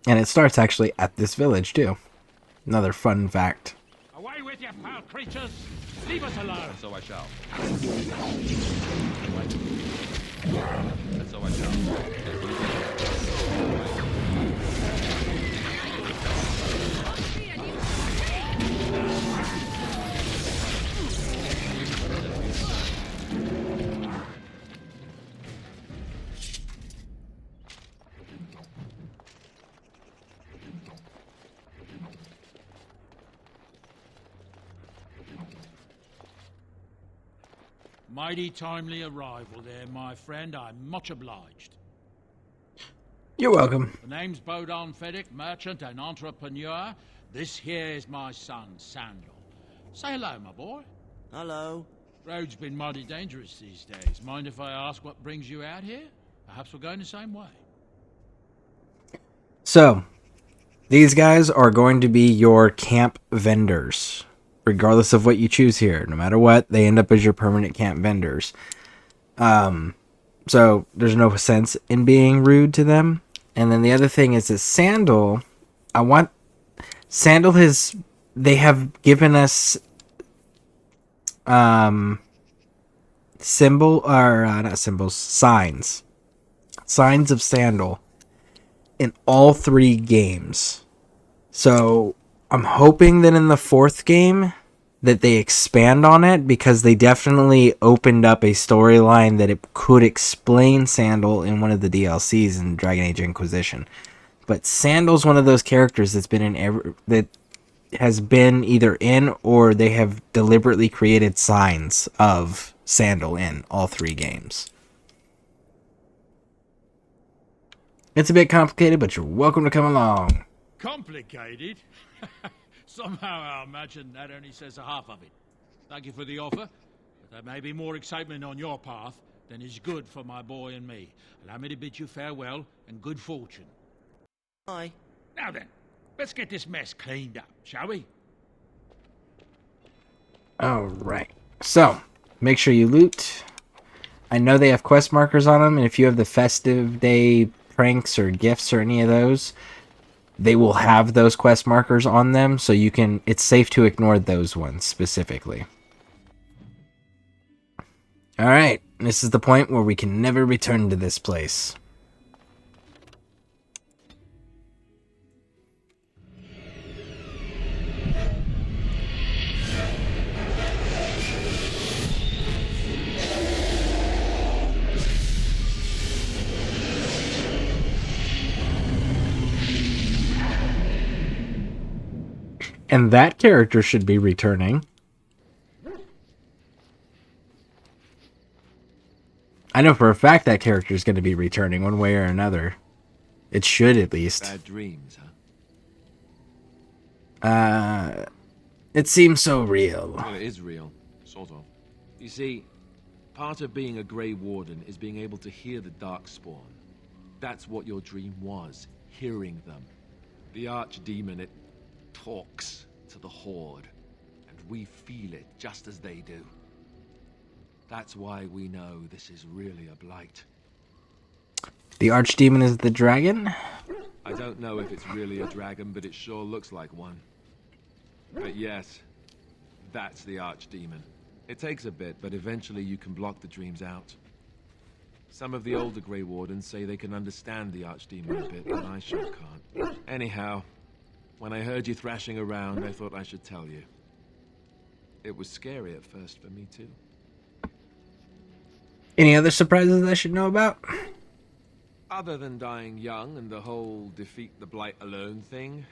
And it starts actually at this village too. Another fun fact. Away with you, foul creatures! Leave us alone! And so I shall. And so I shall. Mighty timely arrival there, my friend. I'm much obliged. You're welcome. The name's Bodon Feddick, merchant and entrepreneur. This here is my son, Sandal. Say hello, my boy. Hello. Road's been mighty dangerous these days. Mind if I ask what brings you out here? Perhaps we're going the same way. So, these guys are going to be your camp vendors. Regardless of what you choose here, no matter what, they end up as your permanent camp vendors. So there's no sense in being rude to them. And then the other thing is that they have given us not symbols, signs of Sandal in all 3 games. So I'm hoping that in the 4th game that they expand on it, because they definitely opened up a storyline that it could explain Sandal in one of the DLCs in Dragon Age Inquisition. But Sandal's one of those characters that's been that has been either in or they have deliberately created signs of Sandal in all 3 games. It's a bit complicated, but you're welcome to come along. Complicated? Somehow I imagine that only says a half of it. Thank you for the offer, but there may be more excitement on your path than is good for my boy and me. Allow me to bid you farewell and good fortune. Bye. Now then, let's get this mess cleaned up, shall we? Alright, so make sure you loot. I know they have quest markers on them, and if you have the festive day pranks or gifts or any of those, they will have those quest markers on them, so it's safe to ignore those ones specifically. Alright, this is the point where we can never return to this place. And that character should be returning. I know for a fact that character is going to be returning one way or another. It should, at least. Bad dreams, huh? It seems so real. Well, it is real, sort of. You see, part of being a Grey Warden is being able to hear the Darkspawn. That's what your dream was, hearing them. The Archdemon, it talks to the Horde, and we feel it just as they do. That's why we know this is really a blight. The archdemon is the dragon? I don't know if it's really a dragon, but it sure looks like one. But yes, that's the archdemon. It takes a bit, but eventually you can block the dreams out. Some of the older Grey Wardens say they can understand the archdemon a bit, but I sure can't. Anyhow, when I heard you thrashing around, I thought I should tell you. It was scary at first for me, too. Any other surprises I should know about? Other than dying young and the whole defeat the blight alone thing,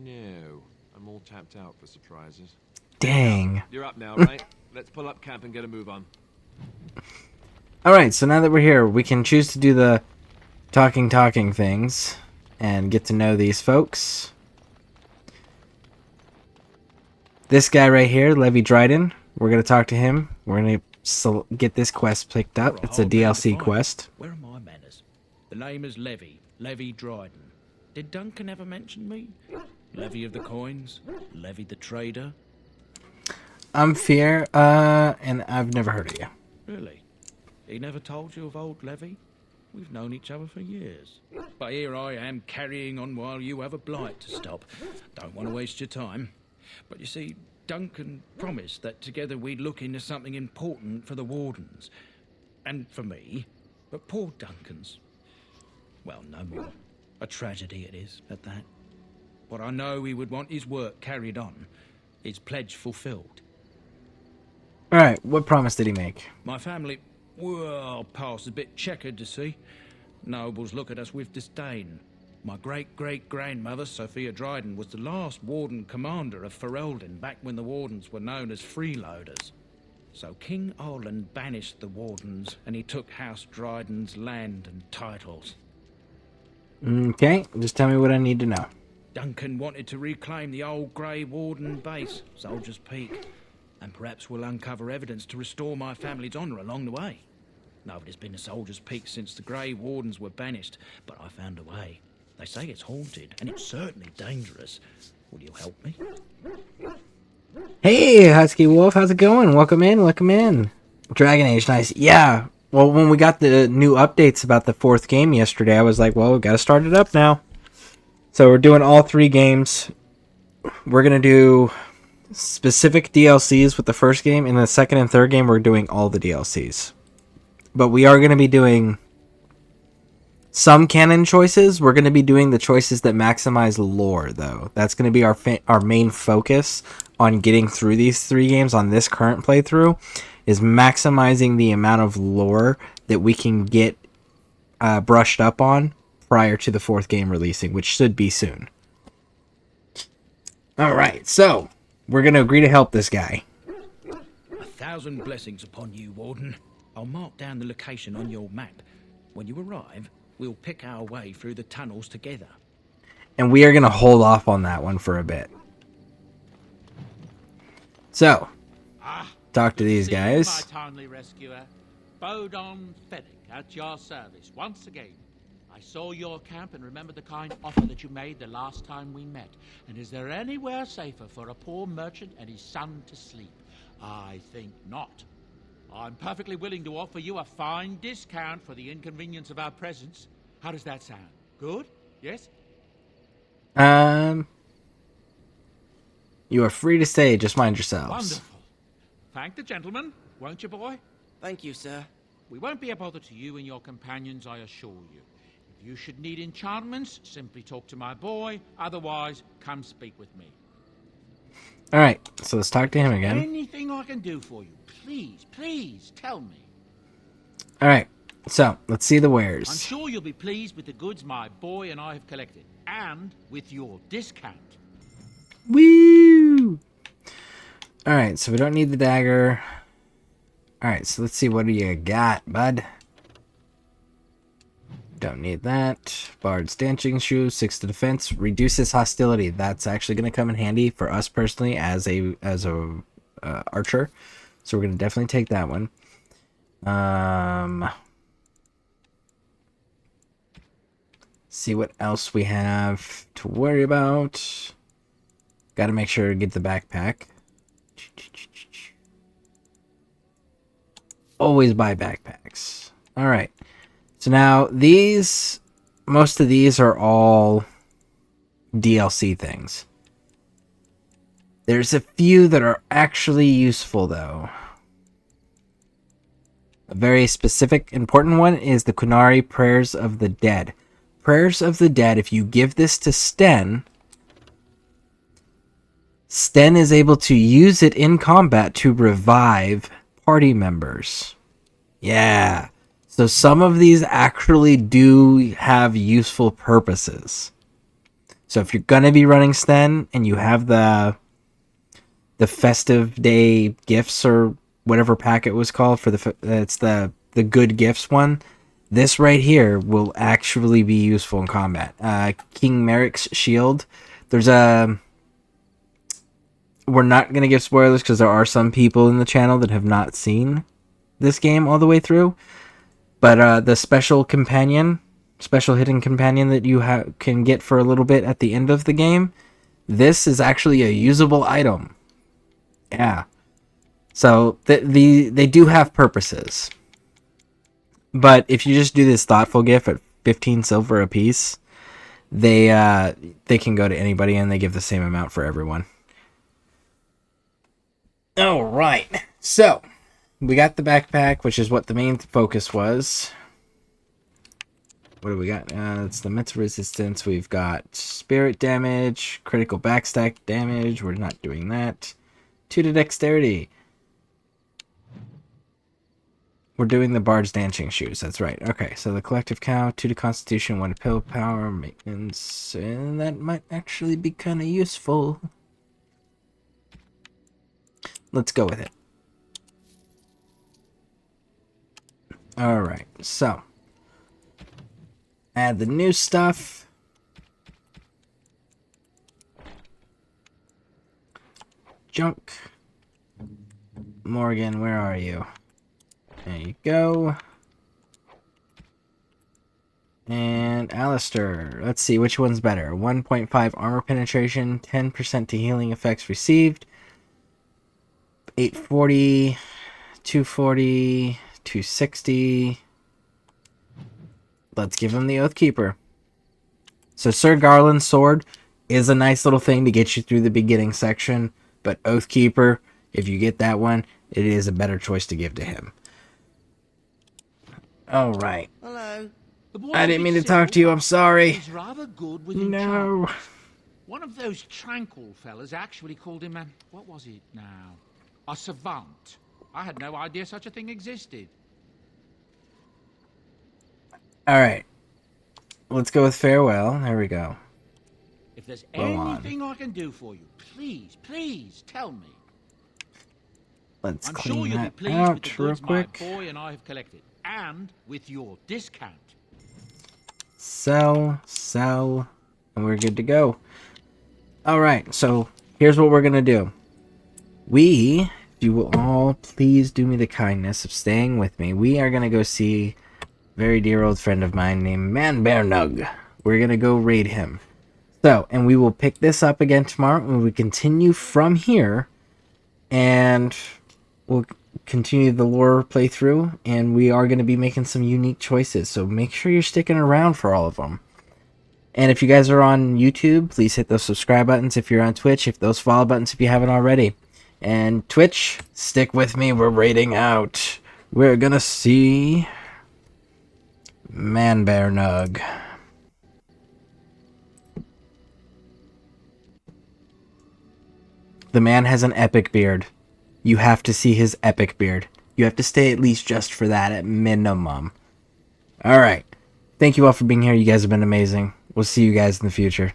no. I'm all tapped out for surprises. Dang. You're up now, right? Let's pull up camp and get a move on. Alright, so now that we're here, we can choose to do the talking things and get to know these folks. This guy right here, Levi Dryden, we're going to talk to him. We're going to get this quest picked up. It's a DLC quest. Where are my manners? The name is Levi Dryden. Did Duncan ever mention me? Levy of the coins? Levy the trader? I'm Fear, and I've never heard of you. Really? He never told you of old Levy? We've known each other for years. But here I am carrying on while you have a blight to stop. Don't want to waste your time. But you see, Duncan promised that together we'd look into something important for the Wardens. And for me. But poor Duncan's... well, no more. A tragedy it is, at that. But I know he would want his work carried on. His pledge fulfilled. Alright, what promise did he make? My family, well, past a bit checkered to see. Nobles look at us with disdain. My great-great-grandmother, Sophia Dryden, was the last warden commander of Ferelden back when the wardens were known as freeloaders. So King Olin banished the wardens, and he took House Dryden's land and titles. Okay, just tell me what I need to know. Duncan wanted to reclaim the old Grey Warden base, Soldier's Peak, and perhaps we'll uncover evidence to restore my family's honour along the way. Nobody's been to Soldier's Peak since the Grey Wardens were banished, but I found a way. They say it's haunted, and it's certainly dangerous. Will you help me? Hey, Husky Wolf, how's it going? Welcome in, welcome in. Dragon Age, nice. Yeah, well, when we got the new updates about the 4th game yesterday, I was like, well, we've got to start it up now. So we're doing all 3 games. We're going to do specific DLCs with the first game. In the second and third game, we're doing all the DLCs. But we are going to be doing some canon choices. We're going to be doing the choices that maximize lore, though. That's going to be our main focus on getting through these 3 games on this current playthrough, is maximizing the amount of lore that we can get brushed up on prior to the 4th game releasing, which should be soon. Alright, so we're going to agree to help this guy. 1,000 blessings upon you, Warden. I'll mark down the location on your map. When you arrive, we'll pick our way through the tunnels together. And we are going to hold off on that one for a bit. So, talk to these guys. My timely rescuer, Bodon Fennick, at your service once again. I saw your camp and remember the kind offer that you made the last time we met. And is there anywhere safer for a poor merchant and his son to sleep? I think not. I'm perfectly willing to offer you a fine discount for the inconvenience of our presence. How does that sound? Good? Yes? You are free to stay, just mind yourselves. Wonderful. Thank the gentleman, won't you, boy? Thank you, sir. We won't be a bother to you and your companions, I assure you. If you should need enchantments, simply talk to my boy. Otherwise, come speak with me. Alright, so let's talk to him again. Anything I can do for you, please tell me. Alright, so let's see the wares. I'm sure you'll be pleased with the goods my boy and I have collected, and with your discount. Woo! Alright, so we don't need the dagger. Alright, so let's see, what do you got, bud? Don't need that. Bard's Dancing Shoe, 6 to defense, reduces hostility. That's actually going to come in handy for us personally as a archer. So we're going to definitely take that one. See what else we have to worry about. Got to make sure to get the backpack. Always buy backpacks. Alright. So now most of these are all DLC things. There's a few that are actually useful though. A very specific, important one is the Qunari Prayers of the Dead. Prayers of the Dead, if you give this to Sten, Sten is able to use it in combat to revive party members. Yeah. So some of these actually do have useful purposes. So if you're going to be running Sten and you have the festive day gifts or whatever pack it was called for it's the good gifts one, this right here will actually be useful in combat. King Merrick's shield. We're not going to give spoilers because there are some people in the channel that have not seen this game all the way through. But the special hidden companion that you can get for a little bit at the end of the game, this is actually a usable item. Yeah. So they do have purposes. But if you just do this thoughtful gift at 15 silver a piece, they can go to anybody and they give the same amount for everyone. All right. So, we got the backpack, which is what the main focus was. What do we got? It's the mental resistance. We've got spirit damage, critical backstack damage. We're not doing that. 2 to dexterity. We're doing the Bard's Dancing Shoes. That's right. Okay, so the collective count, 2 to constitution, 1 to pill power, maintenance, and that might actually be kind of useful. Let's go with it. Alright, so add the new stuff. Junk. Morgan, where are you? There you go. And Alistair. Let's see, which one's better? 1.5 armor penetration, 10% to healing effects received. 840, 240, 260. Let's give him the Oathkeeper. So Sir Garland's sword is a nice little thing to get you through the beginning section, but Oathkeeper, if you get that one, it is a better choice to give to him. All right. Hello. I didn't mean to talk to you. I'm sorry. He's rather good with No. One of those tranquil fellas actually called him what was it now? A savant. I had no idea such a thing existed. All right. Let's go with farewell. There we go. If there's Go on. anything I can do for you, please tell me. Let's I'm clean sure you'll be that pleased with out the real goods quick. my boy and I have collected, and with your discount. Sell, and we're good to go. All right, so here's what we're gonna do. If you will all please do me the kindness of staying with me, we are gonna go see a very dear old friend of mine named Manbernug. We're gonna go raid him. So, and we will pick this up again tomorrow, and we continue from here, and we'll continue the lore playthrough, and we are going to be making some unique choices, so make sure you're sticking around for all of them. And if you guys are on YouTube, please hit those subscribe buttons. If you're on Twitch, hit those follow buttons if you haven't already. And Twitch, stick with me, we're raiding out. We're gonna see Manbernug. The man has an epic beard. You have to see his epic beard. You have to stay at least just for that at minimum. Alright. Thank you all for being here. You guys have been amazing. We'll see you guys in the future.